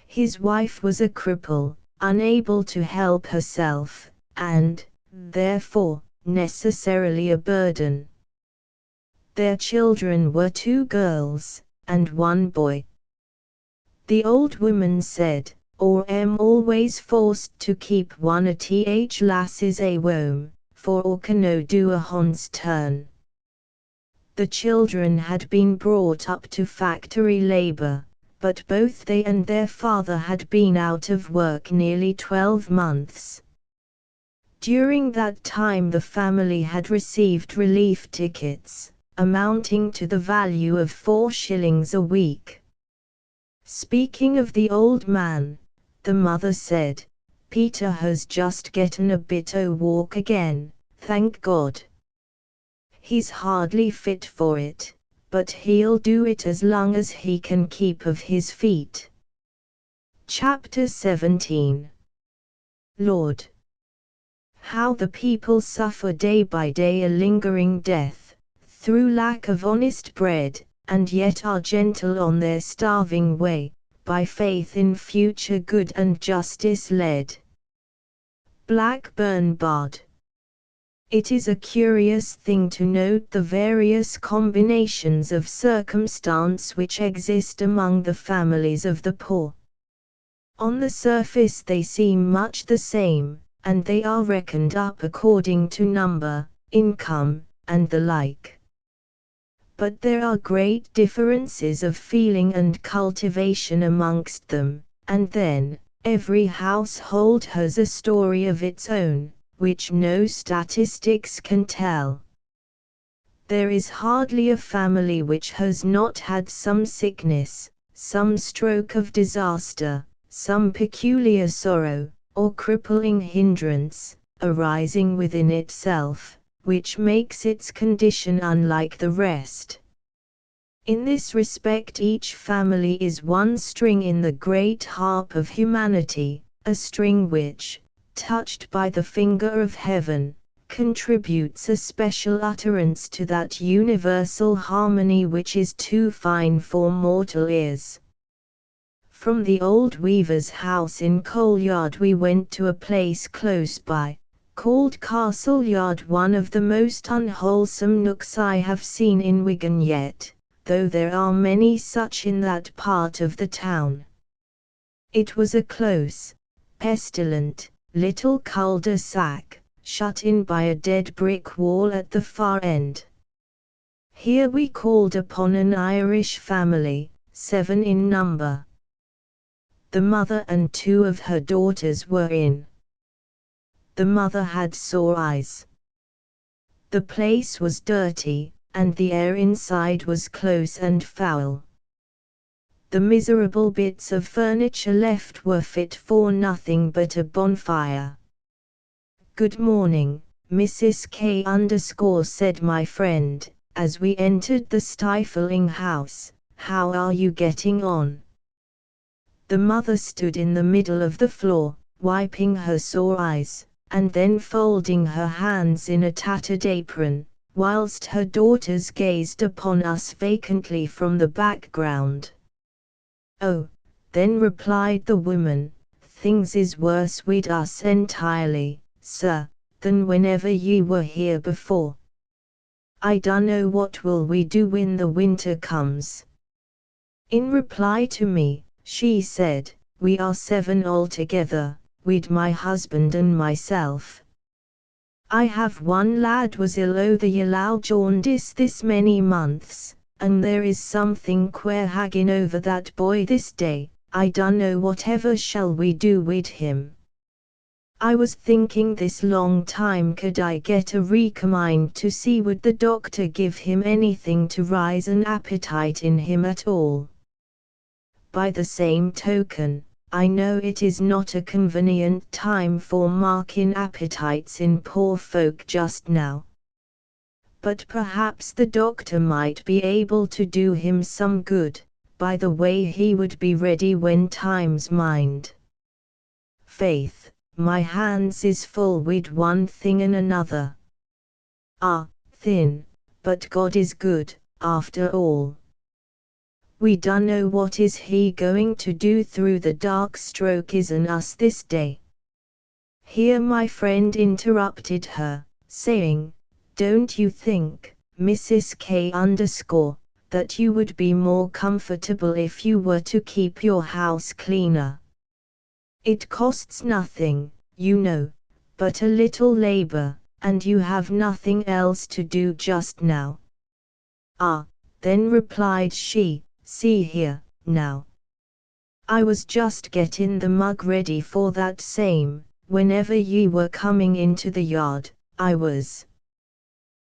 His wife was a cripple, unable to help herself, and, therefore, necessarily a burden. Their children were 2 girls, and 1 boy. The old woman said, or always forced to keep one a lasses a wome, for or cano do a hon's turn. The children had been brought up to factory labor, but both they and their father had been out of work nearly 12 months. During that time the family had received relief tickets, amounting to the value of 4 shillings a week. Speaking of the old man, the mother said, Peter has just getten a bit o' walk again, thank God. He's hardly fit for it, but he'll do it as long as he can keep of his feet. Chapter 17. Lord, how the people suffer day by day a lingering death, through lack of honest bread, and yet are gentle on their starving way, by faith in future good and justice led. Blackburn Bard. It is a curious thing to note the various combinations of circumstance which exist among the families of the poor. On the surface they seem much the same, and they are reckoned up according to number, income, and the like. But there are great differences of feeling and cultivation amongst them, and then, every household has a story of its own, which no statistics can tell. There is hardly a family which has not had some sickness, some stroke of disaster, some peculiar sorrow, or crippling hindrance, arising within itself, which makes its condition unlike the rest. In this respect each family is one string in the great harp of humanity, a string which, touched by the finger of heaven, contributes a special utterance to that universal harmony which is too fine for mortal ears. From the old weaver's house in Coal Yard we went to a place close by, called Castle Yard, one of the most unwholesome nooks I have seen in Wigan yet, though there are many such in that part of the town. It was a close, pestilent, little cul-de-sac, shut in by a dead brick wall at the far end. Here we called upon an Irish family, 7 in number. The mother and 2 of her daughters were in. The mother had sore eyes. The place was dirty, and the air inside was close and foul. The miserable bits of furniture left were fit for nothing but a bonfire. "Good morning, Mrs. K. said my friend, as we entered the stifling house. How are you getting on?" The mother stood in the middle of the floor, wiping her sore eyes, and then folding her hands in a tattered apron, whilst her daughters gazed upon us vacantly from the background. "Oh," then replied the woman, "things is worse wid us entirely, sir, than whenever ye were here before. I dunno what will we do when the winter comes." In reply to me, she said, "We are 7 altogether, wid my husband and myself. I have one lad was ill o' the yellow jaundice this many months, and there is something queer haggin' over that boy this day. I dunno whatever shall we do wid him. I was thinking this long time could I get a recommend to see would the doctor give him anything to rise an appetite in him at all. By the same token, I know it is not a convenient time for marking appetites in poor folk just now. But perhaps the doctor might be able to do him some good, by the way he would be ready when times mind. Faith, my hands is full wid one thing and another. Ah, thin, but God is good, after all. We dunno what is he going to do through the dark stroke in us this day." Here my friend interrupted her, saying, "Don't you think, Mrs. K. that you would be more comfortable if you were to keep your house cleaner? It costs nothing, you know, but a little labor, and you have nothing else to do just now." "Ah," then replied she, "see here, now. I was just getting the mug ready for that same, whenever ye were coming into the yard, I was."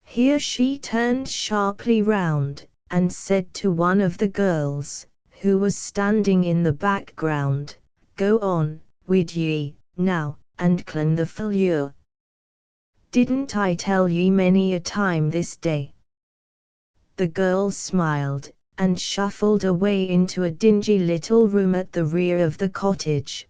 Here she turned sharply round, and said to one of the girls, who was standing in the background, "Go on, wid ye, now, and clean the flure. Didn't I tell ye many a time this day?" The girl smiled, and shuffled away into a dingy little room at the rear of the cottage.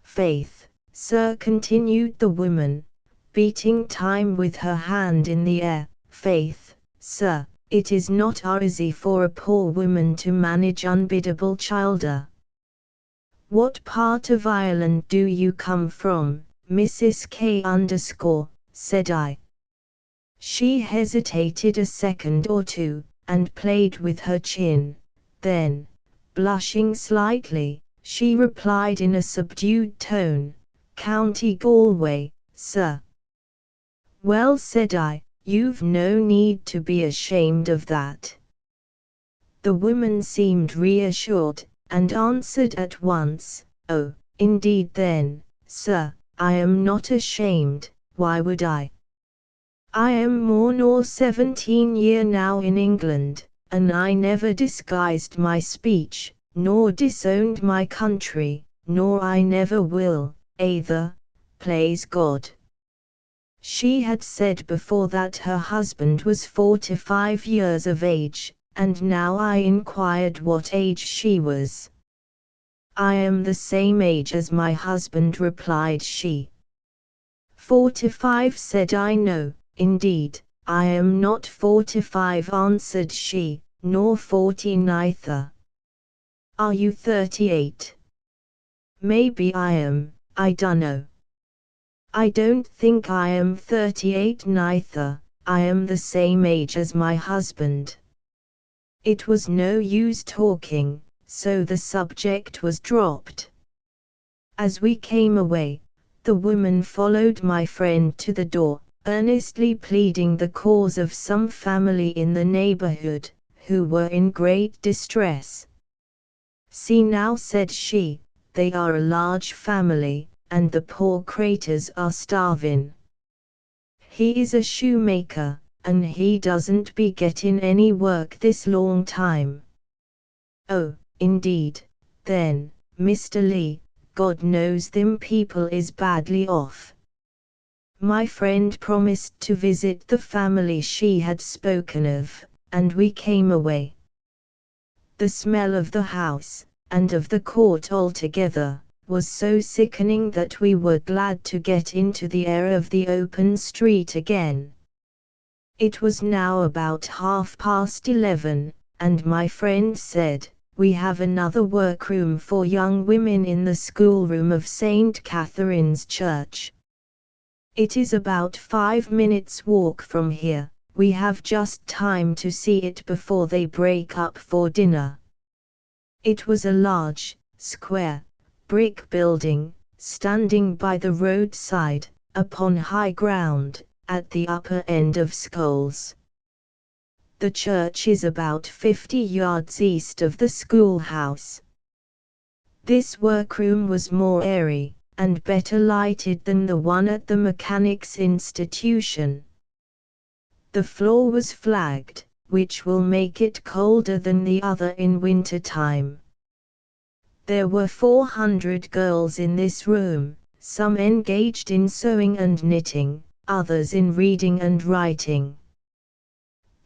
"Faith, sir," continued the woman, beating time with her hand in the air, "faith, sir, it is not easy for a poor woman to manage unbiddable childer." "What part of Ireland do you come from, Mrs. K. said I. She hesitated a second or two, and played with her chin, then, blushing slightly, she replied in a subdued tone, "County Galway, sir." "Well," said I, "you've no need to be ashamed of that." The woman seemed reassured, and answered at once, "Oh, indeed then, sir, I am not ashamed, why would I? I am more nor 17 year now in England, and I never disguised my speech, nor disowned my country, nor I never will, either, plaise God." She had said before that her husband was 45 years of age, and now I inquired what age she was. "I am the same age as my husband," replied she. 45, said I. "No, indeed, I am not 45, answered she, "nor 40 neither." "Are you 38? "Maybe I am, I dunno." "I don't think I am 38 neither, I am the same age as my husband." It was no use talking, so the subject was dropped. As we came away, the woman followed my friend to the door, earnestly pleading the cause of some family in the neighborhood, who were in great distress. "See now," said she, "they are a large family, and the poor craters are starvin'. He is a shoemaker, and he doesn't be gettin' any work this long time." "Oh, indeed, then, Mr. Lee, God knows them people is badly off." My friend promised to visit the family she had spoken of, and we came away. The smell of the house, and of the court altogether, was so sickening that we were glad to get into the air of the open street again. It was now about 11:30, and my friend said, "We have another workroom for young women in the schoolroom of St. Catherine's Church. It is about 5 minutes' walk from here, we have just time to see it before they break up for dinner." It was a large, square, brick building, standing by the roadside, upon high ground, at the upper end of Scholes. The church is about 50 yards east of the schoolhouse. This workroom was more airy, and better lighted than the one at the Mechanics' Institution. The floor was flagged, which will make it colder than the other in winter time. There were 400 girls in this room, some engaged in sewing and knitting, others in reading and writing.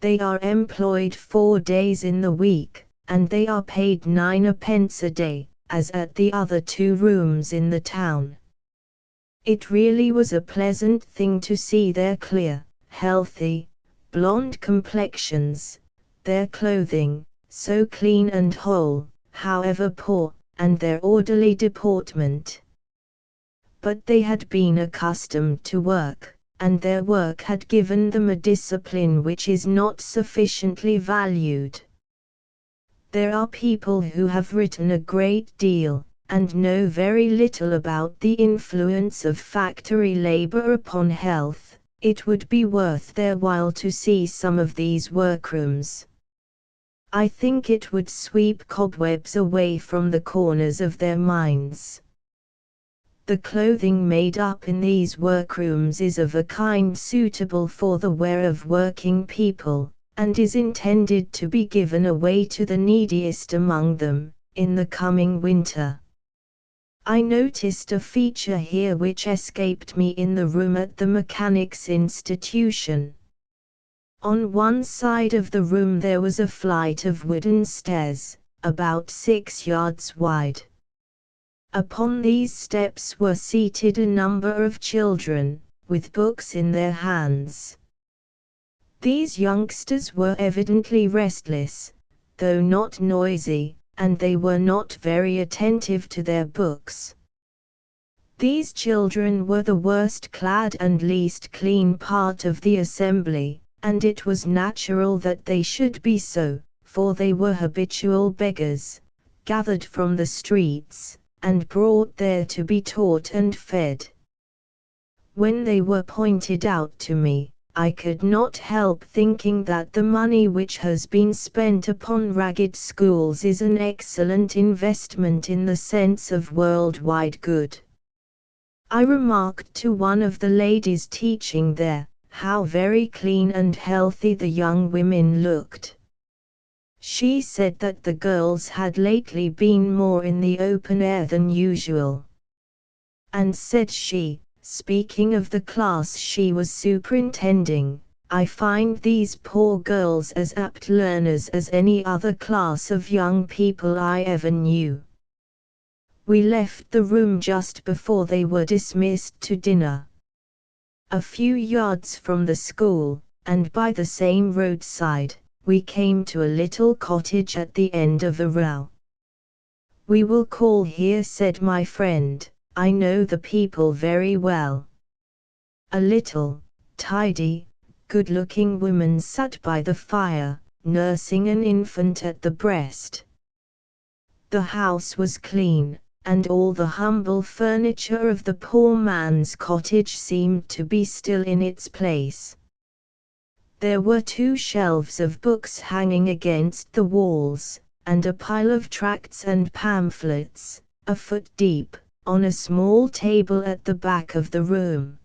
They are employed 4 days in the week, and they are paid 9 a day, as at the other 2 rooms in the town. It really was a pleasant thing to see their clear, healthy, blonde complexions, their clothing, so clean and whole, however poor, and their orderly deportment. But they had been accustomed to work, and their work had given them a discipline which is not sufficiently valued. There are people who have written a great deal, and know very little about the influence of factory labor upon health. It would be worth their while to see some of these workrooms. I think it would sweep cobwebs away from the corners of their minds. The clothing made up in these workrooms is of a kind suitable for the wear of working people, and is intended to be given away to the neediest among them, in the coming winter. I noticed a feature here which escaped me in the room at the Mechanics' Institution. On one side of the room there was a flight of wooden stairs, about 6 yards wide. Upon these steps were seated a number of children, with books in their hands. These youngsters were evidently restless, though not noisy, and they were not very attentive to their books. These children were the worst clad and least clean part of the assembly, and it was natural that they should be so, for they were habitual beggars, gathered from the streets, and brought there to be taught and fed. When they were pointed out to me, I could not help thinking that the money which has been spent upon ragged schools is an excellent investment in the sense of worldwide good. I remarked to one of the ladies teaching there, how very clean and healthy the young women looked. She said that the girls had lately been more in the open air than usual. And said she, speaking of the class she was superintending, I find these poor girls as apt learners as any other class of young people I ever knew. We left the room just before they were dismissed to dinner. A few yards from the school, and by the same roadside, we came to a little cottage at the end of a row. "We will call here," said my friend. "I know the people very well." A little, tidy, good-looking woman sat by the fire, nursing an infant at the breast. The house was clean, and all the humble furniture of the poor man's cottage seemed to be still in its place. There were 2 shelves of books hanging against the walls, and a pile of tracts and pamphlets, a foot deep, on a small table at the back of the room.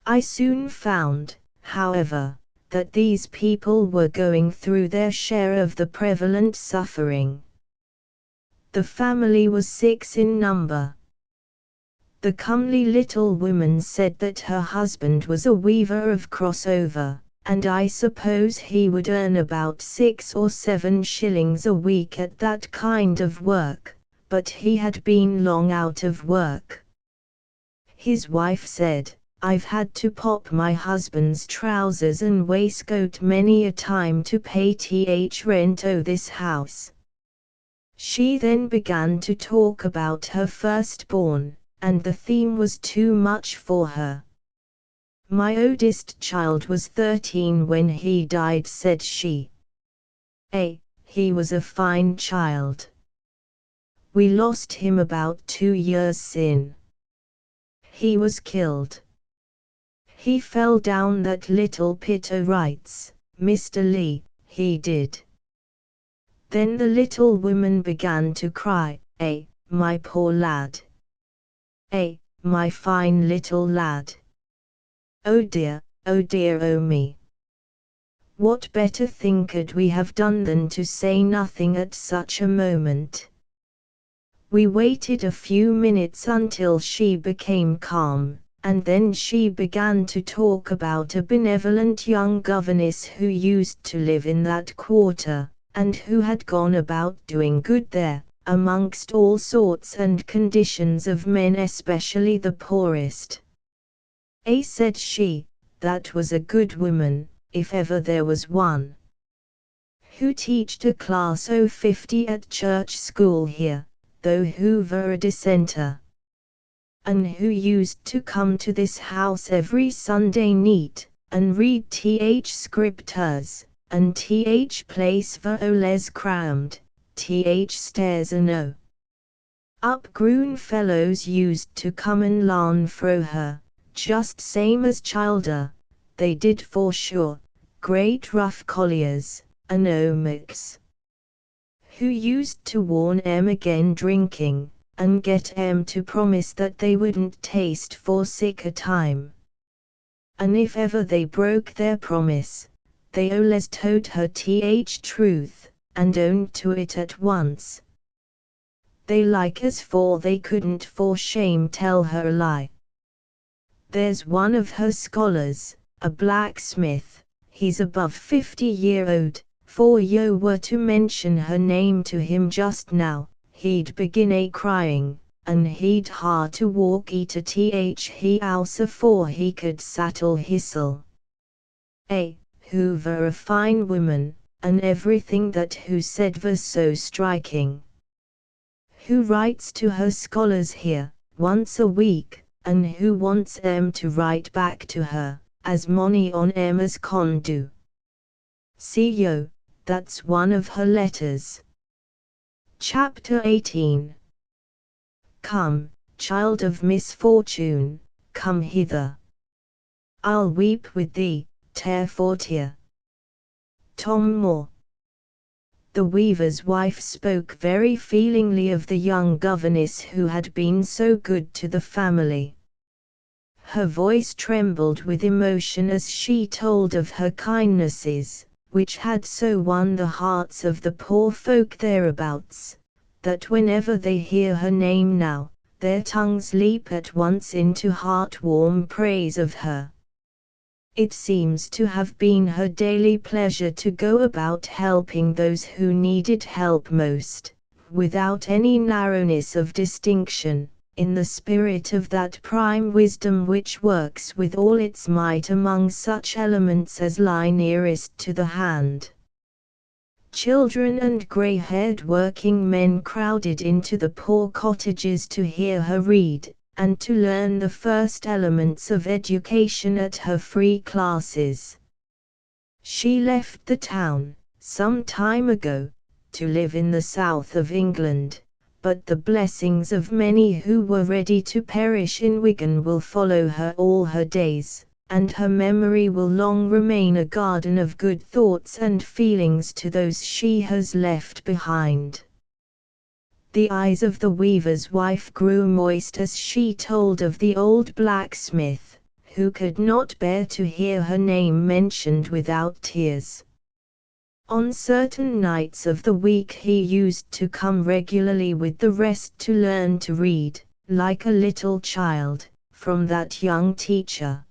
I soon found, however, that these people were going through their share of the prevalent suffering. The family was 6 in number. The comely little woman said that her husband was a weaver of crossover, and I suppose he would earn about 6 or 7 shillings a week at that kind of work, but he had been long out of work. His wife said, "I've had to pop my husband's trousers and waistcoat many a time to pay rent o' this house." She then began to talk about her firstborn, and the theme was too much for her. "My oldest child was 13 when he died," said she. He was a fine child. We lost him about 2 years sin. He was killed. He fell down that little pit o' rights, Mr. Lee, he did." Then the little woman began to cry, "My poor lad! My fine little lad! Oh dear, oh me! What better thing could we have done than to say nothing at such a moment?" We waited a few minutes until she became calm, and then she began to talk about a benevolent young governess who used to live in that quarter, and who had gone about doing good there, amongst all sorts and conditions of men, especially the poorest. Said she, that was a good woman, if ever there was one. "Who teached a class o' 50 at church school here, though who were a dissenter, and who used to come to this house every Sunday neat, and read scriptures, and place for o les crammed, stairs and o. Up grown fellows used to come and larn fro her, just same as childer, they did for sure, great rough colliers, and mix, who used to warn again drinking, and get to promise that they wouldn't taste for sick a time. And if ever they broke their promise, they les told her truth, and owned to it at once. They like as for they couldn't for shame tell her a lie. There's one of her scholars, a blacksmith, he's above 50-year-old, for yo were to mention her name to him just now, he'd begin crying, and he'd ha to walk to he house afore he could sattle hissel. Who were a fine woman, and everything that who said was so striking. Who writes to her scholars here, once a week, and who wants to write back to her, as mony on as con do. See yo, that's one of her letters." Chapter 18. "Come, child of misfortune, come hither. I'll weep with thee, tear for tear." Tom Moore. The weaver's wife spoke very feelingly of the young governess who had been so good to the family. Her voice trembled with emotion as she told of her kindnesses, which had so won the hearts of the poor folk thereabouts, that whenever they hear her name now, their tongues leap at once into heart-warm praise of her. It seems to have been her daily pleasure to go about helping those who needed help most, without any narrowness of distinction, in the spirit of that prime wisdom which works with all its might among such elements as lie nearest to the hand. Children and grey-haired working men crowded into the poor cottages to hear her read, and to learn the first elements of education at her free classes. She left the town, some time ago, to live in the south of England, but the blessings of many who were ready to perish in Wigan will follow her all her days, and her memory will long remain a garden of good thoughts and feelings to those she has left behind. The eyes of the weaver's wife grew moist as she told of the old blacksmith, who could not bear to hear her name mentioned without tears. On certain nights of the week he used to come regularly with the rest to learn to read, like a little child, from that young teacher.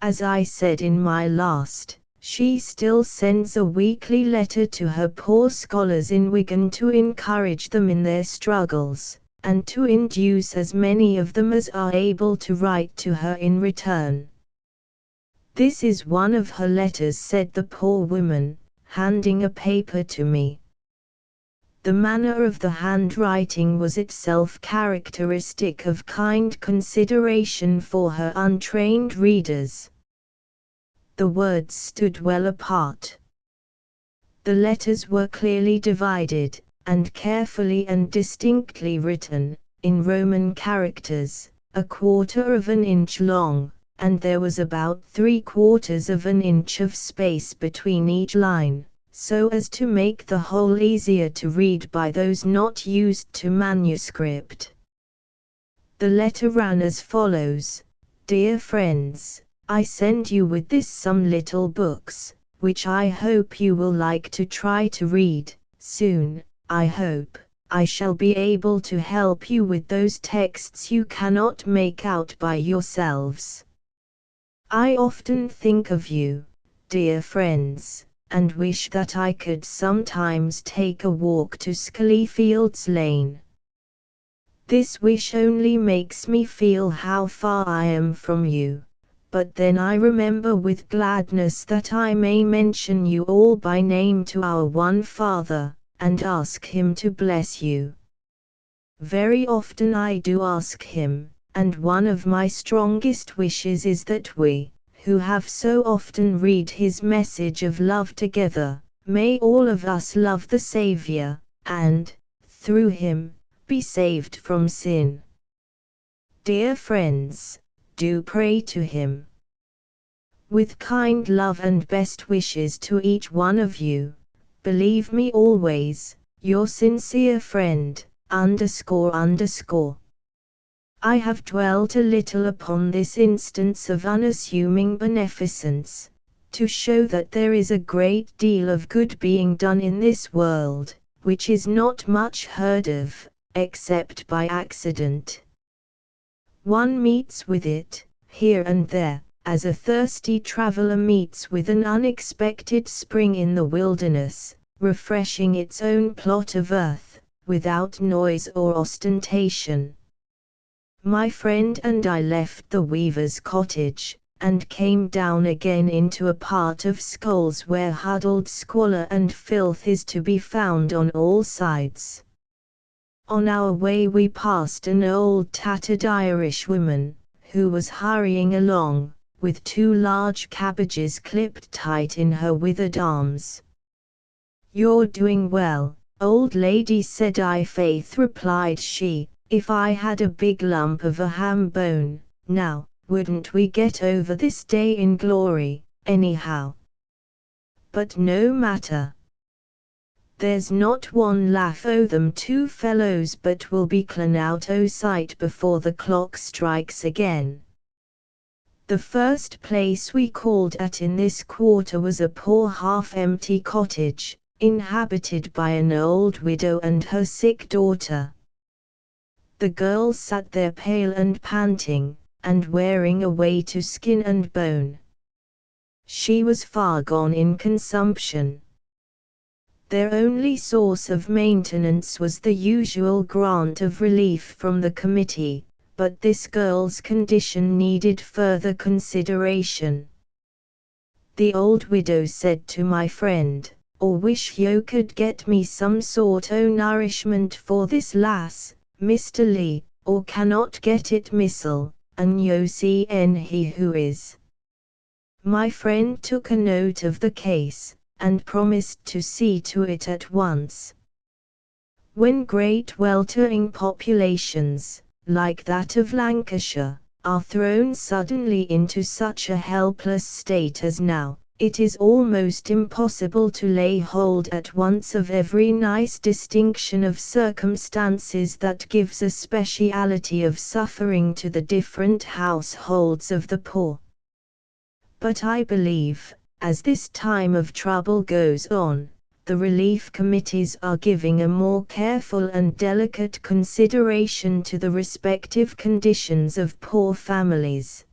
As I said in my last, she still sends a weekly letter to her poor scholars in Wigan to encourage them in their struggles, and to induce as many of them as are able to write to her in return. "This is one of her letters," said the poor woman, handing a paper to me. The manner of the handwriting was itself characteristic of kind consideration for her untrained readers. The words stood well apart. The letters were clearly divided, and carefully and distinctly written, in Roman characters, 1/4 of an inch long, and there was about 3/4 of an inch of space between each line, so as to make the whole easier to read by those not used to manuscript. The letter ran as follows: "Dear friends, I send you with this some little books, which I hope you will like to try to read. Soon, I hope, I shall be able to help you with those texts you cannot make out by yourselves. I often think of you, dear friends, and wish that I could sometimes take a walk to Scullyfield's Lane. This wish only makes me feel how far I am from you. But then I remember with gladness that I may mention you all by name to our one Father, and ask Him to bless you. Very often I do ask Him, and one of my strongest wishes is that we, who have so often read His message of love together, may all of us love the Saviour, and, through Him, be saved from sin. Dear friends, do pray to Him. With kind love and best wishes to each one of you, believe me always, your sincere friend, ___. I have dwelt a little upon this instance of unassuming beneficence, to show that there is a great deal of good being done in this world, which is not much heard of, except by accident. One meets with it, here and there, as a thirsty traveler meets with an unexpected spring in the wilderness, refreshing its own plot of earth, without noise or ostentation. My friend and I left the weaver's cottage, and came down again into a part of Scols where huddled squalor and filth is to be found on all sides. On our way we passed an old tattered Irish woman, who was hurrying along, with 2 large cabbages clipped tight in her withered arms. "You're doing well, old lady," said I. "Faith," replied she, "if I had a big lump of a ham bone, now, wouldn't we get over this day in glory, anyhow? But no matter. There's not one laugh o' them 2 fellows but will be clean out o' sight before the clock strikes again." The first place we called at in this quarter was a poor half-empty cottage, inhabited by an old widow and her sick daughter. The girls sat there pale and panting, and wearing away to skin and bone. She was far gone in consumption. Their only source of maintenance was the usual grant of relief from the committee, but this girl's condition needed further consideration. The old widow said to my friend, "I wish yo could get me some sort o' nourishment for this lass, Mr. Lee, or cannot get it missile, and yo see he who is." My friend took a note of the case, and promised to see to it at once. When great weltering populations, like that of Lancashire, are thrown suddenly into such a helpless state as now, it is almost impossible to lay hold at once of every nice distinction of circumstances that gives a speciality of suffering to the different households of the poor. But I believe, as this time of trouble goes on, the relief committees are giving a more careful and delicate consideration to the respective conditions of poor families.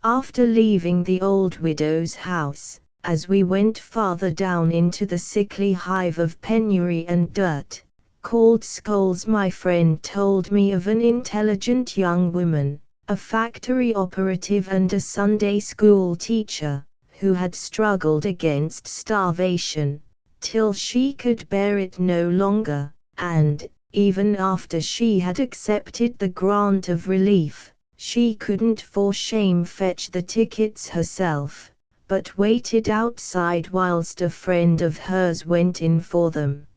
After leaving the old widow's house, as we went farther down into the sickly hive of penury and dirt, called skulls, my friend told me of an intelligent young woman, a factory operative and a Sunday school teacher, who had struggled against starvation, till she could bear it no longer, and, even after she had accepted the grant of relief, she couldn't for shame fetch the tickets herself, but waited outside whilst a friend of hers went in for them.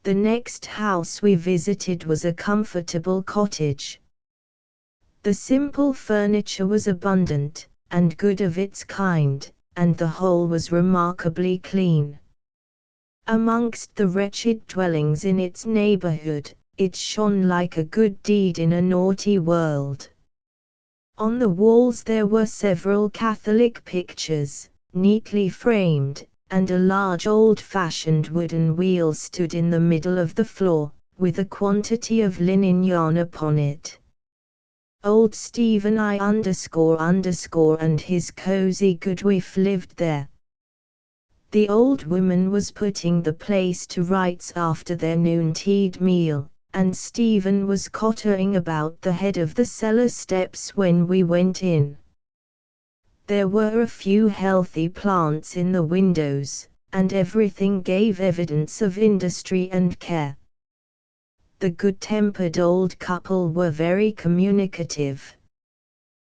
The next house we visited was a comfortable cottage. The simple furniture was abundant, and good of its kind, and the whole was remarkably clean. Amongst the wretched dwellings in its neighborhood, it shone like a good deed in a naughty world. On the walls there were several Catholic pictures, neatly framed, and a large old-fashioned wooden wheel stood in the middle of the floor, with a quantity of linen yarn upon it. Old Stephen and his cozy good wife lived there. The old woman was putting the place to rights after their noontide meal, and Stephen was cottering about the head of the cellar steps when we went in. There were a few healthy plants in the windows, and everything gave evidence of industry and care. The good-tempered old couple were very communicative.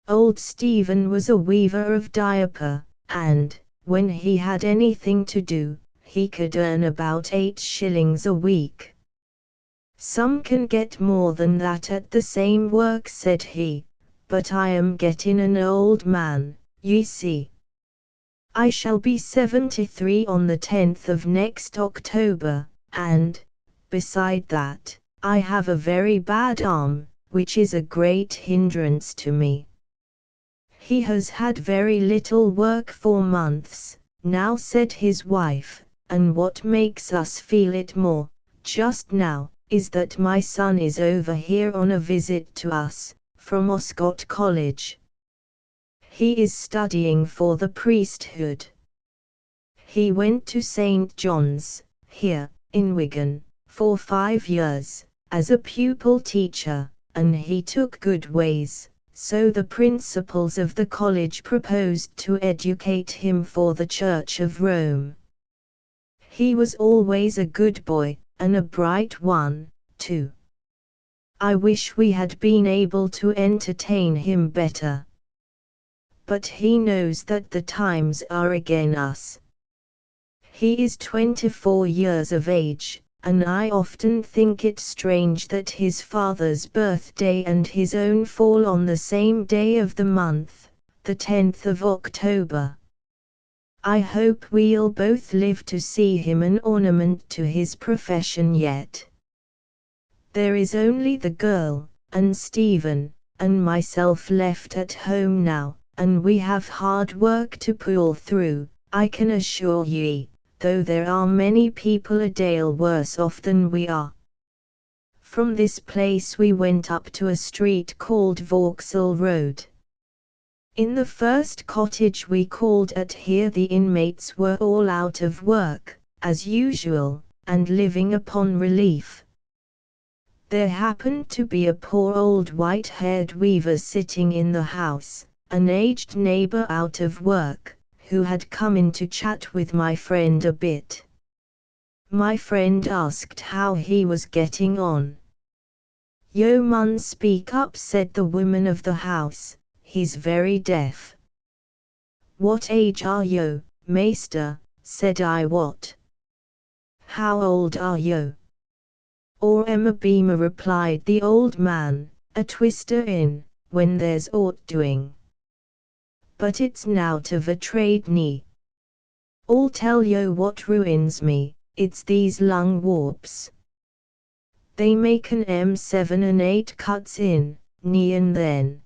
Old Stephen was a weaver of diaper, and, when he had anything to do, he could earn about 8 shillings a week. "Some can get more than that at the same work," said he, "but I am getting an old man, ye see. I shall be 73 on the 10th of next October, and, beside that, I have a very bad arm, which is a great hindrance to me." "He has had very little work for months, now," said his wife, "and what makes us feel it more, just now, is that my son is over here on a visit to us, from Oscott College. He is studying for the priesthood. He went to St. John's, here, in Wigan, for 5 years, as a pupil teacher, and he took good ways. So the principals of the college proposed to educate him for the Church of Rome. He was always a good boy, and a bright one, too. I wish we had been able to entertain him better. But he knows that the times are against us. He is 24 years of age, and I often think it strange that his father's birthday and his own fall on the same day of the month, the 10th of October. I hope we'll both live to see him an ornament to his profession yet. There is only the girl, and Stephen, and myself left at home now, and we have hard work to pull through, I can assure ye, though there are many people a deal worse off than we are." From this place we went up to a street called Vauxhall Road. In the first cottage we called at here the inmates were all out of work, as usual, and living upon relief. There happened to be a poor old white-haired weaver sitting in the house, an aged neighbor out of work, who had come in to chat with my friend a bit. My friend asked how he was getting on. "Yo mun speak up," said the woman of the house, "he's very deaf." "What age are yo, maester?" said I. "What? How old are yo?" "Or am a beamer," replied the old man, "a twister in, when there's aught doing. But it's nowt of a trade nee. I'll tell yo what ruins me, it's these lung warps. They make an M7 and 8 cuts in, nee and then.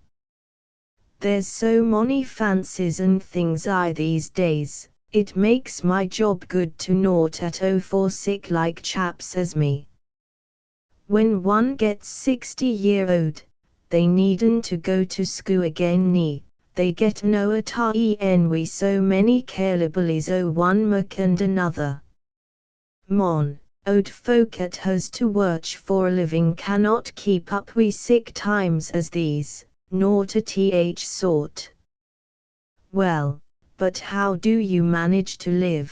There's so mony fancies and things these days, it makes my job good to naught at 'o for sick like chaps as me. When one gets 60-year-old, they needn't to go to school again nee, they get no at en we so many carelibblies o one muck and another. Mon, old folk at hus to work for a living cannot keep up wi sick times as these, naught a th sort. Well, but how do you manage to live?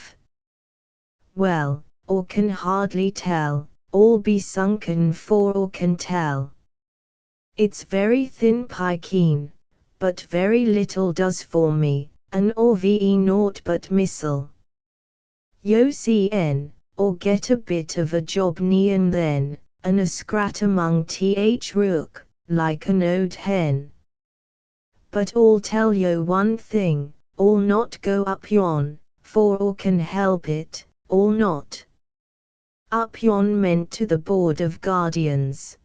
Well, or can hardly tell, all be sunken for or can tell. It's very thin pike-een, but very little does for me, and or ve naught but missile. Yo cn, or get a bit of a job nee and then, and a scrat among th rook, like an old hen. But I'll tell yo one thing, I'll not go up yon, for or can help it, I'll not. Up yon meant to the Board of Guardians.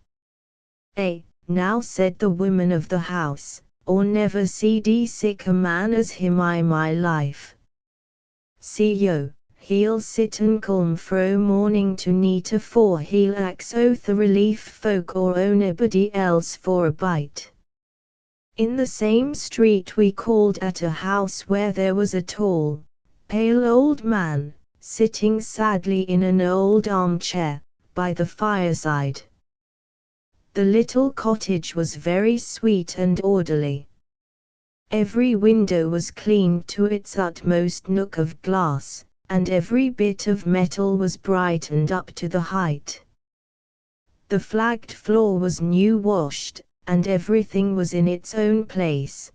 Now, said the woman of the house, or never seed sick a man as him I my life. See yo, he'll sit and calm fro morning to night afore he'll ax o the relief folk or anybody else for a bite. In the same street we called at a house where there was a tall, pale old man, sitting sadly in an old armchair, by the fireside. The little cottage was very sweet and orderly. Every window was cleaned to its utmost nook of glass, and every bit of metal was brightened up to the height. The flagged floor was new washed, and everything was in its own place.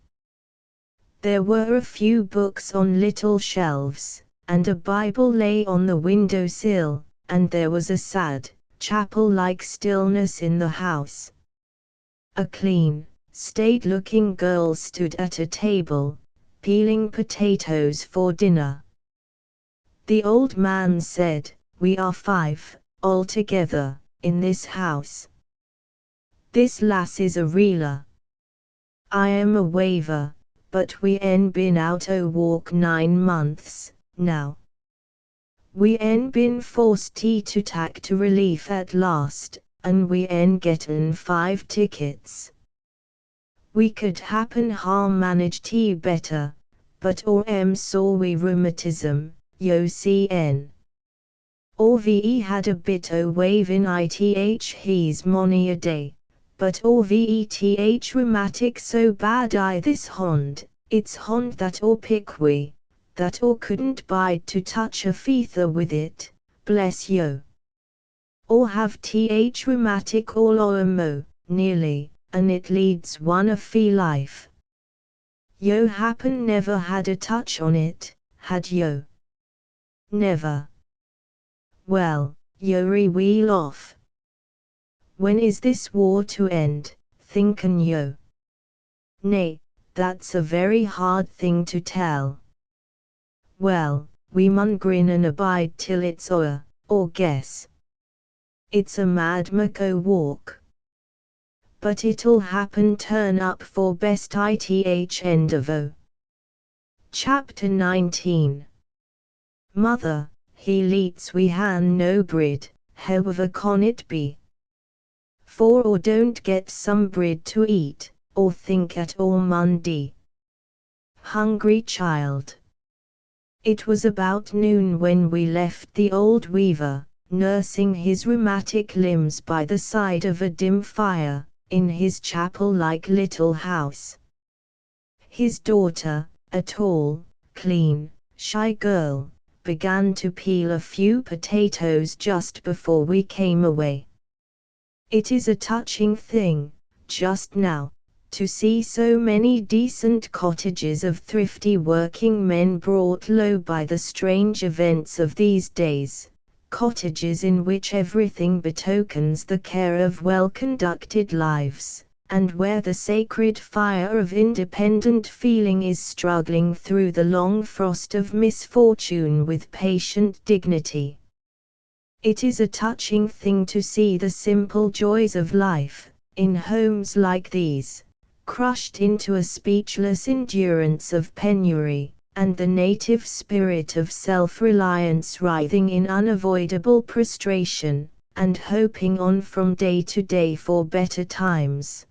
There were a few books on little shelves, and a Bible lay on the window sill, and there was a sad, chapel-like stillness in the house. A clean, staid-looking girl stood at a table, peeling potatoes for dinner. The old man said, "We are 5, altogether, in this house. This lass is a reeler. I am a waver, but we en been out o walk 9 months, now. We en been forced to tack to relief at last, and we en getten 5 tickets. We could happen ha managed better, but or saw we rheumatism, yo cn. Or ve had a bit o wave in ith he's mony a day, but or vet rheumatic so bad this hond, it's hond that or pick we, that or couldn't bide to touch a feather with it, bless yo. Or have th rheumatic all o'er mo, nearly, and it leads one a fee life. Yo happen never had a touch on it, had yo? Never. Well, yo wheel off. When is this war to end, thinken yo? Nay, that's a very hard thing to tell. Well, we mun grin and abide till it's o'er, or guess. It's a mad mucko walk. But it'll happen turn up for best ith end of o. Chapter 19. Mother, he leets we han no brid, however con it be. For or don't get some bread to eat, or think at all Monday. hungry child. It was about noon when we left the old weaver, nursing his rheumatic limbs by the side of a dim fire, in his chapel-like little house. His daughter, a tall, clean, shy girl, began to peel a few potatoes just before we came away. It is a touching thing, just now, to see so many decent cottages of thrifty working men brought low by the strange events of these days, cottages in which everything betokens the care of well-conducted lives, and where the sacred fire of independent feeling is struggling through the long frost of misfortune with patient dignity. It is a touching thing to see the simple joys of life, in homes like these, crushed into a speechless endurance of penury, and the native spirit of self-reliance writhing in unavoidable prostration, and hoping on from day to day for better times.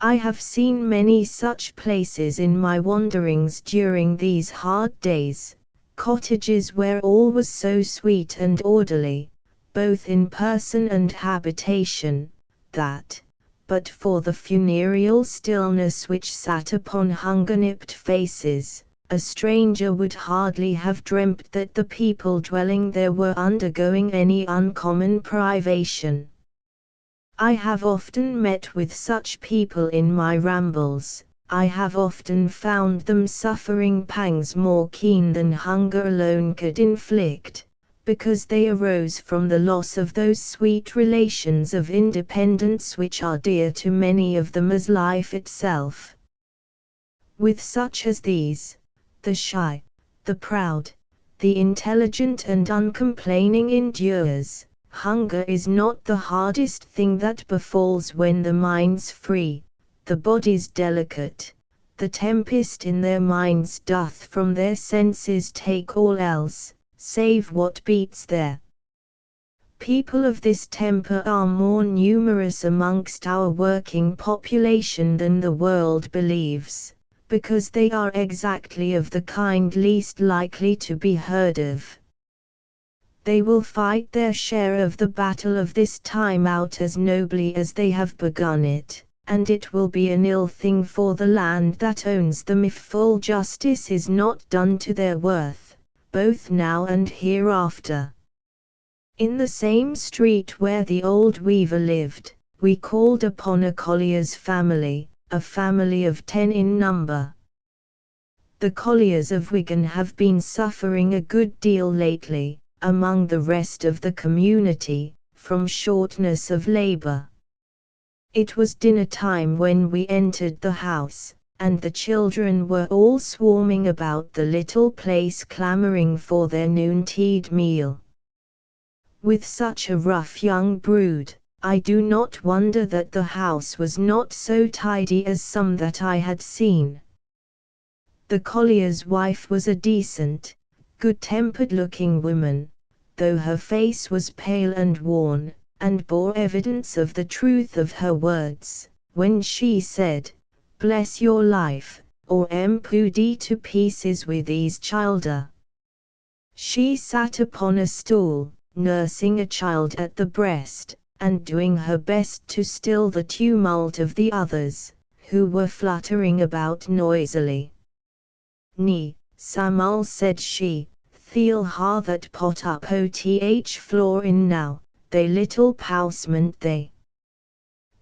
I have seen many such places in my wanderings during these hard days, cottages where all was so sweet and orderly, both in person and habitation, that, but for the funereal stillness which sat upon hunger-nipped faces, a stranger would hardly have dreamt that the people dwelling there were undergoing any uncommon privation. I have often met with such people in my rambles. I have often found them suffering pangs more keen than hunger alone could inflict, because they arose from the loss of those sweet relations of independence which are dear to many of them as life itself. With such as these, the shy, the proud, the intelligent and uncomplaining endures. Hunger is not the hardest thing that befalls when the mind's free, the body's delicate, the tempest in their minds doth from their senses take all else, save what beats there. People of this temper are more numerous amongst our working population than the world believes, because they are exactly of the kind least likely to be heard of. They will fight their share of the battle of this time out as nobly as they have begun it, and it will be an ill thing for the land that owns them if full justice is not done to their worth, both now and hereafter. In the same street where the old weaver lived, we called upon a collier's family, a family of 10 in number. The colliers of Wigan have been suffering a good deal lately, among the rest of the community, from shortness of labour. It was dinner time when we entered the house, and the children were all swarming about the little place clamouring for their noon-tea'd meal. With such a rough young brood, I do not wonder that the house was not so tidy as some that I had seen. The collier's wife was a decent, good-tempered looking woman, though her face was pale and worn, and bore evidence of the truth of her words, when she said, "Bless your life, or empudi to pieces with these childer." She sat upon a stool, nursing a child at the breast, and doing her best to still the tumult of the others, who were fluttering about noisily. "Ni, Samuel," said she, "they'll ha that pot up oth floor in now, they little pousement they.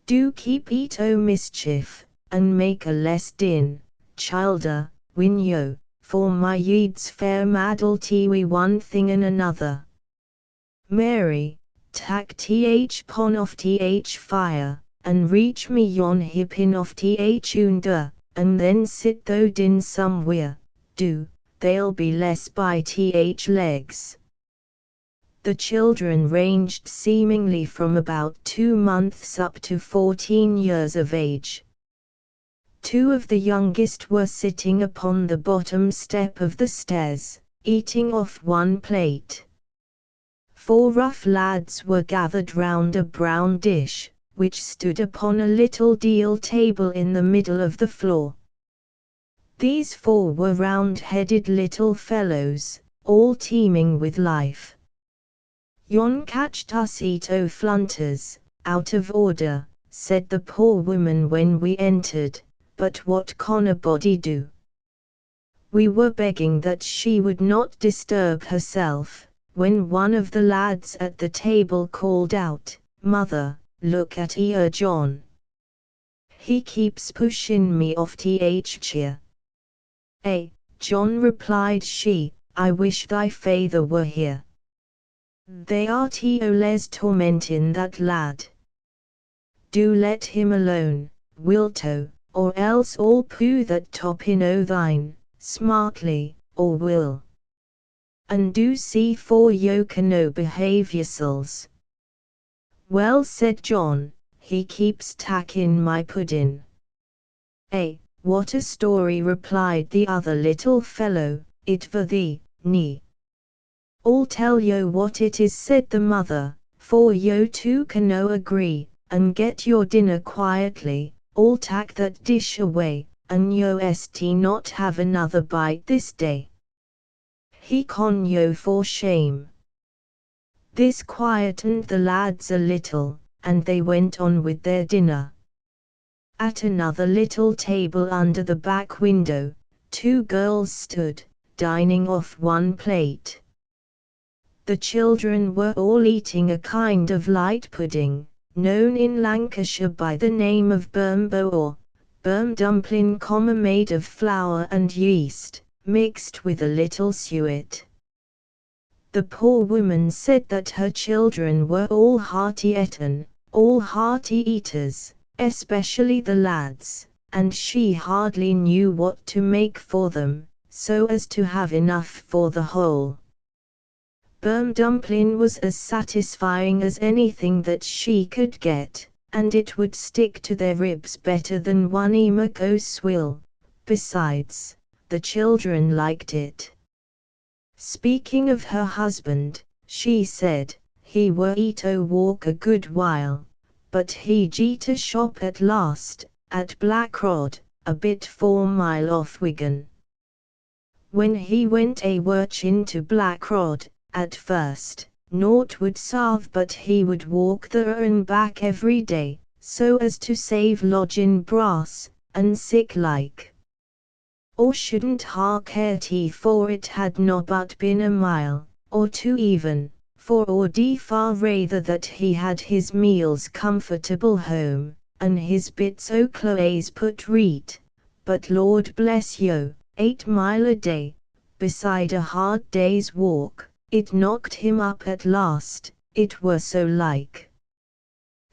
Do keep it o' mischief, and make a less din, childer, win yo, for my yeed's fair maddle wi one thing and another. Mary, tak pon off fire, and reach me yon hippin off under, and then sit thou din somewhere, do, they'll be less by legs." The children ranged seemingly from about 2 months up to 14 years of age. 2 of the youngest were sitting upon the bottom step of the stairs, eating off one plate. 4 rough lads were gathered round a brown dish, which stood upon a little deal table in the middle of the floor. These 4 were round-headed little fellows, all teeming with life. "Yon catched us eto flunters, out of order," said the poor woman when we entered, "but what con a body do?" We were begging that she would not disturb herself, when one of the lads at the table called out, "Mother, look at John. He keeps pushin' me off chair." John, replied she, "I wish thy father were here. They are les tormentin' that lad. Do let him alone, Wilto, or else I'll poo that top in o' thine, smartly, or will. And do see for yo can no behave yourselves." "Well," said John, "he keeps tackin' my puddin'." "What a story," replied the other little fellow, "it for thee, nee." "I'll tell yo what it is," said the mother, "for yo 2 can no agree, and get your dinner quietly. I'll tack that dish away, and yo st not have another bite this day. He con yo for shame." This quietened the lads a little, and they went on with their dinner. At another little table under the back window, 2 girls stood, dining off one plate. The children were all eating a kind of light pudding, known in Lancashire by the name of bermbo or berm dumpling, made of flour and yeast, mixed with a little suet. The poor woman said that her children were all hearty eaters, especially the lads, and she hardly knew what to make for them, so as to have enough for the whole. Berm dumpling was as satisfying as anything that she could get, and it would stick to their ribs better than one emek o' swill. Besides, the children liked it. Speaking of her husband, she said, he were eto walk a good while, but he to shop at last, at Blackrod, a bit 4 mile off Wigan. When he went a worch into Blackrod, at first, naught would sarve but he would walk there and back every day, so as to save lodgin' brass, and sick like. Or shouldn't ha cared he for it had no but been a mile, or 2 even, for ordy far rather that he had his meals comfortable home, and his bits o' clothes put reet. But Lord bless yo, 8 mile a day, beside a hard day's walk, it knocked him up at last, it were so like.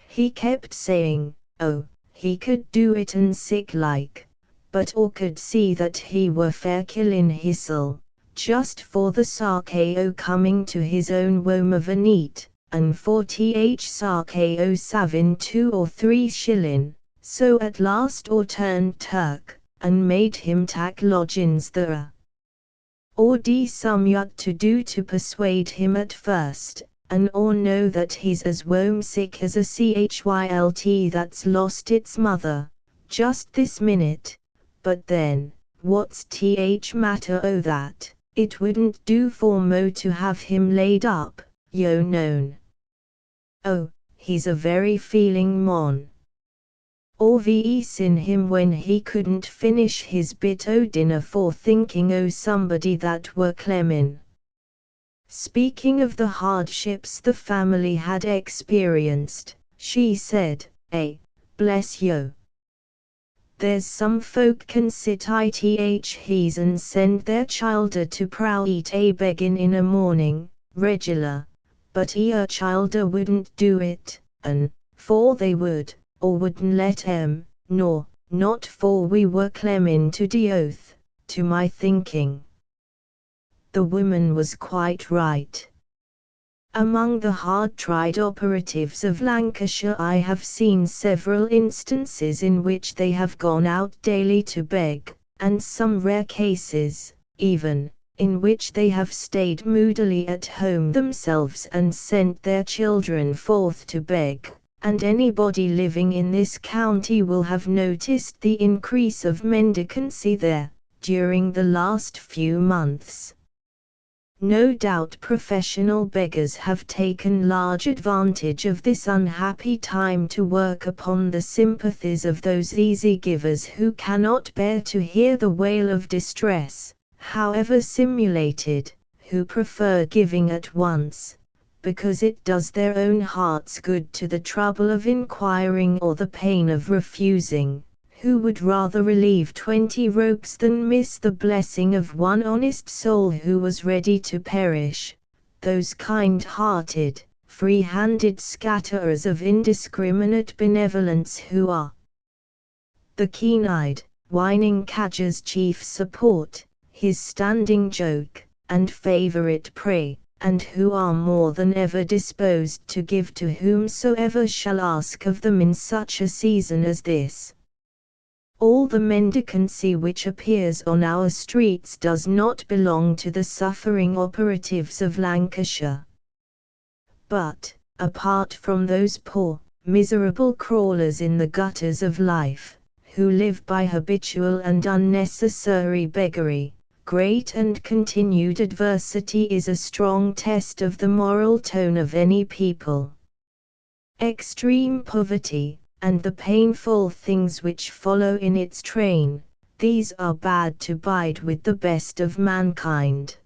He kept saying, oh, he could do it and sick like, but or could see that he were fair killin' hissel, just for the sark o' coming to his own wome of a neat, and for sark o' savin 2 or 3 shillin', so at last or turned Turk, and made him tack lodgins there. Or some yut to do to persuade him at first, and or know that he's as wome sick as a chylt that's lost its mother, just this minute, but then, what's matter o' that, it wouldn't do for mo to have him laid up, yo known. Oh, he's a very feeling mon. Or in him when he couldn't finish his bit o' dinner for thinking o' somebody that were clemmin'. Speaking of the hardships the family had experienced, she said, bless yo. There's some folk can sit he's and send their childer to prow eat a beggin' in a morning, regular, but childer wouldn't do it, and, for they would, or wouldn't let 'em, nor, not for we were clemmin' to de oath, to my thinking. The woman was quite right. Among the hard-tried operatives of Lancashire I have seen several instances in which they have gone out daily to beg, and some rare cases, even, in which they have stayed moodily at home themselves and sent their children forth to beg. And anybody living in this county will have noticed the increase of mendicancy there, during the last few months. No doubt professional beggars have taken large advantage of this unhappy time to work upon the sympathies of those easy givers who cannot bear to hear the wail of distress, however simulated, who prefer giving at once, because it does their own hearts good, to the trouble of inquiring or the pain of refusing, who would rather relieve 20 ropes than miss the blessing of one honest soul who was ready to perish, those kind-hearted, free-handed scatterers of indiscriminate benevolence who are the keen-eyed, whining cadger's chief support, his standing joke, and favorite prey, and who are more than ever disposed to give to whomsoever shall ask of them in such a season as this. All the mendicancy which appears on our streets does not belong to the suffering operatives of Lancashire. But, apart from those poor, miserable crawlers in the gutters of life, who live by habitual and unnecessary beggary, great and continued adversity is a strong test of the moral tone of any people. Extreme poverty, and the painful things which follow in its train, these are bad to bide with the best of mankind.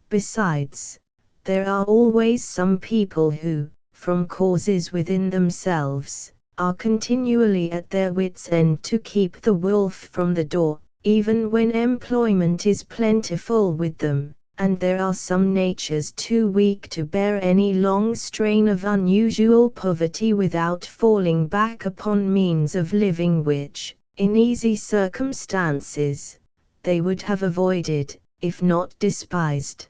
Besides, there are always some people who, from causes within themselves, are continually at their wits' end to keep the wolf from the door, even when employment is plentiful with them, and there are some natures too weak to bear any long strain of unusual poverty without falling back upon means of living which, in easy circumstances, they would have avoided, if not despised.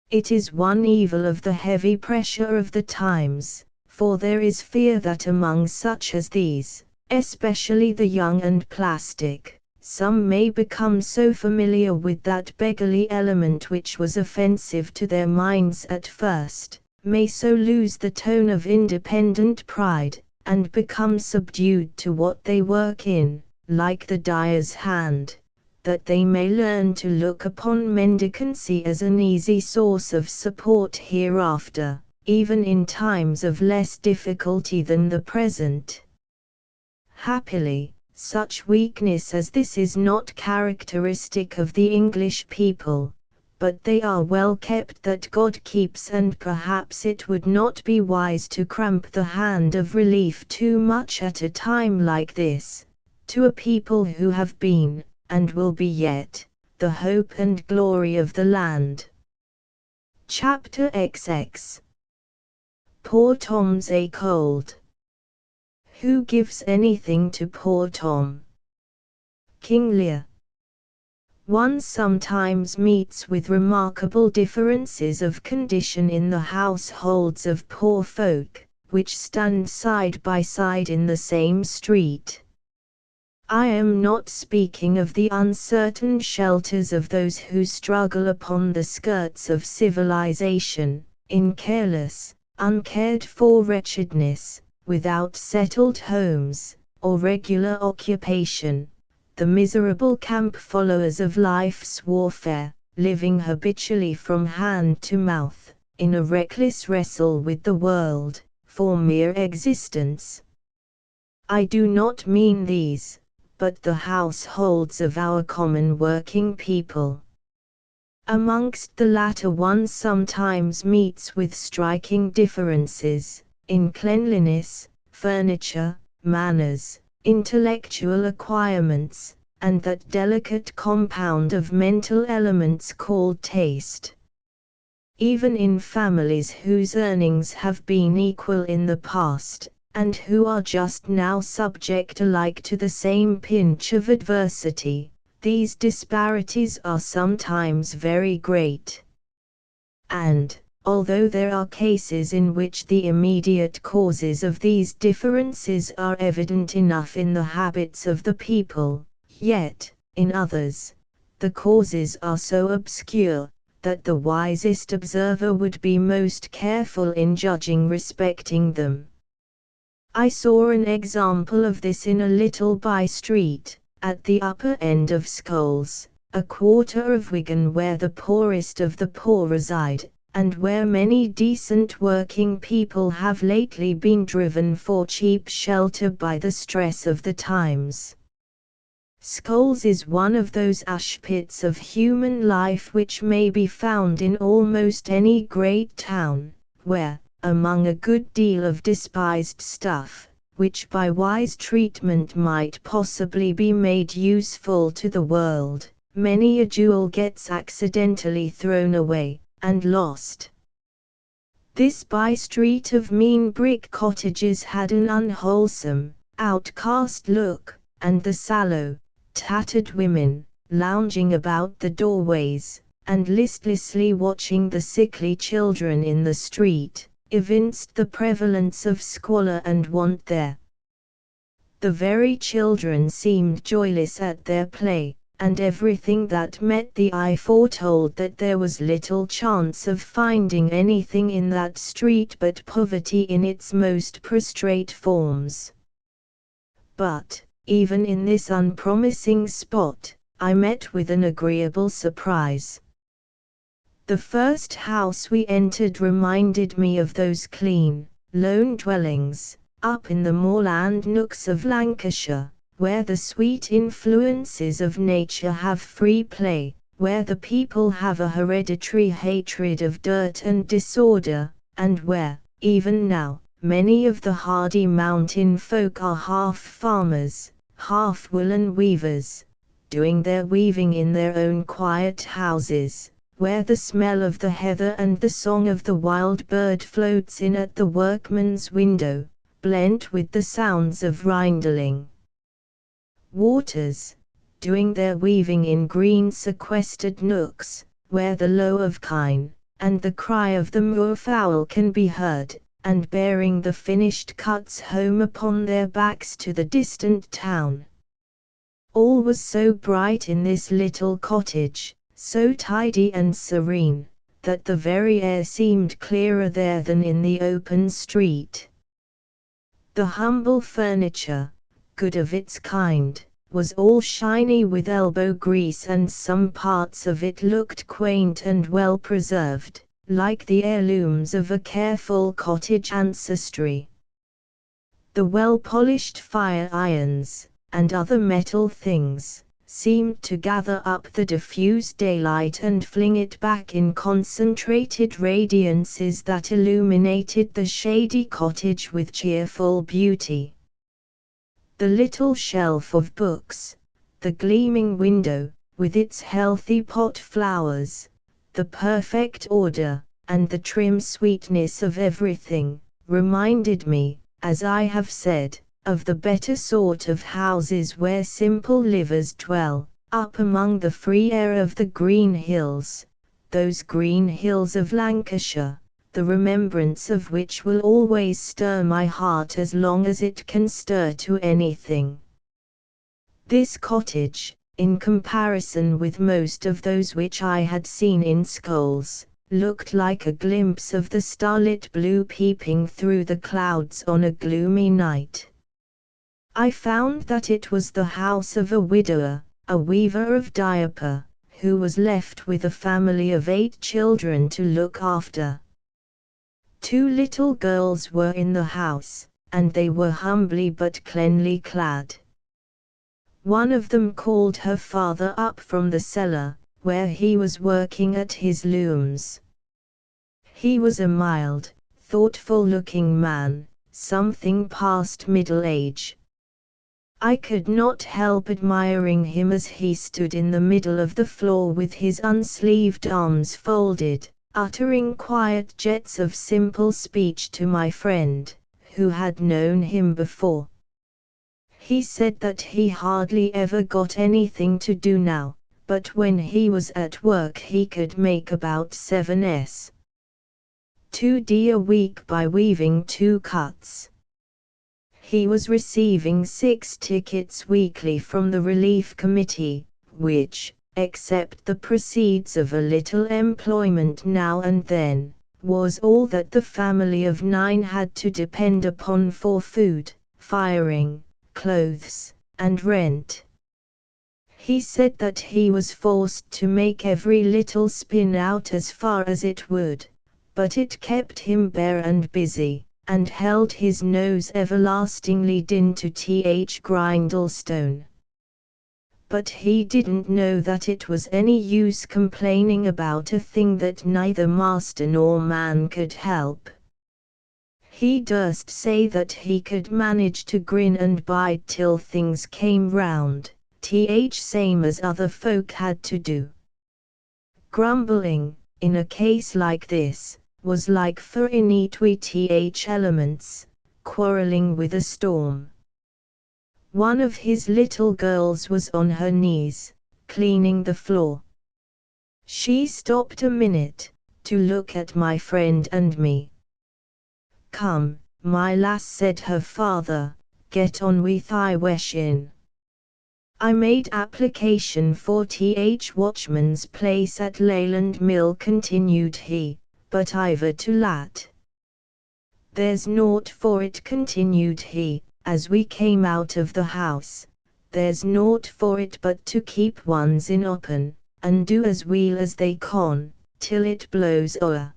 It is one evil of the heavy pressure of the times, for there is fear that among such as these, especially the young and plastic, some may become so familiar with that beggarly element which was offensive to their minds at first, may so lose the tone of independent pride, and become subdued to what they work in, like the dyer's hand, that they may learn to look upon mendicancy as an easy source of support hereafter, even in times of less difficulty than the present. Happily, such weakness as this is not characteristic of the English people, but they are well kept that God keeps, and perhaps it would not be wise to cramp the hand of relief too much at a time like this, to a people who have been, and will be yet, the hope and glory of the land. Chapter XX. Poor Tom's a cold. Who gives anything to poor Tom? King Lear. One sometimes meets with remarkable differences of condition in the households of poor folk, which stand side by side in the same street. I am not speaking of the uncertain shelters of those who struggle upon the skirts of civilization, in careless, uncared for wretchedness, without settled homes, or regular occupation, the miserable camp followers of life's warfare, living habitually from hand to mouth, in a reckless wrestle with the world, for mere existence. I do not mean these, but the households of our common working people. Amongst the latter one sometimes meets with striking differences, in cleanliness, furniture, manners, intellectual acquirements, and that delicate compound of mental elements called taste. Even in families whose earnings have been equal in the past, and who are just now subject alike to the same pinch of adversity, these disparities are sometimes very great. And, although there are cases in which the immediate causes of these differences are evident enough in the habits of the people, yet, in others, the causes are so obscure, that the wisest observer would be most careful in judging respecting them. I saw an example of this in a little by-street, at the upper end of Scoles, a quarter of Wigan where the poorest of the poor reside, and where many decent working people have lately been driven for cheap shelter by the stress of the times. Scoles is one of those ash pits of human life which may be found in almost any great town, where, among a good deal of despised stuff, which by wise treatment might possibly be made useful to the world, many a jewel gets accidentally thrown away, and lost. This by-street of mean brick cottages had an unwholesome, outcast look, and the sallow, tattered women, lounging about the doorways, and listlessly watching the sickly children in the street, evinced the prevalence of squalor and want there. The very children seemed joyless at their play, and everything that met the eye foretold that there was little chance of finding anything in that street but poverty in its most prostrate forms. But, even in this unpromising spot, I met with an agreeable surprise. The first house we entered reminded me of those clean, lone dwellings, up in the moorland nooks of Lancashire, where the sweet influences of nature have free play, where the people have a hereditary hatred of dirt and disorder, and where, even now, many of the hardy mountain folk are half farmers, half woolen weavers, doing their weaving in their own quiet houses, where the smell of the heather and the song of the wild bird floats in at the workman's window, blent with the sounds of rindling waters, doing their weaving in green sequestered nooks, where the low of kine, and the cry of the moorfowl can be heard, and bearing the finished cuts home upon their backs to the distant town. All was so bright in this little cottage, so tidy and serene, that the very air seemed clearer there than in the open street. The humble furniture, good of its kind, was all shiny with elbow grease, and some parts of it looked quaint and well preserved, like the heirlooms of a careful cottage ancestry. The well-polished fire irons, and other metal things, seemed to gather up the diffuse daylight and fling it back in concentrated radiances that illuminated the shady cottage with cheerful beauty. The little shelf of books, the gleaming window, with its healthy pot flowers, the perfect order, and the trim sweetness of everything, reminded me, as I have said, of the better sort of houses where simple livers dwell, up among the free air of the green hills, those green hills of Lancashire, the remembrance of which will always stir my heart as long as it can stir to anything. This cottage, in comparison with most of those which I had seen in Scoles, looked like a glimpse of the starlit blue peeping through the clouds on a gloomy night. I found that it was the house of a widower, a weaver of diaper, who was left with a family of 8 children to look after. 2 little girls were in the house, and they were humbly but cleanly clad. One of them called her father up from the cellar, where he was working at his looms. He was a mild, thoughtful-looking man, something past middle age. I could not help admiring him as he stood in the middle of the floor with his unsleeved arms folded, uttering quiet jets of simple speech to my friend, who had known him before. He said that he hardly ever got anything to do now, but when he was at work he could make about 7s. 2d a week by weaving 2 cuts. He was receiving 6 tickets weekly from the Relief Committee, which, except the proceeds of a little employment now and then, was all that the family of 9 had to depend upon for food, firing, clothes, and rent. He said that he was forced to make every little spin out as far as it would, but it kept him bare and busy, and held his nose everlastingly into grindlestone. But he didn't know that it was any use complaining about a thing that neither master nor man could help. He durst say that he could manage to grin and bide till things came round, same as other folk had to do. Grumbling, in a case like this, was like for elements, quarrelling with a storm. One of his little girls was on her knees, cleaning the floor. She stopped a minute, to look at my friend and me. "Come, my lass," said her father, "get on with thy washing." "I made application for watchman's place at Leyland Mill," continued he, "but I've too late." "There's naught for it," continued he, as we came out of the house, "there's naught for it but to keep one's in open, and do as weel as they con, till it blows o'er."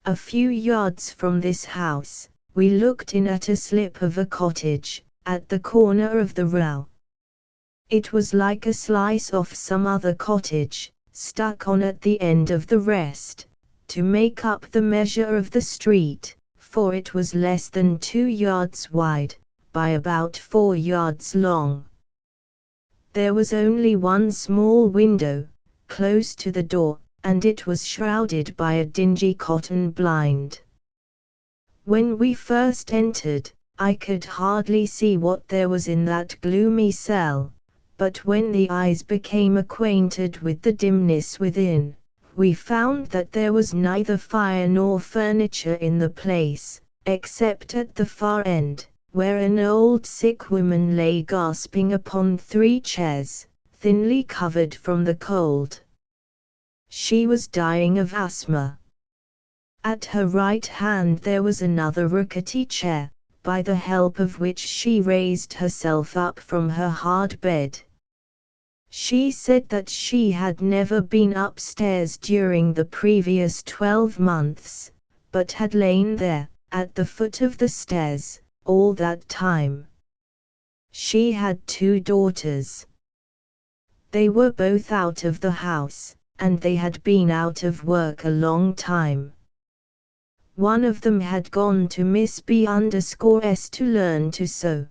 A few yards from this house, we looked in at a slip of a cottage, at the corner of the row. It was like a slice off some other cottage, stuck on at the end of the rest, to make up the measure of the street, for it was less than 2 yards wide, by about 4 yards long. There was only one small window, close to the door, and it was shrouded by a dingy cotton blind. When we first entered, I could hardly see what there was in that gloomy cell, but when the eyes became acquainted with the dimness within, we found that there was neither fire nor furniture in the place, except at the far end, where an old sick woman lay gasping upon 3 chairs, thinly covered from the cold. She was dying of asthma. At her right hand there was another rickety chair, by the help of which she raised herself up from her hard bed. She said that she had never been upstairs during the previous 12 months, but had lain there, at the foot of the stairs, all that time. She had 2 daughters. They were both out of the house, and they had been out of work a long time. One of them had gone to Miss B_S to learn to sew.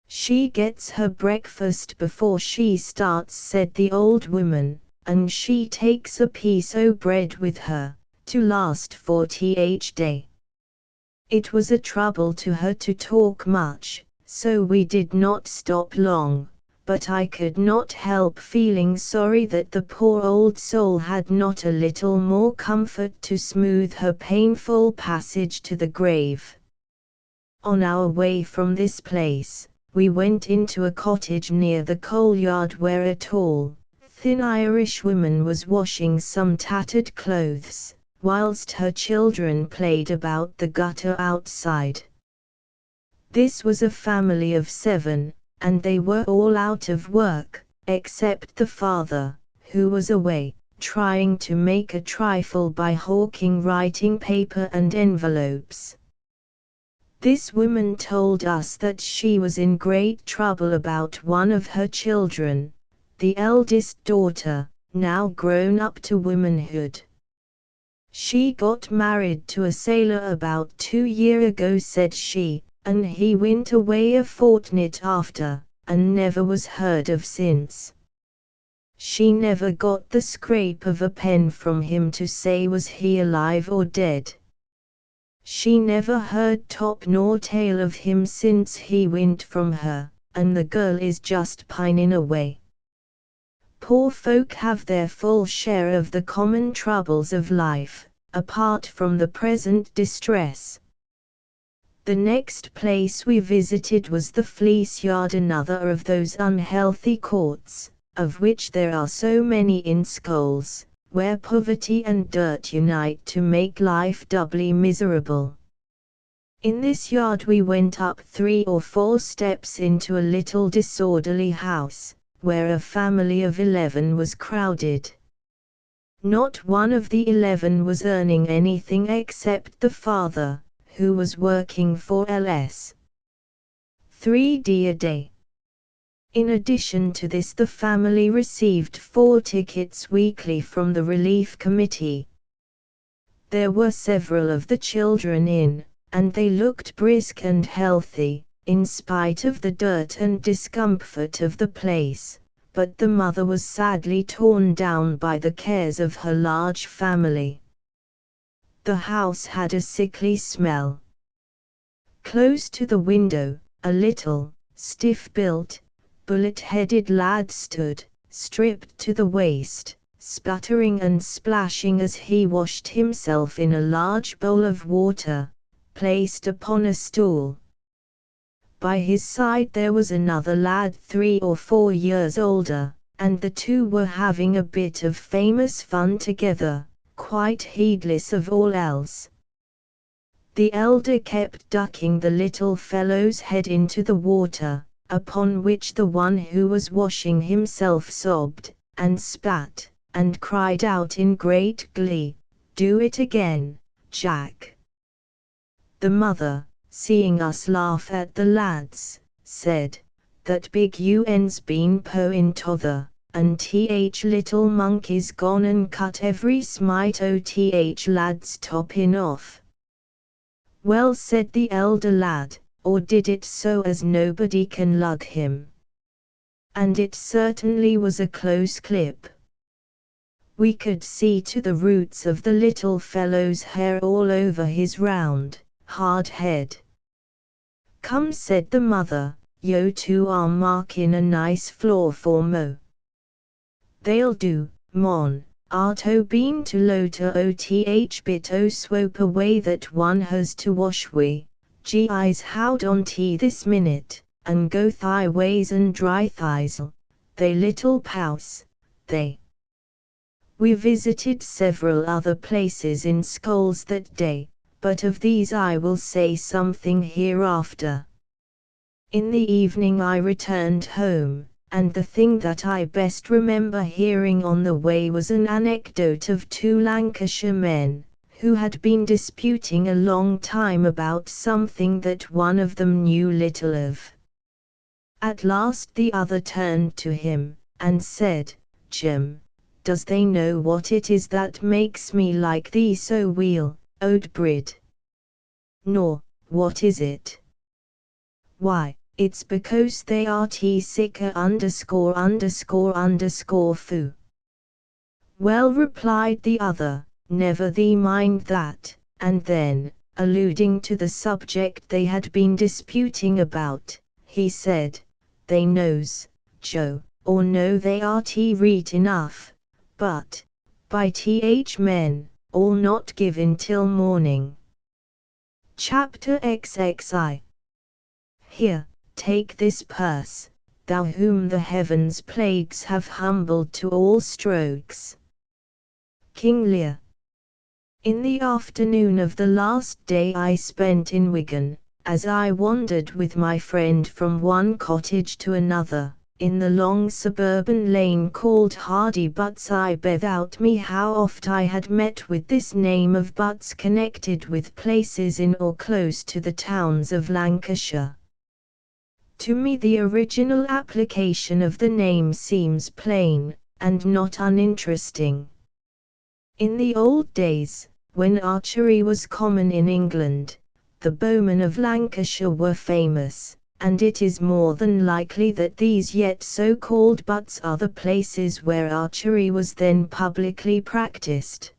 "She gets her breakfast before she starts," said the old woman, "and she takes a piece o' bread with her, to last for day." It was a trouble to her to talk much, so we did not stop long, but I could not help feeling sorry that the poor old soul had not a little more comfort to smooth her painful passage to the grave. On our way from this place, we went into a cottage near the coal yard where a tall, thin Irish woman was washing some tattered clothes, whilst her children played about the gutter outside. This was a family of 7, and they were all out of work, except the father, who was away, trying to make a trifle by hawking writing paper and envelopes. This woman told us that she was in great trouble about one of her children, the eldest daughter, now grown up to womanhood. "She got married to a sailor about 2 years ago," said she, "and he went away a fortnight after, and never was heard of since. She never got the scrape of a pen from him to say was he alive or dead. She never heard top nor tail of him since he went from her, and the girl is just pining away." Poor folk have their full share of the common troubles of life, apart from the present distress. The next place we visited was the Fleece Yard, another of those unhealthy courts, of which there are so many in schools, where poverty and dirt unite to make life doubly miserable. In this yard we went up 3 or 4 steps into a little disorderly house, where a family of 11 was crowded. Not one of the 11 was earning anything except the father, who was working for Ls. 3d a day. In addition to this, the family received 4 tickets weekly from the relief committee. There were several of the children in, and they looked brisk and healthy, in spite of the dirt and discomfort of the place, but the mother was sadly torn down by the cares of her large family. The house had a sickly smell. Close to the window, a little, stiff-built, bullet-headed lad stood, stripped to the waist, sputtering and splashing as he washed himself in a large bowl of water, placed upon a stool. By his side there was another lad 3 or 4 years older, and the two were having a bit of famous fun together, quite heedless of all else. The elder kept ducking the little fellow's head into the water, upon which the one who was washing himself sobbed, and spat, and cried out in great glee, "Do it again, Jack." The mother, seeing us laugh at the lads, said, "That big un's been poin' tother, and little monkey's gone and cut every smite o' lad's toppin' off." "Well," said the elder lad, "or did it so as nobody can lug him?" And it certainly was a close clip. We could see to the roots of the little fellow's hair all over his round, hard head. "Come," said the mother, "yo two are markin' a nice floor for mo." "They'll do, mon. Art o been to loter o bit o swope away that one has to wash wi. Gi's howd on this minute, and go thy ways and dry thyself, they little pouse, they." We visited several other places in Scholes that day, but of these I will say something hereafter. In the evening I returned home, and the thing that I best remember hearing on the way was an anecdote of 2 Lancashire men, who had been disputing a long time about something that one of them knew little of. At last the other turned to him, and said, "Jim, does they know what it is that makes me like thee so weel, Ode Brid?" "Nor, what is it?" "Why, it's because they are sicker _____ foo." "Well," replied the other, "never thee mind that," and then, alluding to the subject they had been disputing about, he said, "They knows, Joe, or know they are reet enough, but, by men, all not given till morning." Chapter XXI. "Here, take this purse, thou whom the heavens' plagues have humbled to all strokes." King Lear. In the afternoon of the last day I spent in Wigan, as I wandered with my friend from one cottage to another, in the long suburban lane called Hardy Butts, I bethought me how oft I had met with this name of Butts connected with places in or close to the towns of Lancashire. To me the original application of the name seems plain, and not uninteresting. In the old days, when archery was common in England, the bowmen of Lancashire were famous, and it is more than likely that these yet so-called butts are the places where archery was then publicly practiced.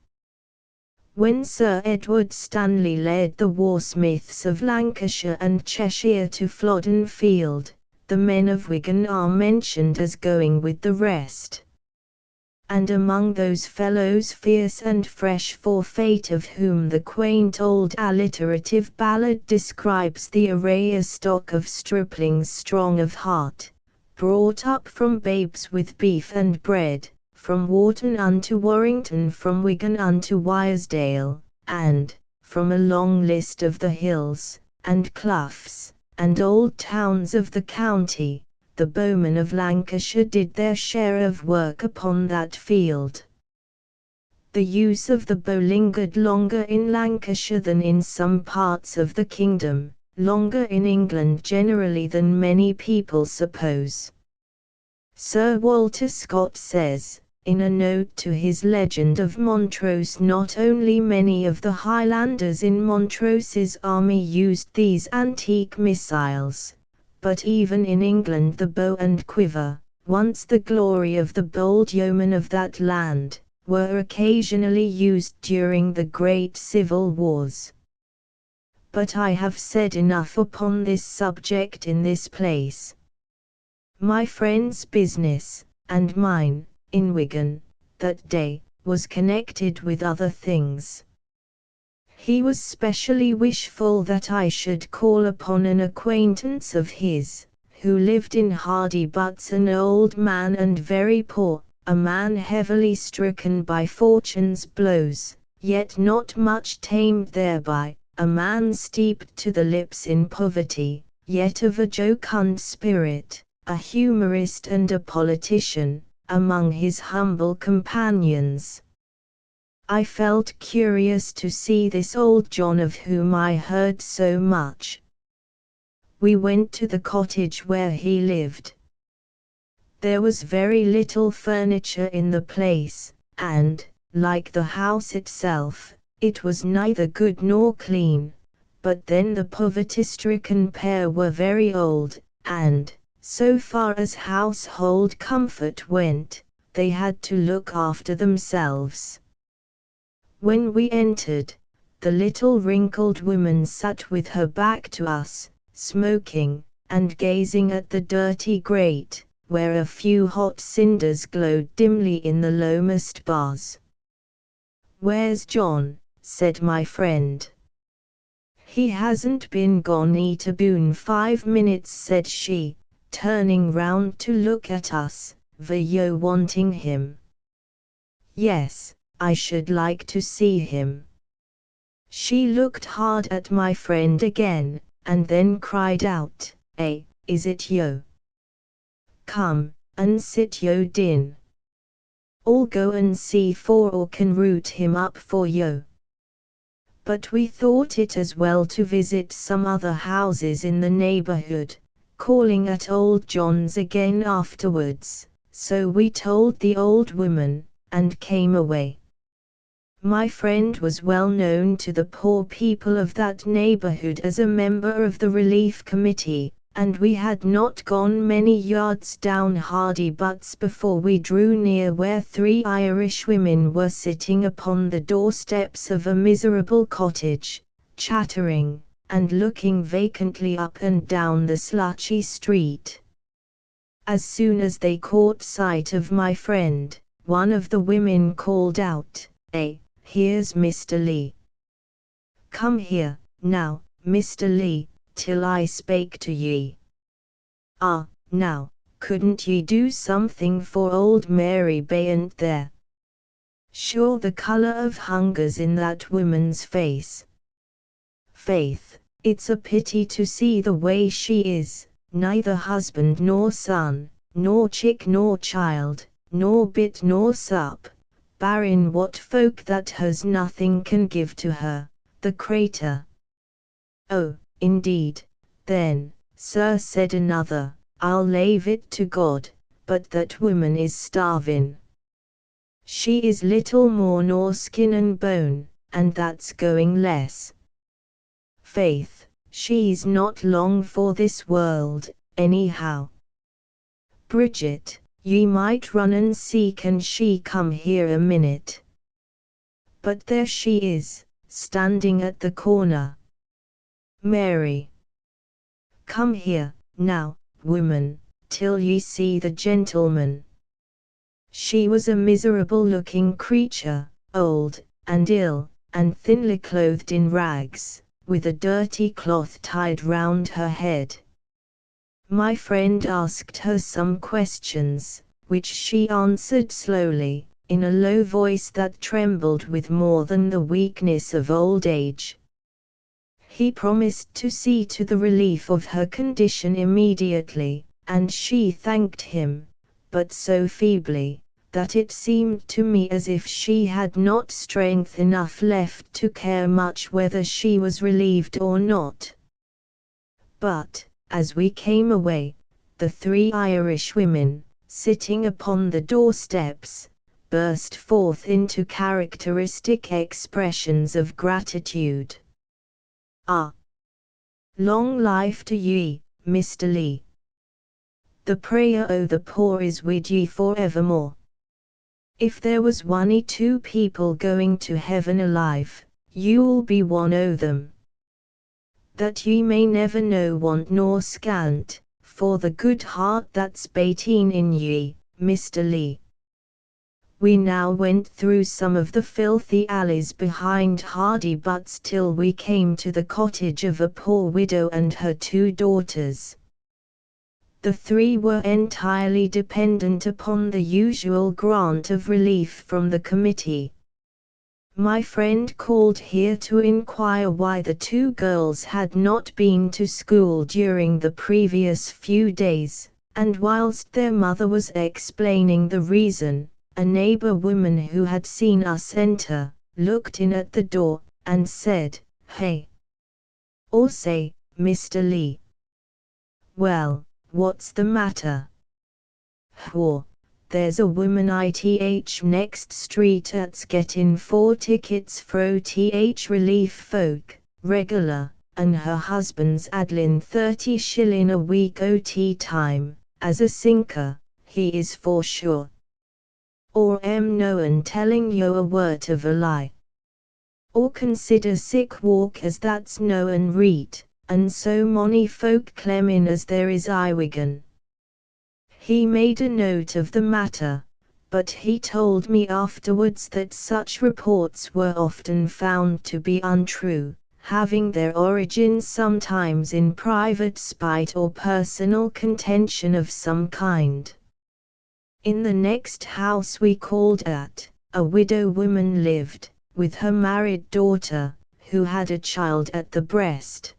When Sir Edward Stanley led the warsmiths of Lancashire and Cheshire to Flodden Field, the men of Wigan are mentioned as going with the rest. And among those fellows fierce and fresh for fate of whom the quaint old alliterative ballad describes the array, a stock of striplings strong of heart, brought up from babes with beef and bread, from Wharton unto Warrington, from Wigan unto Wyresdale, and, from a long list of the hills, and cloughs, and old towns of the county, the bowmen of Lancashire did their share of work upon that field. The use of the bow lingered longer in Lancashire than in some parts of the kingdom, longer in England generally than many people suppose. Sir Walter Scott says, in a note to his Legend of Montrose, not only many of the Highlanders in Montrose's army used these antique missiles, but even in England the bow and quiver, once the glory of the bold yeomen of that land, were occasionally used during the great civil wars. But I have said enough upon this subject in this place. My friend's business, and mine, in Wigan, that day, was connected with other things. He was specially wishful that I should call upon an acquaintance of his, who lived in Hardy Butts, an old man and very poor, a man heavily stricken by fortune's blows, yet not much tamed thereby, a man steeped to the lips in poverty, yet of a jocund spirit, a humorist and a politician, among his humble companions. I felt curious to see this old John of whom I heard so much. We went to the cottage where he lived. There was very little furniture in the place, and, like the house itself, it was neither good nor clean, but then the poverty-stricken pair were very old, and, so far as household comfort went, they had to look after themselves. When we entered, the little wrinkled woman sat with her back to us, smoking, and gazing at the dirty grate, where a few hot cinders glowed dimly in the lowest bars. "Where's John?" said my friend. "He hasn't been gone yet aboon 5 minutes," said she, turning round to look at us. "Were you wanting him?" "Yes, I should like to see him." She looked hard at my friend again, and then cried out, "Is it yo? Come, and sit yo din. I'll go and see for or can root him up for yo." But we thought it as well to visit some other houses in the neighborhood, calling at old John's again afterwards, so we told the old woman, and came away. My friend was well known to the poor people of that neighborhood as a member of the Relief Committee, and we had not gone many yards down Hardy Butts before we drew near where 3 Irish women were sitting upon the doorsteps of a miserable cottage, chattering, and looking vacantly up and down the slutty street. As soon as they caught sight of my friend, one of the women called out, "Here's Mr. Lee. Come here, now, Mr. Lee, till I spake to ye. Ah, now, couldn't ye do something for old Mary Bayant there? Sure the colour of hunger's in that woman's face. Faith, it's a pity to see the way she is, neither husband nor son, nor chick nor child, nor bit nor sup, barrin' what folk that has nothing can give to her, the crater." "Oh, indeed, then, sir," said another, "I'll lave it to God, but that woman is starvin'. She is little more nor skin and bone, and that's going less. Faith, she's not long for this world, anyhow. Bridget, ye might run and see can she come here a minute. But there she is, standing at the corner. Mary, come here, now, woman, till ye see the gentleman." She was a miserable-looking creature, old, and ill, and thinly clothed in rags, with a dirty cloth tied round her head. My friend asked her some questions, which she answered slowly, in a low voice that trembled with more than the weakness of old age. He promised to see to the relief of her condition immediately, and she thanked him, but so feebly, that it seemed to me as if she had not strength enough left to care much whether she was relieved or not. But, as we came away, the 3 Irish women, sitting upon the doorsteps, burst forth into characteristic expressions of gratitude. "Ah! Long life to ye, Mr. Lee. The prayer o' the poor is wid ye for evermore. If there was 2 people going to heaven alive, you'll be one o' them. That ye may never know want nor scant, for the good heart that's bating in ye, Mr. Lee." We now went through some of the filthy alleys behind Hardy Butts till we came to the cottage of a poor widow and her 2 daughters. The 3 were entirely dependent upon the usual grant of relief from the committee. My friend called here to inquire why the 2 girls had not been to school during the previous few days, and whilst their mother was explaining the reason, a neighbor woman who had seen us enter, looked in at the door, and said, "Hey! Or say, Mr. Lee. Well, what's the matter?" "Whaw, there's a woman ith next street at's gettin' 4 tickets fro th relief folk, regular, and her husband's addlin' 30 shillin' a week o' tea time, as a sinker, he is for sure. Or noan telling yo a word of a lie. Or consider sick walk as that's noan reet, and so mony folk clemmin' as there is I Wigan." He made a note of the matter, but he told me afterwards that such reports were often found to be untrue, having their origin sometimes in private spite or personal contention of some kind. In the next house we called at, a widow woman lived, with her married daughter, who had a child at the breast.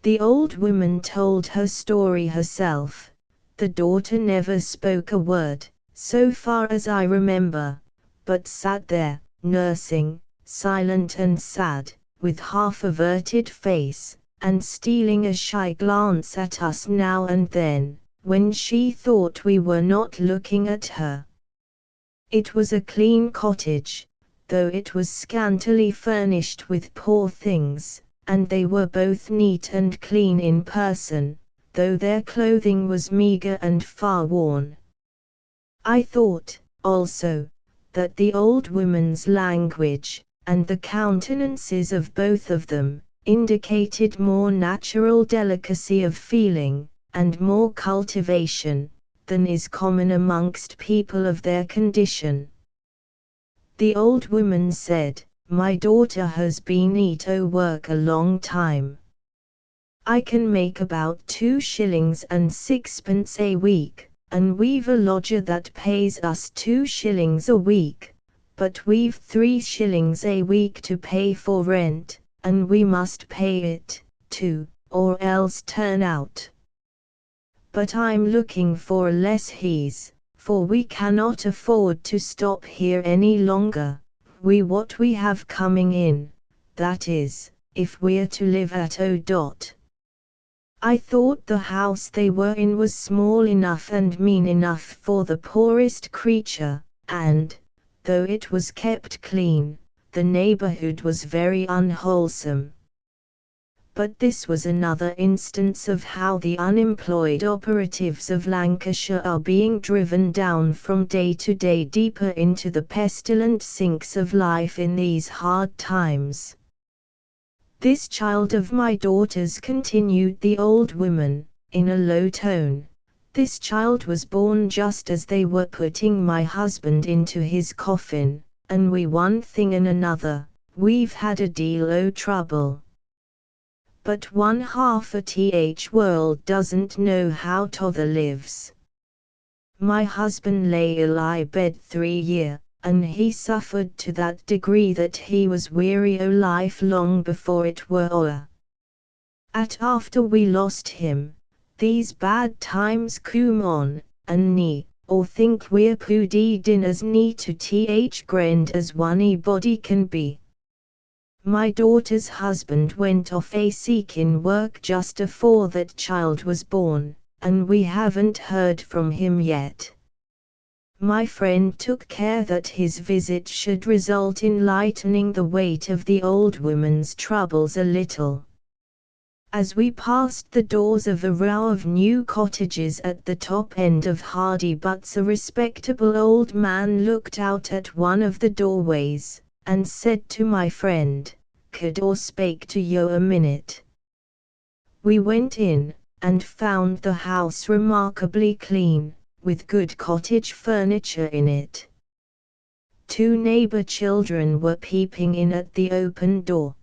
The old woman told her story herself. The daughter never spoke a word, so far as I remember, but sat there, nursing, silent and sad, with half-averted face, and stealing a shy glance at us now and then, when she thought we were not looking at her. It was a clean cottage, though it was scantily furnished with poor things, and they were both neat and clean in person, though their clothing was meagre and far worn. I thought, also, that the old woman's language, and the countenances of both of them, indicated more natural delicacy of feeling, and more cultivation, than is common amongst people of their condition. The old woman said, "My daughter has been at work a long time. I can make about 2 shillings and 6pence a week, and we've a lodger that pays us 2 shillings a week, but we've 3 shillings a week to pay for rent, and we must pay it, too, or else turn out. But I'm looking for less he's, for we cannot afford to stop here any longer, what we have coming in, that is, if we're to live at O. I thought the house they were in was small enough and mean enough for the poorest creature, and, though it was kept clean, the neighborhood was very unwholesome. But this was another instance of how the unemployed operatives of Lancashire are being driven down from day to day deeper into the pestilent sinks of life in these hard times. "This child of my daughter's," continued the old woman, in a low tone, "this child was born just as they were putting my husband into his coffin, and we one thing and another, we've had a deal o' trouble. But one half o' th world doesn't know how t'other lives. My husband lay ill I bed 3 year, and he suffered to that degree that he was weary o' life long before it were o'er. At after we lost him, these bad times come on, and ni, or think we're poodeed in as neat to th grand as anybody can be. My daughter's husband went off a seeking work just afore that child was born, and we haven't heard from him yet. My friend took care that his visit should result in lightening the weight of the old woman's troubles a little. As we passed the doors of a row of new cottages at the top end of Hardy Butts, a respectable old man looked out at one of the doorways, and said to my friend, "Could or spake to yo a minute?" We went in, and found the house remarkably clean, with good cottage furniture in it. Two neighbor children were peeping in at the open door.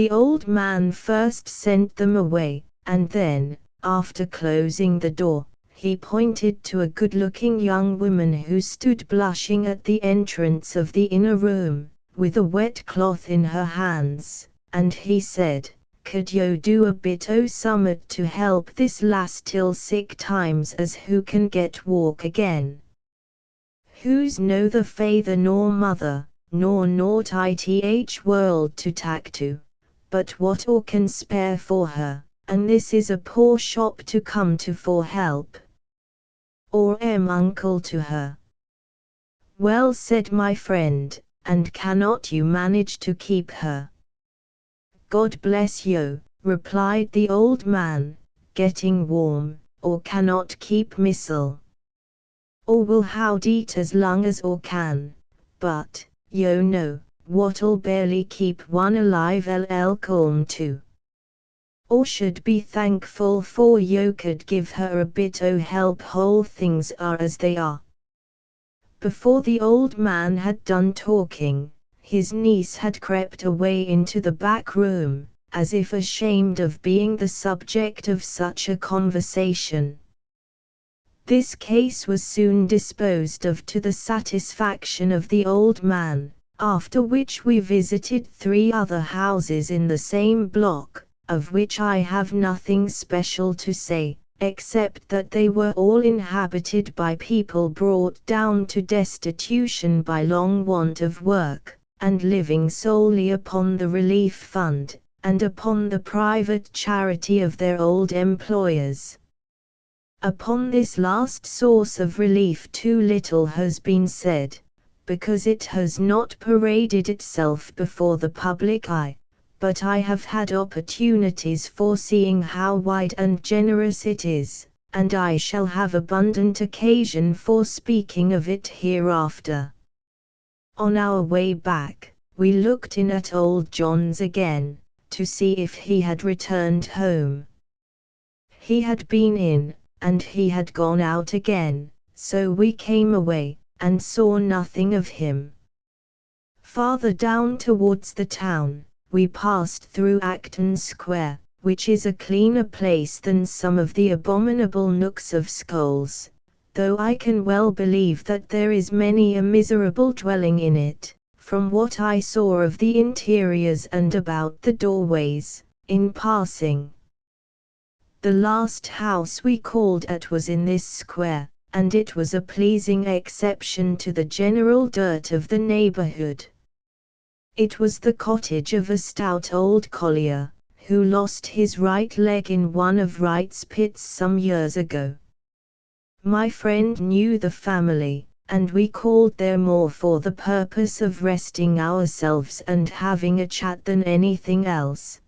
The old man first sent them away, and then, after closing the door, he pointed to a good-looking young woman who stood blushing at the entrance of the inner room, with a wet cloth in her hands, and he said, "Could yo do a bit o' summat to help this lass till sick times as who can get walk again? Who's no the feyther nor mother, nor naught ith world to tack to, but what or can spare for her, and this is a poor shop to come to for help. Or uncle to her." "Well," said my friend, "and cannot you manage to keep her?" "God bless you," replied the old man, getting warm, "or cannot keep missile. Or will howd eat as long as or can, but, yo know, what'll barely keep one alive ll calm to. Or should be thankful for yo could give her a bit o' help, whole things are as they are." Before the old man had done talking, his niece had crept away into the back room, as if ashamed of being the subject of such a conversation. This case was soon disposed of to the satisfaction of the old man, after which we visited 3 other houses in the same block, of which I have nothing special to say, except that they were all inhabited by people brought down to destitution by long want of work, and living solely upon the relief fund, and upon the private charity of their old employers. Upon this last source of relief too little has been said, because it has not paraded itself before the public eye, but I have had opportunities for seeing how wide and generous it is, and I shall have abundant occasion for speaking of it hereafter. On our way back, we looked in at old John's again, to see if he had returned home. He had been in, and he had gone out again, so we came away, and saw nothing of him. Farther down towards the town, we passed through Acton Square, which is a cleaner place than some of the abominable nooks of Scols, though I can well believe that there is many a miserable dwelling in it, from what I saw of the interiors and about the doorways, in passing. The last house we called at was in this square, and it was a pleasing exception to the general dirt of the neighborhood. It was the cottage of a stout old collier, who lost his right leg in one of Wright's pits some years ago. My friend knew the family, and we called there more for the purpose of resting ourselves and having a chat than anything else.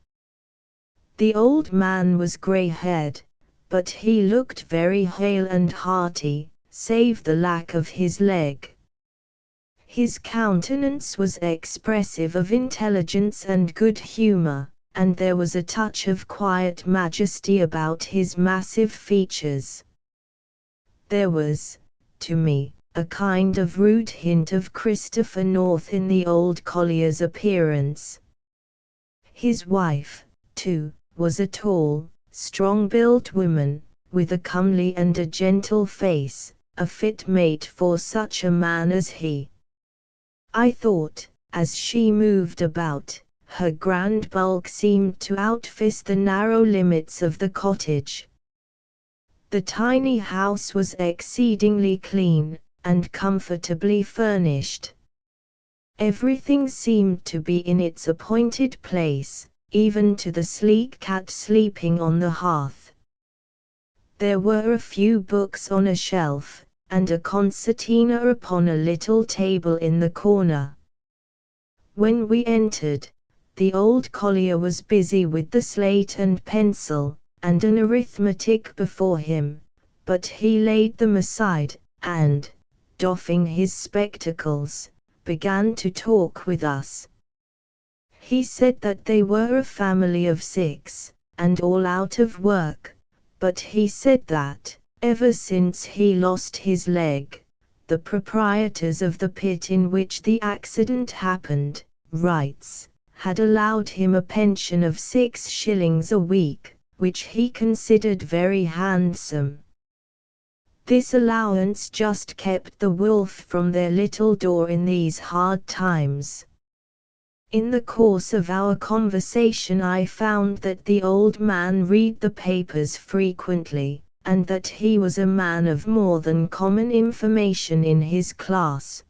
The old man was grey-haired, but he looked very hale and hearty, save the lack of his leg. His countenance was expressive of intelligence and good humor, and there was a touch of quiet majesty about his massive features. There was, to me, a kind of rude hint of Christopher North in the old collier's appearance. His wife, too, was a tall, strong-built woman, with a comely and a gentle face, a fit mate for such a man as he. I thought, as she moved about, her grand bulk seemed to outfist the narrow limits of the cottage, The tiny house was exceedingly clean, and comfortably furnished. Everything seemed to be in its appointed place, even to the sleek cat sleeping on the hearth. There were a few books on a shelf, and a concertina upon a little table in the corner. When we entered, the old collier was busy with the slate and pencil, and an arithmetic before him, but he laid them aside, and, doffing his spectacles, began to talk with us. He said that they were a family of 6, and all out of work, but he said that, ever since he lost his leg, the proprietors of the pit in which the accident happened, writes, had allowed him a pension of 6 shillings a week, which he considered very handsome. This allowance just kept the wolf from their little door in these hard times. In the course of our conversation I found that the old man read the papers frequently, and that he was a man of more than common information in his class.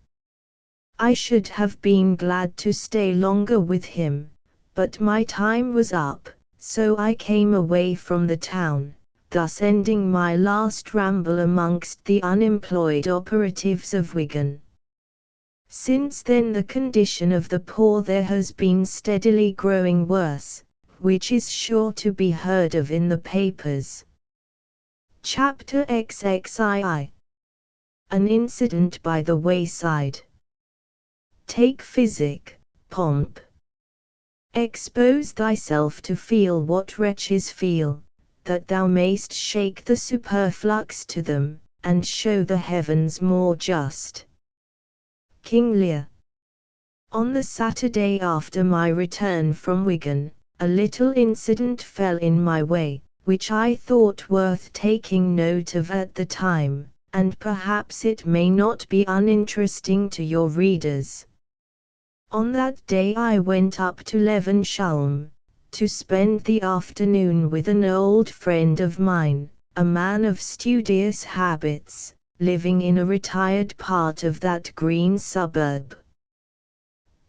I should have been glad to stay longer with him, but my time was up, so I came away from the town, thus ending my last ramble amongst the unemployed operatives of Wigan. Since then the condition of the poor there has been steadily growing worse, which is sure to be heard of in the papers. Chapter XXII. An incident by the wayside. Take physic, pomp. Expose thyself to feel what wretches feel, that thou mayst shake the superflux to them, and show the heavens more just. King Lear. On the Saturday after my return from Wigan, a little incident fell in my way, which I thought worth taking note of at the time, and perhaps it may not be uninteresting to your readers. On that day I went up to Lancashire, to spend the afternoon with an old friend of mine, a man of studious habits, living in a retired part of that green suburb.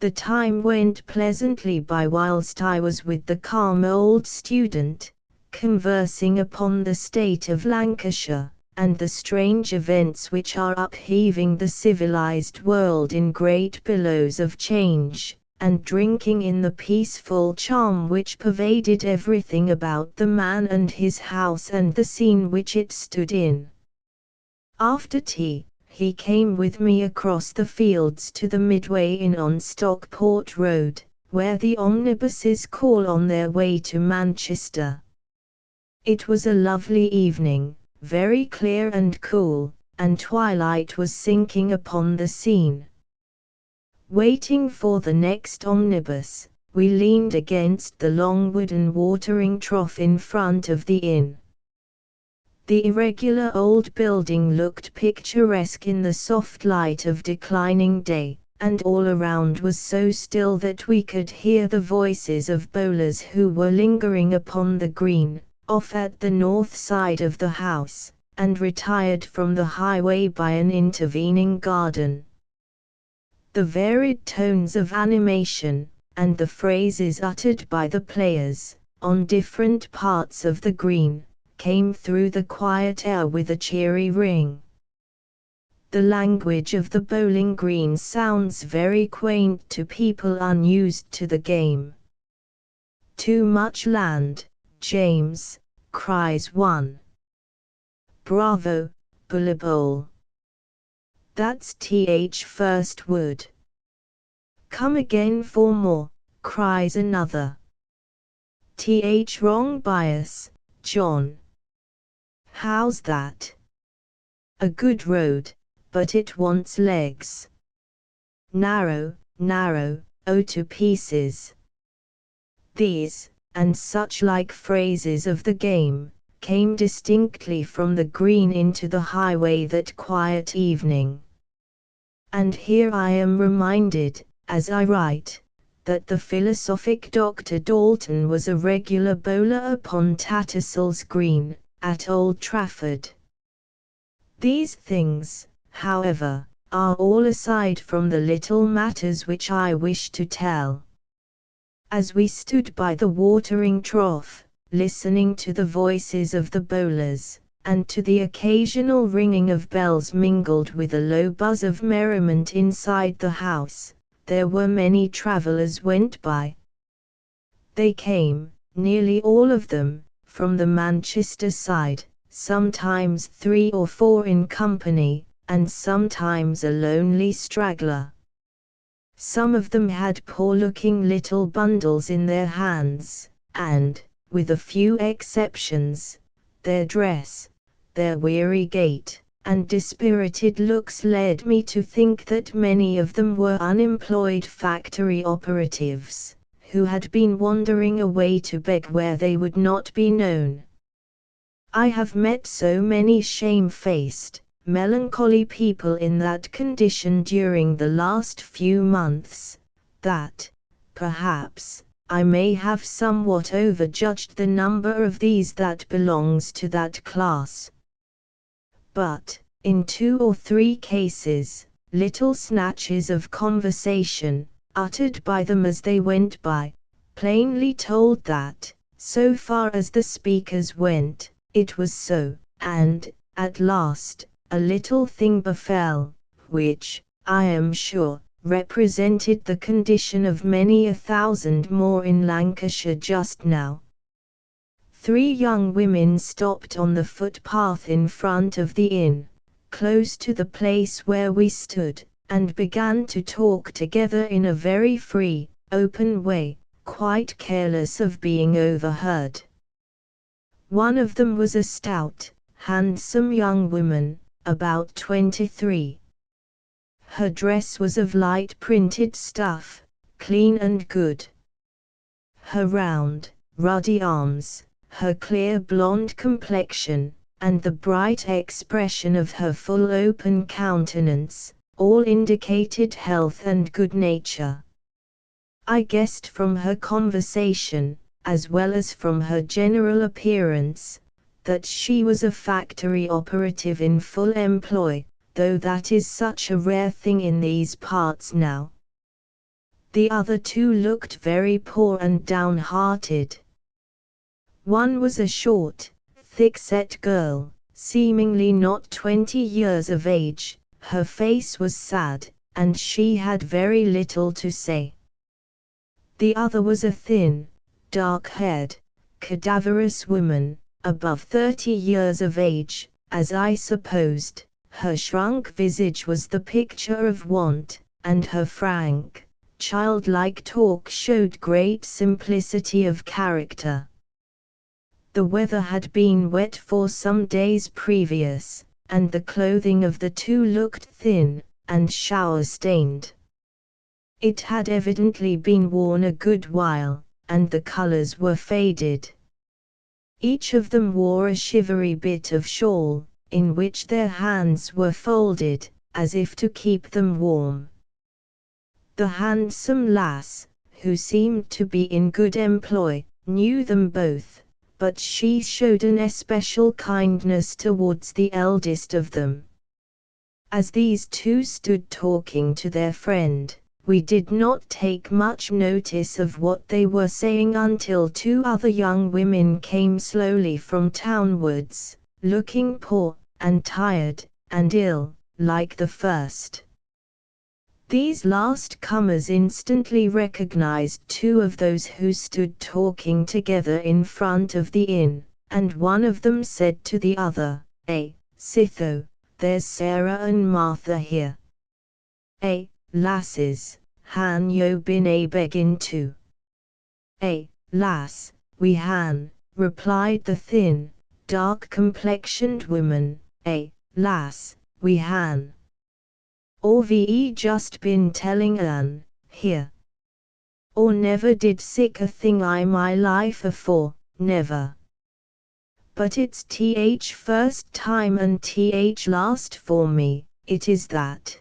The time went pleasantly by whilst I was with the calm old student, conversing upon the state of Lancashire, and the strange events which are upheaving the civilized world in great billows of change, and drinking in the peaceful charm which pervaded everything about the man and his house and the scene which it stood in. After tea, he came with me across the fields to the Midway Inn on Stockport Road, where the omnibuses call on their way to Manchester. It was a lovely evening, very clear and cool, and twilight was sinking upon the scene. Waiting for the next omnibus, we leaned against the long wooden watering trough in front of the inn. The irregular old building looked picturesque in the soft light of declining day, and all around was so still that we could hear the voices of bowlers who were lingering upon the green, off at the north side of the house, and retired from the highway by an intervening garden. The varied tones of animation, and the phrases uttered by the players, on different parts of the green, came through the quiet air with a cheery ring. The language of the bowling green sounds very quaint to people unused to the game. "Too much land, James," cries one. "Bravo, Bullyball. That's th first wood." "Come again for more," cries another. "Th wrong bias, John." "How's that?" "A good road, but it wants legs." "Narrow, narrow, oh to pieces." These, and such like phrases of the game, came distinctly from the green into the highway that quiet evening. And here I am reminded, as I write, that the philosophic Dr. Dalton was a regular bowler upon Tattersall's Green, at Old Trafford. These things, however, are all aside from the little matters which I wish to tell. As we stood by the watering trough, listening to the voices of the bowlers, and to the occasional ringing of bells mingled with a low buzz of merriment inside the house, there were many travellers went by. They came, nearly all of them, from the Manchester side, sometimes 3 or 4 in company, and sometimes a lonely straggler. Some of them had poor-looking little bundles in their hands, and, with a few exceptions, their dress, their weary gait, and dispirited looks led me to think that many of them were unemployed factory operatives, who had been wandering away to beg where they would not be known. I have met so many shamefaced, melancholy people in that condition during the last few months, that, perhaps, I may have somewhat overjudged the number of these that belongs to that class. But, in 2 or 3 cases, little snatches of conversation, uttered by them as they went by, plainly told that, so far as the speakers went, it was so, and, at last, a little thing befell, which, I am sure, represented the condition of many 1,000 more in Lancashire just now. 3 young women stopped on the footpath in front of the inn, close to the place where we stood, and began to talk together in a very free, open way, quite careless of being overheard. One of them was a stout, handsome young woman, about 23. Her dress was of light printed stuff, clean and good. Her round, ruddy arms, her clear blonde complexion, and the bright expression of her full open countenance, all indicated health and good nature. I guessed from her conversation, as well as from her general appearance, that she was a factory operative in full employ, though that is such a rare thing in these parts now. The other 2 looked very poor and downhearted. One was a short, thick-set girl, seemingly not 20 years of age. Her face was sad, and she had very little to say. The other was a thin, dark-haired, cadaverous woman, above 30 years of age, as I supposed. Her shrunk visage was the picture of want, and her frank, childlike talk showed great simplicity of character. The weather had been wet for some days previous, and the clothing of the 2 looked thin, and shower-stained. It had evidently been worn a good while, and the colors were faded. Each of them wore a shivery bit of shawl, in which their hands were folded, as if to keep them warm. The handsome lass, who seemed to be in good employ, knew them both, but she showed an especial kindness towards the eldest of them. As these 2 stood talking to their friend, we did not take much notice of what they were saying until 2 other young women came slowly from townwards, looking poor, and tired, and ill, like the first. These last comers instantly recognized 2 of those who stood talking together in front of the inn, and one of them said to the other, "Sitho, there's Sarah and Martha here. Lasses, han yo been a beggin' too?" Lass, we han, replied the thin, dark-complexioned woman. Lass, we han. Or ve just been telling an, here. Or never did sick a thing I my life afore, never. But it's th first time and th last for me, it is that.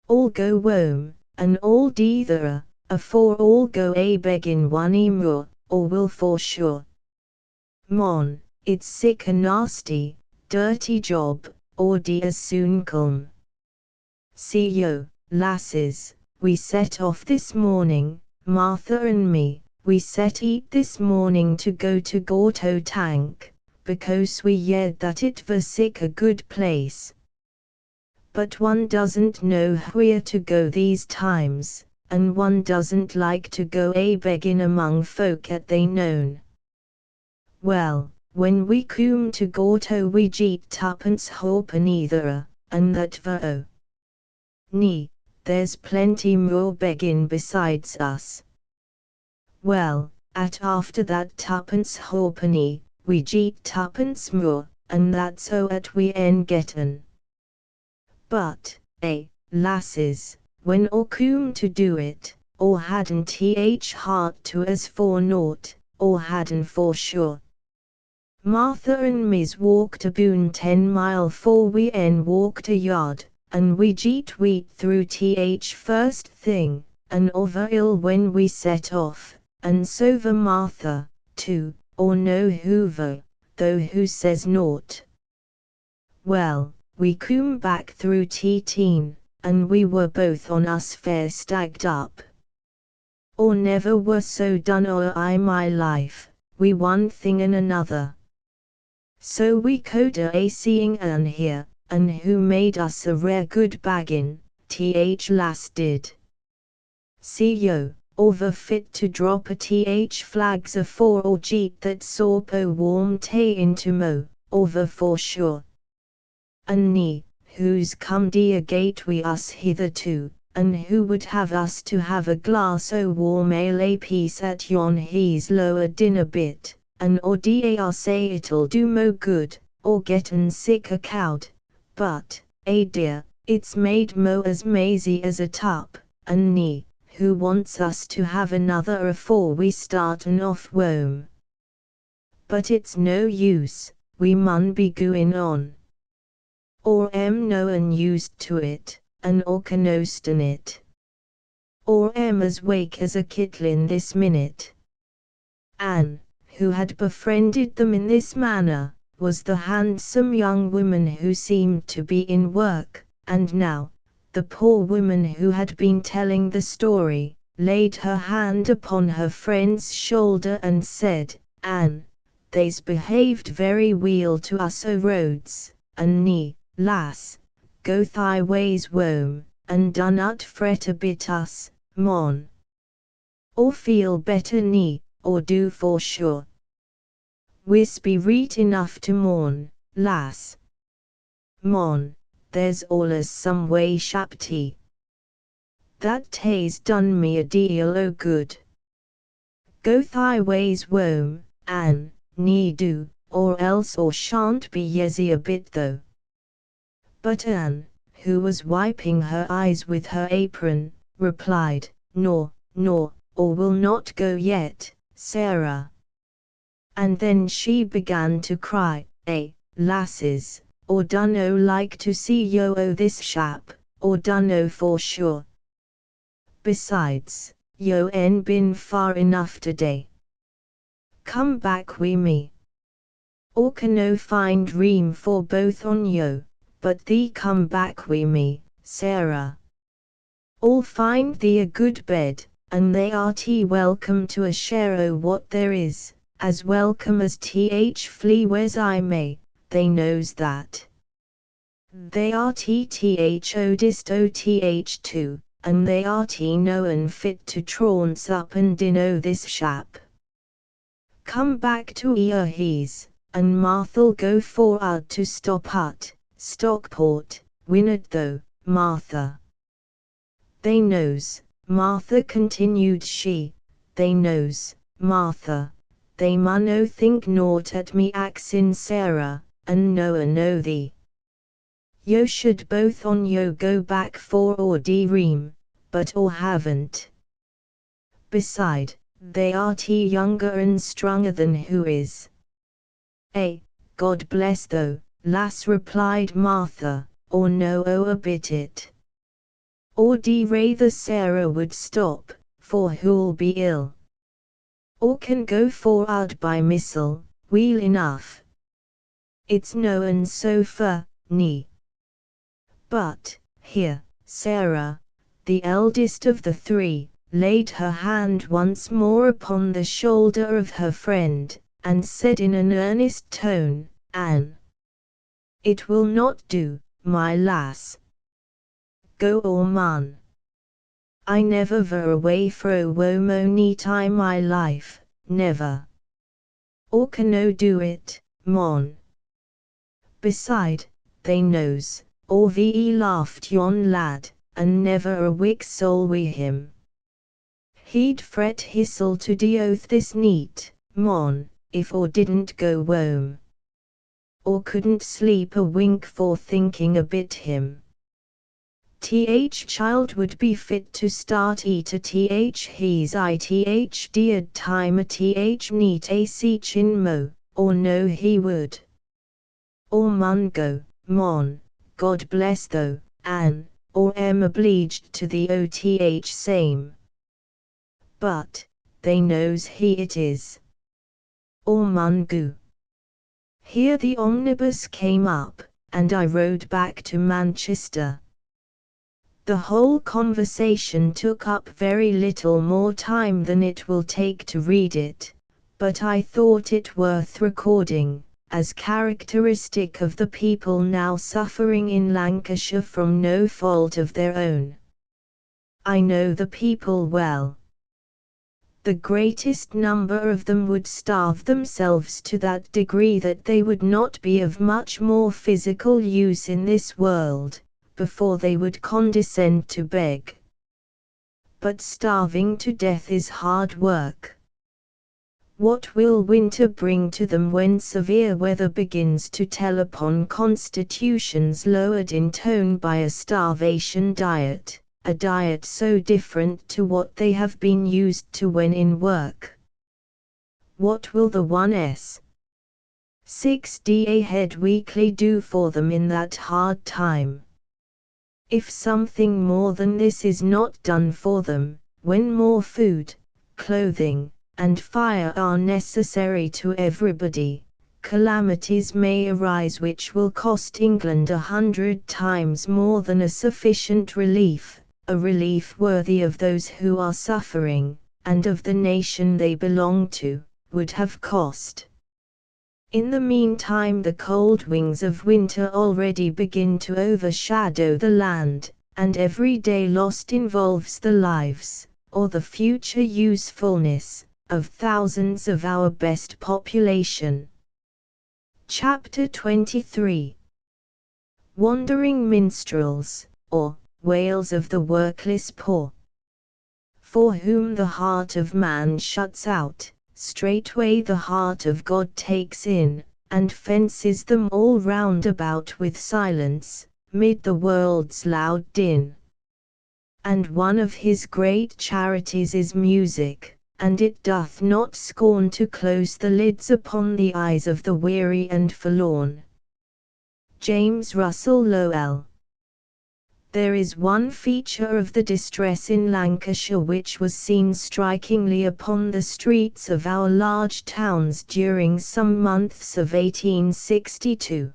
All go wome, and all deither, afore all go a beggin' one more, or will for sure. Mon, it's sick a nasty, dirty job, or de as soon come. See yo, lasses, we set off this morning, Martha and me, we set eat this morning to go to Gorto Tank, because we yed that it was sick a good place. But one doesn't know where to go these times, and one doesn't like to go a begging among folk at they known. Well, when we come to Gorto we jeet tuppence halfpenny there, and that ver Nee, there's plenty more begging besides us. Well, at after that tuppence halfpenny, we jeet tuppence more, and that's so at we en getten. But, lasses, when or come to do it, or hadn't heart to us for naught, or hadn't for sure. Martha and Miss walked aboon 10 mile 'fore we en walked a yard, and we jeet wheat through first thing, and over ill when we set off, and so the Martha, too, or no hoover, though who says naught. Well, we come back through teen, and we were both on us fair stagged up. Or never were so done o'er I my life, we one thing and another. So we coda a seeing an here, and who made us a rare good baggin, lass did. See yo, over fit to drop a flags afore or jeet that sorpo warm tay into mo, over for sure. And nee, who's come dear gate we us hitherto, and who would have us to have a glass o warm ale a piece at yon he's lower dinner bit, and or dar say it'll do mo good, or gettin sick a cowed, but, dear, it's made mo as mazy as a tup, and nee, who wants us to have another afore we startin off home. But it's no use, we mun be goin' on. Or no un used to it, and or canostin it. Or as wake as a kittlin this minute. Anne, who had befriended them in this manner, was the handsome young woman who seemed to be in work, and now, the poor woman who had been telling the story, laid her hand upon her friend's shoulder and said, Anne, they's behaved very weel to us o roads, and nee, lass, go thy ways wome, and dunnot fret a bit us, mon. Or feel better nee, or do for sure. Wis be reet enough to mourn, lass. Mon, there's allus some way shapty. That tay's done me a deal o good. Go thy ways wome, Anne, nee do, or else or shan't be yezzy a bit though. But Anne, who was wiping her eyes with her apron, replied, Nor, or will not go yet, Sarah. And then she began to cry, lasses, or dunno like to see yo o this shap, or dunno for sure. Besides, yo en been far enough today. Come back wi me. Or cano find ream for both on yo, but thee come back wi me, Sarah. I'll find thee a good bed, and they are welcome to a share o what there is, as welcome as flee where's I may, they knows that. They are oldest o too, and they are known fit to traunce up and dinno this shap. Come back to he's, and Martha'll go for'ard to stop at Stockport, Winard though, Martha. They knows, Martha continued she, they knows, Martha, they munno think naught at me axin Sarah, and noa know thee. Yo should both on yo go back for or de ream, but or haven't. Beside, they are younger and stronger than who is. God bless thou, lass replied Martha, or no o a bit it. Or de rather Sarah would stop, for who'll be ill. Or can go for'ard by missile, weel enough, It's noan sofa, ni. But, here, Sarah, the eldest of the three, laid her hand once more upon the shoulder of her friend, and said in an earnest tone, Anne, it will not do, my lass. Go or man. I never were away fro womo neat I my life, never. Or cano do it, mon. Beside, they knows, or ve laughed yon lad, and never a wick soul wi him. He'd fret hissel to de oath this neat, mon, if or didn't go wome. Or couldn't sleep a wink for thinking a bit him. Child would be fit to start eat a he's dead time a neat a chin mo, or no he would. Or mun go, mon, God bless thou, Anne, or am obliged to the oth same. But, they knows he it is. Or mun go. Here the omnibus came up, and I rode back to Manchester. The whole conversation took up very little more time than it will take to read it, but I thought it worth recording, as characteristic of the people now suffering in Lancashire from no fault of their own. I know the people well. The greatest number of them would starve themselves to that degree that they would not be of much more physical use in this world, before they would condescend to beg. But starving to death is hard work. What will winter bring to them when severe weather begins to tell upon constitutions lowered in tone by a starvation diet, a diet so different to what they have been used to when in work? What will the 1s.6d a head weekly do for them in that hard time? If something more than this is not done for them, when more food, clothing, and fire are necessary to everybody, calamities may arise which will cost England 100 times more than a sufficient relief, a relief worthy of those who are suffering, and of the nation they belong to, would have cost. In the meantime the cold wings of winter already begin to overshadow the land, and every day lost involves the lives, or the future usefulness, of thousands of our best population. Chapter 23. Wandering Minstrels, or Wails of the Workless Poor. For whom the heart of man shuts out, straightway the heart of God takes in, and fences them all round about with silence, mid the world's loud din. And one of his great charities is music, and it doth not scorn to close the lids upon the eyes of the weary and forlorn. James Russell Lowell. There is one feature of the distress in Lancashire which was seen strikingly upon the streets of our large towns during some months of 1862.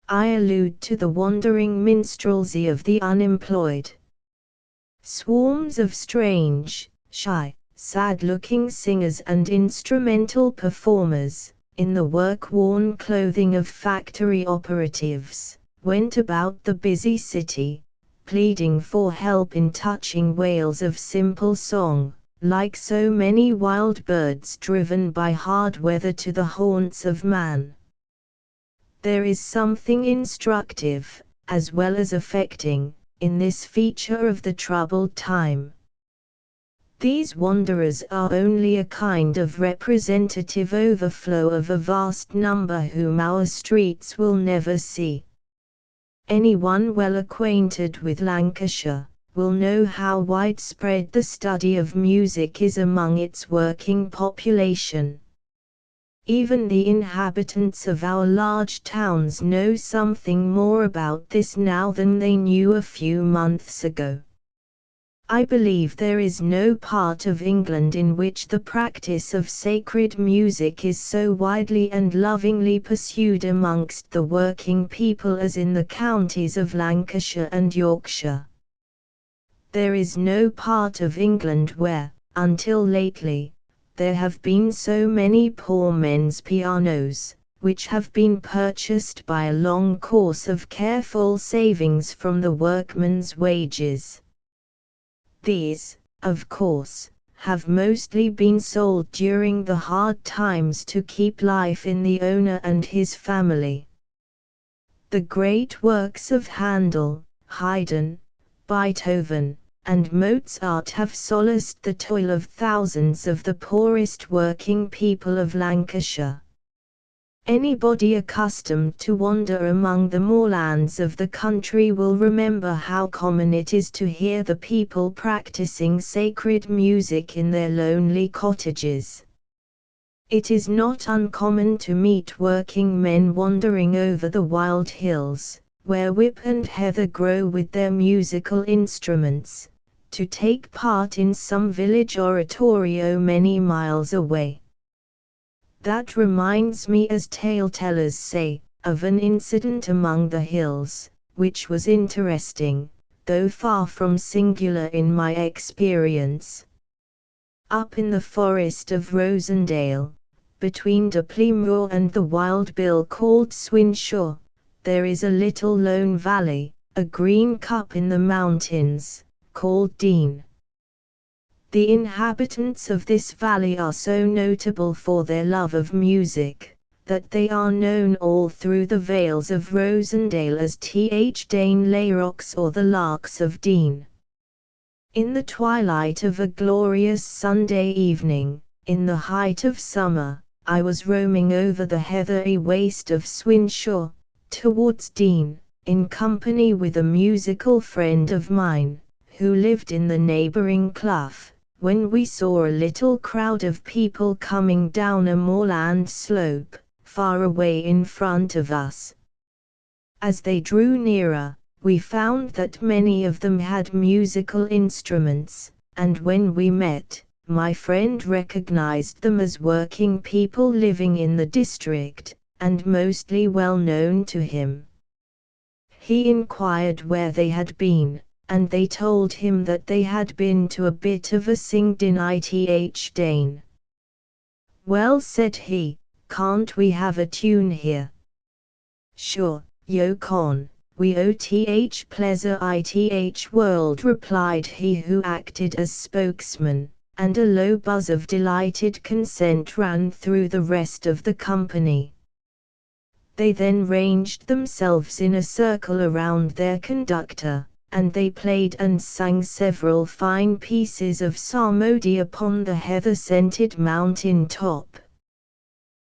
I allude to the wandering minstrelsy of the unemployed. Swarms of strange, shy, sad-looking singers and instrumental performers, in the work-worn clothing of factory operatives, went about the busy city, pleading for help in touching wails of simple song, like so many wild birds driven by hard weather to the haunts of man. There is something instructive, as well as affecting, in this feature of the troubled time. These wanderers are only a kind of representative overflow of a vast number whom our streets will never see. Anyone well acquainted with Lancashire will know how widespread the study of music is among its working population. Even the inhabitants of our large towns know something more about this now than they knew a few months ago. I believe there is no part of England in which the practice of sacred music is so widely and lovingly pursued amongst the working people as in the counties of Lancashire and Yorkshire. There is no part of England where, until lately, there have been so many poor men's pianos, which have been purchased by a long course of careful savings from the workmen's wages. These, of course, have mostly been sold during the hard times to keep life in the owner and his family. The great works of Handel, Haydn, Beethoven, and Mozart have solaced the toil of thousands of the poorest working people of Lancashire. Anybody accustomed to wander among the moorlands of the country will remember how common it is to hear the people practicing sacred music in their lonely cottages. It is not uncommon to meet working men wandering over the wild hills, where whip and heather grow with their musical instruments, to take part in some village oratorio many miles away. That reminds me, as tale-tellers say, of an incident among the hills, which was interesting, though far from singular in my experience. Up in the forest of Rosendale, between Dupley Moor and the wild bill called Swinshaw, there is a little lone valley, a green cup in the mountains, called Dean. The inhabitants of this valley are so notable for their love of music, that they are known all through the vales of Rosendale as Dane Layrocks or the Larks of Dean. In the twilight of a glorious Sunday evening, in the height of summer, I was roaming over the heathery waste of Swinshaw, towards Dean, in company with a musical friend of mine, who lived in the neighbouring clough, when we saw a little crowd of people coming down a moorland slope, far away in front of us. As they drew nearer, we found that many of them had musical instruments, and when we met, my friend recognized them as working people living in the district, and mostly well known to him. He inquired where they had been, and they told him that they had been to a bit of a sing-din ith Dane. "Well," said he, "can't we have a tune here?" "Sure, yo con, we oth pleasure ith world," replied he who acted as spokesman, and a low buzz of delighted consent ran through the rest of the company. They then ranged themselves in a circle around their conductor, and they played and sang several fine pieces of psalmody upon the heather-scented mountain top.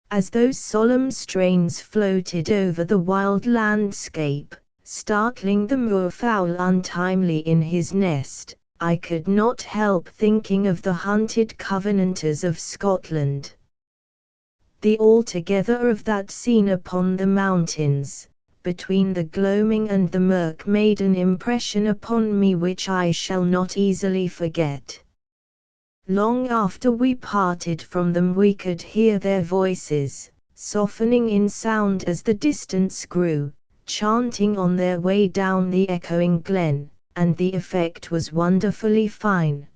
As those solemn strains floated over the wild landscape, startling the moorfowl untimely in his nest, I could not help thinking of the hunted Covenanters of Scotland. The altogether of that scene upon the mountains, between the gloaming and the murk, made an impression upon me which I shall not easily forget. Long after we parted from them we could hear their voices, softening in sound as the distance grew, chanting on their way down the echoing glen, and the effect was wonderfully fine.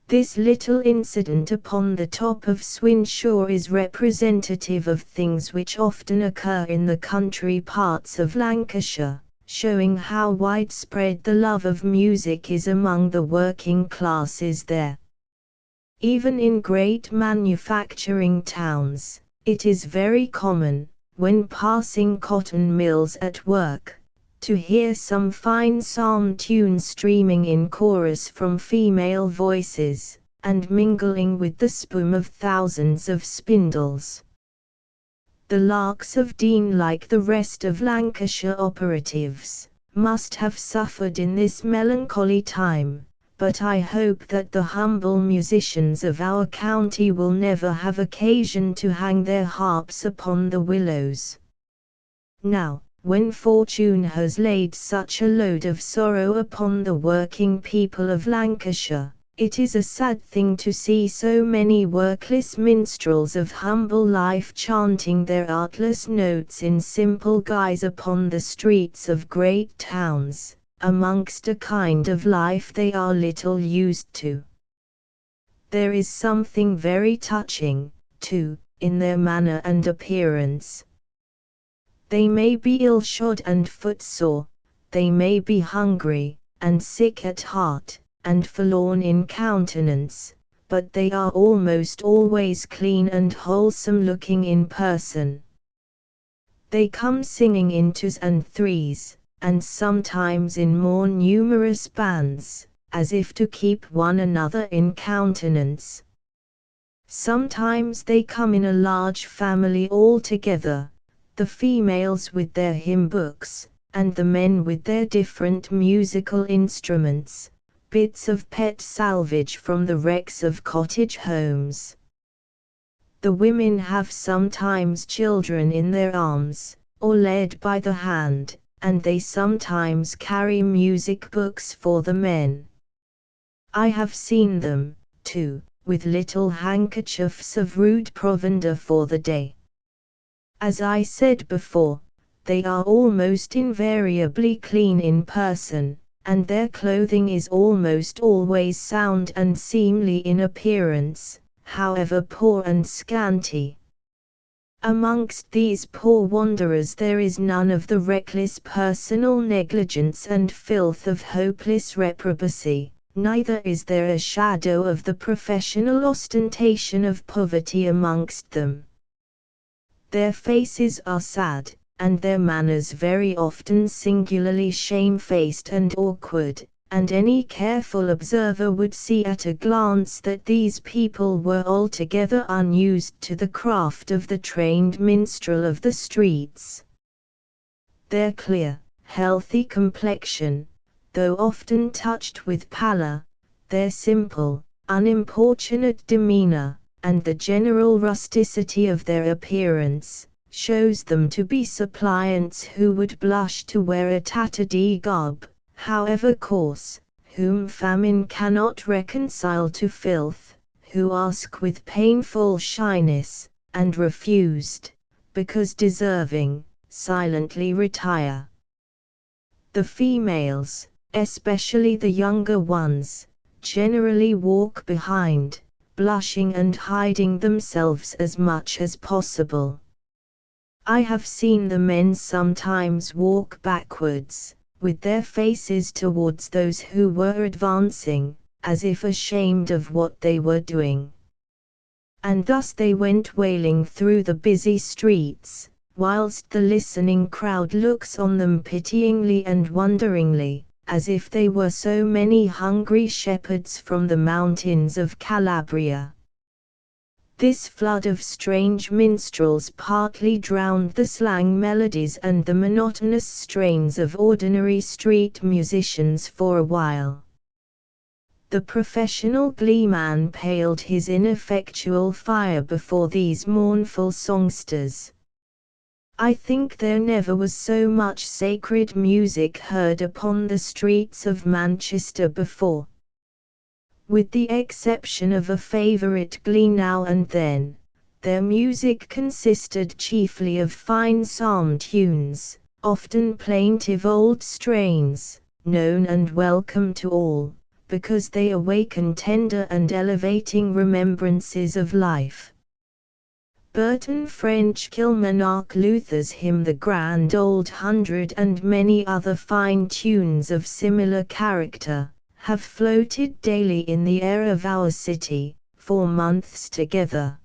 This little incident upon the top of Swinshaw is representative of things which often occur in the country parts of Lancashire, showing how widespread the love of music is among the working classes there. Even in great manufacturing towns, it is very common, when passing cotton mills at work, to hear some fine psalm tune streaming in chorus from female voices, and mingling with the spume of thousands of spindles. The Larks of Dean, like the rest of Lancashire operatives, must have suffered in this melancholy time, but I hope that the humble musicians of our county will never have occasion to hang their harps upon the willows. Now, when fortune has laid such a load of sorrow upon the working people of Lancashire, it is a sad thing to see so many workless minstrels of humble life chanting their artless notes in simple guise upon the streets of great towns, amongst a kind of life they are little used to. There is something very touching, too, in their manner and appearance. They may be ill-shod and footsore, they may be hungry, and sick at heart, and forlorn in countenance, but they are almost always clean and wholesome looking in person. They come singing in twos and threes, and sometimes in more numerous bands, as if to keep one another in countenance. Sometimes they come in a large family all together, the females with their hymn books, and the men with their different musical instruments, bits of pet salvage from the wrecks of cottage homes. The women have sometimes children in their arms, or led by the hand, and they sometimes carry music books for the men. I have seen them, too, with little handkerchiefs of rude provender for the day. As I said before, they are almost invariably clean in person, and their clothing is almost always sound and seemly in appearance, however poor and scanty. Amongst these poor wanderers there is none of the reckless personal negligence and filth of hopeless reprobacy, neither is there a shadow of the professional ostentation of poverty amongst them. Their faces are sad, and their manners very often singularly shamefaced and awkward, and any careful observer would see at a glance that these people were altogether unused to the craft of the trained minstrel of the streets. Their clear, healthy complexion, though often touched with pallor, their simple, unimportunate demeanor, and the general rusticity of their appearance, shows them to be suppliants who would blush to wear a tattered garb, however coarse, whom famine cannot reconcile to filth, who ask with painful shyness, and refused, because deserving, silently retire. The females, especially the younger ones, generally walk behind, blushing and hiding themselves as much as possible. I have seen the men sometimes walk backwards, with their faces towards those who were advancing, as if ashamed of what they were doing. And thus they went wailing through the busy streets, whilst the listening crowd looks on them pityingly and wonderingly, as if they were so many hungry shepherds from the mountains of Calabria. This flood of strange minstrels partly drowned the slang melodies and the monotonous strains of ordinary street musicians for a while. The professional gleeman paled his ineffectual fire before these mournful songsters. I think there never was so much sacred music heard upon the streets of Manchester before. With the exception of a favourite glee now and then, their music consisted chiefly of fine psalm tunes, often plaintive old strains, known and welcome to all, because they awaken tender and elevating remembrances of life. Burton French Kilmarnock Luther's hymn The Grand Old Hundred and many other fine tunes of similar character, have floated daily in the air of our city, for months together.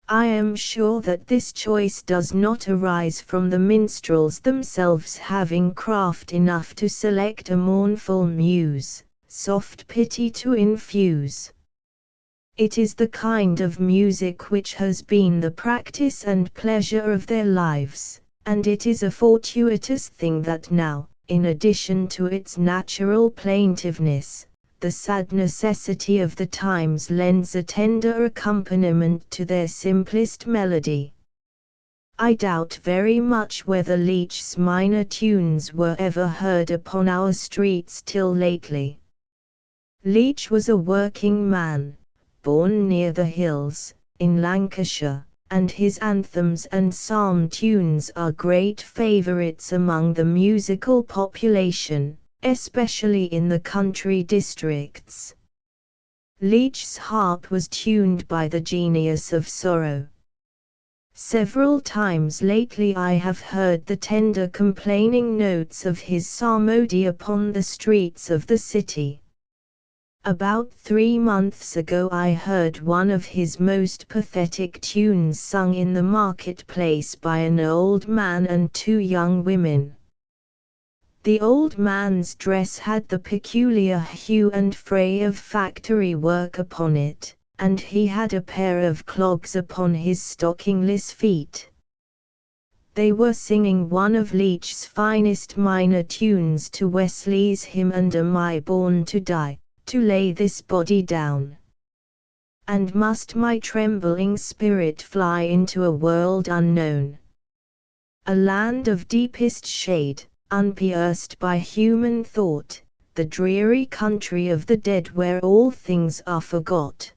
I am sure that this choice does not arise from the minstrels themselves having craft enough to select a mournful muse, soft pity to infuse. It is the kind of music which has been the practice and pleasure of their lives, and it is a fortuitous thing that now, in addition to its natural plaintiveness, the sad necessity of the times lends a tender accompaniment to their simplest melody. I doubt very much whether Leech's minor tunes were ever heard upon our streets till lately. Leech was a working man, born near the hills, in Lancashire, and his anthems and psalm tunes are great favourites among the musical population, especially in the country districts. Leech's harp was tuned by the genius of sorrow. Several times lately I have heard the tender complaining notes of his psalmody upon the streets of the city. About 3 months ago I heard one of his most pathetic tunes sung in the marketplace by an old man and 2 young women. The old man's dress had the peculiar hue and fray of factory work upon it, and he had a pair of clogs upon his stockingless feet. They were singing one of Leech's finest minor tunes to Wesley's hymn "And am I born to die, to lay this body down? And must my trembling spirit fly into a world unknown? A land of deepest shade, unpierced by human thought, the dreary country of the dead where all things are forgot."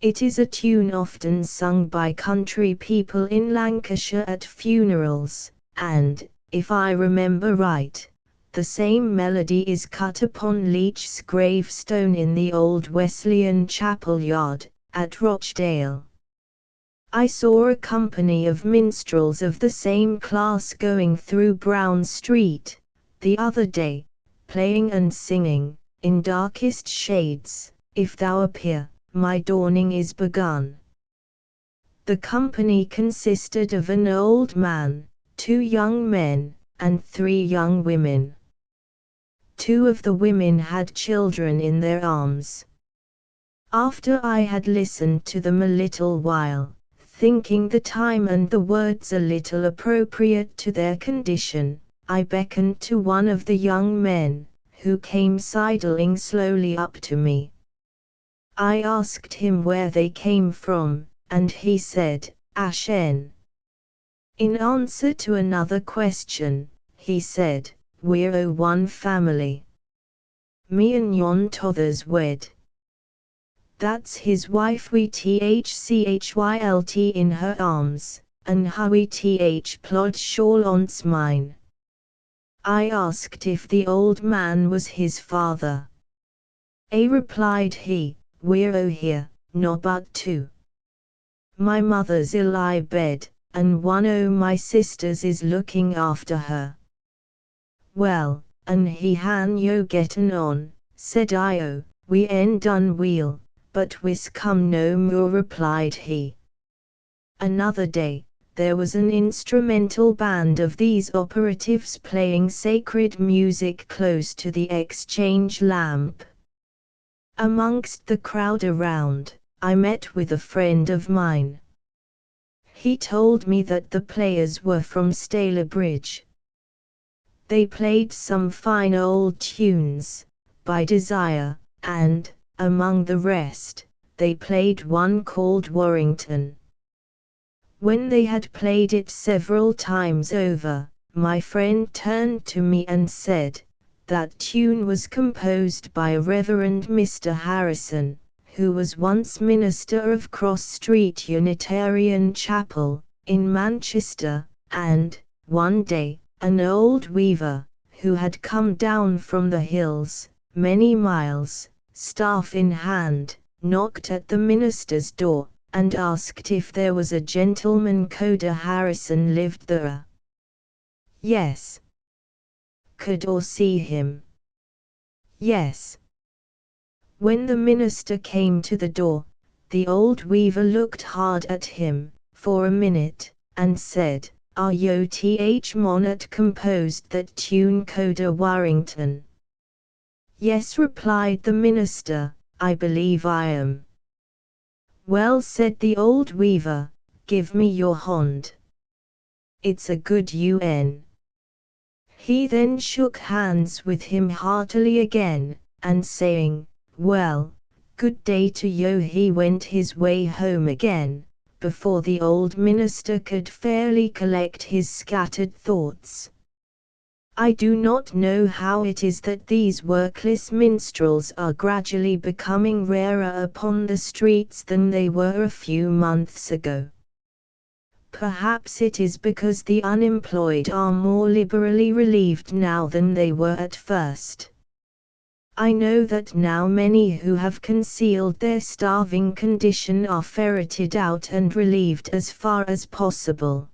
It is a tune often sung by country people in Lancashire at funerals, and, if I remember right, the same melody is cut upon Leech's gravestone in the old Wesleyan chapel yard, at Rochdale. I saw a company of minstrels of the same class going through Brown Street, the other day, playing and singing, in darkest shades, "If thou appear, my dawning is begun." The company consisted of an old man, 2 young men, and 3 young women. 2 of the women had children in their arms. After I had listened to them a little while, thinking the time and the words a little appropriate to their condition, I beckoned to one of the young men, who came sidling slowly up to me. I asked him where they came from, and he said, "Ashen." In answer to another question, he said, "We're o' one family. Me and yon t'other's wed. That's his wife we thchylt in her arms, and how we plod shawl on's mine." I asked if the old man was his father. Replied he, "We're o' here, no but 2. My mother's ill I bed, and one o' my sisters is looking after her." "Well, and he han yo getten on," said I. "Oh, we en done weel, but wis come no more," replied he. Another day, there was an instrumental band of these operatives playing sacred music close to the exchange lamp. Amongst the crowd around, I met with a friend of mine. He told me that the players were from Stalybridge. They played some fine old tunes, by desire, and, among the rest, they played one called Warrington. When they had played it several times over, my friend turned to me and said, "That tune was composed by Reverend Mr. Harrison, who was once minister of Cross Street Unitarian Chapel, in Manchester, and, one day, an old weaver, who had come down from the hills, many miles, staff in hand, knocked at the minister's door, and asked if there was a gentleman coder Harrison lived there. Yes. Could or see him? Yes. When the minister came to the door, the old weaver looked hard at him, for a minute, and said, "Are yo Monat composed that tune coder Warrington?" "Yes," replied the minister, "I believe I am." "Well," said the old weaver, "give me your hand. It's a good UN." He then shook hands with him heartily again, and saying, "Well, good day to yo," he went his way home again, before the old minister could fairly collect his scattered thoughts. I do not know how it is that these workless minstrels are gradually becoming rarer upon the streets than they were a few months ago. Perhaps it is because the unemployed are more liberally relieved now than they were at first. I know that now many who have concealed their starving condition are ferreted out and relieved as far as possible.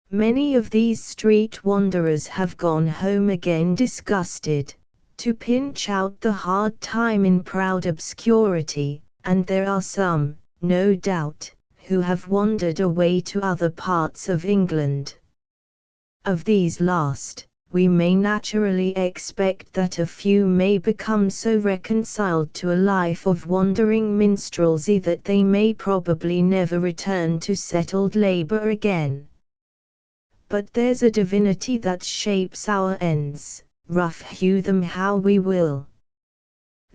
Many of these street wanderers have gone home again disgusted, to pinch out the hard time in proud obscurity, and there are some, no doubt, who have wandered away to other parts of England. Of these last, we may naturally expect that a few may become so reconciled to a life of wandering minstrelsy that they may probably never return to settled labor again. But there's a divinity that shapes our ends, rough hew them how we will.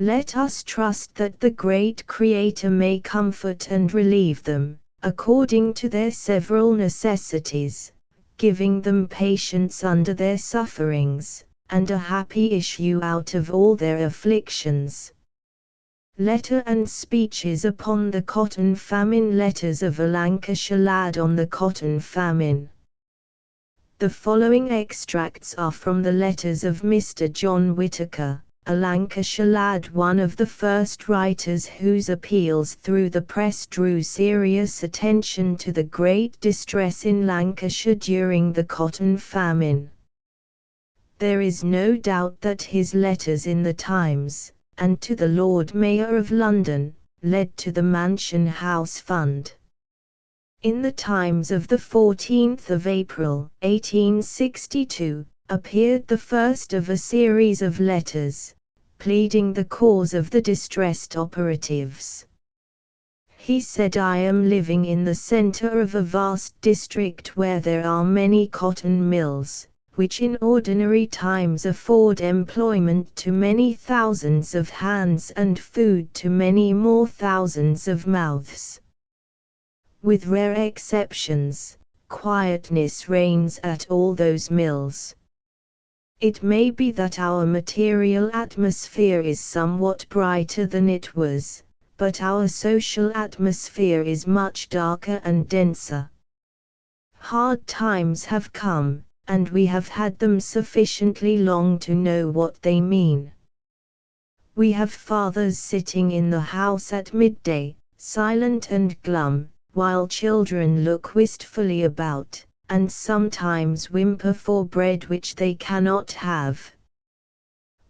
Let us trust that the great Creator may comfort and relieve them, according to their several necessities, giving them patience under their sufferings, and a happy issue out of all their afflictions. Letter and Speeches upon the Cotton Famine. Letters of a Lancashire Lad on the Cotton Famine. The following extracts are from the letters of Mr. John Whittaker, a Lancashire lad, one of the first writers whose appeals through the press drew serious attention to the great distress in Lancashire during the cotton famine. There is no doubt that his letters in the Times, and to the Lord Mayor of London, led to the Mansion House Fund. In the Times of the 14th of April, 1862, appeared the first of a series of letters, pleading the cause of the distressed operatives. He said, "I am living in the center of a vast district where there are many cotton mills, which in ordinary times afford employment to many thousands of hands and food to many more thousands of mouths. With rare exceptions, quietness reigns at all those mills. It may be that our material atmosphere is somewhat brighter than it was, but our social atmosphere is much darker and denser. Hard times have come, and we have had them sufficiently long to know what they mean. We have fathers sitting in the house at midday, silent and glum, while children look wistfully about, and sometimes whimper for bread which they cannot have.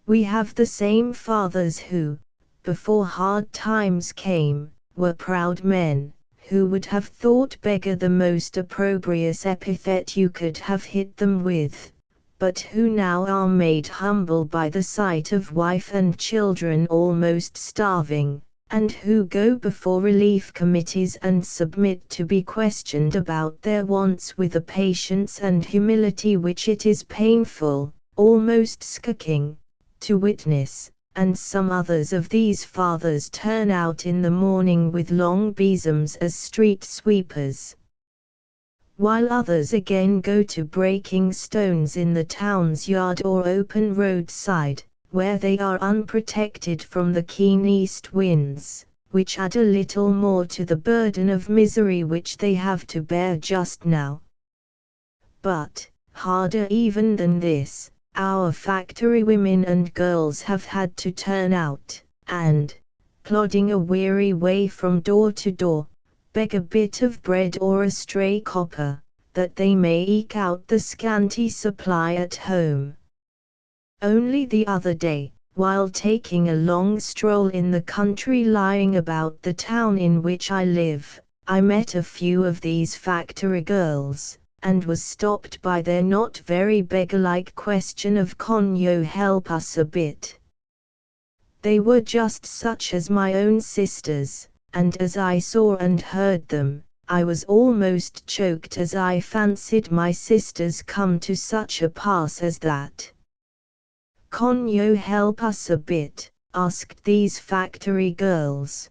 We have the same fathers who, before hard times came, were proud men, who would have thought beggar the most opprobrious epithet you could have hit them with, but who now are made humble by the sight of wife and children almost starving, and who go before relief committees and submit to be questioned about their wants with a patience and humility which it is painful, almost sickening, to witness. And some others of these fathers turn out in the morning with long besoms as street sweepers, while others again go to breaking stones in the town's yard or open roadside, where they are unprotected from the keen east winds, which add a little more to the burden of misery which they have to bear just now. But, harder even than this, our factory women and girls have had to turn out, and, plodding a weary way from door to door, beg a bit of bread or a stray copper, that they may eke out the scanty supply at home. Only the other day, while taking a long stroll in the country lying about the town in which I live, I met a few of these factory girls, and was stopped by their not very beggar-like question of "Con yo help us a bit?" They were just such as my own sisters, and as I saw and heard them, I was almost choked as I fancied my sisters come to such a pass as that. "Con yo help us a bit?" asked these factory girls.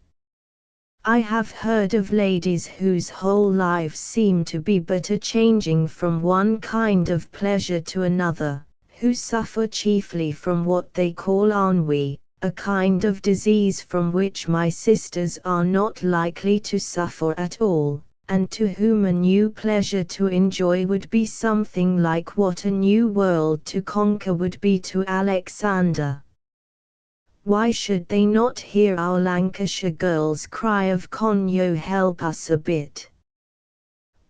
I have heard of ladies whose whole lives seem to be but a changing from one kind of pleasure to another, who suffer chiefly from what they call ennui, a kind of disease from which my sisters are not likely to suffer at all, and to whom a new pleasure to enjoy would be something like what a new world to conquer would be to Alexander. Why should they not hear our Lancashire girls' cry of "Conyo, help us a bit"?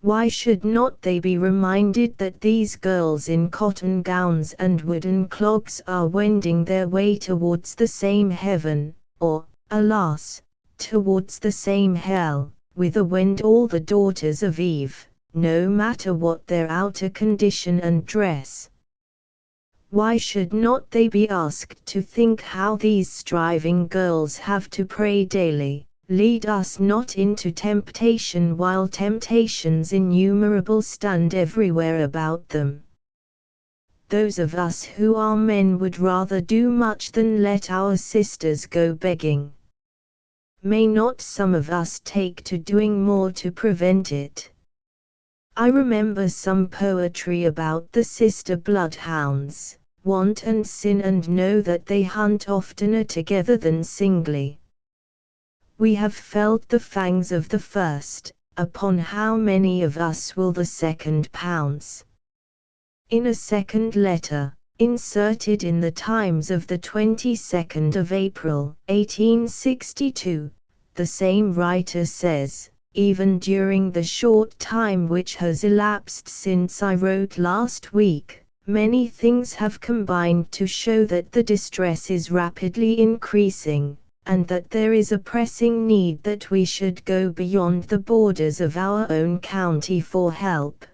Why should not they be reminded that these girls in cotton gowns and wooden clogs are wending their way towards the same heaven, or, alas, towards the same hell, whither wend all the daughters of Eve, no matter what their outer condition and dress? Why should not they be asked to think how these striving girls have to pray daily, "Lead us not into temptation," while temptations innumerable stand everywhere about them? Those of us who are men would rather do much than let our sisters go begging. May not some of us take to doing more to prevent it? I remember some poetry about the sister bloodhounds, want and sin, and know that they hunt oftener together than singly. We have felt the fangs of the first, upon how many of us will the second pounce? In a second letter, inserted in the Times of the 22nd of April, 1862, the same writer says, "Even during the short time which has elapsed since I wrote last week, many things have combined to show that the distress is rapidly increasing, and that there is a pressing need that we should go beyond the borders of our own county for help.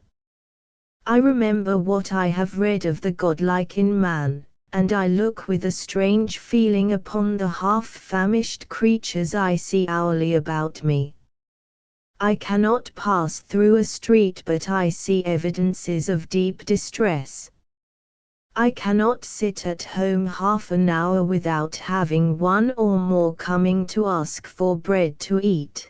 I remember what I have read of the godlike in man, and I look with a strange feeling upon the half-famished creatures I see hourly about me. I cannot pass through a street but I see evidences of deep distress. I cannot sit at home half an hour without having one or more coming to ask for bread to eat.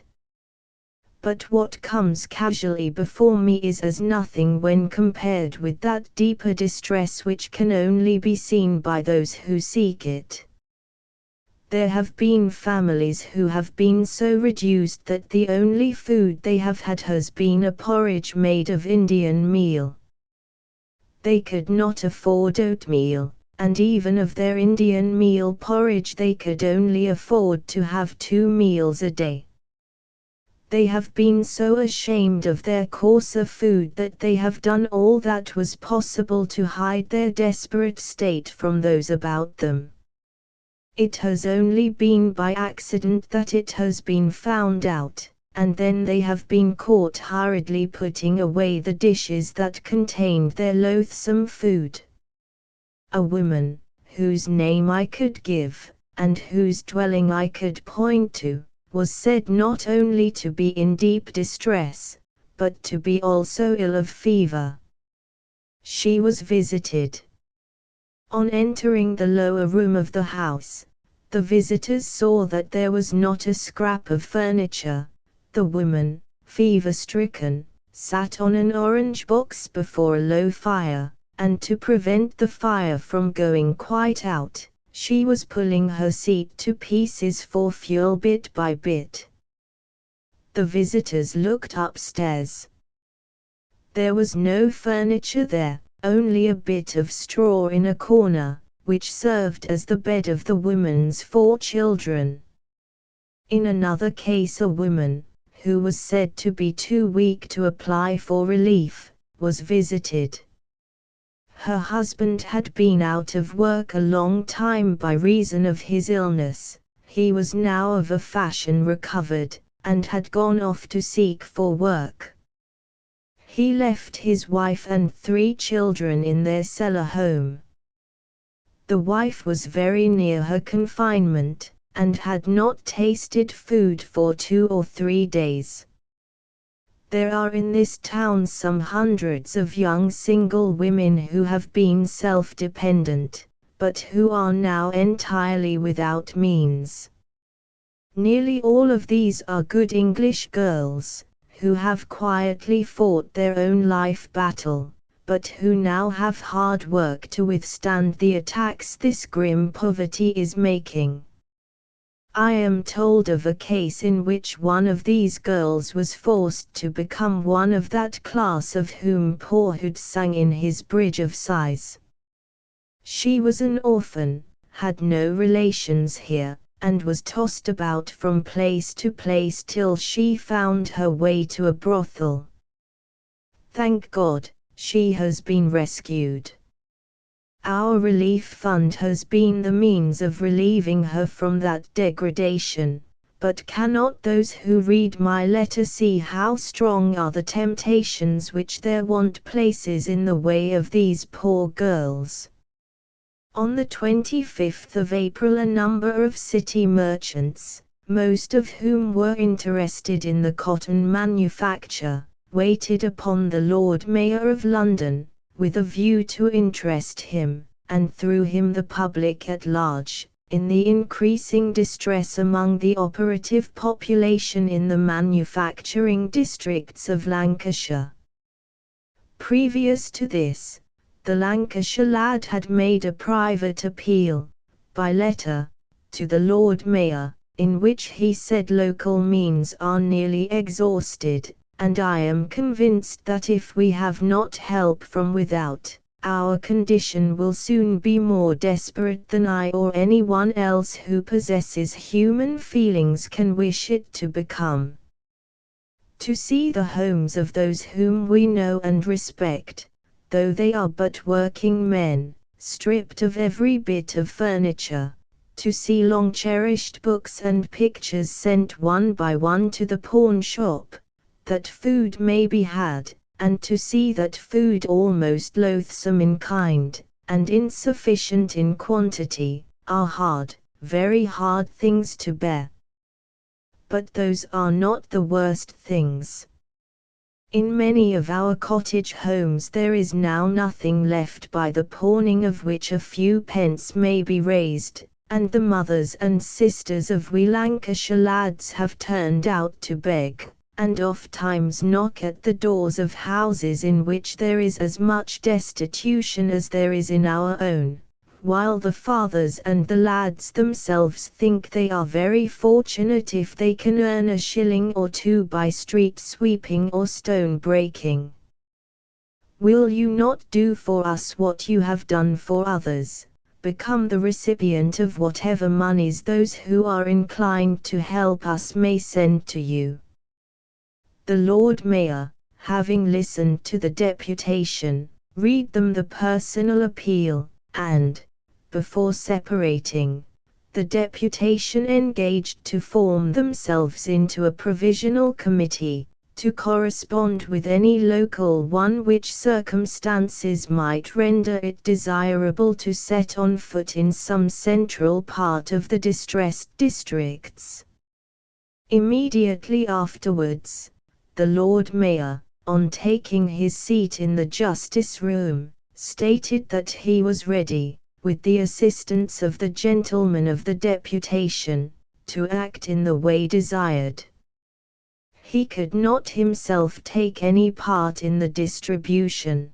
But what comes casually before me is as nothing when compared with that deeper distress which can only be seen by those who seek it. There have been families who have been so reduced that the only food they have had has been a porridge made of Indian meal. They could not afford oatmeal, and even of their Indian meal porridge they could only afford to have 2 meals a day. They have been so ashamed of their coarser food that they have done all that was possible to hide their desperate state from those about them. It has only been by accident that it has been found out, and then they have been caught hurriedly putting away the dishes that contained their loathsome food. A woman, whose name I could give, and whose dwelling I could point to, was said not only to be in deep distress, but to be also ill of fever. She was visited. On entering the lower room of the house, the visitors saw that there was not a scrap of furniture. The woman, fever-stricken, sat on an orange box before a low fire, and to prevent the fire from going quite out, she was pulling her seat to pieces for fuel bit by bit. The visitors looked upstairs. There was no furniture there, only a bit of straw in a corner, which served as the bed of the woman's 4 children. In another case a woman, who was said to be too weak to apply for relief, was visited. Her husband had been out of work a long time by reason of his illness. He was now of a fashion recovered, and had gone off to seek for work. He left his wife and 3 children in their cellar home. The wife was very near her confinement, and had not tasted food for 2 or 3 days. There are in this town some hundreds of young single women who have been self-dependent, but who are now entirely without means. Nearly all of these are good English girls, who have quietly fought their own life battle, but who now have hard work to withstand the attacks this grim poverty is making. I am told of a case in which one of these girls was forced to become one of that class of whom Poor Hood sang in his Bridge of Sighs. She was an orphan, had no relations here, and was tossed about from place to place till she found her way to a brothel. Thank God, she has been rescued. Our relief fund has been the means of relieving her from that degradation, but cannot those who read my letter see how strong are the temptations which their want places in the way of these poor girls? On the 25th of April a number of city merchants, most of whom were interested in the cotton manufacture, waited upon the Lord Mayor of London, with a view to interest him, and through him the public at large, in the increasing distress among the operative population in the manufacturing districts of Lancashire. Previous to this, the Lancashire lad had made a private appeal, by letter, to the Lord Mayor, in which he said local means are nearly exhausted, and I am convinced that if we have not help from without, our condition will soon be more desperate than I or anyone else who possesses human feelings can wish it to become. To see the homes of those whom we know and respect, though they are but working men, stripped of every bit of furniture, to see long-cherished books and pictures sent one by one to the pawn shop, that food may be had, and to see that food almost loathsome in kind, and insufficient in quantity, are hard, very hard things to bear. But those are not the worst things. In many of our cottage homes there is now nothing left by the pawning of which a few pence may be raised, and the mothers and sisters of we Lancashire lads have turned out to beg, and oft-times knock at the doors of houses in which there is as much destitution as there is in our own, while the fathers and the lads themselves think they are very fortunate if they can earn a shilling or two by street sweeping or stone breaking. Will you not do for us what you have done for others? Become the recipient of whatever moneys those who are inclined to help us may send to you. The Lord Mayor, having listened to the deputation, read them the personal appeal, and, before separating, the deputation engaged to form themselves into a provisional committee, to correspond with any local one which circumstances might render it desirable to set on foot in some central part of the distressed districts. Immediately afterwards, the Lord Mayor, on taking his seat in the Justice Room, stated that he was ready, with the assistance of the gentlemen of the deputation, to act in the way desired. He could not himself take any part in the distribution.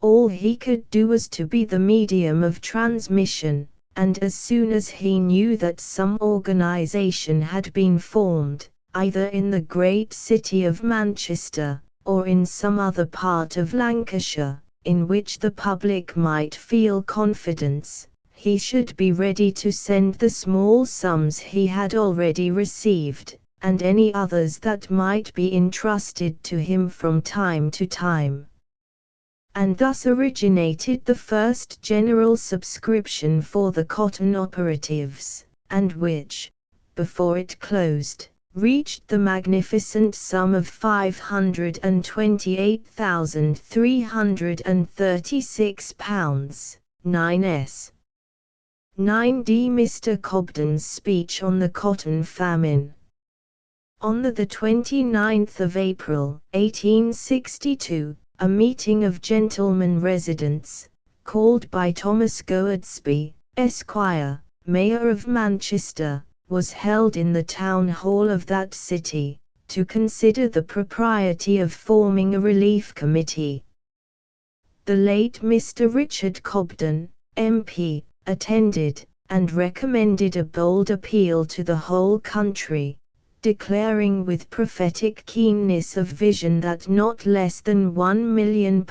All he could do was to be the medium of transmission, and as soon as he knew that some organization had been formed, either in the great city of Manchester, or in some other part of Lancashire, in which the public might feel confidence, he should be ready to send the small sums he had already received, and any others that might be entrusted to him from time to time. And thus originated the first general subscription for the cotton operatives, and which, before it closed, reached the magnificent sum of £528,336, 9s. 9d. Mr. Cobden's speech on the cotton famine. On the 29th of April, 1862, a meeting of gentlemen residents, called by Thomas Goadsby, Esquire, Mayor of Manchester, was held in the town hall of that city, to consider the propriety of forming a relief committee. The late Mr. Richard Cobden, MP, attended, and recommended a bold appeal to the whole country, declaring with prophetic keenness of vision that not less than £1 million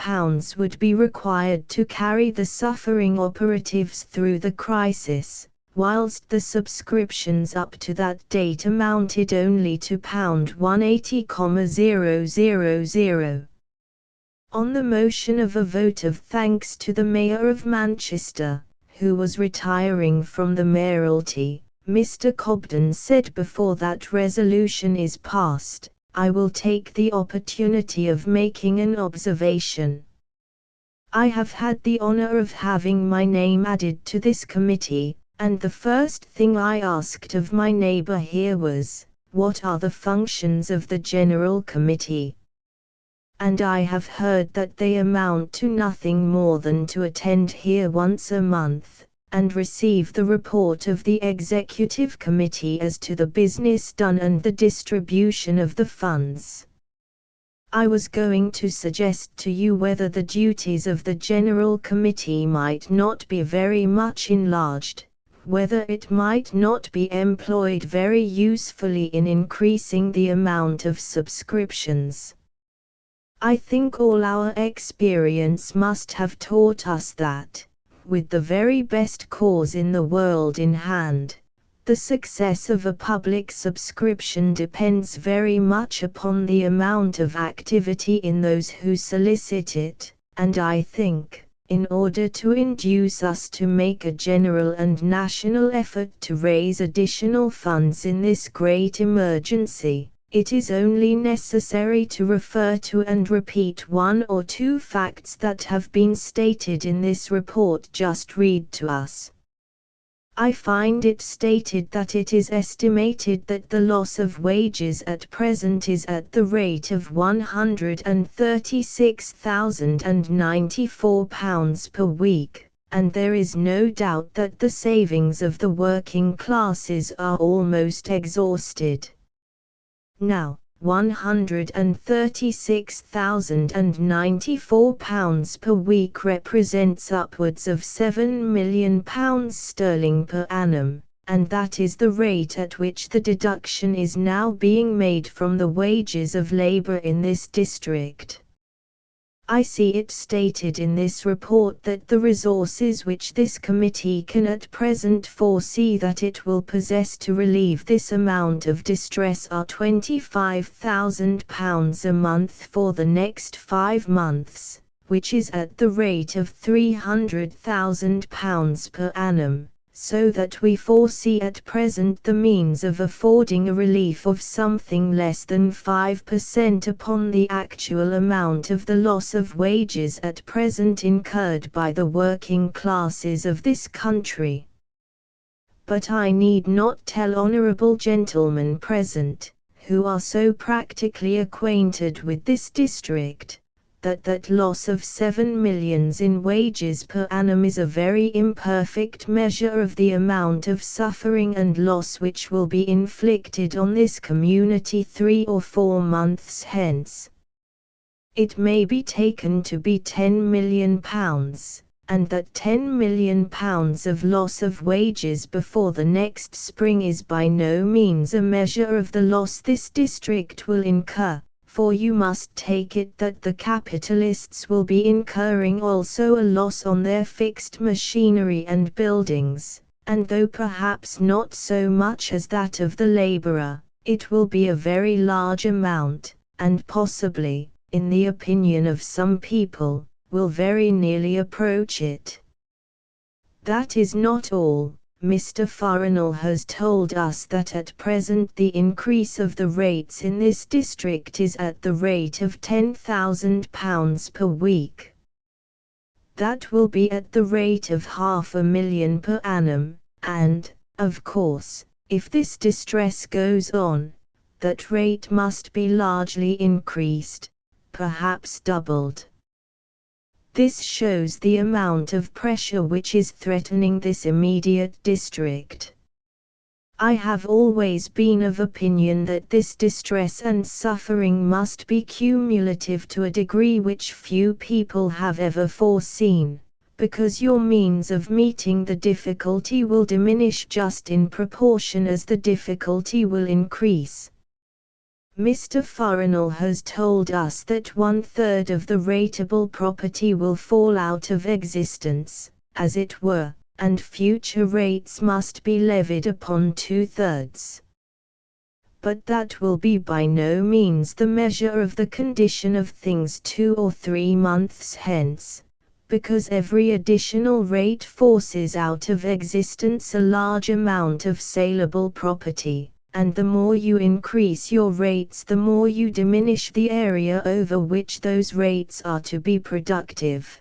would be required to carry the suffering operatives through the crisis, whilst the subscriptions up to that date amounted only to £180,000. On the motion of a vote of thanks to the Mayor of Manchester, who was retiring from the mayoralty, Mr. Cobden said, "Before that resolution is passed, I will take the opportunity of making an observation. I have had the honour of having my name added to this committee, and the first thing I asked of my neighbour here was, what are the functions of the General Committee? And I have heard that they amount to nothing more than to attend here once a month, and receive the report of the Executive Committee as to the business done and the distribution of the funds. I was going to suggest to you whether the duties of the General Committee might not be very much enlarged, whether it might not be employed very usefully in increasing the amount of subscriptions. I think all our experience must have taught us that, with the very best cause in the world in hand, the success of a public subscription depends very much upon the amount of activity in those who solicit it, and I think, in order to induce us to make a general and national effort to raise additional funds in this great emergency, it is only necessary to refer to and repeat one or two facts that have been stated in this report just read to us. I find it stated that it is estimated that the loss of wages at present is at the rate of £136,094 per week, and there is no doubt that the savings of the working classes are almost exhausted. Now, £136,094 per week represents upwards of £7 million per annum, and that is the rate at which the deduction is now being made from the wages of labour in this district. I see it stated in this report that the resources which this committee can at present foresee that it will possess to relieve this amount of distress are £25,000 a month for the next 5 months, which is at the rate of £300,000 per annum, so that we foresee at present the means of affording a relief of something less than 5% upon the actual amount of the loss of wages at present incurred by the working classes of this country. But I need not tell honourable gentlemen present, who are so practically acquainted with this district, that loss of 7 millions in wages per annum is a very imperfect measure of the amount of suffering and loss which will be inflicted on this community 3 or 4 months hence. It may be taken to be £10 million, and that £10 million of loss of wages before the next spring is by no means a measure of the loss this district will incur. For you must take it that the capitalists will be incurring also a loss on their fixed machinery and buildings, and though perhaps not so much as that of the labourer, it will be a very large amount, and possibly, in the opinion of some people, will very nearly approach it. That is not all. Mr. Farrell has told us that at present the increase of the rates in this district is at the rate of £10,000 per week. That will be at the rate of £500,000 per annum, and, of course, if this distress goes on, that rate must be largely increased, perhaps doubled. This shows the amount of pressure which is threatening this immediate district. I have always been of opinion that this distress and suffering must be cumulative to a degree which few people have ever foreseen, because your means of meeting the difficulty will diminish just in proportion as the difficulty will increase. Mr. Farnell has told us that 1/3 of the rateable property will fall out of existence, as it were, and future rates must be levied upon 2/3. But that will be by no means the measure of the condition of things 2 or 3 months hence, because every additional rate forces out of existence a large amount of saleable property, and the more you increase your rates the more you diminish the area over which those rates are to be productive.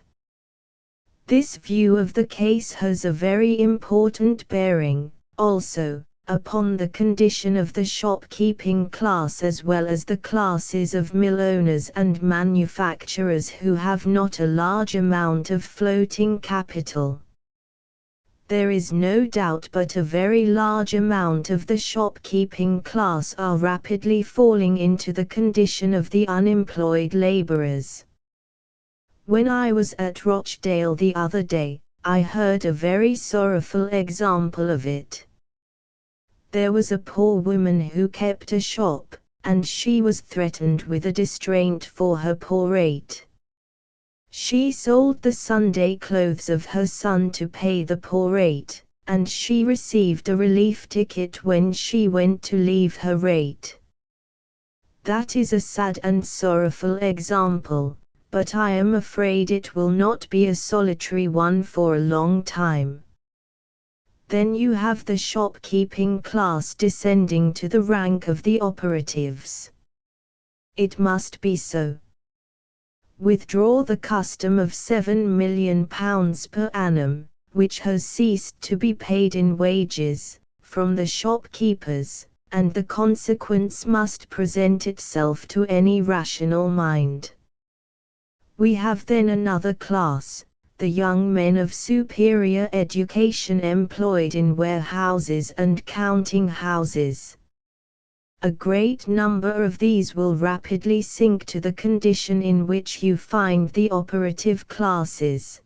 This view of the case has a very important bearing, also, upon the condition of the shopkeeping class as well as the classes of mill owners and manufacturers who have not a large amount of floating capital. There is no doubt but a very large amount of the shopkeeping class are rapidly falling into the condition of the unemployed labourers. When I was at Rochdale the other day, I heard a very sorrowful example of it. There was a poor woman who kept a shop, and she was threatened with a distraint for her poor rate. She sold the Sunday clothes of her son to pay the poor rate, and she received a relief ticket when she went to leave her rate. That is a sad and sorrowful example, but I am afraid it will not be a solitary one for a long time. Then you have the shopkeeping class descending to the rank of the operatives. It must be so. Withdraw the custom of £7 million per annum, which has ceased to be paid in wages, from the shopkeepers, and the consequence must present itself to any rational mind. We have then another class, the young men of superior education employed in warehouses and counting houses. A great number of these will rapidly sink to the condition in which you find the operative classes.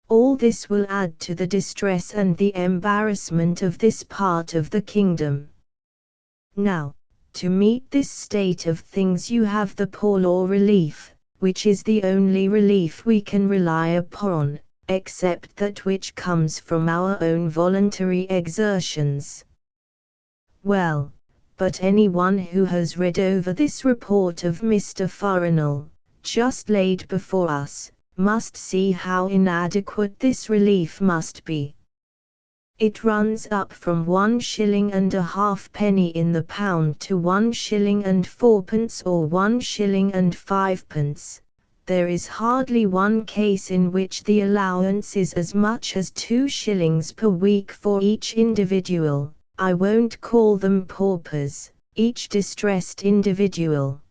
All this will add to the distress and the embarrassment of this part of the kingdom. Now, to meet this state of things you have the Poor Law Relief, which is the only relief we can rely upon, except that which comes from our own voluntary exertions. Well, but anyone who has read over this report of Mr. Farnell, just laid before us, must see how inadequate this relief must be. It runs up from 1.5 in the pound to 1 4 or 1 5. There is hardly one case in which the allowance is as much as 2 shillings per week for each individual. I won't call them paupers, each distressed individual.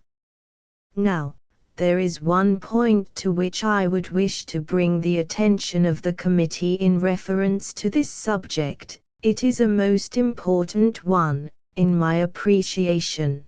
Now, there is one point to which I would wish to bring the attention of the committee in reference to this subject. It is a most important one, in my appreciation.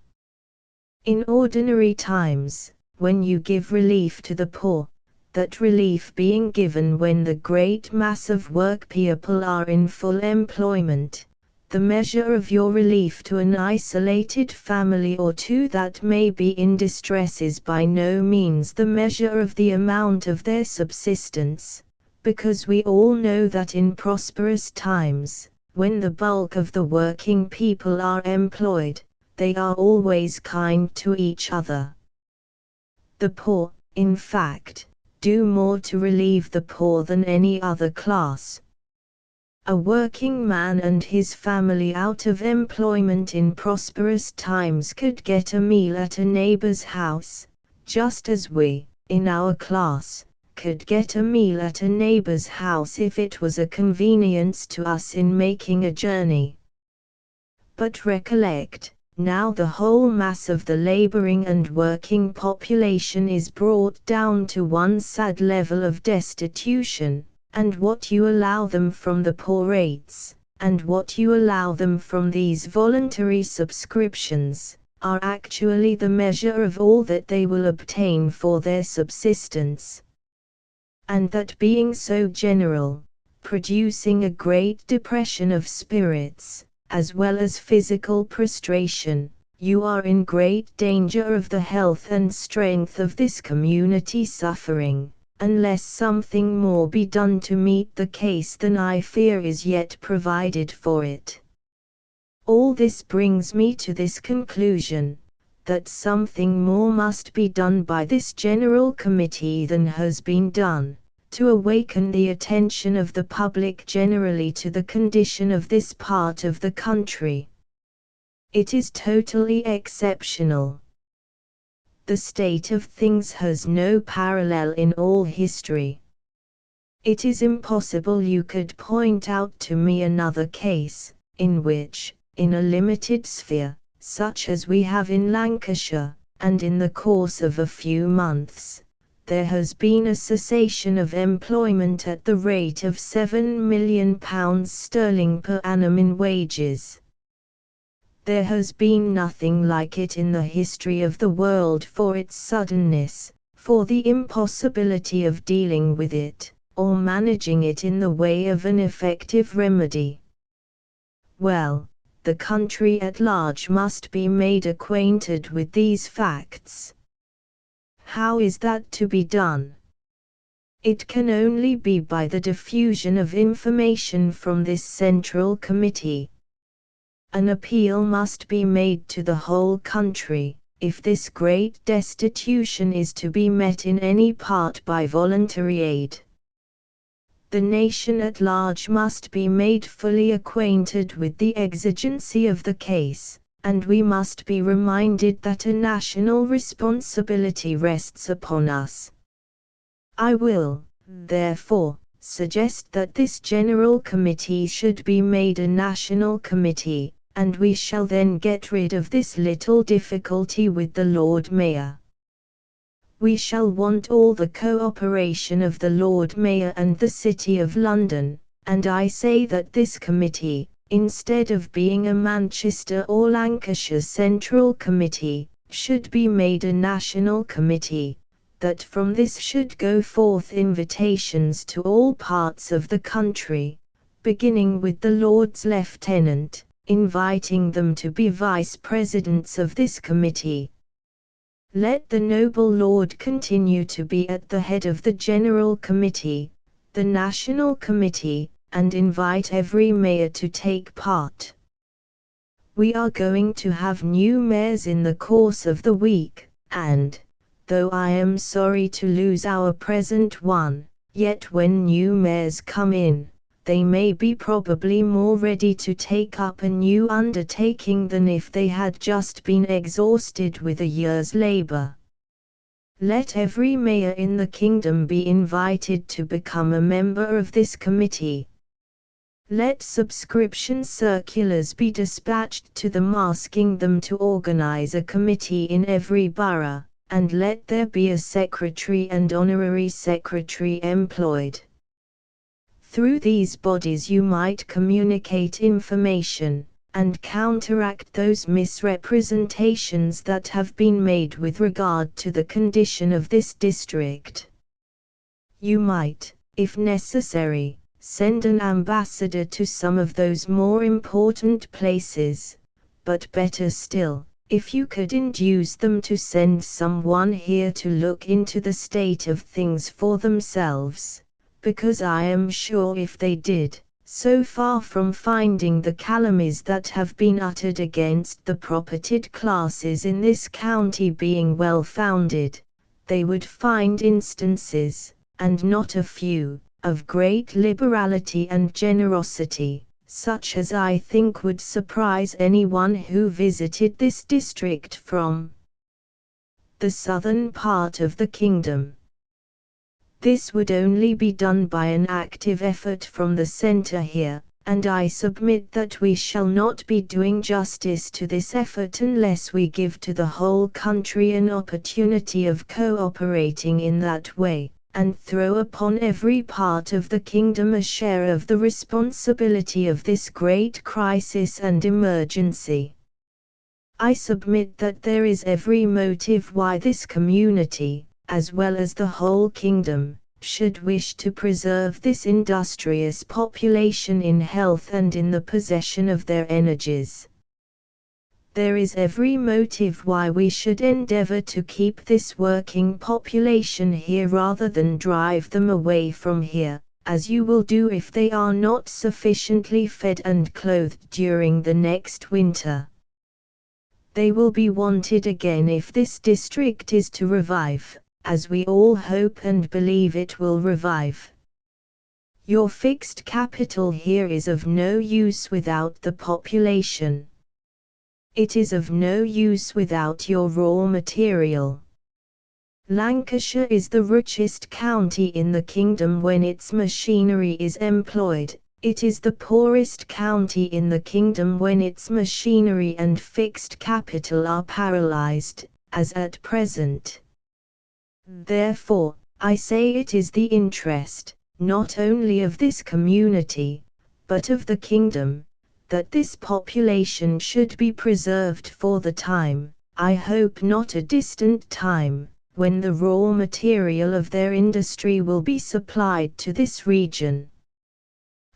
In ordinary times, when you give relief to the poor, that relief being given when the great mass of work people are in full employment, the measure of your relief to an isolated family or two that may be in distress is by no means the measure of the amount of their subsistence, because we all know that in prosperous times, when the bulk of the working people are employed, they are always kind to each other. The poor, in fact, do more to relieve the poor than any other class. A working man and his family out of employment in prosperous times could get a meal at a neighbor's house, just as we, in our class, could get a meal at a neighbor's house if it was a convenience to us in making a journey. But recollect, now the whole mass of the laboring and working population is brought down to one sad level of destitution, and what you allow them from the poor rates, and what you allow them from these voluntary subscriptions, are actually the measure of all that they will obtain for their subsistence. And that being so general, producing a great depression of spirits, as well as physical prostration, you are in great danger of the health and strength of this community suffering, unless something more be done to meet the case than I fear is yet provided for it. All this brings me to this conclusion, that something more must be done by this General Committee than has been done, to awaken the attention of the public generally to the condition of this part of the country. It is totally exceptional. The state of things has no parallel in all history. It is impossible you could point out to me another case, in which, in a limited sphere, such as we have in Lancashire, and in the course of a few months, there has been a cessation of employment at the rate of £7 million per annum in wages. There has been nothing like it in the history of the world for its suddenness, for the impossibility of dealing with it, or managing it in the way of an effective remedy. Well, the country at large must be made acquainted with these facts. How is that to be done? It can only be by the diffusion of information from this Central Committee. An appeal must be made to the whole country, if this great destitution is to be met in any part by voluntary aid. The nation at large must be made fully acquainted with the exigency of the case, and we must be reminded that a national responsibility rests upon us. I will, therefore, suggest that this General Committee should be made a national committee, and we shall then get rid of this little difficulty with the Lord Mayor. We shall want all the cooperation of the Lord Mayor and the City of London, and I say that this committee, instead of being a Manchester or Lancashire Central Committee, should be made a national committee, that from this should go forth invitations to all parts of the country, beginning with the Lords Lieutenant, inviting them to be vice-presidents of this committee. Let the noble Lord continue to be at the head of the General Committee, the National Committee, and invite every mayor to take part. We are going to have new mayors in the course of the week, and, though I am sorry to lose our present one, yet when new mayors come in, they may be probably more ready to take up a new undertaking than if they had just been exhausted with a year's labor. Let every mayor in the kingdom be invited to become a member of this committee. Let subscription circulars be dispatched to them asking them to organize a committee in every borough, and let there be a secretary and honorary secretary employed. Through these bodies you might communicate information, and counteract those misrepresentations that have been made with regard to the condition of this district. You might, if necessary, send an ambassador to some of those more important places, but better still, if you could induce them to send someone here to look into the state of things for themselves. Because I am sure if they did, so far from finding the calumnies that have been uttered against the propertied classes in this county being well founded, they would find instances, and not a few, of great liberality and generosity, such as I think would surprise anyone who visited this district from the southern part of the kingdom. This would only be done by an active effort from the centre here, and I submit that we shall not be doing justice to this effort unless we give to the whole country an opportunity of cooperating in that way, and throw upon every part of the kingdom a share of the responsibility of this great crisis and emergency. I submit that there is every motive why this community, as well as the whole kingdom, should wish to preserve this industrious population in health and in the possession of their energies. There is every motive why we should endeavor to keep this working population here rather than drive them away from here, as you will do if they are not sufficiently fed and clothed during the next winter. They will be wanted again if this district is to revive, as we all hope and believe it will revive. Your fixed capital here is of no use without the population. It is of no use without your raw material. Lancashire is the richest county in the kingdom when its machinery is employed. It is the poorest county in the kingdom when its machinery and fixed capital are paralyzed, as at present. Therefore, I say it is the interest, not only of this community, but of the kingdom, that this population should be preserved for the time, I hope not a distant time, when the raw material of their industry will be supplied to this region.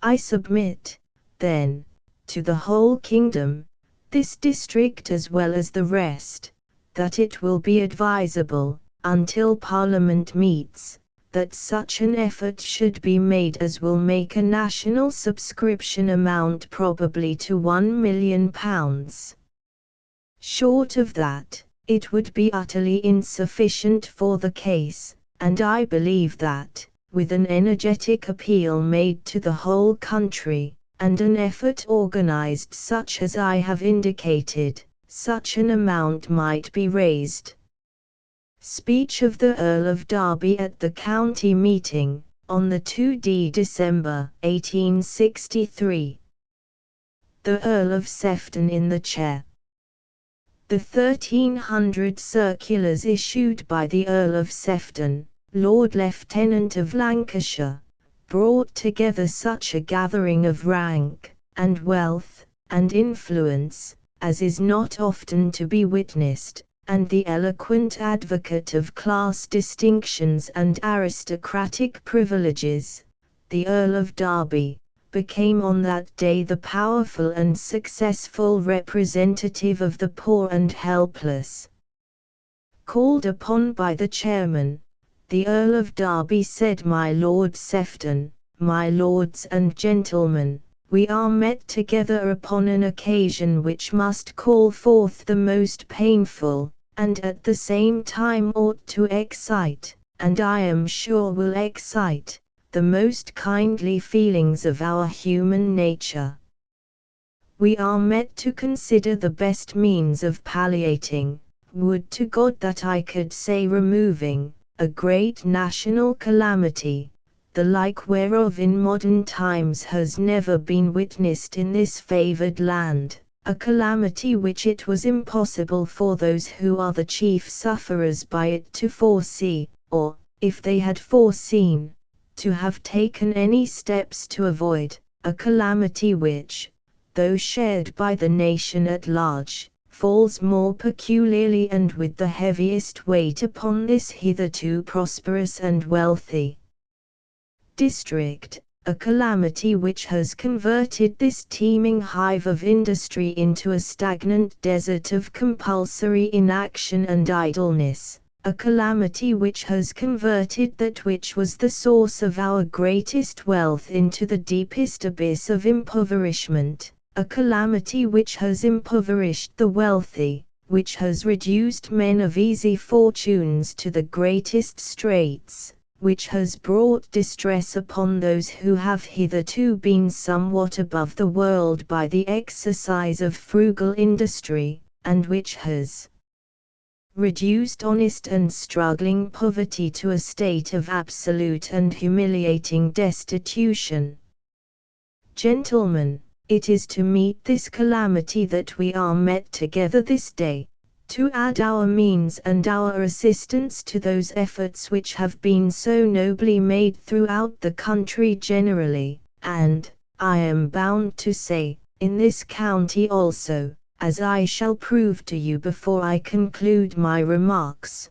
I submit, then, to the whole kingdom, this district as well as the rest, that it will be advisable, until Parliament meets, that such an effort should be made as will make a national subscription amount probably to £1,000,000. Short of that, it would be utterly insufficient for the case, and I believe that, with an energetic appeal made to the whole country, and an effort organized such as I have indicated, such an amount might be raised. Speech of the Earl of Derby at the county meeting, on the 2 December 1863. The Earl of Sefton in the chair. The 1300 circulars issued by the Earl of Sefton, Lord Lieutenant of Lancashire, brought together such a gathering of rank, and wealth, and influence, as is not often to be witnessed, and the eloquent advocate of class distinctions and aristocratic privileges, the Earl of Derby, became on that day the powerful and successful representative of the poor and helpless. Called upon by the chairman, the Earl of Derby said, "My Lord Sefton, my lords and gentlemen, we are met together upon an occasion which must call forth the most painful, and at the same time ought to excite, and I am sure will excite, the most kindly feelings of our human nature. We are met to consider the best means of palliating, would to God that I could say removing, a great national calamity, the like whereof in modern times has never been witnessed in this favoured land, a calamity which it was impossible for those who are the chief sufferers by it to foresee, or, if they had foreseen, to have taken any steps to avoid, a calamity which, though shared by the nation at large, falls more peculiarly and with the heaviest weight upon this hitherto prosperous and wealthy district, a calamity which has converted this teeming hive of industry into a stagnant desert of compulsory inaction and idleness, a calamity which has converted that which was the source of our greatest wealth into the deepest abyss of impoverishment, a calamity which has impoverished the wealthy, which has reduced men of easy fortunes to the greatest straits, which has brought distress upon those who have hitherto been somewhat above the world by the exercise of frugal industry, and which has reduced honest and struggling poverty to a state of absolute and humiliating destitution. Gentlemen, it is to meet this calamity that we are met together this day, to add our means and our assistance to those efforts which have been so nobly made throughout the country generally, and, I am bound to say, in this county also, as I shall prove to you before I conclude my remarks.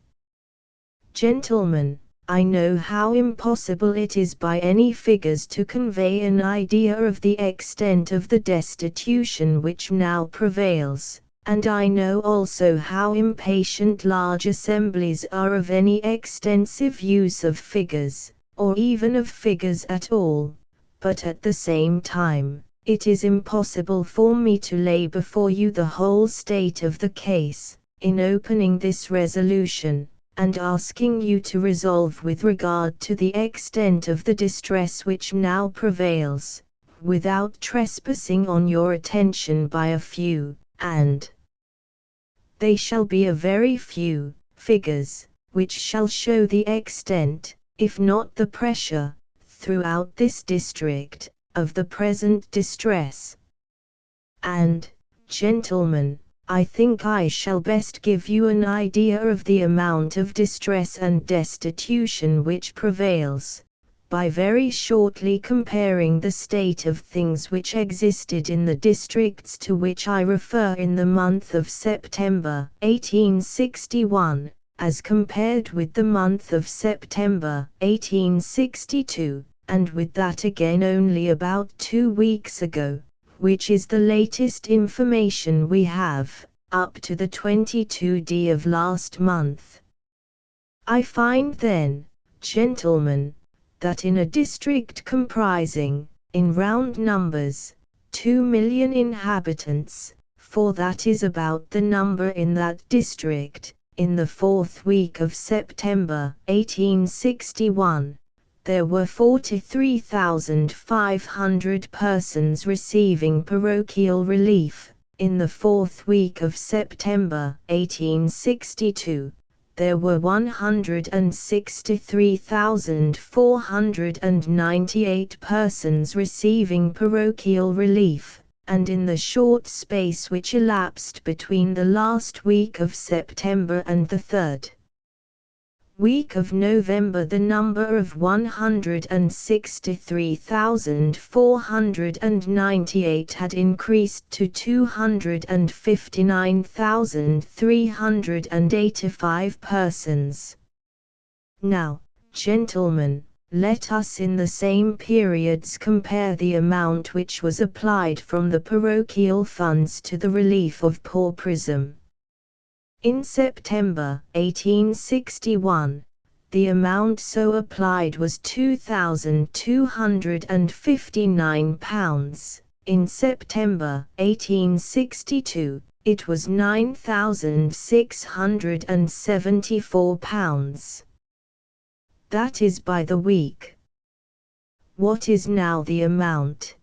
Gentlemen, I know how impossible it is by any figures to convey an idea of the extent of the destitution which now prevails, and I know also how impatient large assemblies are of any extensive use of figures, or even of figures at all, but at the same time, it is impossible for me to lay before you the whole state of the case, in opening this resolution, and asking you to resolve with regard to the extent of the distress which now prevails, without trespassing on your attention by a few, and they shall be a very few, figures, which shall show the extent, if not the pressure, throughout this district, of the present distress. And, gentlemen, I think I shall best give you an idea of the amount of distress and destitution which prevails, by very shortly comparing the state of things which existed in the districts to which I refer in the month of September, 1861, as compared with the month of September, 1862, and with that again only about 2 weeks ago, which is the latest information we have, up to the 22d of last month. I find then, gentlemen, that in a district comprising, in round numbers, 2 million inhabitants, for that is about the number in that district, in the 4th week of September, 1861, there were 43,500 persons receiving parochial relief. In the 4th week of September, 1862, there were 163,498 persons receiving parochial relief, and in the short space which elapsed between the last week of September and the 3rd week of November the number of 163,498 had increased to 259,385 persons. Now, gentlemen, let us in the same periods compare the amount which was applied from the parochial funds to the relief of pauperism. In September, 1861, the amount so applied was £2,259. In September, 1862, it was £9,674. That is by the week. What is now the amount?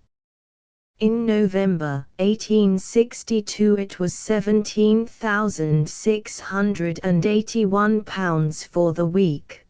In November, 1862 it was £17,681 for the week.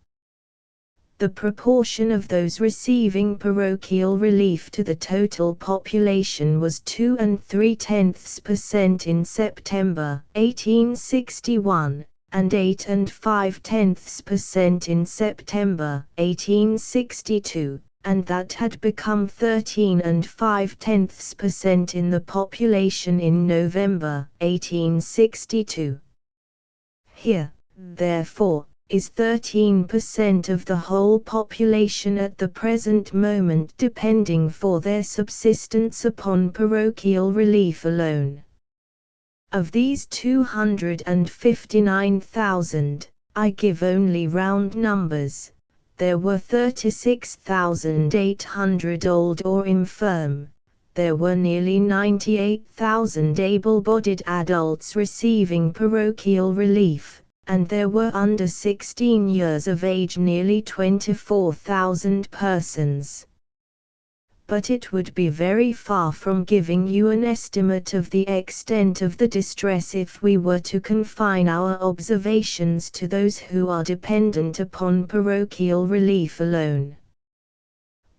The proportion of those receiving parochial relief to the total population was 2 3/10% in September, 1861, and 8 5/10% in September, 1862. And that had become 13 5/10% in the population in November, 1862. Here, therefore, is 13% of the whole population at the present moment depending for their subsistence upon parochial relief alone. Of these 259,000, I give only round numbers. There were 36,800 old or infirm. There were nearly 98,000 able-bodied adults receiving parochial relief, and there were under 16 years of age nearly 24,000 persons. But it would be very far from giving you an estimate of the extent of the distress if we were to confine our observations to those who are dependent upon parochial relief alone.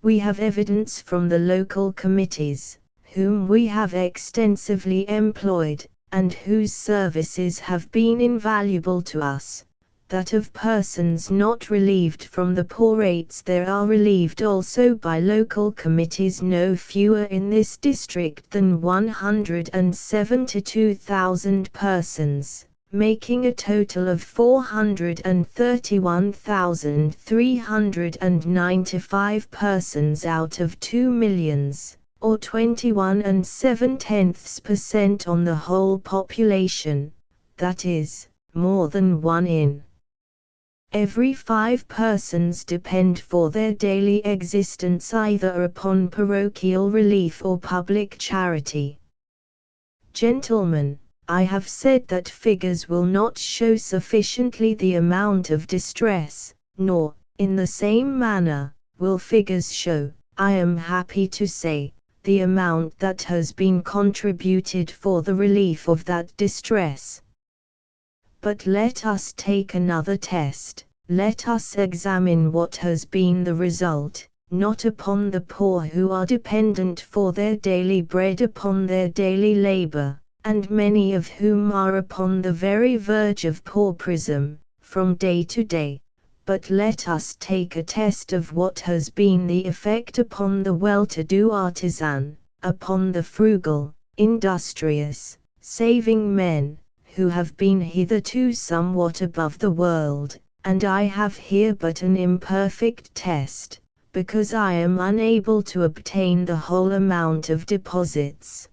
We have evidence from the local committees, whom we have extensively employed, and whose services have been invaluable to us, that of persons not relieved from the poor rates there are relieved also by local committees no fewer in this district than 172,000 persons, making a total of 431,395 persons out of 2 millions, or 21.7% on the whole population, that is, more than 1 in every 5 persons depend for their daily existence either upon parochial relief or public charity. Gentlemen, I have said that figures will not show sufficiently the amount of distress, nor, in the same manner, will figures show, I am happy to say, the amount that has been contributed for the relief of that distress. But let us take another test, let us examine what has been the result, not upon the poor who are dependent for their daily bread upon their daily labor, and many of whom are upon the very verge of pauperism, from day to day, but let us take a test of what has been the effect upon the well-to-do artisan, upon the frugal, industrious, saving men, who have been hitherto somewhat above the world, and I have here but an imperfect test, because I am unable to obtain the whole amount of deposits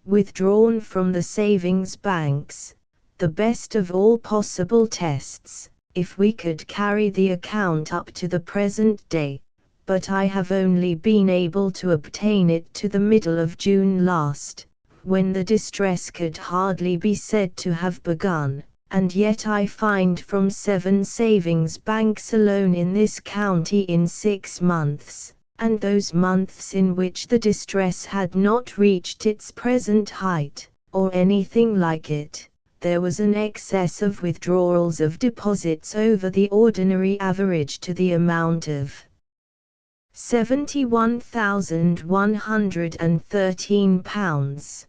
withdrawn from the savings banks, the best of all possible tests, if we could carry the account up to the present day, but I have only been able to obtain it to the middle of June last, when the distress could hardly be said to have begun, and yet I find from 7 savings banks alone in this county in 6 months, and those months in which the distress had not reached its present height, or anything like it, there was an excess of withdrawals of deposits over the ordinary average to the amount of £71,113.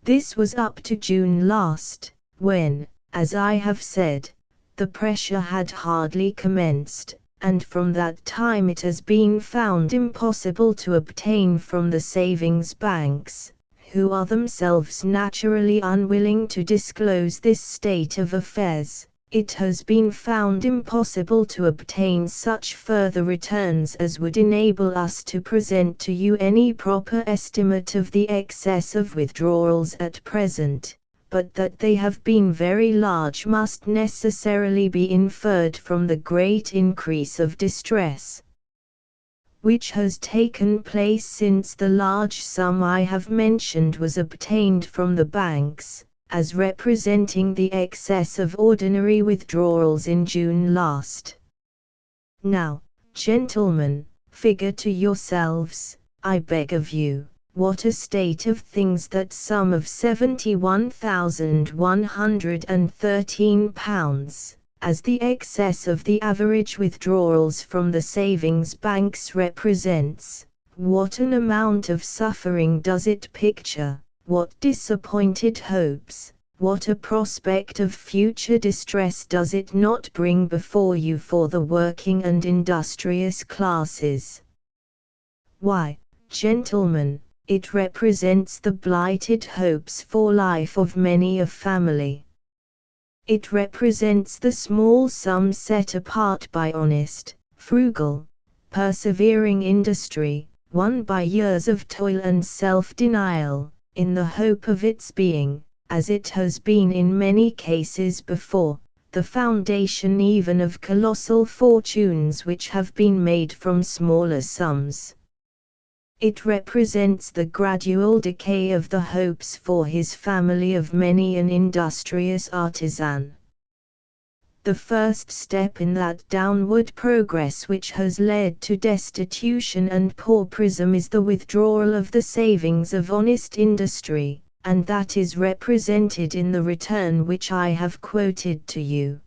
This was up to June last, when, as I have said, the pressure had hardly commenced, and from that time it has been found impossible to obtain from the savings banks, who are themselves naturally unwilling to disclose this state of affairs, it has been found impossible to obtain such further returns as would enable us to present to you any proper estimate of the excess of withdrawals at present, but that they have been very large must necessarily be inferred from the great increase of distress which has taken place since the large sum I have mentioned was obtained from the banks, as representing the excess of ordinary withdrawals in June last. Now, gentlemen, figure to yourselves, I beg of you, what a state of things that sum of £71,113, as the excess of the average withdrawals from the savings banks represents. What an amount of suffering does it picture, what disappointed hopes, what a prospect of future distress does it not bring before you for the working and industrious classes? Why, gentlemen, it represents the blighted hopes for life of many a family. It represents the small sum set apart by honest, frugal, persevering industry, won by years of toil and self-denial, in the hope of its being, as it has been in many cases before, the foundation even of colossal fortunes which have been made from smaller sums. It represents the gradual decay of the hopes for his family of many an industrious artisan. The first step in that downward progress which has led to destitution and pauperism is the withdrawal of the savings of honest industry, and that is represented in the return which I have quoted to you.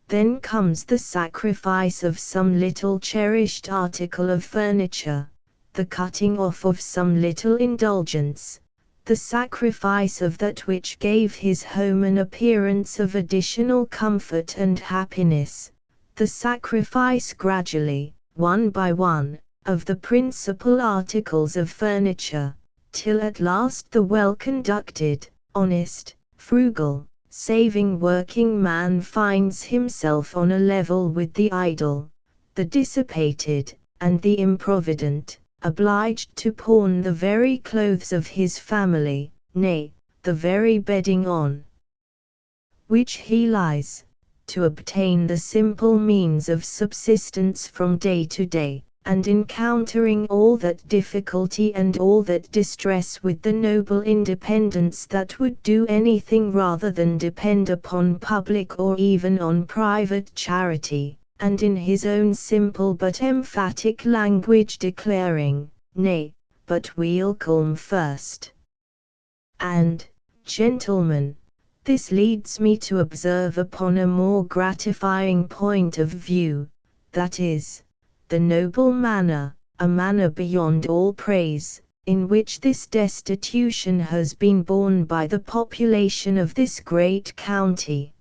Then comes the sacrifice of some little cherished article of furniture, the cutting off of some little indulgence, the sacrifice of that which gave his home an appearance of additional comfort and happiness, the sacrifice gradually, one by one, of the principal articles of furniture, till at last the well-conducted, honest, frugal, saving working man finds himself on a level with the idle, the dissipated, and the improvident, obliged to pawn the very clothes of his family, nay, the very bedding on which he lies, to obtain the simple means of subsistence from day to day, and encountering all that difficulty and all that distress with the noble independence that would do anything rather than depend upon public or even on private charity, and in his own simple but emphatic language declaring, "Nay, but we'll come first." And, gentlemen, this leads me to observe upon a more gratifying point of view, that is, the noble manner, a manner beyond all praise, in which this destitution has been borne by the population of this great county.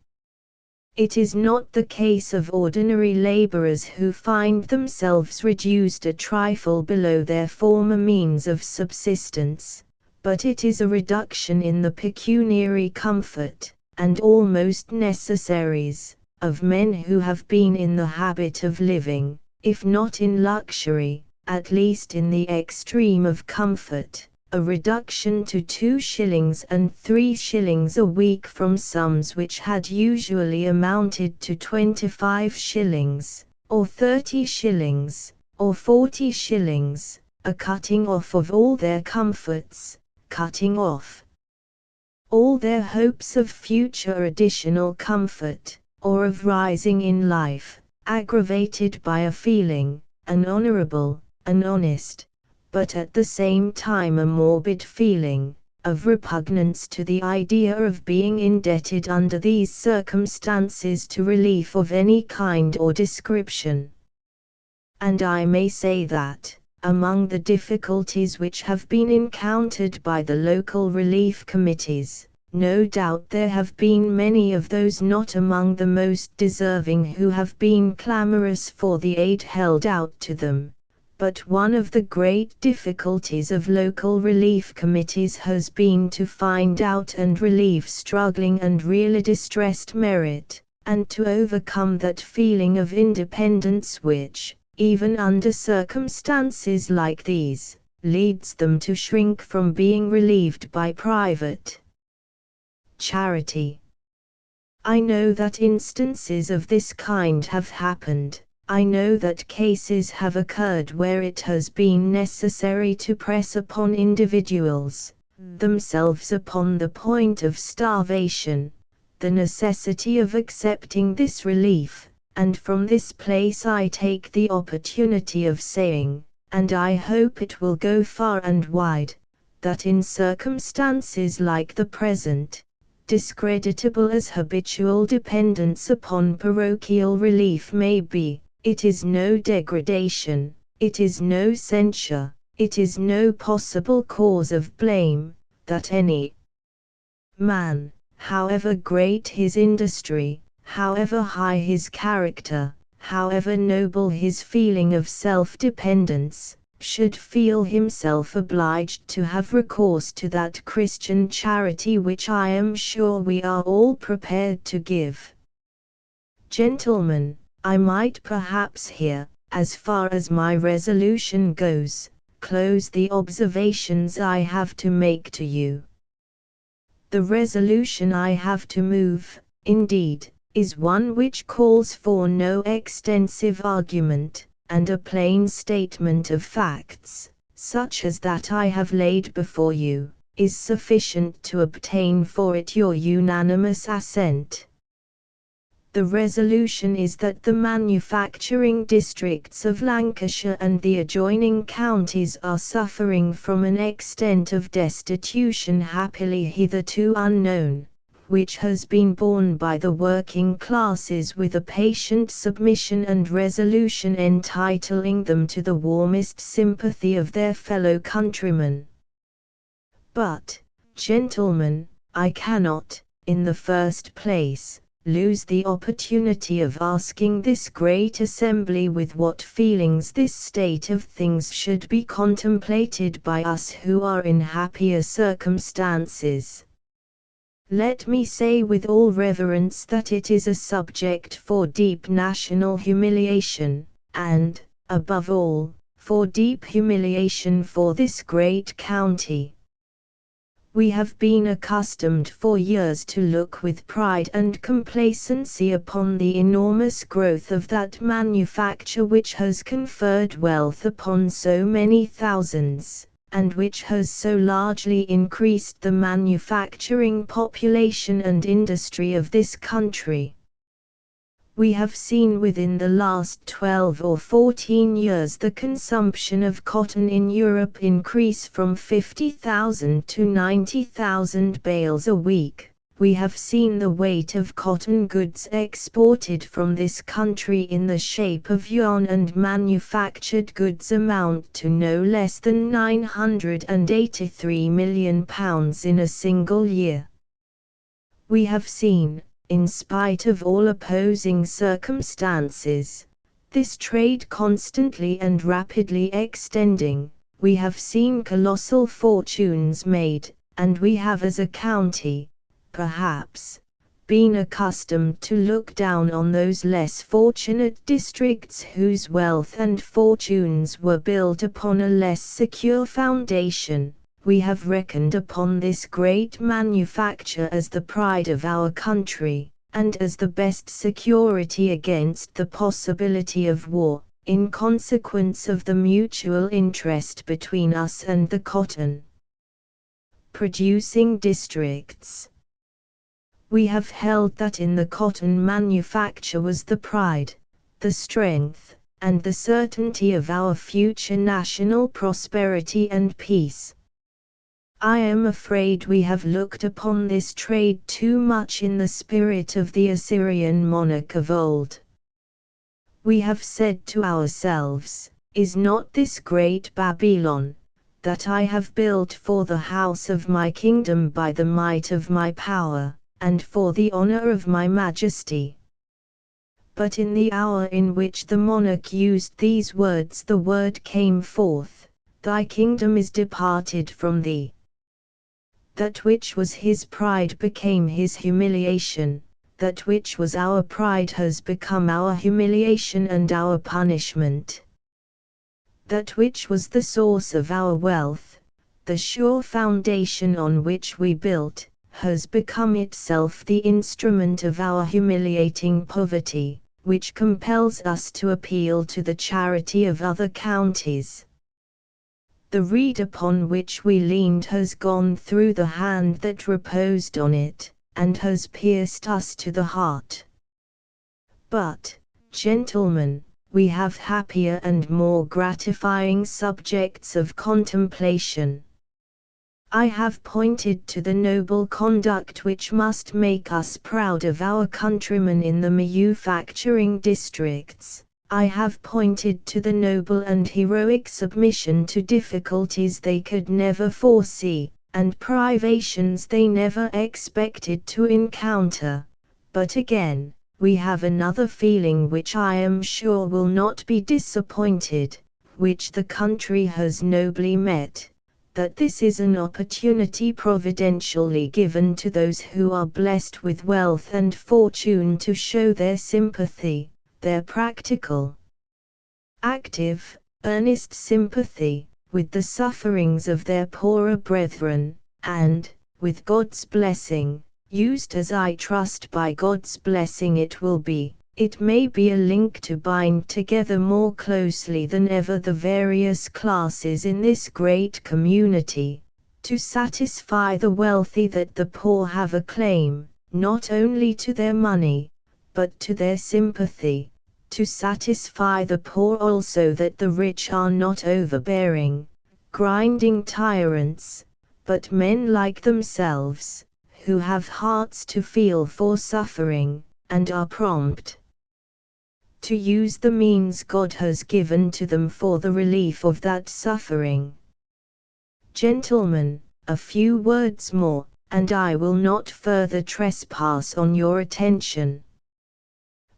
It is not the case of ordinary laborers who find themselves reduced a trifle below their former means of subsistence, but it is a reduction in the pecuniary comfort, and almost necessaries, of men who have been in the habit of living, if not in luxury, at least in the extreme of comfort, a reduction to 2 shillings and 3 shillings a week from sums which had usually amounted to 25 shillings, or 30 shillings, or 40 shillings, a cutting off of all their comforts, cutting off all their hopes of future additional comfort, or of rising in life, aggravated by a feeling, an honorable, an honest, but at the same time a morbid feeling, of repugnance to the idea of being indebted under these circumstances to relief of any kind or description. And I may say that, among the difficulties which have been encountered by the local relief committees, no doubt there have been many of those not among the most deserving who have been clamorous for the aid held out to them. But one of the great difficulties of local relief committees has been to find out and relieve struggling and really distressed merit, and to overcome that feeling of independence which, even under circumstances like these, leads them to shrink from being relieved by private charity. I know that instances of this kind have happened. I know that cases have occurred where it has been necessary to press upon individuals, themselves upon the point of starvation, the necessity of accepting this relief, and from this place I take the opportunity of saying, and I hope it will go far and wide, that in circumstances like the present, discreditable as habitual dependence upon parochial relief may be, it is no degradation, it is no censure, it is no possible cause of blame, that any man, however great his industry, however high his character, however noble his feeling of self-dependence, should feel himself obliged to have recourse to that Christian charity which I am sure we are all prepared to give. Gentlemen, I might perhaps here, as far as my resolution goes, close the observations I have to make to you. The resolution I have to move, indeed, is one which calls for no extensive argument, and a plain statement of facts, such as that I have laid before you, is sufficient to obtain for it your unanimous assent. The resolution is that the manufacturing districts of Lancashire and the adjoining counties are suffering from an extent of destitution happily hitherto unknown, which has been borne by the working classes with a patient submission and resolution entitling them to the warmest sympathy of their fellow countrymen. But, Gentlemen, I cannot, in the first place, lose the opportunity of asking this great assembly with what feelings this state of things should be contemplated by us who are in happier circumstances. Let me say with all reverence that it is a subject for deep national humiliation, and, above all, for deep humiliation for this great county. We have been accustomed for years to look with pride and complacency upon the enormous growth of that manufacture which has conferred wealth upon so many thousands, and which has so largely increased the manufacturing population and industry of this country. We have seen within the last 12 or 14 years the consumption of cotton in Europe increase from 50,000 to 90,000 bales a week. We have seen the weight of cotton goods exported from this country in the shape of yarn and manufactured goods amount to no less than £983 million in a single year. We have seen, in spite of all opposing circumstances, this trade constantly and rapidly extending. We have seen colossal fortunes made, and we have as a county, perhaps, been accustomed to look down on those less fortunate districts whose wealth and fortunes were built upon a less secure foundation. We have reckoned upon this great manufacture as the pride of our country, and as the best security against the possibility of war, in consequence of the mutual interest between us and the cotton producing districts. We have held that in the cotton manufacture was the pride, the strength, and the certainty of our future national prosperity and peace. I am afraid we have looked upon this trade too much in the spirit of the Assyrian monarch of old. We have said to ourselves, is not this great Babylon, that I have built for the house of my kingdom by the might of my power, and for the honor of my majesty? But in the hour in which the monarch used these words, the word came forth, Thy kingdom is departed from thee. That which was his pride became his humiliation, that which was our pride has become our humiliation and our punishment. That which was the source of our wealth, the sure foundation on which we built, has become itself the instrument of our humiliating poverty, which compels us to appeal to the charity of other counties. The reed upon which we leaned has gone through the hand that reposed on it, and has pierced us to the heart. But, gentlemen, we have happier and more gratifying subjects of contemplation. I have pointed to the noble conduct which must make us proud of our countrymen in the manufacturing districts. I have pointed to the noble and heroic submission to difficulties they could never foresee, and privations they never expected to encounter. But again, we have another feeling which I am sure will not be disappointed, which the country has nobly met, that this is an opportunity providentially given to those who are blessed with wealth and fortune to show their sympathy, their practical, active, earnest sympathy, with the sufferings of their poorer brethren, and, with God's blessing, used as I trust by God's blessing it will be, it may be a link to bind together more closely than ever the various classes in this great community, to satisfy the wealthy that the poor have a claim, not only to their money, but to their sympathy, to satisfy the poor also that the rich are not overbearing, grinding tyrants, but men like themselves, who have hearts to feel for suffering, and are prompt to use the means God has given to them for the relief of that suffering. Gentlemen, a few words more, and I will not further trespass on your attention.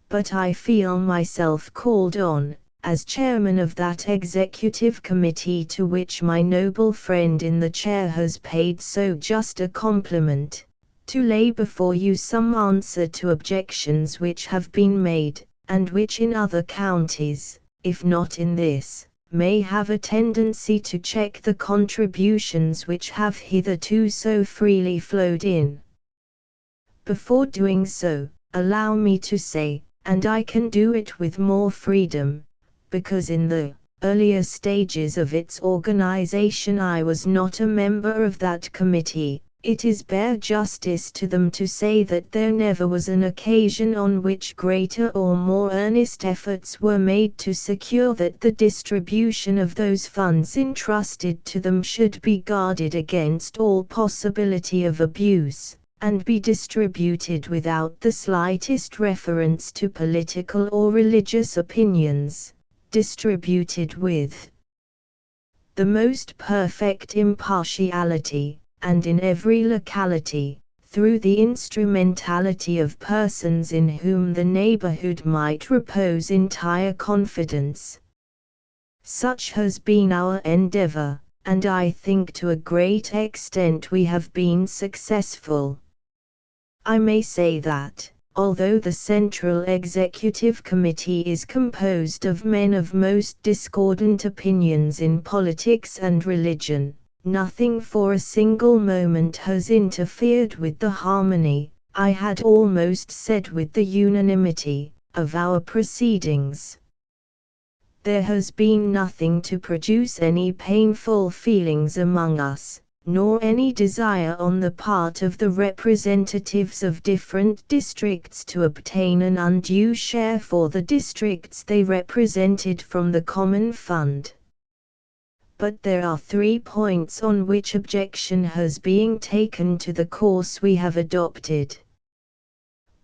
But I feel myself called on, as chairman of that executive committee to which my noble friend in the chair has paid so just a compliment, to lay before you some answer to objections which have been made, and which in other counties, if not in this, may have a tendency to check the contributions which have hitherto so freely flowed in. Before doing so, allow me to say, and I can do it with more freedom, because in the earlier stages of its organization I was not a member of that committee, it is bare justice to them to say that there never was an occasion on which greater or more earnest efforts were made to secure that the distribution of those funds entrusted to them should be guarded against all possibility of abuse, and be distributed without the slightest reference to political or religious opinions, distributed with the most perfect impartiality, and in every locality, through the instrumentality of persons in whom the neighborhood might repose entire confidence. Such has been our endeavor, and I think to a great extent we have been successful. I may say that, although the Central Executive Committee is composed of men of most discordant opinions in politics and religion, nothing for a single moment has interfered with the harmony, I had almost said with the unanimity, of our proceedings. There has been nothing to produce any painful feelings among us, nor any desire on the part of the representatives of different districts to obtain an undue share for the districts they represented from the common fund. But there are 3 points on which objection has been taken to the course we have adopted.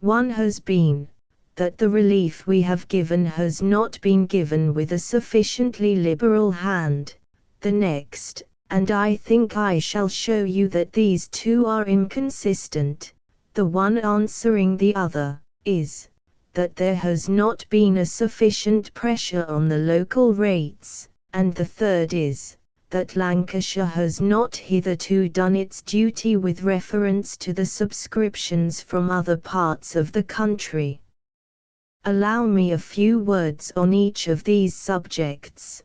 One has been, that the relief we have given has not been given with a sufficiently liberal hand. The next, and I think I shall show you that these two are inconsistent, the one answering the other, is, that there has not been a sufficient pressure on the local rates, and the third is, that Lancashire has not hitherto done its duty with reference to the subscriptions from other parts of the country. Allow me a few words on each of these subjects.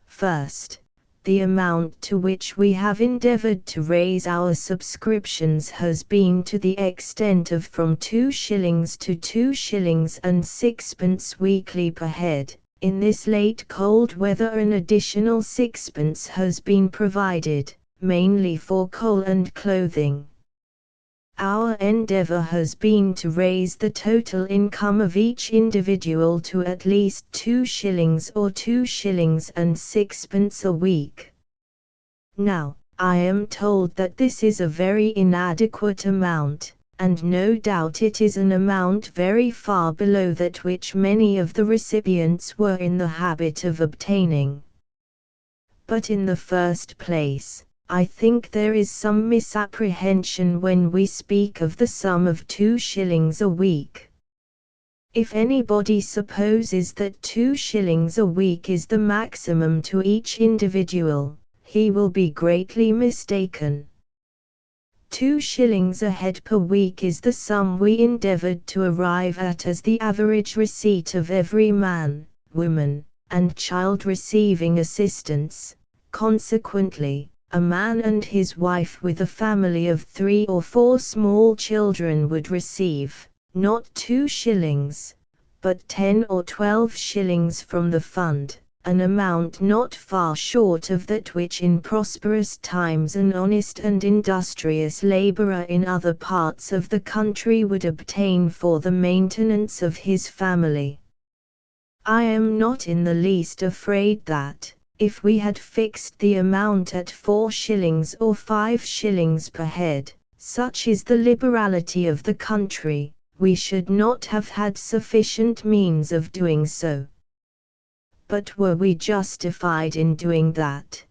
First, the amount to which we have endeavoured to raise our subscriptions has been to the extent of from 2 shillings to 2 shillings and 6pence weekly per head. In this late cold weather an additional 6pence has been provided, mainly for coal and clothing. Our endeavour has been to raise the total income of each individual to at least 2 shillings or 2 shillings and 6pence a week. Now, I am told that this is a very inadequate amount, and no doubt it is an amount very far below that which many of the recipients were in the habit of obtaining. But in the first place, I think there is some misapprehension when we speak of the sum of 2 shillings a week. If anybody supposes that 2 shillings a week is the maximum to each individual, he will be greatly mistaken. 2 shillings a head per week is the sum we endeavoured to arrive at as the average receipt of every man, woman, and child receiving assistance. Consequently, a man and his wife with a family of 3 or 4 small children would receive, not 2 shillings, but 10 or 12 shillings from the fund, an amount not far short of that which in prosperous times an honest and industrious labourer in other parts of the country would obtain for the maintenance of his family. I am not in the least afraid that, if we had fixed the amount at 4 shillings or 5 shillings per head, such is the liberality of the country, we should not have had sufficient means of doing so. But were we justified in doing that?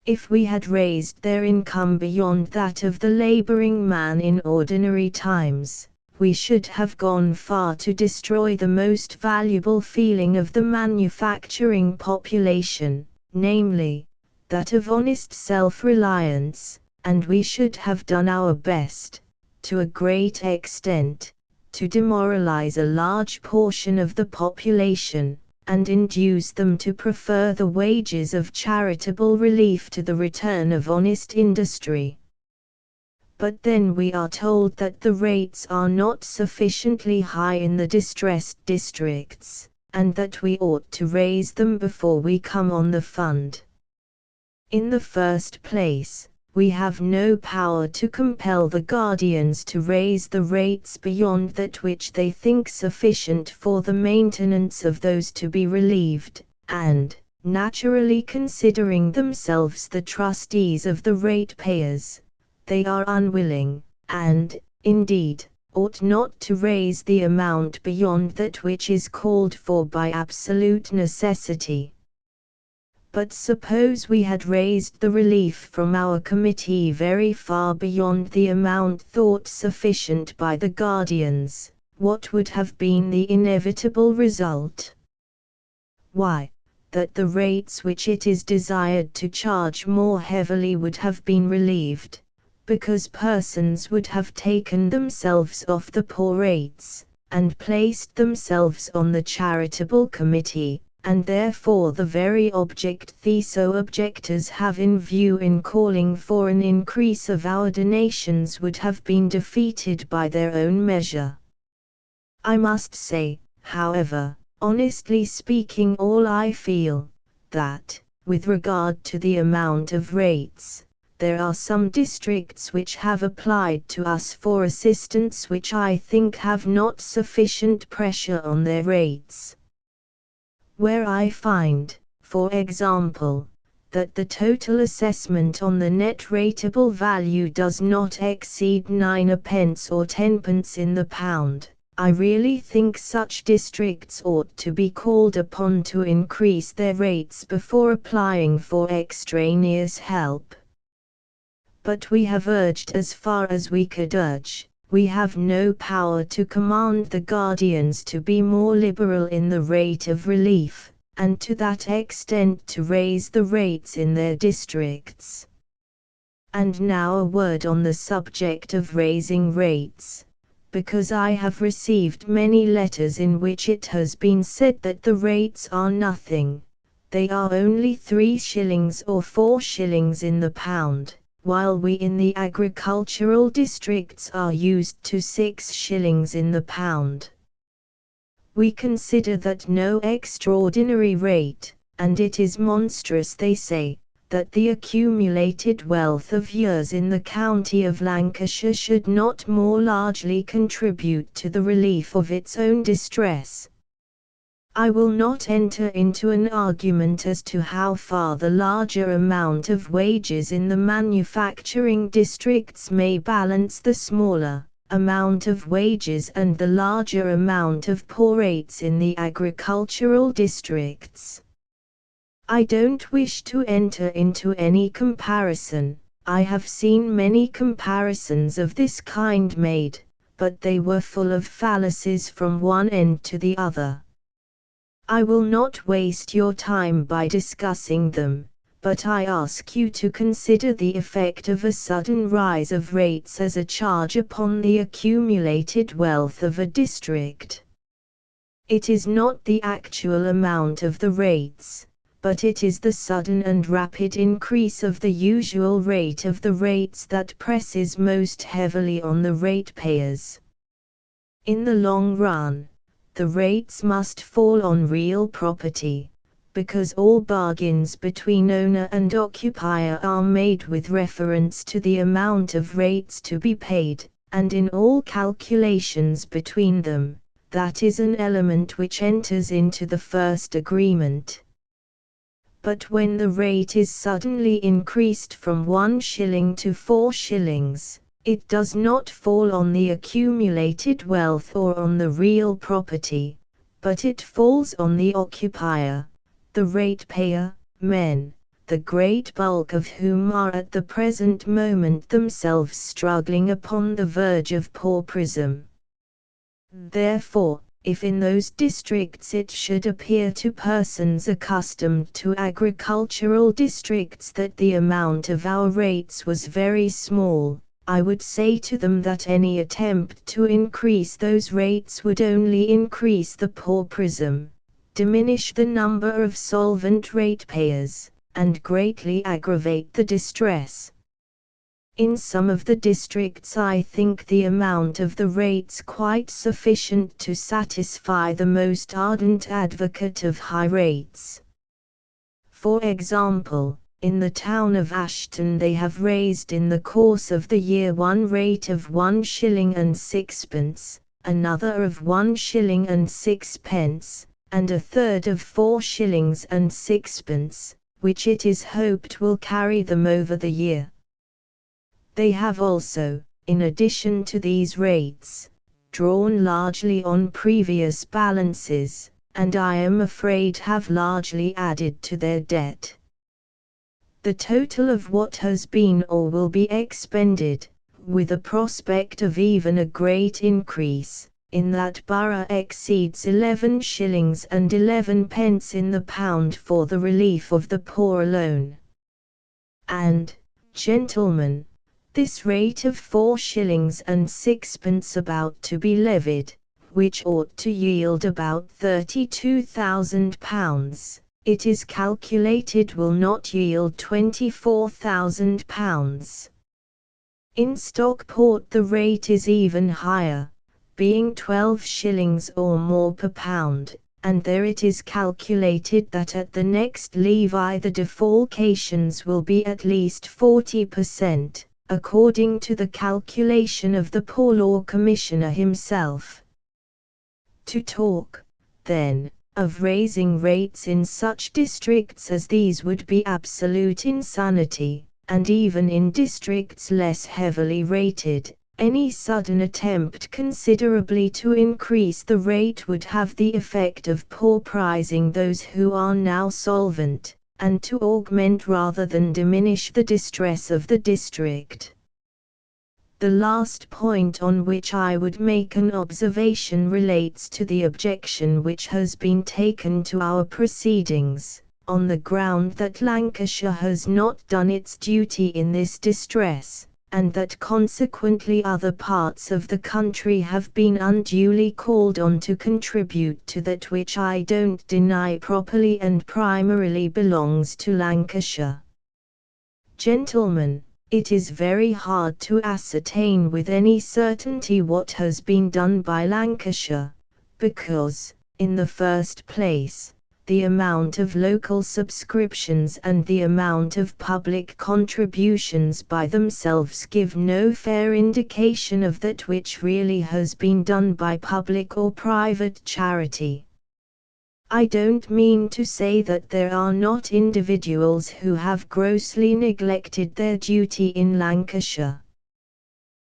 If we had raised their income beyond that of the laboring man in ordinary times, we should have gone far to destroy the most valuable feeling of the manufacturing population, namely, that of honest self-reliance, and we should have done our best, to a great extent, to demoralize a large portion of the population, and induce them to prefer the wages of charitable relief to the return of honest industry. But then we are told that the rates are not sufficiently high in the distressed districts, and that we ought to raise them before we come on the fund. In the first place, we have no power to compel the guardians to raise the rates beyond that which they think sufficient for the maintenance of those to be relieved, and, naturally considering themselves the trustees of the ratepayers, they are unwilling, and, indeed, ought not to raise the amount beyond that which is called for by absolute necessity. But suppose we had raised the relief from our committee very far beyond the amount thought sufficient by the guardians, what would have been the inevitable result? Why, that the rates which it is desired to charge more heavily would have been relieved, because persons would have taken themselves off the poor rates, and placed themselves on the charitable committee, and therefore the very object the objectors have in view in calling for an increase of our donations would have been defeated by their own measure. I must say, however, honestly speaking, all I feel, that, with regard to the amount of rates, there are some districts which have applied to us for assistance which I think have not sufficient pressure on their rates. Where I find, for example, that the total assessment on the net rateable value does not exceed 9d or 10d in the pound, I really think such districts ought to be called upon to increase their rates before applying for extraneous help. But we have urged as far as we could urge. We have no power to command the guardians to be more liberal in the rate of relief, and to that extent to raise the rates in their districts. And now a word on the subject of raising rates, because I have received many letters in which it has been said that the rates are nothing, they are only 3 shillings or 4 shillings in the pound, while we in the agricultural districts are used to 6 shillings in the pound. We consider that no extraordinary rate, and it is monstrous, they say, that the accumulated wealth of years in the county of Lancashire should not more largely contribute to the relief of its own distress. I will not enter into an argument as to how far the larger amount of wages in the manufacturing districts may balance the smaller amount of wages and the larger amount of poor rates in the agricultural districts. I don't wish to enter into any comparison. I have seen many comparisons of this kind made, but they were full of fallacies from one end to the other. I will not waste your time by discussing them, but I ask you to consider the effect of a sudden rise of rates as a charge upon the accumulated wealth of a district. It is not the actual amount of the rates, but it is the sudden and rapid increase of the usual rate of the rates that presses most heavily on the ratepayers. In the long run, the rates must fall on real property, because all bargains between owner and occupier are made with reference to the amount of rates to be paid, and in all calculations between them, that is an element which enters into the first agreement. But when the rate is suddenly increased from 1 shilling to 4 shillings, it does not fall on the accumulated wealth or on the real property, but it falls on the occupier, the ratepayer, men, the great bulk of whom are at the present moment themselves struggling upon the verge of pauperism. Therefore, if in those districts it should appear to persons accustomed to agricultural districts that the amount of our rates was very small, I would say to them that any attempt to increase those rates would only increase the pauperism, diminish the number of solvent ratepayers, and greatly aggravate the distress. In some of the districts I think the amount of the rates quite sufficient to satisfy the most ardent advocate of high rates. For example, in the town of Ashton they have raised in the course of the year one rate of 1 shilling and sixpence, another of 1 shilling and sixpence, and a third of 4 shillings and sixpence, which it is hoped will carry them over the year. They have also, in addition to these rates, drawn largely on previous balances, and I am afraid have largely added to their debt. The total of what has been or will be expended, with a prospect of even a great increase, in that borough exceeds 11 shillings and 11 pence in the pound for the relief of the poor alone. And, gentlemen, this rate of 4 shillings and sixpence about to be levied, which ought to yield about £32,000, it is calculated will not yield £24,000. In Stockport the rate is even higher, being 12 shillings or more per pound, and there it is calculated that at the next levy the defalcations will be at least 40%, according to the calculation of the Poor Law Commissioner himself. To talk, then, of raising rates in such districts as these would be absolute insanity, and even in districts less heavily rated, any sudden attempt considerably to increase the rate would have the effect of pauperizing those who are now solvent, and to augment rather than diminish the distress of the district. The last point on which I would make an observation relates to the objection which has been taken to our proceedings, on the ground that Lancashire has not done its duty in this distress, and that consequently other parts of the country have been unduly called on to contribute to that which I don't deny properly and primarily belongs to Lancashire. Gentlemen, it is very hard to ascertain with any certainty what has been done by Lancashire, because, in the first place, the amount of local subscriptions and the amount of public contributions by themselves give no fair indication of that which really has been done by public or private charity. I don't mean to say that there are not individuals who have grossly neglected their duty in Lancashire.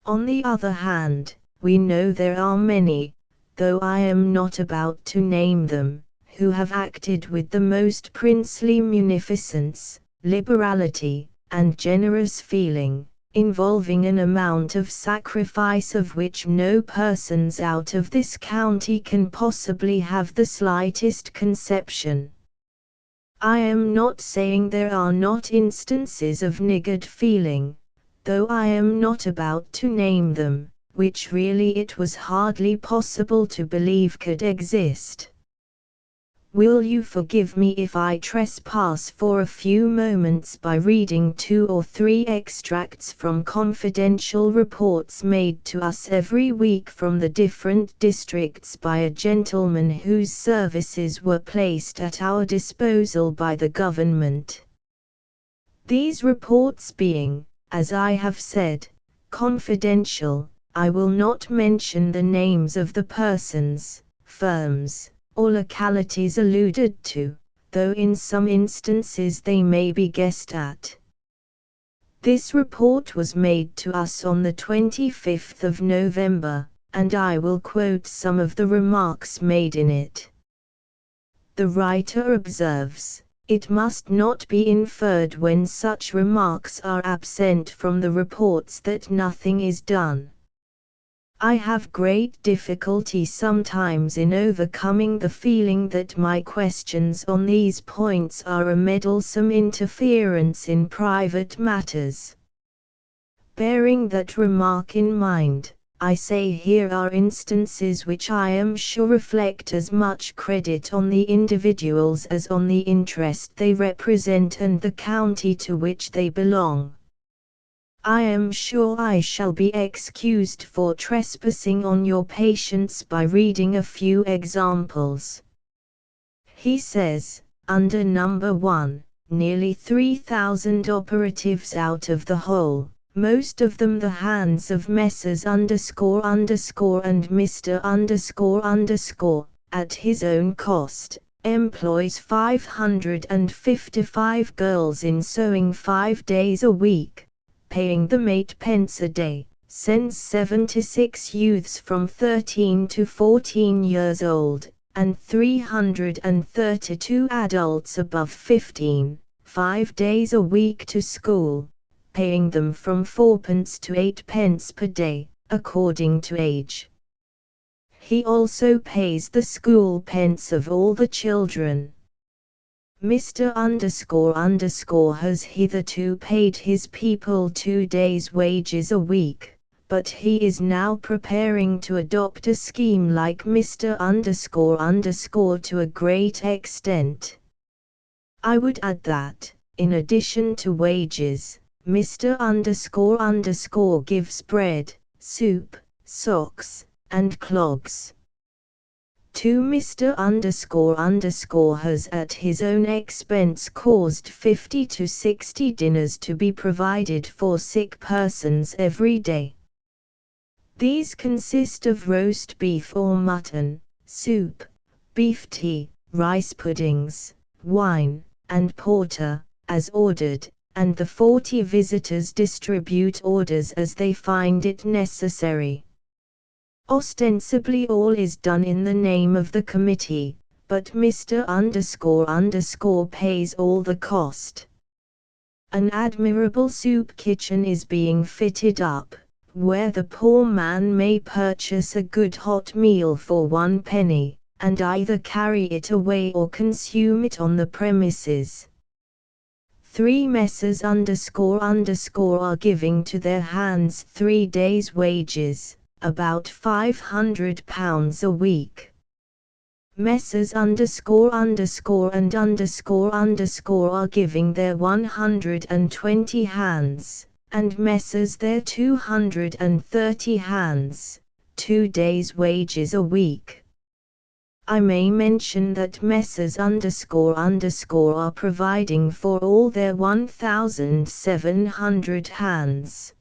On the other hand, we know there are many, though I am not about to name them, who have acted with the most princely munificence, liberality, and generous feeling, involving an amount of sacrifice of which no persons out of this county can possibly have the slightest conception. I am not saying there are not instances of niggard feeling, though I am not about to name them, which really it was hardly possible to believe could exist. Will you forgive me if I trespass for a few moments by reading 2 or 3 extracts from confidential reports made to us every week from the different districts by a gentleman whose services were placed at our disposal by the government? These reports being, as I have said, confidential, I will not mention the names of the persons, firms, or localities alluded to, though in some instances they may be guessed at. This report was made to us on the 25th of November, and I will quote some of the remarks made in it. The writer observes, It must not be inferred when such remarks are absent from the reports that nothing is done. I have great difficulty sometimes in overcoming the feeling that my questions on these points are a meddlesome interference in private matters. Bearing that remark in mind, I say here are instances which I am sure reflect as much credit on the individuals as on the interest they represent and the county to which they belong. I am sure I shall be excused for trespassing on your patience by reading a few examples. He says, under number 1, nearly 3,000 operatives out of the whole, most of them the hands of Messrs. and Mr. At his own cost, employs 555 girls in sewing 5 days a week, paying them 8d. a day, sends 76 youths from 13 to 14 years old, and 332 adults above 15, 5 days a week to school, paying them from 4d. to 8d. per day, according to age. He also pays the school pence of all the children. Mr. has hitherto paid his people 2 days' wages a week, but he is now preparing to adopt a scheme like Mr. to a great extent. I would add that, in addition to wages, Mr. gives bread, soup, socks, and clogs. To Mr. has at his own expense caused 50 to 60 dinners to be provided for sick persons every day. These consist of roast beef or mutton, soup, beef tea, rice puddings, wine, and porter, as ordered, and the 40 visitors distribute orders as they find it necessary. Ostensibly all is done in the name of the committee, but Mr. pays all the cost. An admirable soup kitchen is being fitted up, where the poor man may purchase a good hot meal for 1 penny, and either carry it away or consume it on the premises. 3 Messrs. are giving to their hands 3 days' wages, about £500 a week. Messrs. and are giving their 120 hands, and Messrs. their 230 hands, 2 days' wages a week. I may mention that Messrs. are providing for all their 1,700 hands.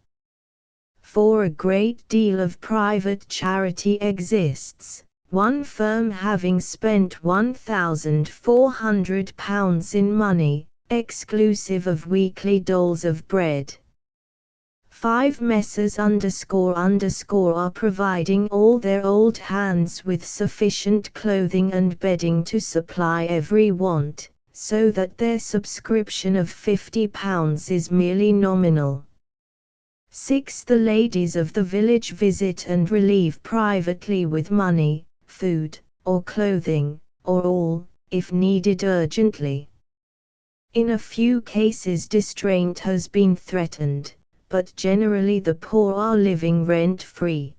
For a great deal of private charity exists, one firm having spent £1,400 in money, exclusive of weekly doles of bread. 5 Messrs. are providing all their old hands with sufficient clothing and bedding to supply every want, so that their subscription of £50 is merely nominal. 6 The ladies of the village visit and relieve privately with money, food, or clothing, or all, if needed urgently. In a few cases distraint has been threatened, but generally the poor are living rent-free.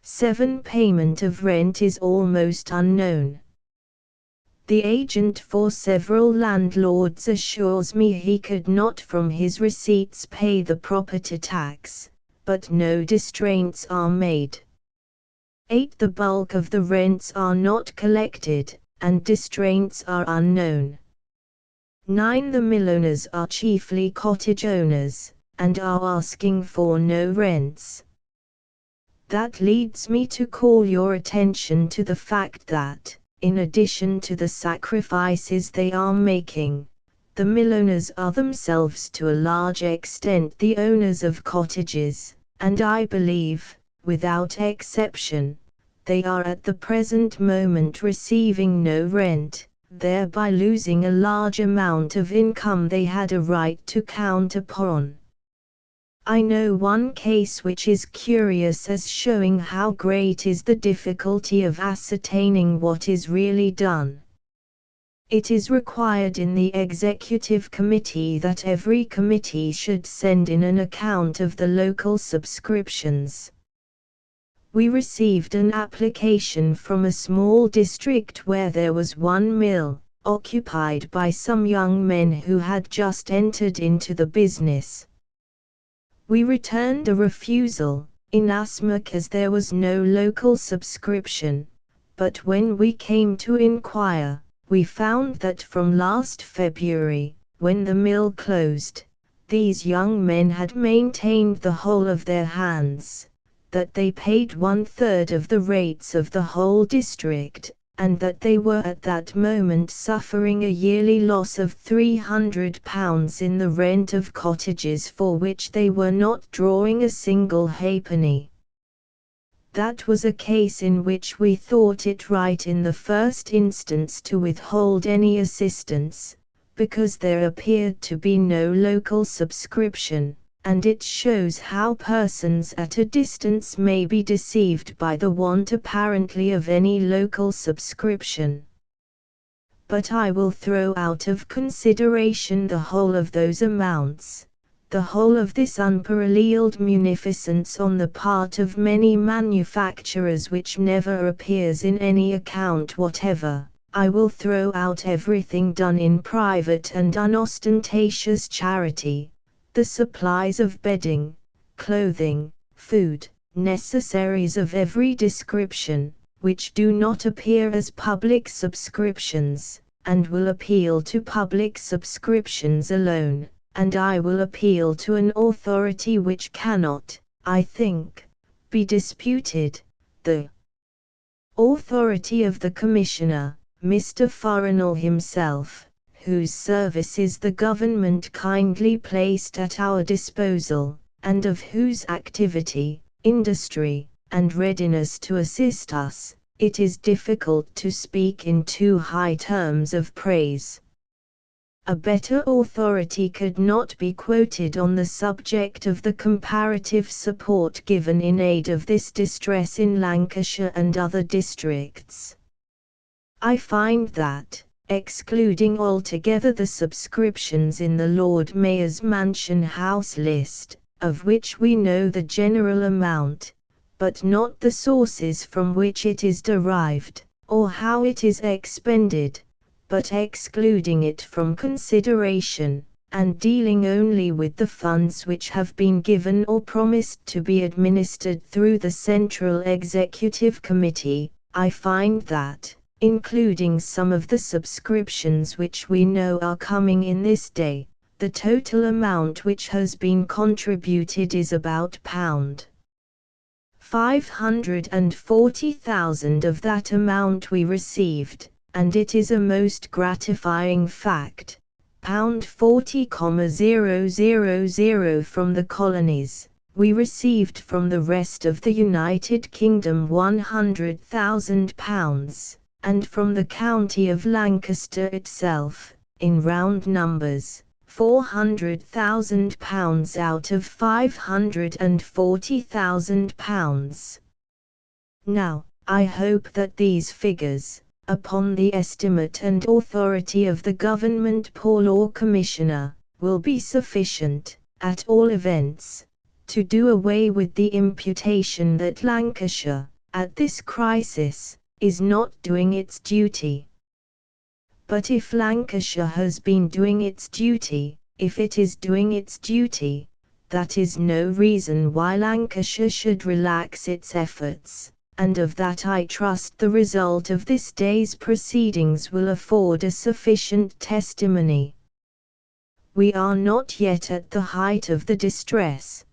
7 Payment of rent is almost unknown. The agent for several landlords assures me he could not from his receipts pay the property tax, but no distraints are made. 8 The bulk of the rents are not collected, and distraints are unknown. 9 The millowners are chiefly cottage owners, and are asking for no rents. That leads me to call your attention to the fact that, in addition to the sacrifices they are making, the millowners are themselves to a large extent the owners of cottages, and I believe, without exception, they are at the present moment receiving no rent, thereby losing a large amount of income they had a right to count upon. I know one case which is curious as showing how great is the difficulty of ascertaining what is really done. It is required in the executive committee that every committee should send in an account of the local subscriptions. We received an application from a small district where there was one mill, occupied by some young men who had just entered into the business. We returned a refusal, inasmuch as there was no local subscription, but when we came to inquire, we found that from last February, when the mill closed, these young men had maintained the whole of their hands, that they paid 1/3 of the rates of the whole district, and that they were at that moment suffering a yearly loss of £300 in the rent of cottages for which they were not drawing a single halfpenny. That was a case in which we thought it right in the first instance to withhold any assistance, because there appeared to be no local subscription, and it shows how persons at a distance may be deceived by the want apparently of any local subscription. But I will throw out of consideration the whole of those amounts, the whole of this unparalleled munificence on the part of many manufacturers which never appears in any account whatever. I will throw out everything done in private and unostentatious charity, the supplies of bedding, clothing, food, necessaries of every description, which do not appear as public subscriptions, and will appeal to public subscriptions alone, and I will appeal to an authority which cannot, I think, be disputed, the authority of the Commissioner, Mr. Farrell himself, whose services the government kindly placed at our disposal, and of whose activity, industry, and readiness to assist us, it is difficult to speak in too high terms of praise. A better authority could not be quoted on the subject of the comparative support given in aid of this distress in Lancashire and other districts. I find that, excluding altogether the subscriptions in the Lord Mayor's Mansion House list, of which we know the general amount, but not the sources from which it is derived, or how it is expended, but excluding it from consideration, and dealing only with the funds which have been given or promised to be administered through the Central Executive Committee, I find that, including some of the subscriptions which we know are coming in this day, the total amount which has been contributed is about £540,000 of that amount we received, and it is a most gratifying fact, £40,000 from the colonies. We received from the rest of the United Kingdom £100,000, and from the county of Lancaster itself, in round numbers, £400,000 out of £540,000. Now, I hope that these figures, upon the estimate and authority of the Government Poor Law Commissioner, will be sufficient, at all events, to do away with the imputation that Lancashire, at this crisis, is not doing its duty. But if Lancashire has been doing its duty, if it is doing its duty, that is no reason why Lancashire should relax its efforts, and of that I trust the result of this day's proceedings will afford a sufficient testimony. We are not yet at the height of the distress.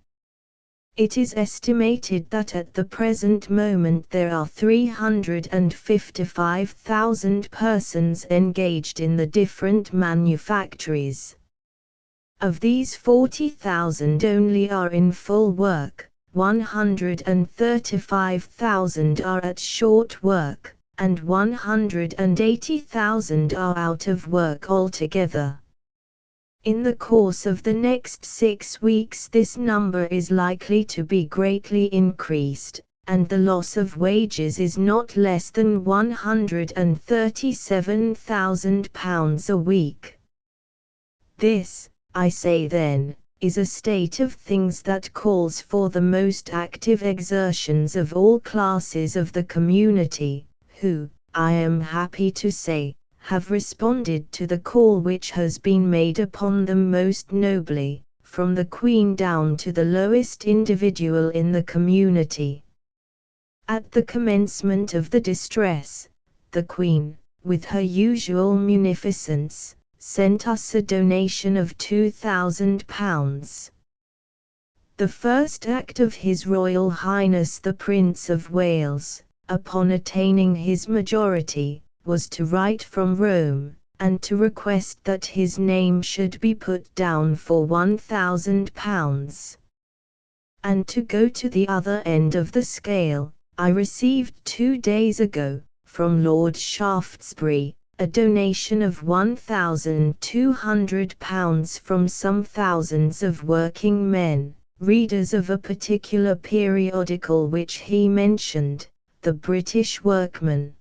It is estimated that at the present moment there are 355,000 persons engaged in the different manufactories. Of these 40,000 only are in full work, 135,000 are at short work, and 180,000 are out of work altogether. In the course of the next 6 weeks this number is likely to be greatly increased, and the loss of wages is not less than £137,000 a week. This, I say then, is a state of things that calls for the most active exertions of all classes of the community, who, I am happy to say, have responded to the call which has been made upon them most nobly, from the Queen down to the lowest individual in the community. At the commencement of the distress, the Queen, with her usual munificence, sent us a donation of £2,000. The first act of His Royal Highness the Prince of Wales, upon attaining his majority, was to write from Rome, and to request that his name should be put down for £1,000. And to go to the other end of the scale, I received 2 days ago, from Lord Shaftesbury, a donation of £1,200 from some thousands of working men, readers of a particular periodical which he mentioned, the British Workman.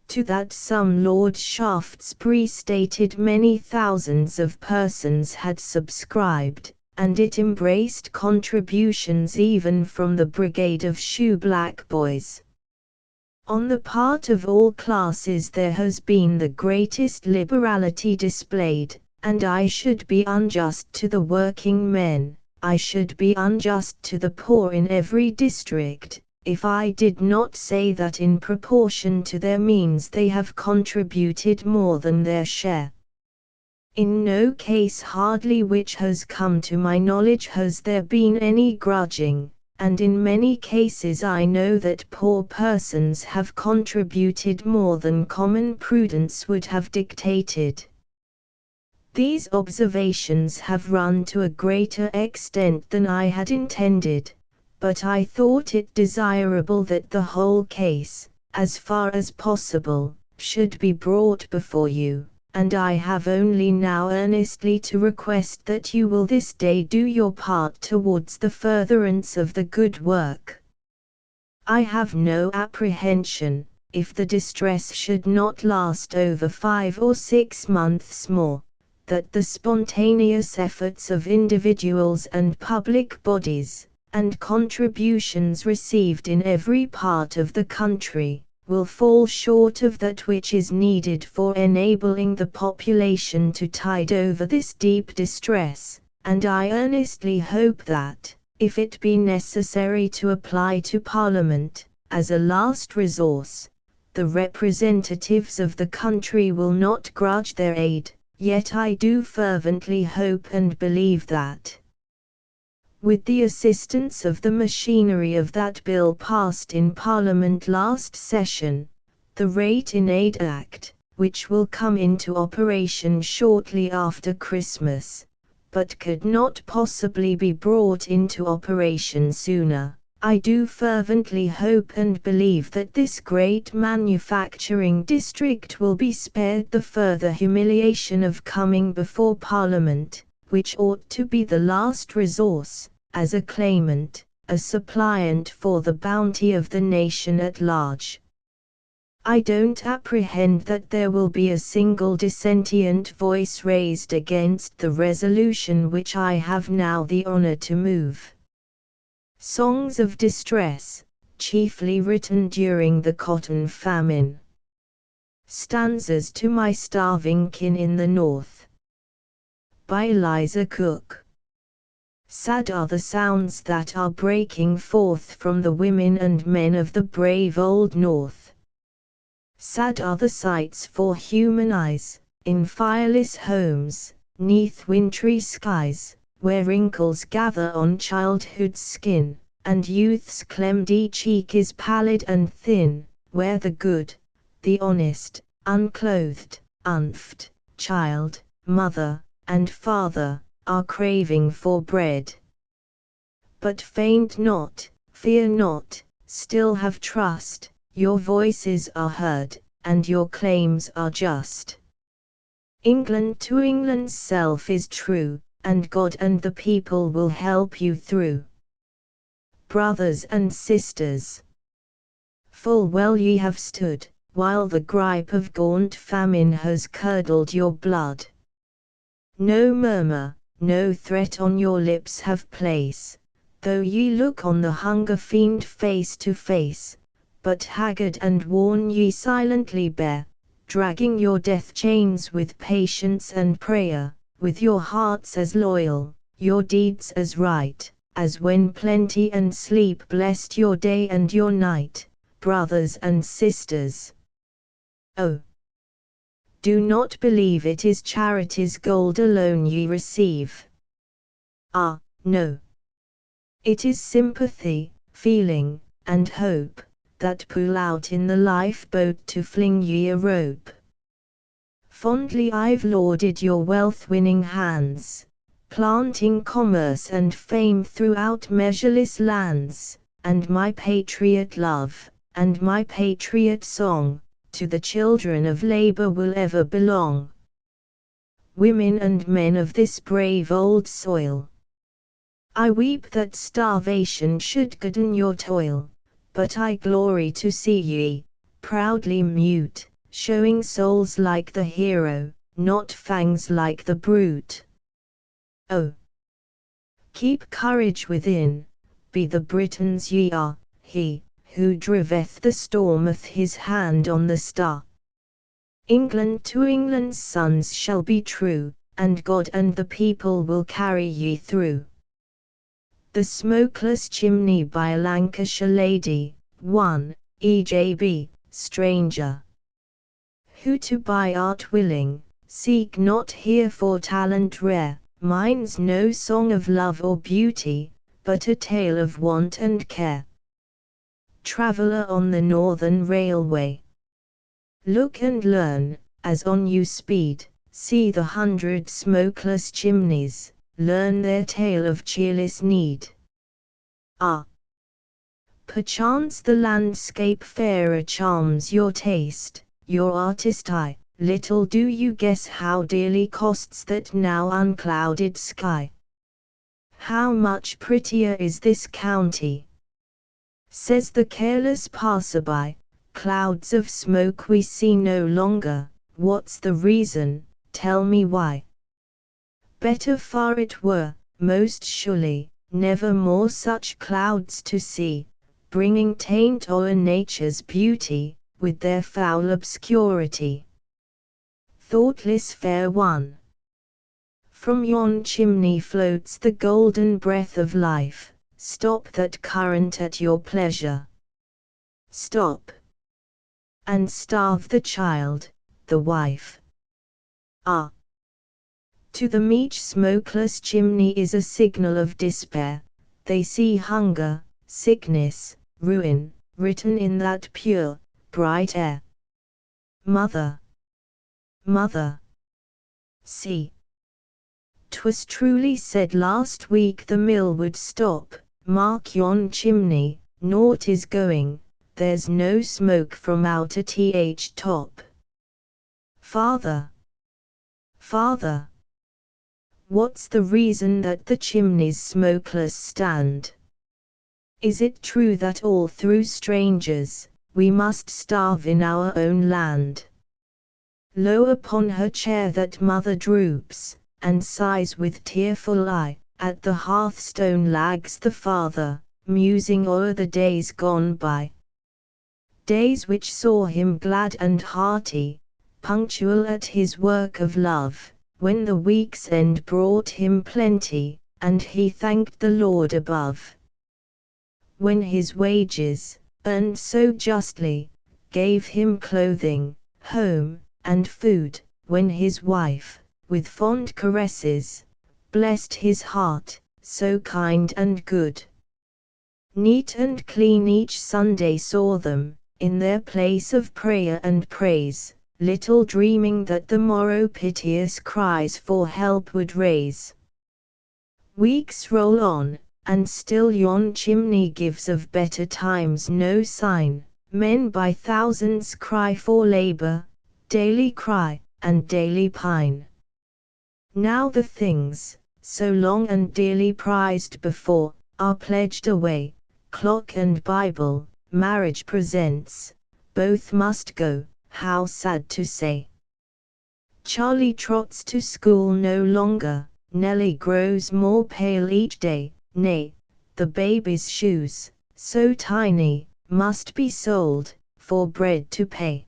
To that sum Lord Shaftesbury stated many thousands of persons had subscribed, and it embraced contributions even from the brigade of shoe-black boys. On the part of all classes there has been the greatest liberality displayed, and I should be unjust to the working men, I should be unjust to the poor in every district, if I did not say that in proportion to their means they have contributed more than their share. In no case hardly which has come to my knowledge has there been any grudging, and in many cases I know that poor persons have contributed more than common prudence would have dictated. These observations have run to a greater extent than I had intended, but I thought it desirable that the whole case, as far as possible, should be brought before you, and I have only now earnestly to request that you will this day do your part towards the furtherance of the good work. I have no apprehension, if the distress should not last over 5 or 6 months more, that the spontaneous efforts of individuals and public bodies, and contributions received in every part of the country, will fall short of that which is needed for enabling the population to tide over this deep distress, and I earnestly hope that, if it be necessary to apply to Parliament, as a last resource, the representatives of the country will not grudge their aid, yet I do fervently hope and believe that, with the assistance of the machinery of that bill passed in Parliament last session, the Rate in Aid Act, which will come into operation shortly after Christmas, but could not possibly be brought into operation sooner, I do fervently hope and believe that this great manufacturing district will be spared the further humiliation of coming before Parliament, which ought to be the last resource, as a claimant, a suppliant for the bounty of the nation at large. I don't apprehend that there will be a single dissentient voice raised against the resolution which I have now the honour to move. Songs of Distress, chiefly written during the cotton famine. Stanzas to My Starving Kin in the North. By Eliza Cook. Sad are the sounds that are breaking forth from the women and men of the brave old North. Sad are the sights for human eyes, in fireless homes, 'neath wintry skies, where wrinkles gather on childhood's skin, and youth's clemedy cheek is pallid and thin, where the good, the honest, unclothed, unfed, child, mother, and father, are craving for bread. But faint not, fear not, still have trust, your voices are heard, and your claims are just. England to England's self is true, and God and the people will help you through. Brothers and sisters, full well ye have stood, while the gripe of gaunt famine has curdled your blood. No murmur, no threat on your lips have place, though ye look on the hunger fiend face to face, but haggard and worn ye silently bear, dragging your death chains with patience and prayer, with your hearts as loyal, your deeds as right, as when plenty and sleep blessed your day and your night, brothers and sisters. Oh, do not believe it is charity's gold alone ye receive. Ah, no. It is sympathy, feeling, and hope, that pull out in the lifeboat to fling ye a rope. Fondly I've lauded your wealth-winning hands, planting commerce and fame throughout measureless lands, and my patriot love, and my patriot song, to the children of labor will ever belong. Women and men of this brave old soil, I weep that starvation should gladden your toil, but I glory to see ye, proudly mute, showing souls like the hero, not fangs like the brute. Oh, keep courage within, be the Britons ye are, he, who driveth the storm with his hand on the star. England to England's sons shall be true, and God and the people will carry ye through. The Smokeless Chimney by a Lancashire Lady, 1, EJB, Stranger. Who to buy art willing, seek not here for talent rare, mine's no song of love or beauty, but a tale of want and care. Traveller on the Northern Railway, look and learn, as on you speed, see the 100 smokeless chimneys, learn their tale of cheerless need. Ah! Perchance the landscape fairer charms your taste, your artist eye, little do you guess how dearly costs that now unclouded sky. How much prettier is this county, says the careless passer-by, clouds of smoke we see no longer, what's the reason, tell me why. Better far it were, most surely, never more such clouds to see, bringing taint o'er nature's beauty, with their foul obscurity. Thoughtless fair one, from yon chimney floats the golden breath of life, stop that current at your pleasure. Stop, and starve the child, the wife. Ah! To the meek smokeless chimney is a signal of despair, they see hunger, sickness, ruin, written in that pure, bright air. Mother, mother, see! 'Twas truly said last week the mill would stop, mark yon chimney, naught is going, there's no smoke from out a th top. Father, father, what's the reason that the chimneys smokeless stand? Is it true that all through strangers, we must starve in our own land? Low upon her chair that mother droops, and sighs with tearful eye, at the hearthstone lags the father, musing o'er the days gone by. Days which saw him glad and hearty, punctual at his work of love, when the week's end brought him plenty, and he thanked the Lord above. When his wages, earned so justly, gave him clothing, home, and food, when his wife, with fond caresses, blessed his heart, so kind and good. Neat and clean each Sunday saw them, in their place of prayer and praise, little dreaming that the morrow piteous cries for help would raise. Weeks roll on, and still yon chimney gives of better times no sign, men by thousands cry for labor, daily cry, and daily pine. Now the things, so long and dearly prized before, are pledged away, clock and Bible, marriage presents, both must go, how sad to say. Charlie trots to school no longer, Nellie grows more pale each day, nay, the baby's shoes, so tiny, must be sold, for bread to pay.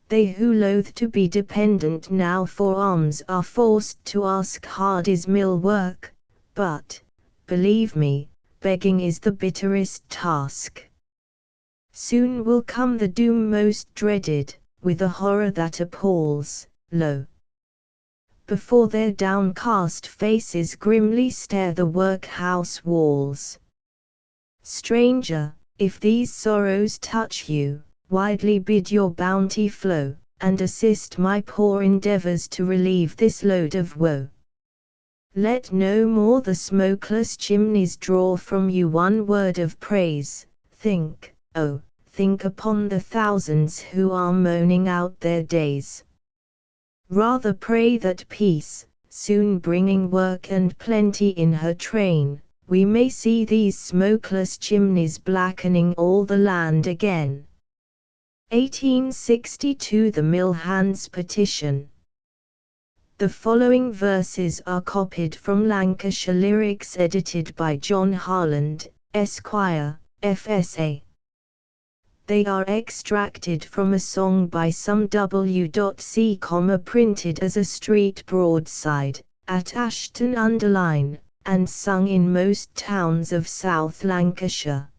They who loathe to be dependent now for alms are forced to ask hard is mill work, but, believe me, begging is the bitterest task. Soon will come the doom most dreaded, with a horror that appalls, lo! Before their downcast faces grimly stare the workhouse walls. Stranger, if these sorrows touch you, widely bid your bounty flow, and assist my poor endeavors to relieve this load of woe. Let no more the smokeless chimneys draw from you one word of praise. Think, oh, think upon the thousands who are moaning out their days. Rather pray that peace, soon bringing work and plenty in her train, we may see these smokeless chimneys blackening all the land again. 1862 The Mill Hands Petition. The following verses are copied from Lancashire lyrics edited by John Harland, Esquire, FSA. They are extracted from a song by some W.C. printed as a street broadside, at Ashton-under-Lyne, and sung in most towns of South Lancashire.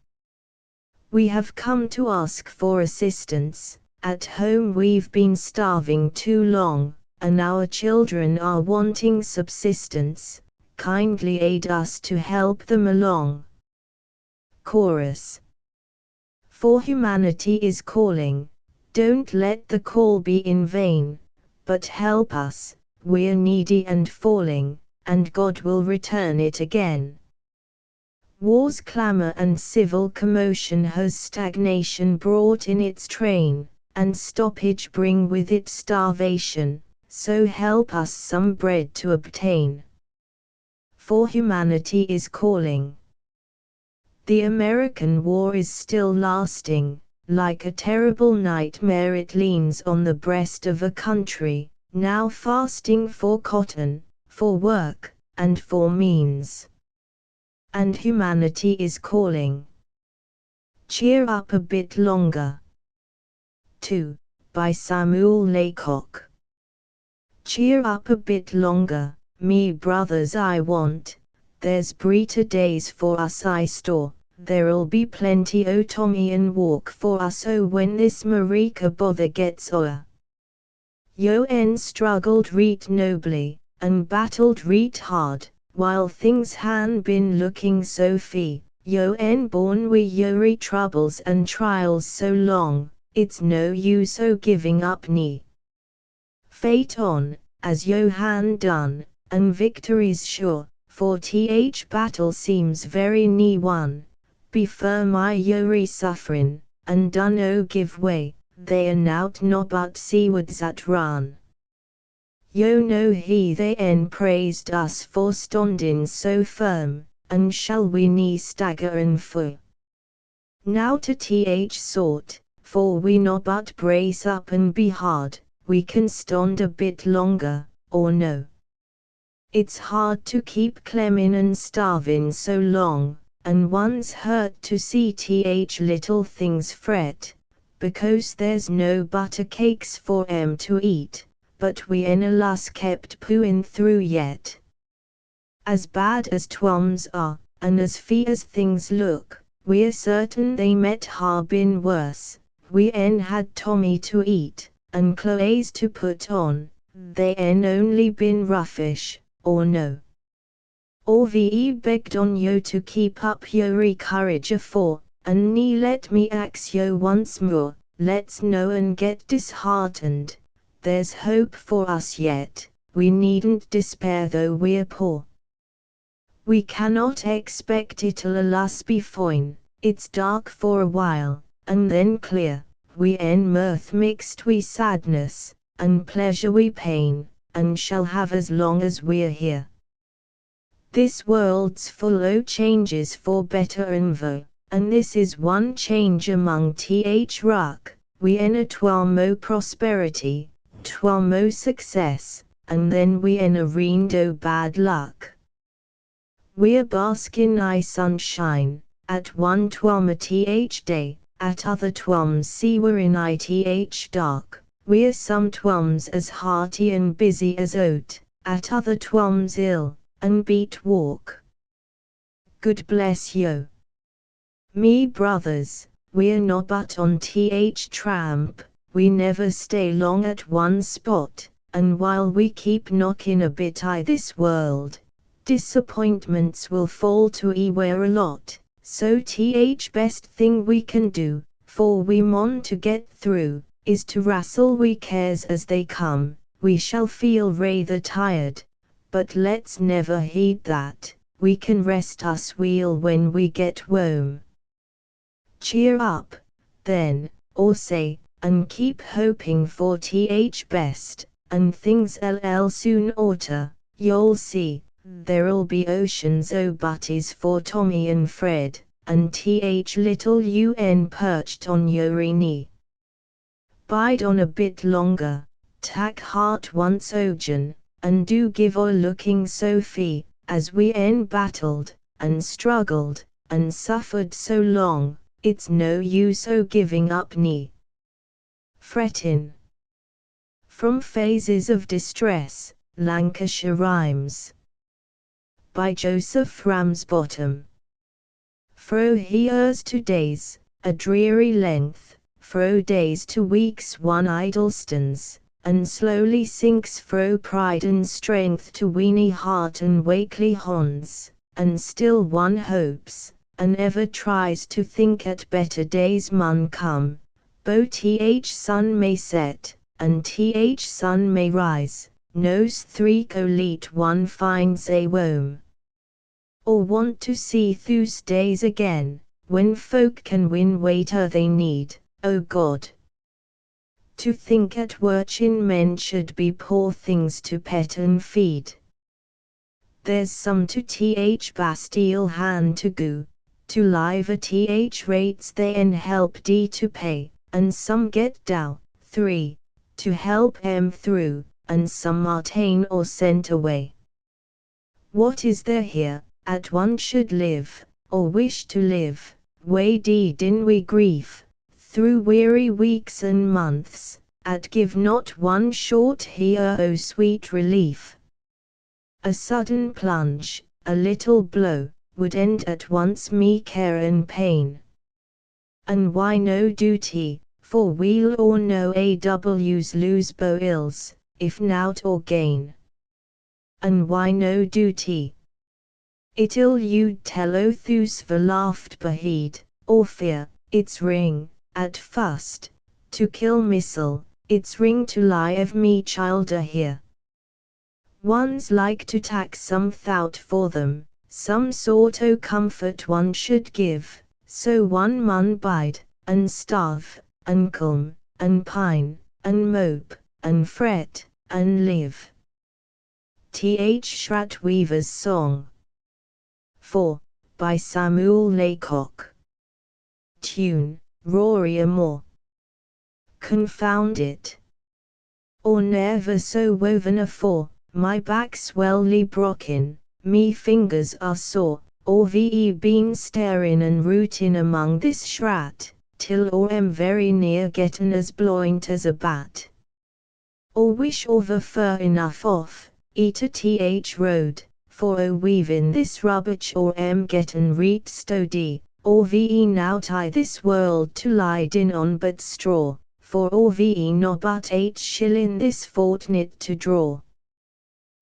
We have come to ask for assistance, at home we've been starving too long, and our children are wanting subsistence, kindly aid us to help them along. Chorus. For humanity is calling, don't let the call be in vain, but help us, we're needy and falling, and God will return it again. War's clamor and civil commotion has stagnation brought in its train, and stoppage bring with it starvation, so help us some bread to obtain. For humanity is calling. The American war is still lasting, like a terrible nightmare it leans on the breast of a country, now fasting for cotton, for work, and for means. And humanity is calling. Cheer up a bit longer. 2. By Samuel Laycock. Cheer up a bit longer, me brothers I want, there's brighter days for us I store, there'll be plenty o' Tommy and walk for us o when this Marika bother gets o'er. Yo struggled reet nobly, and battled reet hard, while things han been looking so fee, yo born wi' yori troubles and trials so long, it's no use o giving up knee. Fate on, as yo han done, and victory's sure, for battle seems very nigh won. Be firm I yori suffering, and do no give way, they are nout no but seawards at run. Yo know he they praised us for stondin so firm, and shall we nie stagger and fu. Now to sort, for we no but brace up and be hard, we can stond a bit longer, or no. It's hard to keep clemmin and starvin so long, and one's hurt to see little things fret, because there's no butter cakes for to eat. But we ain't allus kept pooin' through yet. As bad as twums are, and as fee as things look, we're certain they met ha been worse. We ain't had Tommy to eat, and clothes to put on, they ain't only been roughish, or no. Or ve begged on yo to keep up yori courage afore, and nee let me ax yo once more, let's no and get disheartened. There's hope for us yet, we needn't despair though we're poor. We cannot expect it'll allus be fine, it's dark for a while, and then clear, we en mirth mixed we sadness, and pleasure we pain, and shall have as long as we're here. This world's full o' changes for better and vo, and this is one change among th ruck, we en a twelm o' prosperity, twelm o' success, and then we en a reend o' bad luck. We're bask in I sunshine, at one twelm a th day, at other twelms see we're in ith dark, we're some twelms as hearty and busy as oat, at other twelms ill, and beat walk. Good bless yo. Me brothers, we're not but on th tramp, we never stay long at one spot, and while we keep knocking a bit I this world, disappointments will fall to where a lot, so th best thing we can do, for we mon to get through, is to wrestle we cares as they come. We shall feel rather tired, but let's never heed that, we can rest us wheel when we get home. Cheer up, then, or say, and keep hoping for th best, and things ll soon alter, you'll see, there'll be oceans o' butties for Tommy and Fred, and th little un perched on your knee. Bide on a bit longer, tak heart once ogen, and do give o' looking Sophie, as we en battled, and struggled, and suffered so long, it's no use o' giving up knee. Frettin'. From Phases of Distress, Lancashire Rhymes. By Joseph Ramsbottom. Fro years to days, a dreary length, fro days to weeks one idle stands, and slowly sinks fro pride and strength to weeny heart and wakely honds, and still one hopes, and ever tries to think at better days mun come, bo th sun may set, and th sun may rise, nos three colete one finds a wome. Or want to see those days again, when folk can win waiter they need, O God. To think at worchin men should be poor things to pet and feed. There's some to th Bastille hand to go, to live at th rates they en help d to pay, and some get dow, 3, to help em through, and some are ta'en or sent away. What is there here, at one should live, or wish to live, way deed in we grief, through weary weeks and months, at give not one short here o sweet relief. A sudden plunge, a little blow, would end at once me care and pain. And why no duty, for weal or no aws lose bo ills, if nout or gain. And why no duty? It ill you'd tell o thus for laughed beheed, or fear, its ring, at fust, to kill missile, its ring to lie of me childer here. One's like to tak some thought for them, some sort o comfort one should give, so one mun bide, and starve, and calm, and pine, and mope, and fret, and live. Th Shrat Weaver's Song. 4. By Samuel Laycock. Tune, Rory Amore. Confound it. Or never so woven afore, my back's welly broken, me fingers are sore, or ve been starin' and rootin' among this shrat, till or am very near gettin' as bloint as a bat. Or wish or the fur enough off, eat a th road, for o weavin' this rubbish or am gettin' reet stody, or ve nout I this world to lie din on but straw, for or ve no but 8 shillin' this fortnight to draw.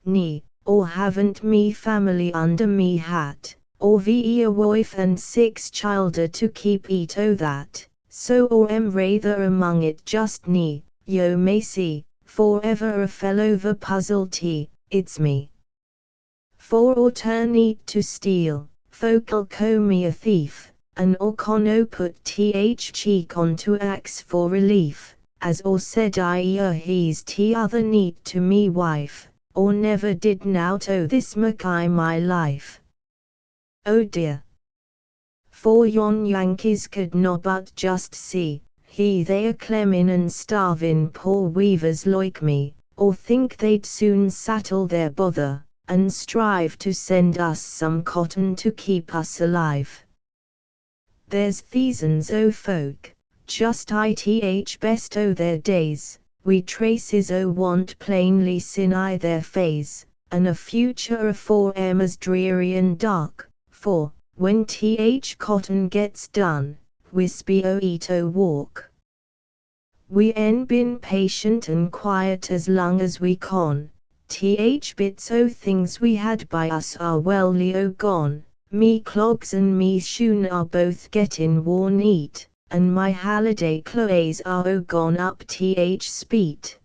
Ni, or haven't me family under me hat, or ve a wife and 6 childer to keep eat o that, so or am rather among it just ni, yo may see, for ever a fellow the puzzle t, it's me. For or turn eat to steal, folk'll call me a thief, and or conno put th cheek onto axe for relief, as or said he's t'other neat to me wife, or never did nout o this mackay my life. Oh dear! For yon Yankees could not but just see, they a clemmin' and starvin' poor weavers like me, or think they'd soon settle their bother, and strive to send us some cotton to keep us alive. There's thousands o' folk, just ith best o' their days, we traces o' want plainly sin I their face, and a future afore 'em as dreary and dark, for, when cotton gets done, wispy o' eat o' walk. We en been patient and quiet as long as we con, bits o' things we had by us are wellly o gone, me clogs and me shoon are both gettin' worn eat, and my holiday clothes are o gone up speet.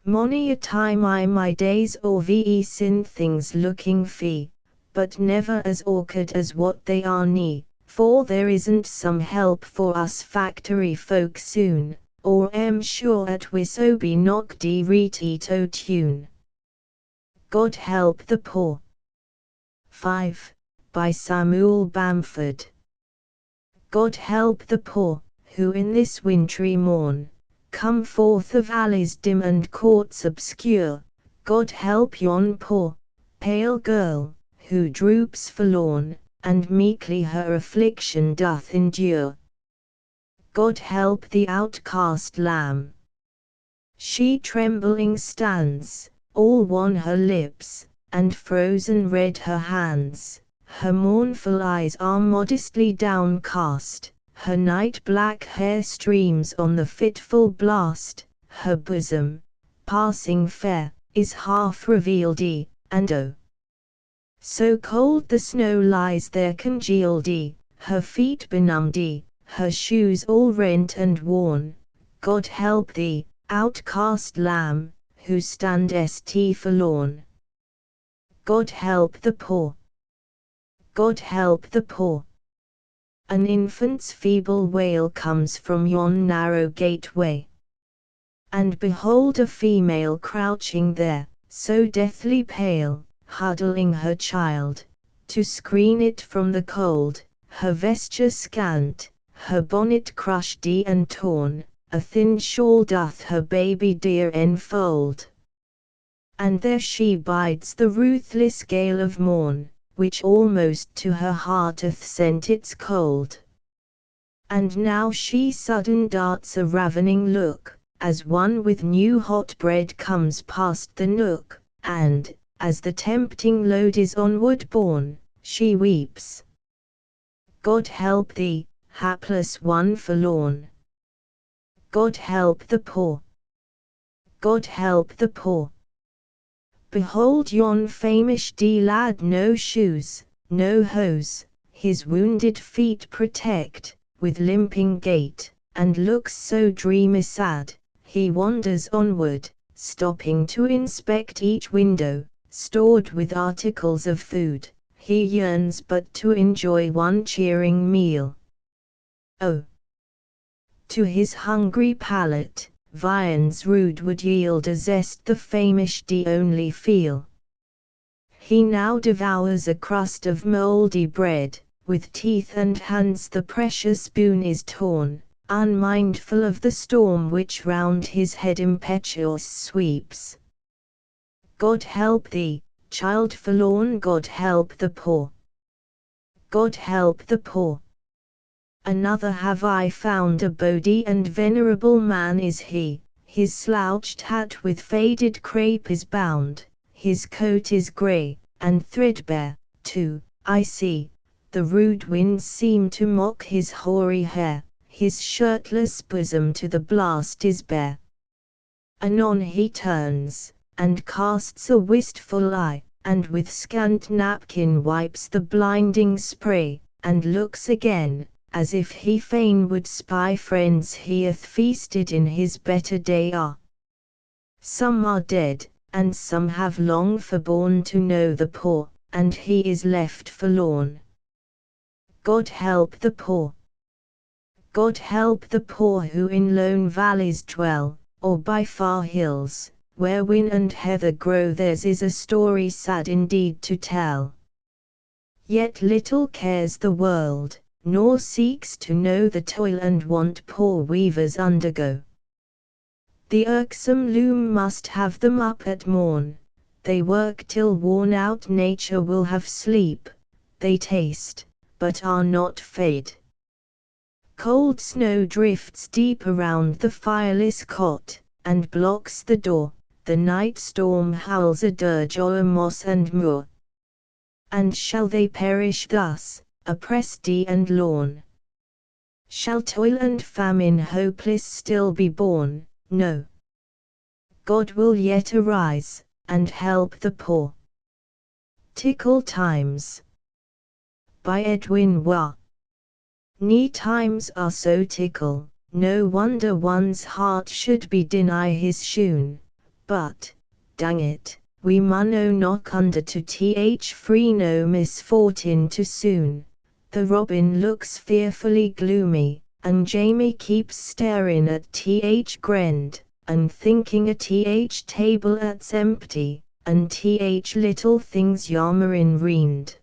Mony a time I my days or sin things looking fee, but never as awkward as what they are nie, for there isn't some help for us factory folk soon, or sure at we so be knock de reteat o tune. God help the poor. 5. By Samuel Bamford. God help the poor, who in this wintry morn, come forth of alleys dim and courts obscure. God help yon poor, pale girl, who droops forlorn, and meekly her affliction doth endure. God help the outcast lamb. She trembling stands, all wan her lips, and frozen red her hands, her mournful eyes are modestly downcast, her night black hair streams on the fitful blast, her bosom, passing fair, is half revealed and oh! So cold the snow lies there congealed her feet benumbed her shoes all rent and worn. God help thee, outcast lamb, who standest forlorn. God help the poor. God help the poor. An infant's feeble wail comes from yon narrow gateway. And behold a female crouching there, so deathly pale, huddling her child, to screen it from the cold, her vesture scant, her bonnet crushed and torn, a thin shawl doth her baby dear enfold. And there she bides the ruthless gale of morn, which almost to her heart hath sent its cold. And now she sudden darts a ravening look, as one with new hot bread comes past the nook, and, as the tempting load is onward borne, she weeps. God help thee, hapless one forlorn. God help the poor. God help the poor. Behold yon famished lad, no shoes, no hose, his wounded feet protect, with limping gait, and looks so dreamy sad, he wanders onward, stopping to inspect each window, stored with articles of food, he yearns but to enjoy one cheering meal. Oh! To his hungry palate, viands rude would yield a zest the famished only feel. He now devours a crust of mouldy bread, with teeth and hands the precious spoon is torn, unmindful of the storm which round his head impetuous sweeps. God help thee, child forlorn, God help the poor. God help the poor. Another have I found, a body and venerable man is he, his slouched hat with faded crape is bound, his coat is grey, and threadbare, too, I see, the rude winds seem to mock his hoary hair, his shirtless bosom to the blast is bare. Anon he turns, and casts a wistful eye, and with scant napkin wipes the blinding spray, and looks again, as if he fain would spy friends he hath feasted in his better day are. Some are dead, and some have long forborne to know the poor, and he is left forlorn. God help the poor. God help the poor who in lone valleys dwell, or by far hills, where whin and heather grow. Theirs is a story sad indeed to tell. Yet little cares the world, nor seeks to know the toil and want poor weavers undergo. The irksome loom must have them up at morn. They work till worn out nature will have sleep. They taste, but are not fed. Cold snow drifts deep around the fireless cot, and blocks the door. The night storm howls a dirge o'er moss and moor. And shall they perish thus, oppressed and lorn? Shall toil and famine hopeless still be borne? No. God will yet arise, and help the poor. Tickle Times by Edwin Waugh. Times are so tickle, no wonder one's heart should be deny his shoon. But, dang it, we mun o knock under to free no misfortune too soon. The robin looks fearfully gloomy, and Jamie keeps staring at grend, and thinking a table at's empty, and little things yarmerin reend.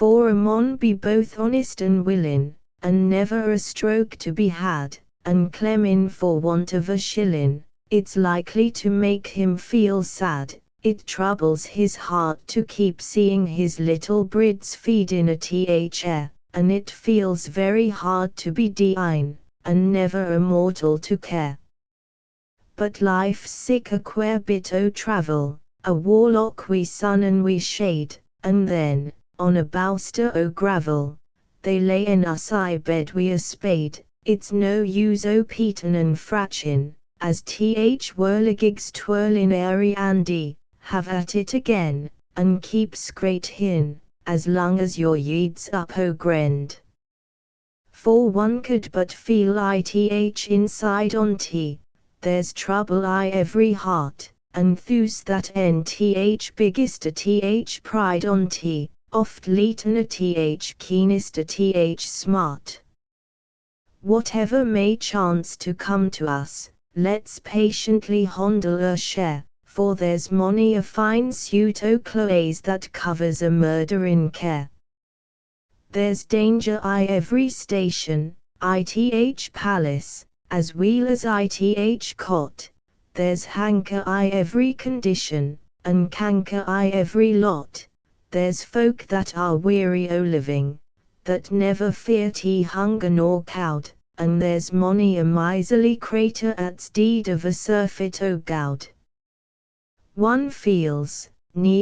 For a mon be both honest and willin', and never a stroke to be had, and clemmin' for want of a shillin', it's likely to make him feel sad. It troubles his heart to keep seeing his little brids feed in a and it feels very hard to be dine, and never a mortal to care. But life's sick a queer bit o' travel, a warlock we sun and we shade, and then, on a bowster o' gravel, they lay in us I bed we a spade. It's no use o' peatin' and fratchin', as whirligigs twirlin' airy Andy, have at it again, and keep straight hin, as long as your yeeds up o' grend. For one could but feel inside on there's trouble I every heart, and thus that biggest a pride on oft leeton a keenest a smart. Whatever may chance to come to us, let's patiently handle a share, for there's mony a fine suit o' clothes that covers a murderin' care. There's danger I every station, palace, as well as cot. There's hanker I every condition, and canker I every lot. There's folk that are weary o' living, that never fear hunger nor cowed, and there's mony a miserly crater at's deed of a surfeit o' gowd. One feels,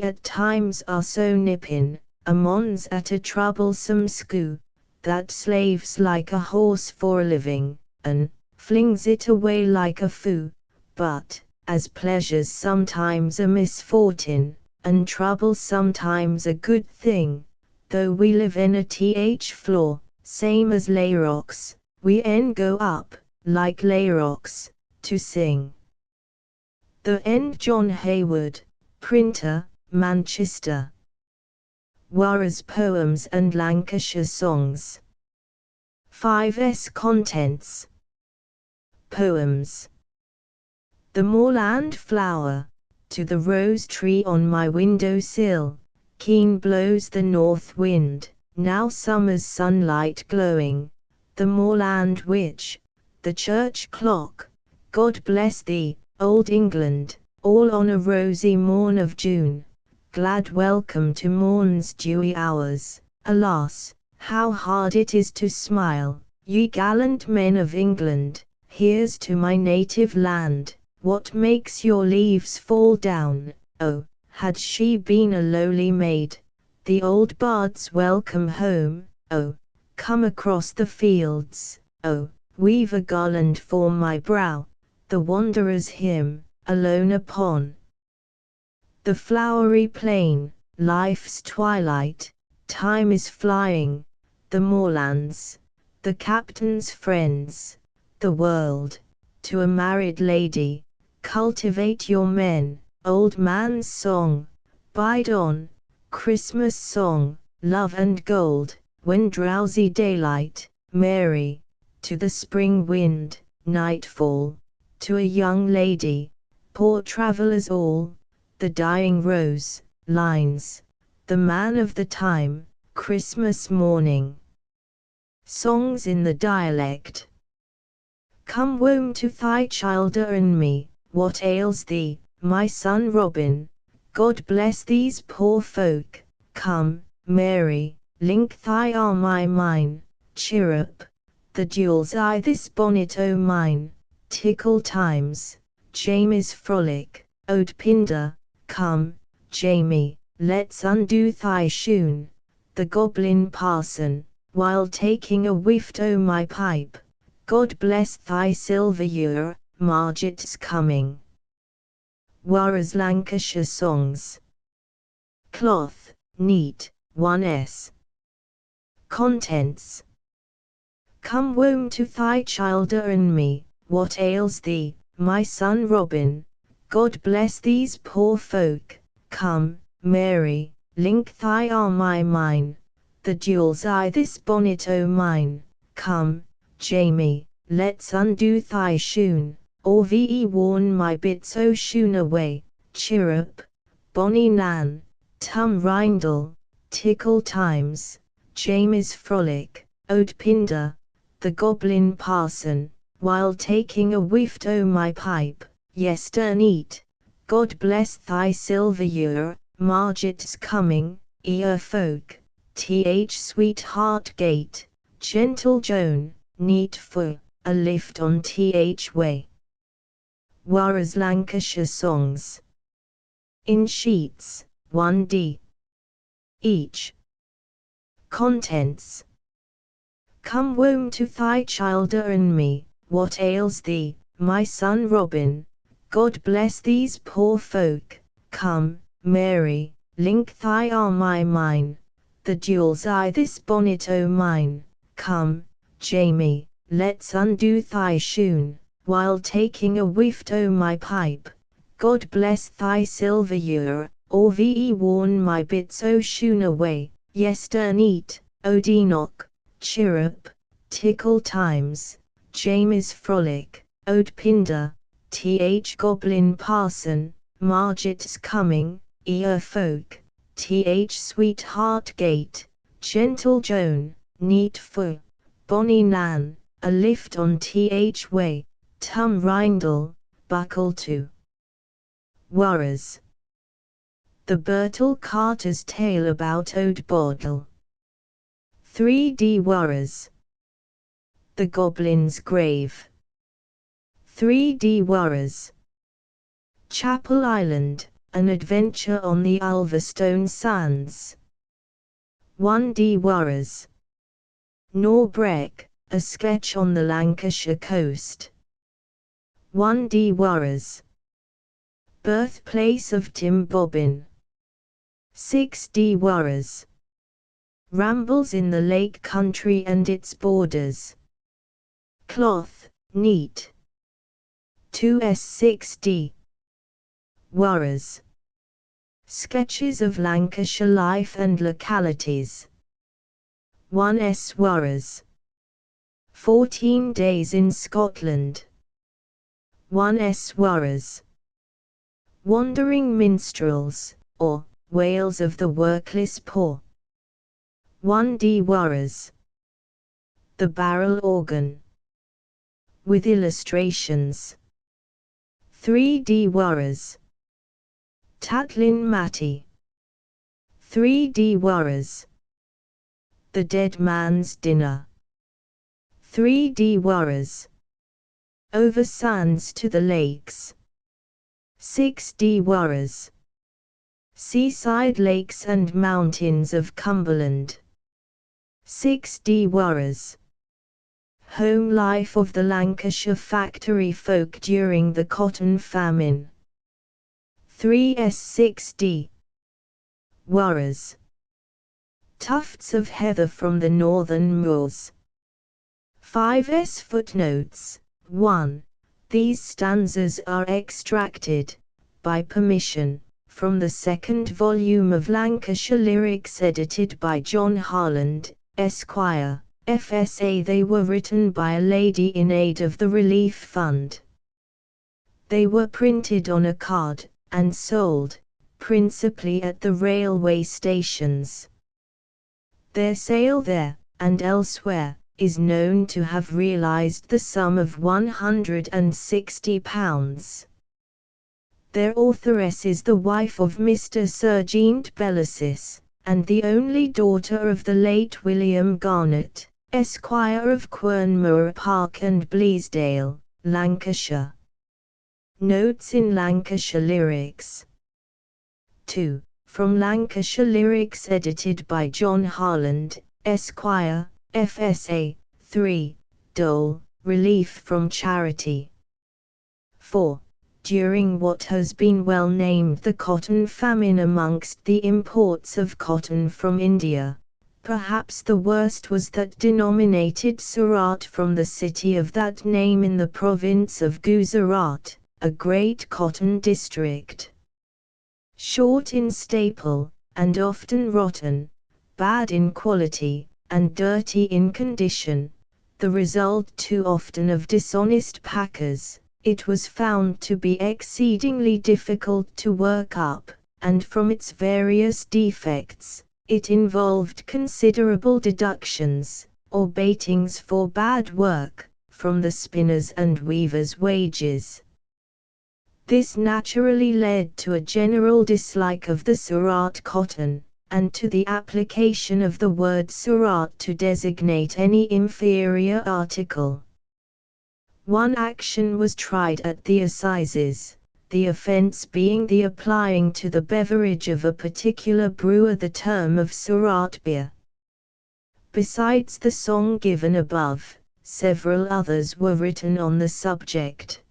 at times are so nippin', a mon's at a troublesome scoo, that slaves like a horse for a living, and flings it away like a foo. But, as pleasure's sometimes a misfortune, and trouble sometimes a good thing, though we live in a floor, same as layrocks, we go up, like layrocks, to sing. The End. John Hayward, Printer, Manchester. Waugh's Poems and Lancashire Songs. 5s Contents. Poems. The moorland flower, to the rose tree on my window sill, keen blows the north wind, now summer's sunlight glowing. The moorland witch, the church clock, God bless thee, old England, all on a rosy morn of June. Glad welcome to morn's dewy hours. Alas, how hard it is to smile, ye gallant men of England. Here's to my native land. What makes your leaves fall down? Oh, had she been a lowly maid, the old bard's welcome home. Oh, come across the fields. Oh, weave a garland for my brow, the wanderer's hymn, alone upon the flowery plain. Life's twilight, time is flying, the moorlands, the captain's friends, the world. To a married lady, cultivate your men. Old man's song, bide on, Christmas song, love and gold, when drowsy daylight, Mary, to the spring wind, nightfall, to a young lady, poor travellers all, the dying rose, lines, the man of the time, Christmas morning. Songs in the dialect. Come home to thy childer and me, what ails thee, my son Robin? God bless these poor folk. Come, Mary, link thy arm I mine, cheer up, the jewel's eye this bonnet o' mine, tickle times, Jamie's frolic, Ode Pinder, come, Jamie, let's undo thy shoon, the goblin parson, while taking a whiff o' my pipe, God bless thy silver ewer, Marget's coming. Waugh's Lancashire Songs. Cloth, neat, 1s. Contents. Come home to thy childer and me, what ails thee, my son Robin? God bless these poor folk. Come, Mary, link thy arm I mine, the jewel's eye this bonnet o' mine. Come, Jamie, let's undo thy shoon, or ve worn my bits o' shoon away. Cheer up, bonny Nan, Tum Rindle, tickle times, Jamie's frolic, Ode Pinder, the goblin parson, while taking a whiff o' my pipe. Yester neat, God bless thy silver ewer, Marget's coming. Ear folk, th sweetheart gate, gentle Joan, neat for a lift on th way. Waugh's Lancashire Songs. In sheets, 1d. Each. Contents. Come home to thy childer and me, what ails thee, my son Robin? God bless these poor folk. Come, Mary, link thy arm I mine, the jewel's eye this bonnet o' mine. Come, Jamie, let's undo thy shoon, while taking a whiff o' my pipe. God bless thy silver ewer, or ve worn my bits o' shoon away. Yester neat, Ode Enoch, cheer up, tickle times, Jamie's frolic, Ode Pinder, th goblin parson, Marget's coming. Ear folk, th sweetheart gate, gentle Joan, neat for, bonny Nan, a lift on th way, Tum Rindle, buckle to. Waugh's. The Bertel Carter's Tale about Ode Bodle. 3d. Waugh's. The Goblin's Grave. 3d. Waugh's. Chapel Island, an adventure on the Ulverstone sands. 1d. Waugh's. Norbreck, a sketch on the Lancashire coast. 1d. Waugh's. Birthplace of Tim Bobbin. 6d. Waugh's. Rambles in the Lake Country and its borders. Cloth, neat. 2s. 6d. Waugh's. Sketches of Lancashire life and localities. 1s. Waugh's. 14 Days in Scotland. 1s. Waugh's. Wandering Minstrels, or Wails of the Workless Poor. 1d. Waugh's. The Barrel Organ. With illustrations. 3d. Waugh's. Tatlin Matty. 3d. Waugh's. The Dead Man's Dinner. 3d. Waugh's. Over Sands to the Lakes. 6d. Waugh's. Seaside Lakes and Mountains of Cumberland. 6d. Waugh's. Home life of the Lancashire factory folk during the cotton famine. 3s. 6d. Waugh's. Tufts of heather from the northern moors. 5s. Footnotes. 1. These stanzas are extracted, by permission, from the second volume of Lancashire Lyrics edited by John Harland, Esquire, FSA. They were written by a lady in aid of the Relief Fund. They were printed on a card, and sold, principally at the railway stations. Their sale there, and elsewhere, is known to have realized the sum of £160. Their authoress is the wife of Mr. Sergeant Bellasis, and the only daughter of the late William Garnett, Esquire of Quernmore Park and Bleasdale, Lancashire. Notes in Lancashire Lyrics. 2. From Lancashire Lyrics edited by John Harland, Esquire, FSA. 3. Dole, Relief from Charity. 4. During what has been well named the cotton famine amongst the imports of cotton from India, perhaps the worst was that denominated Surat from the city of that name in the province of Gujarat, a great cotton district. Short in staple, and often rotten, bad in quality, and dirty in condition, the result too often of dishonest packers, it was found to be exceedingly difficult to work up, and from its various defects, it involved considerable deductions, or baitings for bad work, from the spinners' and weavers' wages. This naturally led to a general dislike of the Surat cotton, and to the application of the word Surat to designate any inferior article. One action was tried at the assizes, the offence being the applying to the beverage of a particular brewer the term of Surat beer. Besides the song given above, several others were written on the subject.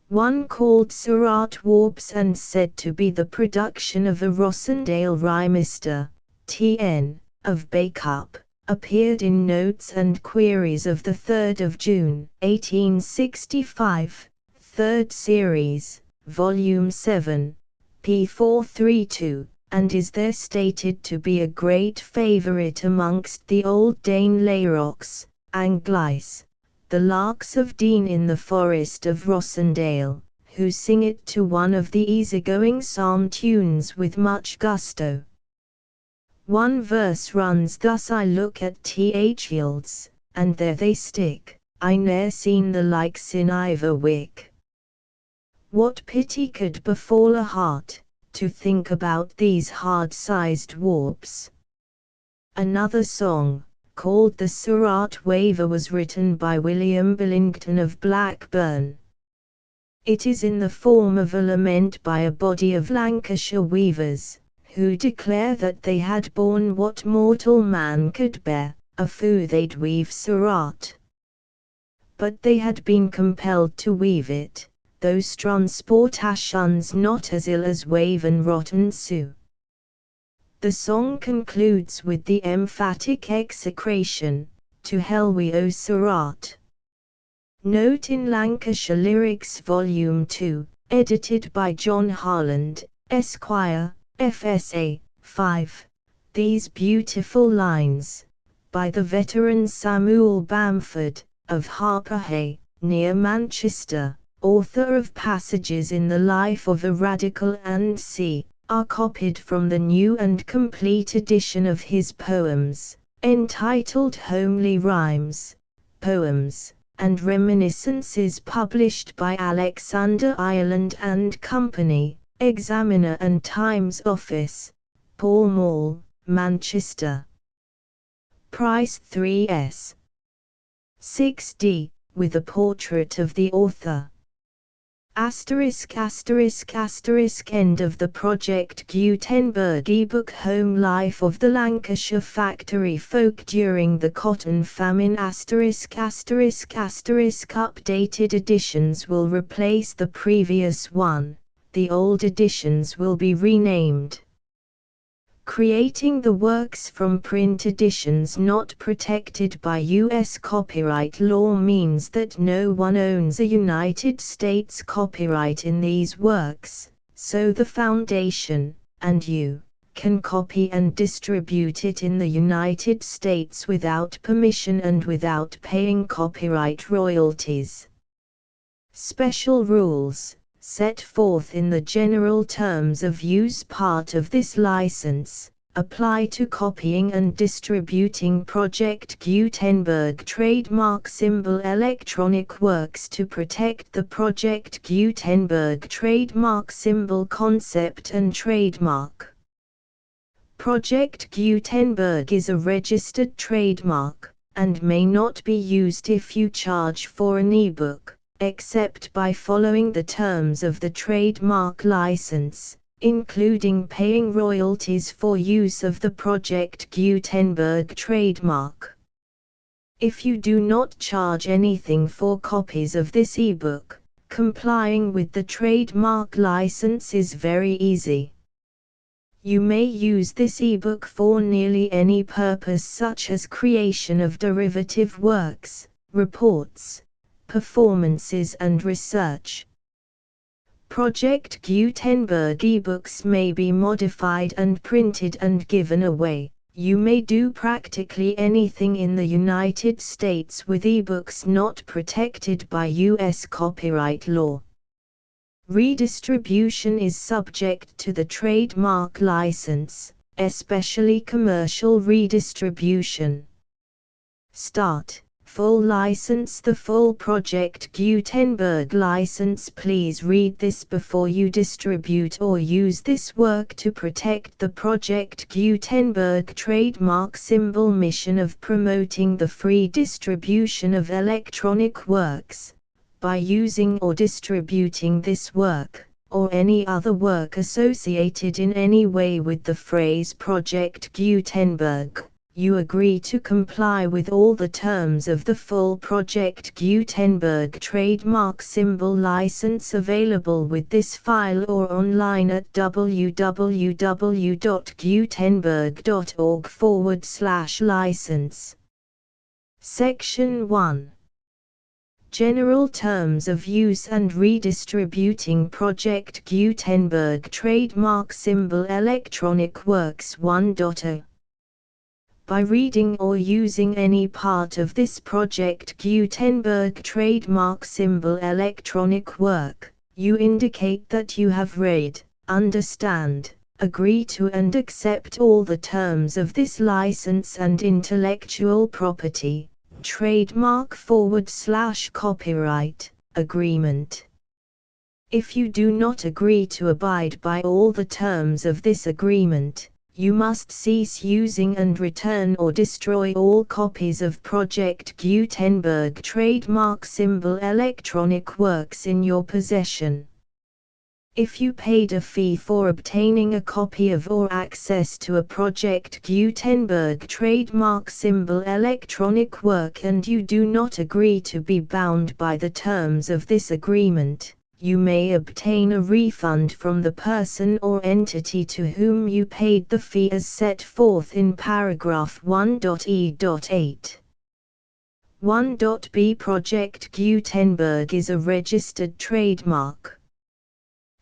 One called Surat Warps and said to be the production of a Rossendale rhymester, T.N., of Bacup, appeared in Notes and Queries of 3 June, 1865, 3rd Series, Volume 7, p. 432, and is there stated to be a great favourite amongst the old Dane Layrocs, Anglice, the larks of Dean in the forest of Rossendale, who sing it to one of the easygoing psalm tunes with much gusto. One verse runs thus: I look at th yields, and there they stick, I ne'er seen the likes in either wick. What pity could befall a heart, to think about these hard-sized warps? Another song, called the Surat Waver, was written by William Billington of Blackburn. It is in the form of a lament by a body of Lancashire weavers, who declare that they had borne what mortal man could bear, a foo they'd weave Surat. But they had been compelled to weave it, those transportations not as ill as wave and rotten Sue. The song concludes with the emphatic execration, to hell we owe Surat. Note in Lancashire Lyrics Volume 2, edited by John Harland, Esquire, FSA. 5. These beautiful lines, by the veteran Samuel Bamford, of Harperhay, near Manchester, author of passages in the life of a radical and c. are copied from the new and complete edition of his poems, entitled Homely Rhymes, Poems, and Reminiscences, published by Alexander Ireland and Company, Examiner and Times Office, Pall Mall, Manchester. Price 3s. 6d, with a portrait of the author. **** End of the project. Gutenberg ebook Home Life of the Lancashire Factory Folk during the Cotton Famine ***** Updated editions will replace the previous one, the old editions will be renamed. Creating the works from print editions not protected by U.S. copyright law means that no one owns a United States copyright in these works, so the Foundation, and you, can copy and distribute it in the United States without permission and without paying copyright royalties. Special rules, set forth in the general terms of use part of this license, apply to copying and distributing Project Gutenberg trademark symbol electronic works to protect the Project Gutenberg trademark symbol concept and trademark. Project Gutenberg is a registered trademark, and may not be used if you charge for an ebook, except by following the terms of the trademark license, including paying royalties for use of the Project Gutenberg trademark. If you do not charge anything for copies of this ebook, complying with the trademark license is very easy. You may use this ebook for nearly any purpose, such as creation of derivative works, reports, performances and research. Project Gutenberg ebooks may be modified and printed and given away. You may do practically anything in the United States with ebooks not protected by U.S. copyright law. Redistribution is subject to the trademark license, especially commercial redistribution. Start. Full license. The full Project Gutenberg license. Please read this before you distribute or use this work to protect the Project Gutenberg trademark symbol mission of promoting the free distribution of electronic works, by using or distributing this work, or any other work associated in any way with the phrase Project Gutenberg. You agree to comply with all the terms of the full Project Gutenberg trademark symbol license available with this file or online at www.gutenberg.org/license. Section 1. General Terms of Use and Redistributing Project Gutenberg Trademark Symbol Electronic Works 1.0. By reading or using any part of this Project Gutenberg trademark symbol electronic work, you indicate that you have read, understand, agree to and accept all the terms of this license and intellectual property, trademark/copyright, agreement. If you do not agree to abide by all the terms of this agreement, you must cease using and return or destroy all copies of Project Gutenberg trademark symbol electronic works in your possession. If you paid a fee for obtaining a copy of or access to a Project Gutenberg trademark symbol electronic work and you do not agree to be bound by the terms of this agreement, you may obtain a refund from the person or entity to whom you paid the fee as set forth in paragraph 1.e.8. 1.b. Project Gutenberg is a registered trademark.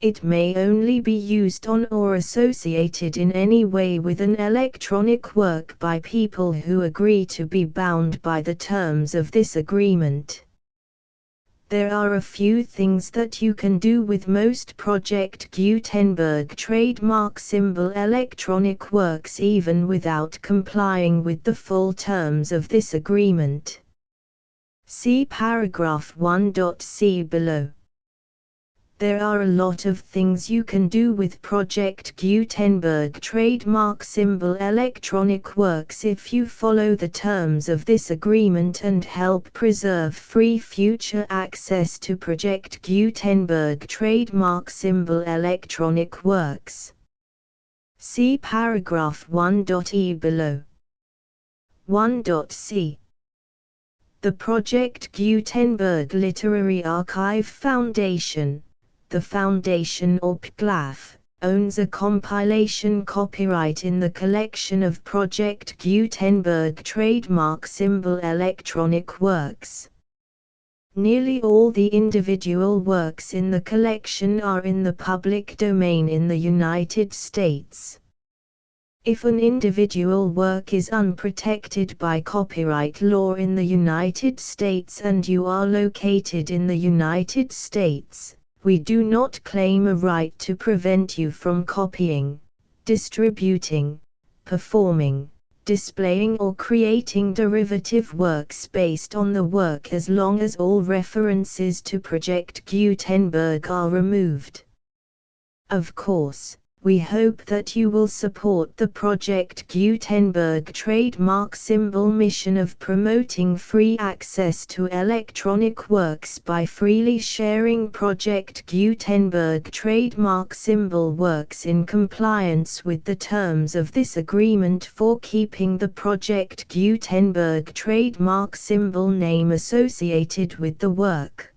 It may only be used on or associated in any way with an electronic work by people who agree to be bound by the terms of this agreement. There are a few things that you can do with most Project Gutenberg trademark symbol electronic works even without complying with the full terms of this agreement. See paragraph 1.c below. There are a lot of things you can do with Project Gutenberg trademark symbol electronic works if you follow the terms of this agreement and help preserve free future access to Project Gutenberg trademark symbol electronic works. See paragraph 1.e below. 1.c. The Project Gutenberg Literary Archive Foundation, the Foundation or PGLAF, owns a compilation copyright in the collection of Project Gutenberg trademark symbol electronic works. Nearly all the individual works in the collection are in the public domain in the United States. If an individual work is unprotected by copyright law in the United States and you are located in the United States, we do not claim a right to prevent you from copying, distributing, performing, displaying or creating derivative works based on the work as long as all references to Project Gutenberg are removed. Of course, we hope that you will support the Project Gutenberg trademark symbol mission of promoting free access to electronic works by freely sharing Project Gutenberg trademark symbol works in compliance with the terms of this agreement for keeping the Project Gutenberg trademark symbol name associated with the work.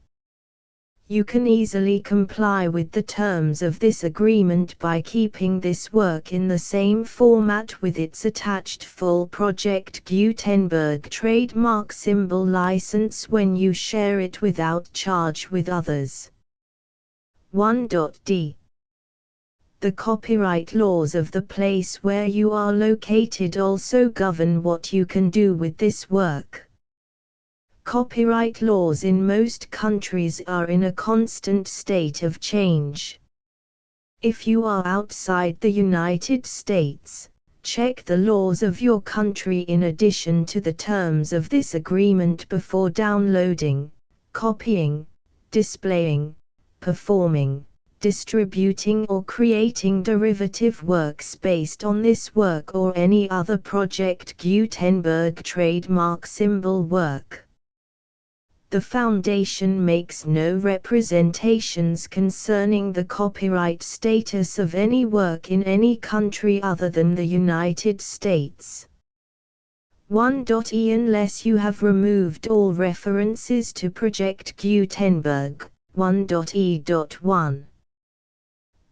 You can easily comply with the terms of this agreement by keeping this work in the same format with its attached full Project Gutenberg trademark symbol license when you share it without charge with others. 1.d. The copyright laws of the place where you are located also govern what you can do with this work. Copyright laws in most countries are in a constant state of change. If you are outside the United States, check the laws of your country in addition to the terms of this agreement before downloading, copying, displaying, performing, distributing or creating derivative works based on this work or any other Project Gutenberg trademark symbol work. The Foundation makes no representations concerning the copyright status of any work in any country other than the United States. 1.e. Unless you have removed all references to Project Gutenberg, 1.e.1.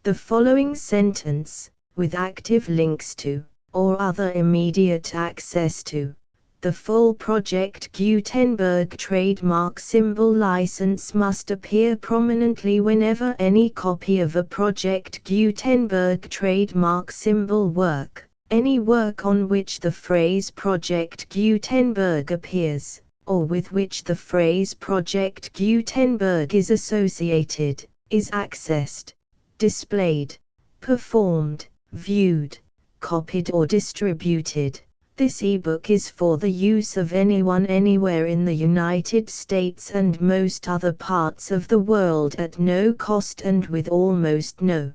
The following sentence, with active links to, or other immediate access to, the full Project Gutenberg trademark symbol license must appear prominently whenever any copy of a Project Gutenberg trademark symbol work, any work on which the phrase Project Gutenberg appears, or with which the phrase Project Gutenberg is associated, is accessed, displayed, performed, viewed, copied or distributed. This ebook is for the use of anyone anywhere in the United States and most other parts of the world at no cost and with almost no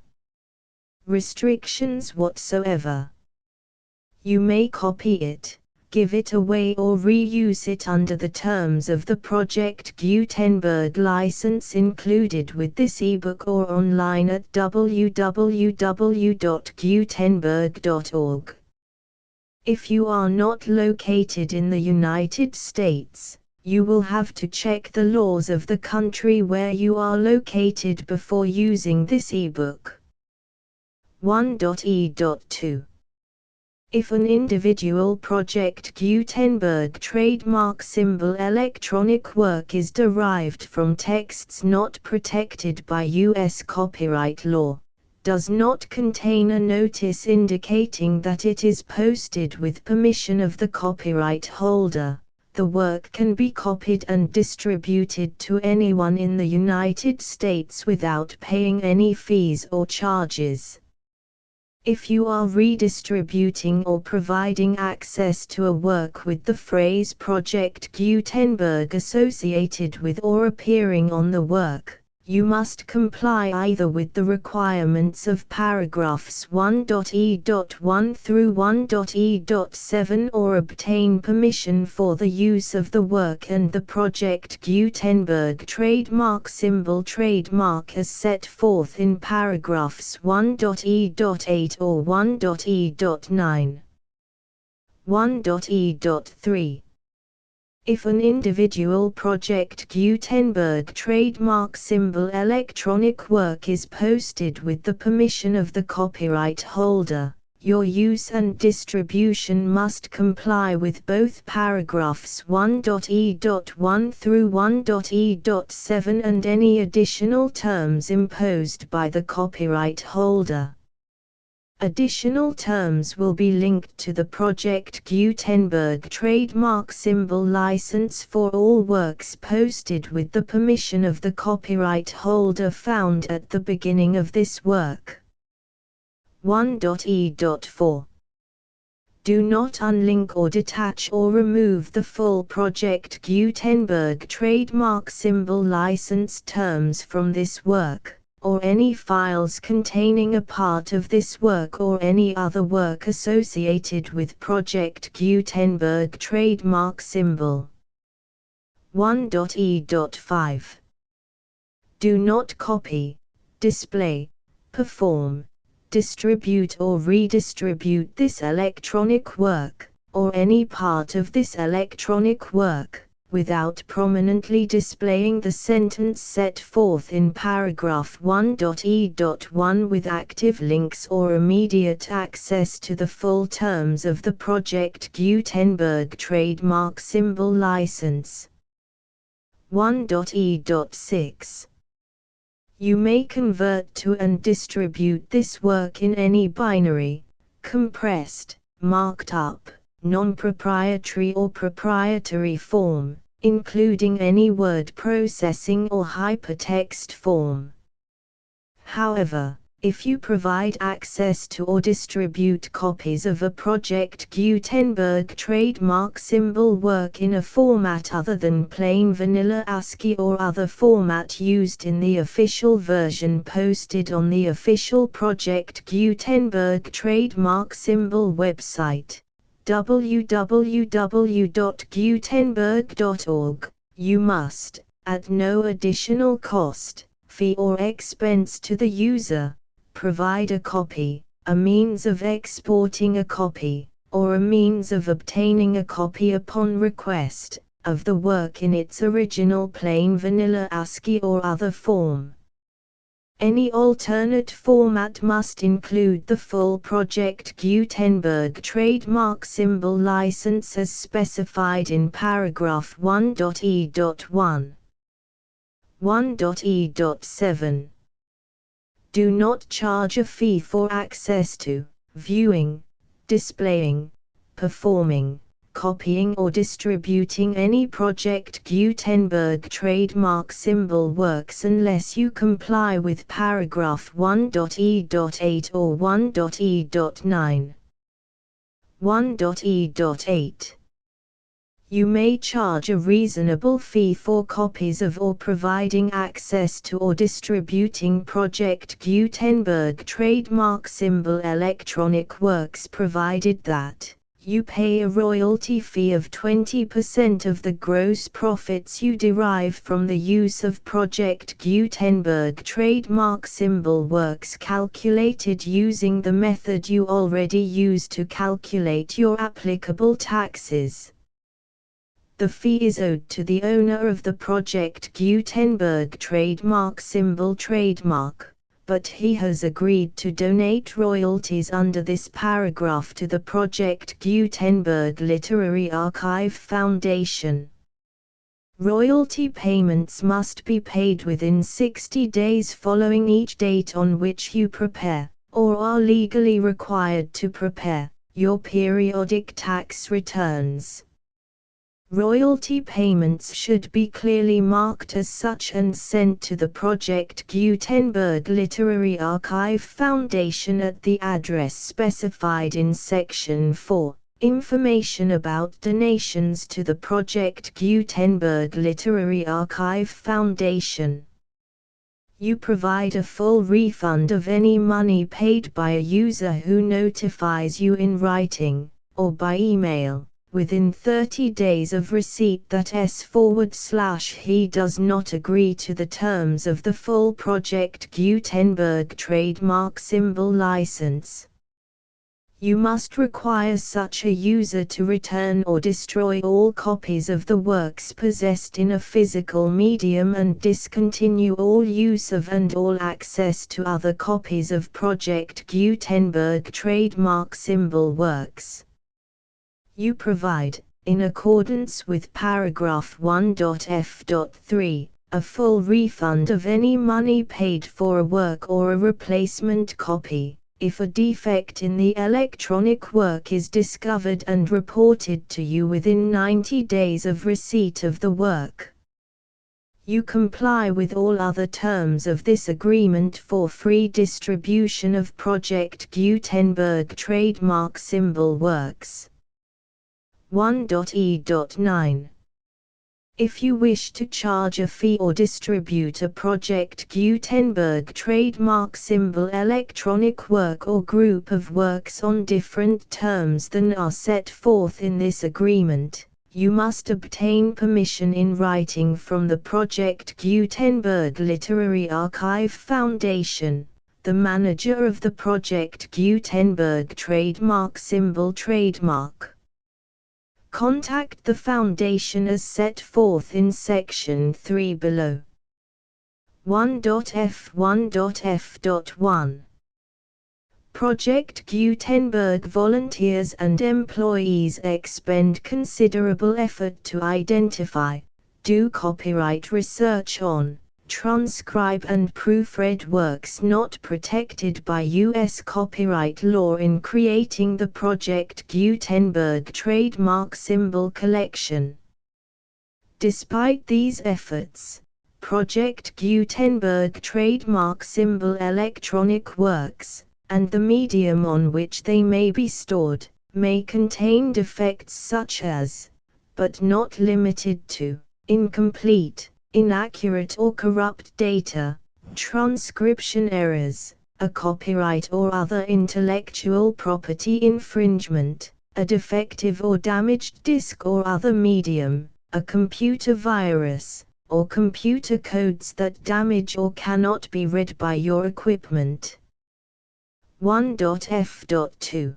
restrictions whatsoever. You may copy it, give it away or reuse it under the terms of the Project Gutenberg license included with this ebook or online at www.gutenberg.org. If you are not located in the United States, you will have to check the laws of the country where you are located before using this ebook. 1.e.2. If an individual Project Gutenberg trademark symbol electronic work is derived from texts not protected by U.S. copyright law, does not contain a notice indicating that it is posted with permission of the copyright holder, the work can be copied and distributed to anyone in the United States without paying any fees or charges. If you are redistributing or providing access to a work with the phrase Project Gutenberg associated with or appearing on the work, you must comply either with the requirements of paragraphs 1.e.1 through 1.e.7 or obtain permission for the use of the work and the Project Gutenberg trademark symbol trademark as set forth in paragraphs 1.e.8 or 1.e.9. 1.e.3. If an individual Project Gutenberg trademark symbol electronic work is posted with the permission of the copyright holder, your use and distribution must comply with both paragraphs 1.e.1 through 1.e.7 and any additional terms imposed by the copyright holder. Additional terms will be linked to the Project Gutenberg trademark symbol license for all works posted with the permission of the copyright holder found at the beginning of this work. 1.e.4 Do not unlink or detach or remove the full Project Gutenberg trademark symbol license terms from this work, or any files containing a part of this work or any other work associated with Project Gutenberg trademark symbol. 1.e.5 Do not copy, display, perform, distribute or redistribute this electronic work, or any part of this electronic work, without prominently displaying the sentence set forth in paragraph 1.e.1 with active links or immediate access to the full terms of the Project Gutenberg trademark symbol license. 1.e.6 You may convert to and distribute this work in any binary, compressed, marked up, non-proprietary or proprietary form, including any word processing or hypertext form. However, if you provide access to or distribute copies of a Project Gutenberg trademark symbol work in a format other than plain vanilla ASCII or other format used in the official version posted on the official Project Gutenberg trademark symbol website, www.gutenberg.org, you must, at no additional cost, fee or expense to the user, provide a copy, a means of exporting a copy, or a means of obtaining a copy upon request, of the work in its original plain vanilla ASCII or other form. Any alternate format must include the full Project Gutenberg trademark symbol license as specified in paragraph 1.e.1. 1.e.7 Do not charge a fee for access to, viewing, displaying, performing, copying or distributing any Project Gutenberg trademark symbol works unless you comply with paragraph 1.e.8 or 1.e.9. 1.e.8 You may charge a reasonable fee for copies of or providing access to or distributing Project Gutenberg trademark symbol electronic works provided that you pay a royalty fee of 20% of the gross profits you derive from the use of Project Gutenberg trademark symbol works calculated using the method you already use to calculate your applicable taxes. The fee is owed to the owner of the Project Gutenberg trademark symbol trademark, but he has agreed to donate royalties under this paragraph to the Project Gutenberg Literary Archive Foundation. Royalty payments must be paid within 60 days following each date on which you prepare, or are legally required to prepare, your periodic tax returns. Royalty payments should be clearly marked as such and sent to the Project Gutenberg Literary Archive Foundation at the address specified in Section 4, Information about donations to the Project Gutenberg Literary Archive Foundation. You provide a full refund of any money paid by a user who notifies you in writing, or by email, within 30 days of receipt that he does not agree to the terms of the full Project Gutenberg trademark symbol license. You must require such a user to return or destroy all copies of the works possessed in a physical medium and discontinue all use of and all access to other copies of Project Gutenberg trademark symbol works. You provide, in accordance with paragraph 1.f.3, a full refund of any money paid for a work or a replacement copy, If a defect in the electronic work is discovered and reported to you within 90 days of receipt of the work, you comply with all other terms of this agreement for free distribution of Project Gutenberg trademark symbol works. 1.e.9. If you wish to charge a fee or distribute a Project Gutenberg trademark symbol electronic work or group of works on different terms than are set forth in this agreement, you must obtain permission in writing from the Project Gutenberg Literary Archive Foundation, the manager of the Project Gutenberg trademark symbol trademark. Contact the Foundation as set forth in Section 3 below. 1.f1.f.1 Project Gutenberg volunteers and employees expend considerable effort to identify, do copyright research on, transcribe and proofread works not protected by U.S. copyright law in creating the Project Gutenberg trademark symbol collection. Despite these efforts, Project Gutenberg trademark symbol electronic works, and the medium on which they may be stored, may contain defects such as, but not limited to, incomplete, inaccurate or corrupt data, transcription errors, a copyright or other intellectual property infringement, a defective or damaged disk or other medium, a computer virus, or computer codes that damage or cannot be read by your equipment. 1.f.2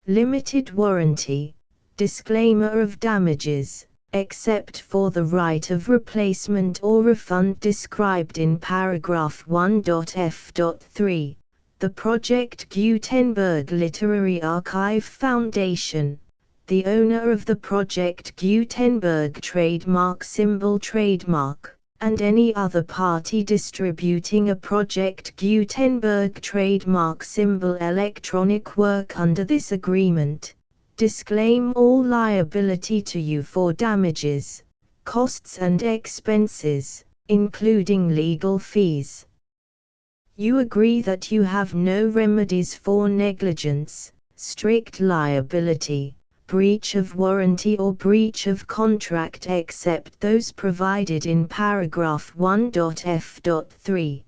Limited warranty, disclaimer of damages, except for the right of replacement or refund described in paragraph 1.f.3, the Project Gutenberg Literary Archive Foundation, the owner of the Project Gutenberg trademark symbol trademark, and any other party distributing a Project Gutenberg trademark symbol electronic work under this agreement, disclaim all liability to you for damages, costs and expenses, including legal fees. You agree that you have no remedies for negligence, strict liability, breach of warranty or breach of contract except those provided in paragraph 1.f.3.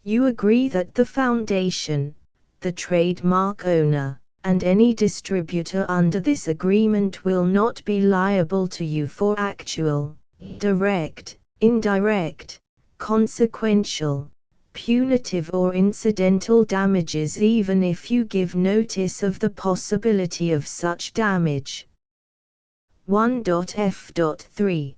You agree that the Foundation, the trademark owner, and any distributor under this agreement will not be liable to you for actual, direct, indirect, consequential, punitive or incidental damages even if you give notice of the possibility of such damage. 1.f.3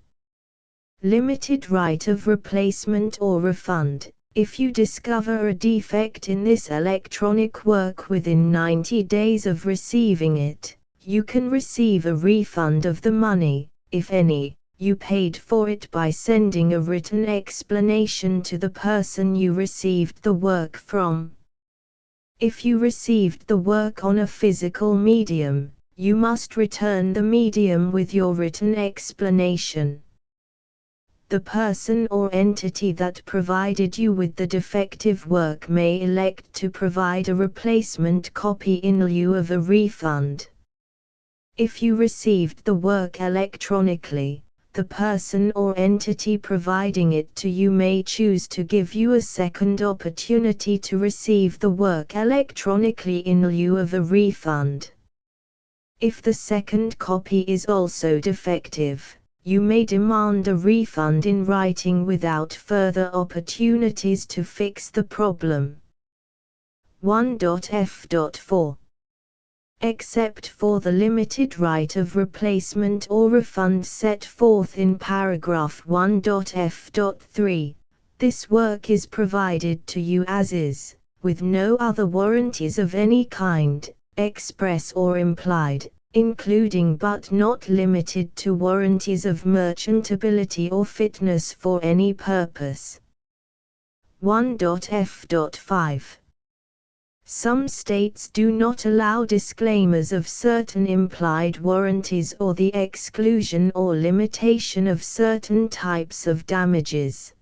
Limited right of replacement or refund. If you discover a defect in this electronic work within 90 days of receiving it, you can receive a refund of the money, if any, you paid for it by sending a written explanation to the person you received the work from. If you received the work on a physical medium, you must return the medium with your written explanation. The person or entity that provided you with the defective work may elect to provide a replacement copy in lieu of a refund. If you received the work electronically, the person or entity providing it to you may choose to give you a second opportunity to receive the work electronically in lieu of a refund. If the second copy is also defective, you may demand a refund in writing without further opportunities to fix the problem. 1.f.4 Except for the limited right of replacement or refund set forth in paragraph 1.f.3, this work is provided to you as is, with no other warranties of any kind, express or implied, including but not limited to warranties of merchantability or fitness for any purpose. 1.f.5 Some states do not allow disclaimers of certain implied warranties or the exclusion or limitation of certain types of damages.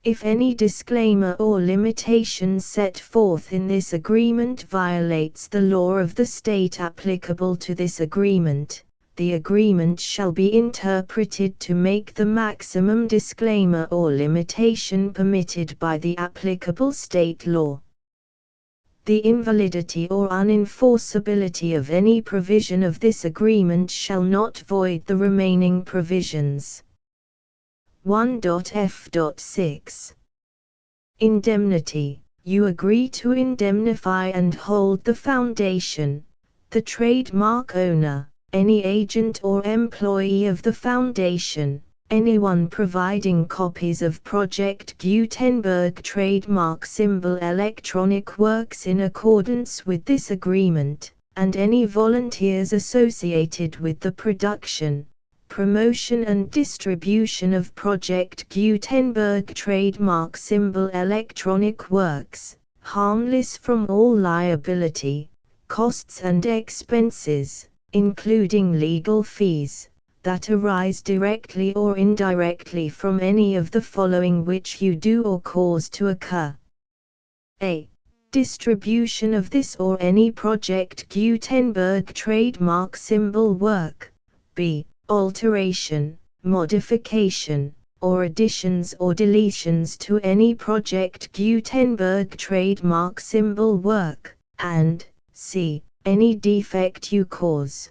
If any disclaimer or limitation set forth in this agreement violates the law of the state applicable to this agreement, the agreement shall be interpreted to make the maximum disclaimer or limitation permitted by the applicable state law. The invalidity or unenforceability of any provision of this agreement shall not void the remaining provisions. 1.f.6 Indemnity. You agree to indemnify and hold the foundation, the trademark owner, any agent or employee of the foundation, anyone providing copies of Project Gutenberg trademark symbol electronic works in accordance with this agreement, and any volunteers associated with the production, promotion and distribution of Project Gutenberg trademark symbol electronic works, harmless from all liability, costs and expenses, including legal fees, that arise directly or indirectly from any of the following which you do or cause to occur. A. Distribution of this or any Project Gutenberg trademark symbol work. B. Alteration, modification, or additions or deletions to any Project Gutenberg trademark symbol work, and C. Any defect you cause.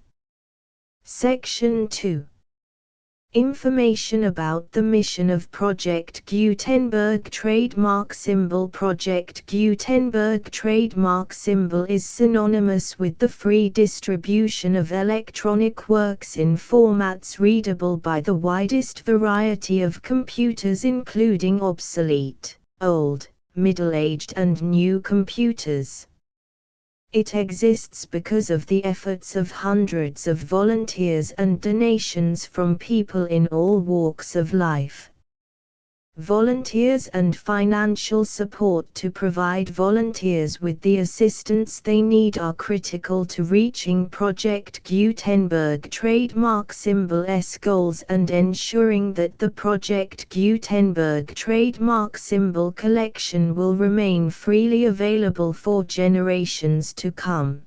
Section 2. Information about the mission of Project Gutenberg trademark symbol. Project Gutenberg trademark symbol is synonymous with the free distribution of electronic works in formats readable by the widest variety of computers, including obsolete, old, middle-aged and new computers. It exists because of the efforts of hundreds of volunteers and donations from people in all walks of life. Volunteers and financial support to provide volunteers with the assistance they need are critical to reaching Project Gutenberg trademark symbol's goals and ensuring that the Project Gutenberg trademark symbol collection will remain freely available for generations to come.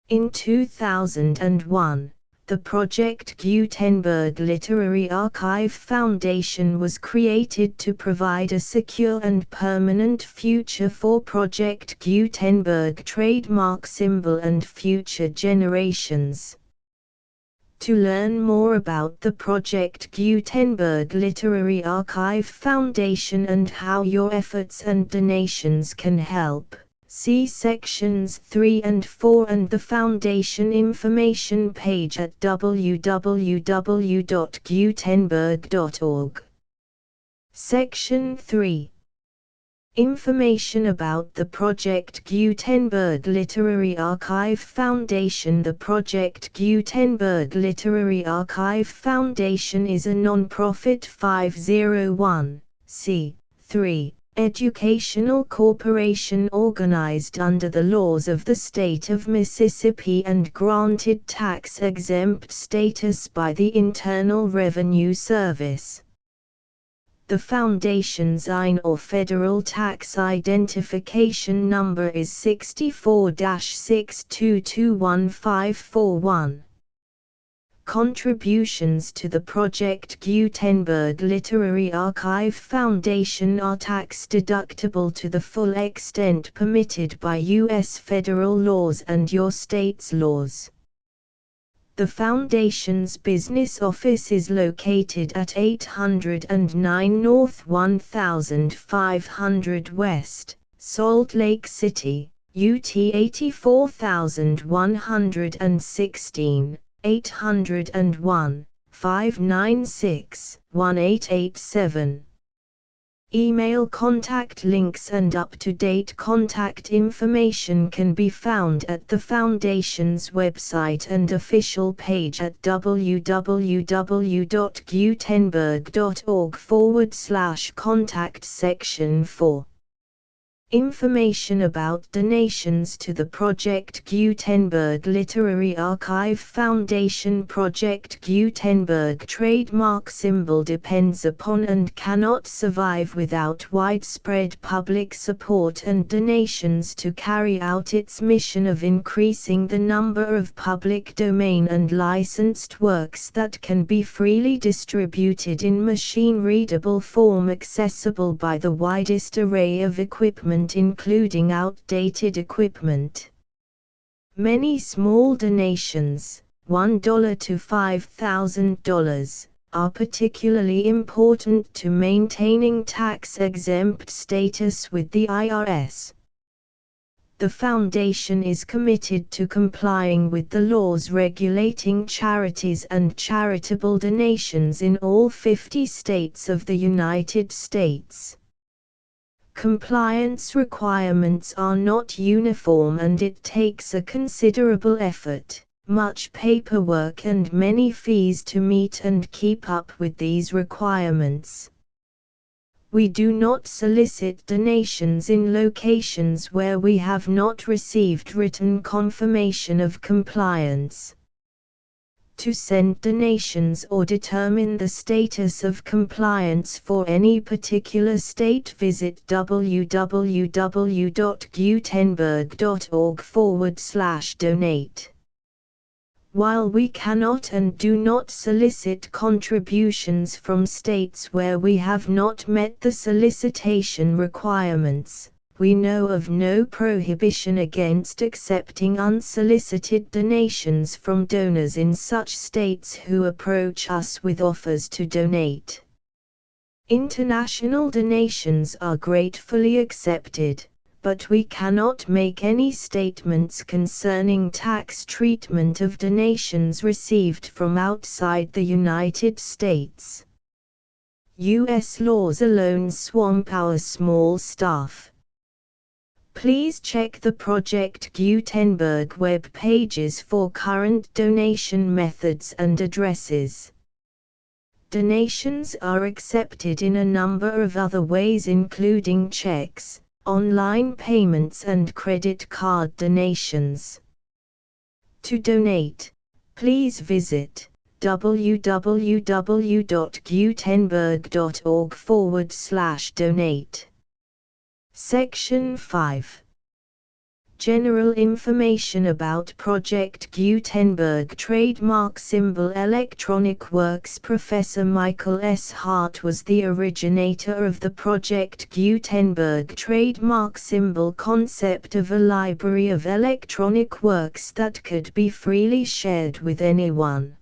In 2001, the Project Gutenberg Literary Archive Foundation was created to provide a secure and permanent future for Project Gutenberg trademark symbol and future generations. To learn more about the Project Gutenberg Literary Archive Foundation and how your efforts and donations can help, see sections 3 and 4 and the Foundation information page at www.gutenberg.org. Section 3. Information about the Project Gutenberg Literary Archive Foundation. The Project Gutenberg Literary Archive Foundation is a non-profit 501(c)(3) educational corporation organized under the laws of the state of Mississippi and granted tax-exempt status by the Internal Revenue Service. The Foundation's IN or Federal Tax Identification Number is 64-6221541. Contributions to the Project Gutenberg Literary Archive Foundation are tax-deductible to the full extent permitted by U.S. federal laws and your state's laws. The Foundation's business office is located at 809 North 1500 West, Salt Lake City, UT 84116. 801-596-1887. Email contact links and up-to-date contact information can be found at the Foundation's website and official page at www.gutenberg.org/contact section 4. Information about donations to the Project Gutenberg Literary Archive Foundation. Project Gutenberg trademark symbol depends upon and cannot survive without widespread public support and donations to carry out its mission of increasing the number of public domain and licensed works that can be freely distributed in machine-readable form accessible by the widest array of equipment including outdated equipment. Many small donations, $1 to $5,000, are particularly important to maintaining tax-exempt status with the IRS. The Foundation is committed to complying with the laws regulating charities and charitable donations in all 50 states of the United States. Compliance requirements are not uniform and it takes a considerable effort, much paperwork and many fees to meet and keep up with these requirements. We do not solicit donations in locations where we have not received written confirmation of compliance. To send donations or determine the status of compliance for any particular state, visit www.gutenberg.org/donate. While we cannot and do not solicit contributions from states where we have not met the solicitation requirements, we know of no prohibition against accepting unsolicited donations from donors in such states who approach us with offers to donate. International donations are gratefully accepted, but we cannot make any statements concerning tax treatment of donations received from outside the United States. U.S. laws alone swamp our small staff. Please check the Project Gutenberg web pages for current donation methods and addresses. Donations are accepted in a number of other ways including checks, online payments and credit card donations. To donate, please visit www.gutenberg.org/donate. Section 5. General information about Project Gutenberg trademark symbol electronic works. Professor Michael S. Hart was the originator of the Project Gutenberg trademark symbol concept of a library of electronic works that could be freely shared with anyone.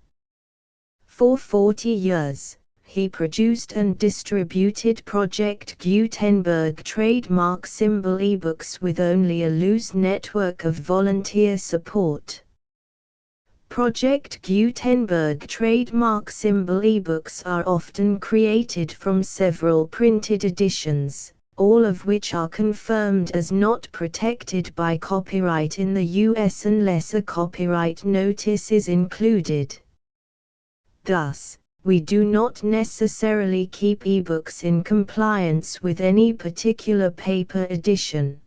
For 40 years, he produced and distributed Project Gutenberg trademark symbol ebooks with only a loose network of volunteer support. Project Gutenberg trademark symbol ebooks are often created from several printed editions, all of which are confirmed as not protected by copyright in the US unless a copyright notice is included. Thus, we do not necessarily keep ebooks in compliance with any particular paper edition.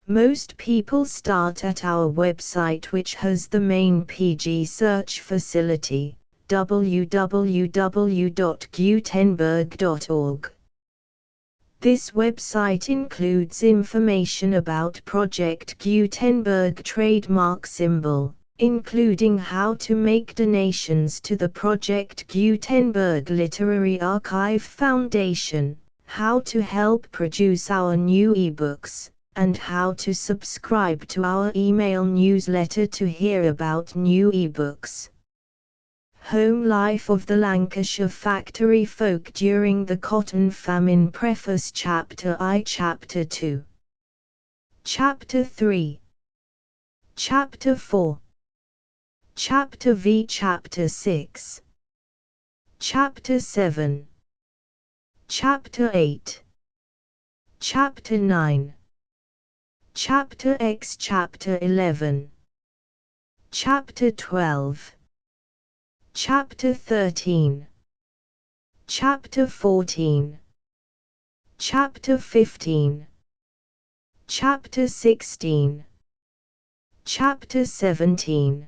Most people start at our website, which has the main PG search facility, www.gutenberg.org. This website includes information about Project Gutenberg trademark symbol, including how to make donations to the Project Gutenberg Literary Archive Foundation, how to help produce our new ebooks, and how to subscribe to our email newsletter to hear about new ebooks. Home Life of the Lancashire Factory Folk During the Cotton Famine. Preface. Chapter I. Chapter 2. Chapter 3. Chapter 4. Chapter V. Chapter 6. Chapter 7. Chapter 8. Chapter 9. Chapter X. Chapter 11. Chapter 12. Chapter 13. Chapter 14. Chapter 15. Chapter 16. Chapter 17.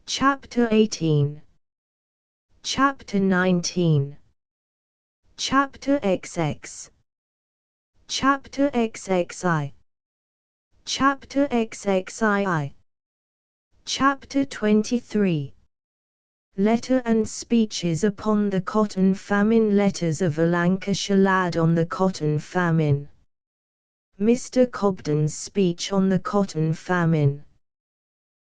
Chapter 18. Chapter 19. Chapter XX. Chapter XXI. Chapter XXII. Chapter 23. Letter and Speeches upon the Cotton Famine. Letters of a Lancashire Lad on the Cotton Famine. Mr. Cobden's Speech on the Cotton Famine.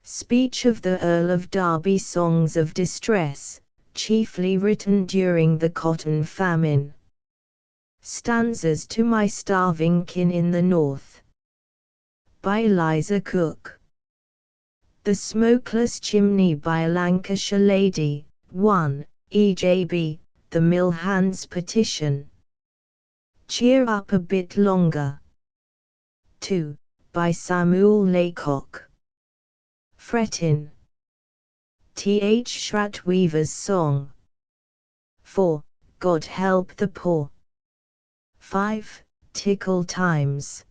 Speech of the Earl of Derby. Songs of Distress, chiefly written during the Cotton Famine. Stanzas to My Starving Kin in the North. By Eliza Cook. The Smokeless Chimney by a Lancashire Lady. 1. EJB, The Mill Hands Petition. Cheer Up a Bit Longer. 2. By Samuel Laycock. Frettin'. T.H. Shratweaver's Song. 4. God Help the Poor. 5. Tickle Times.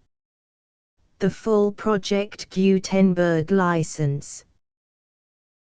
The full Project Gutenberg license.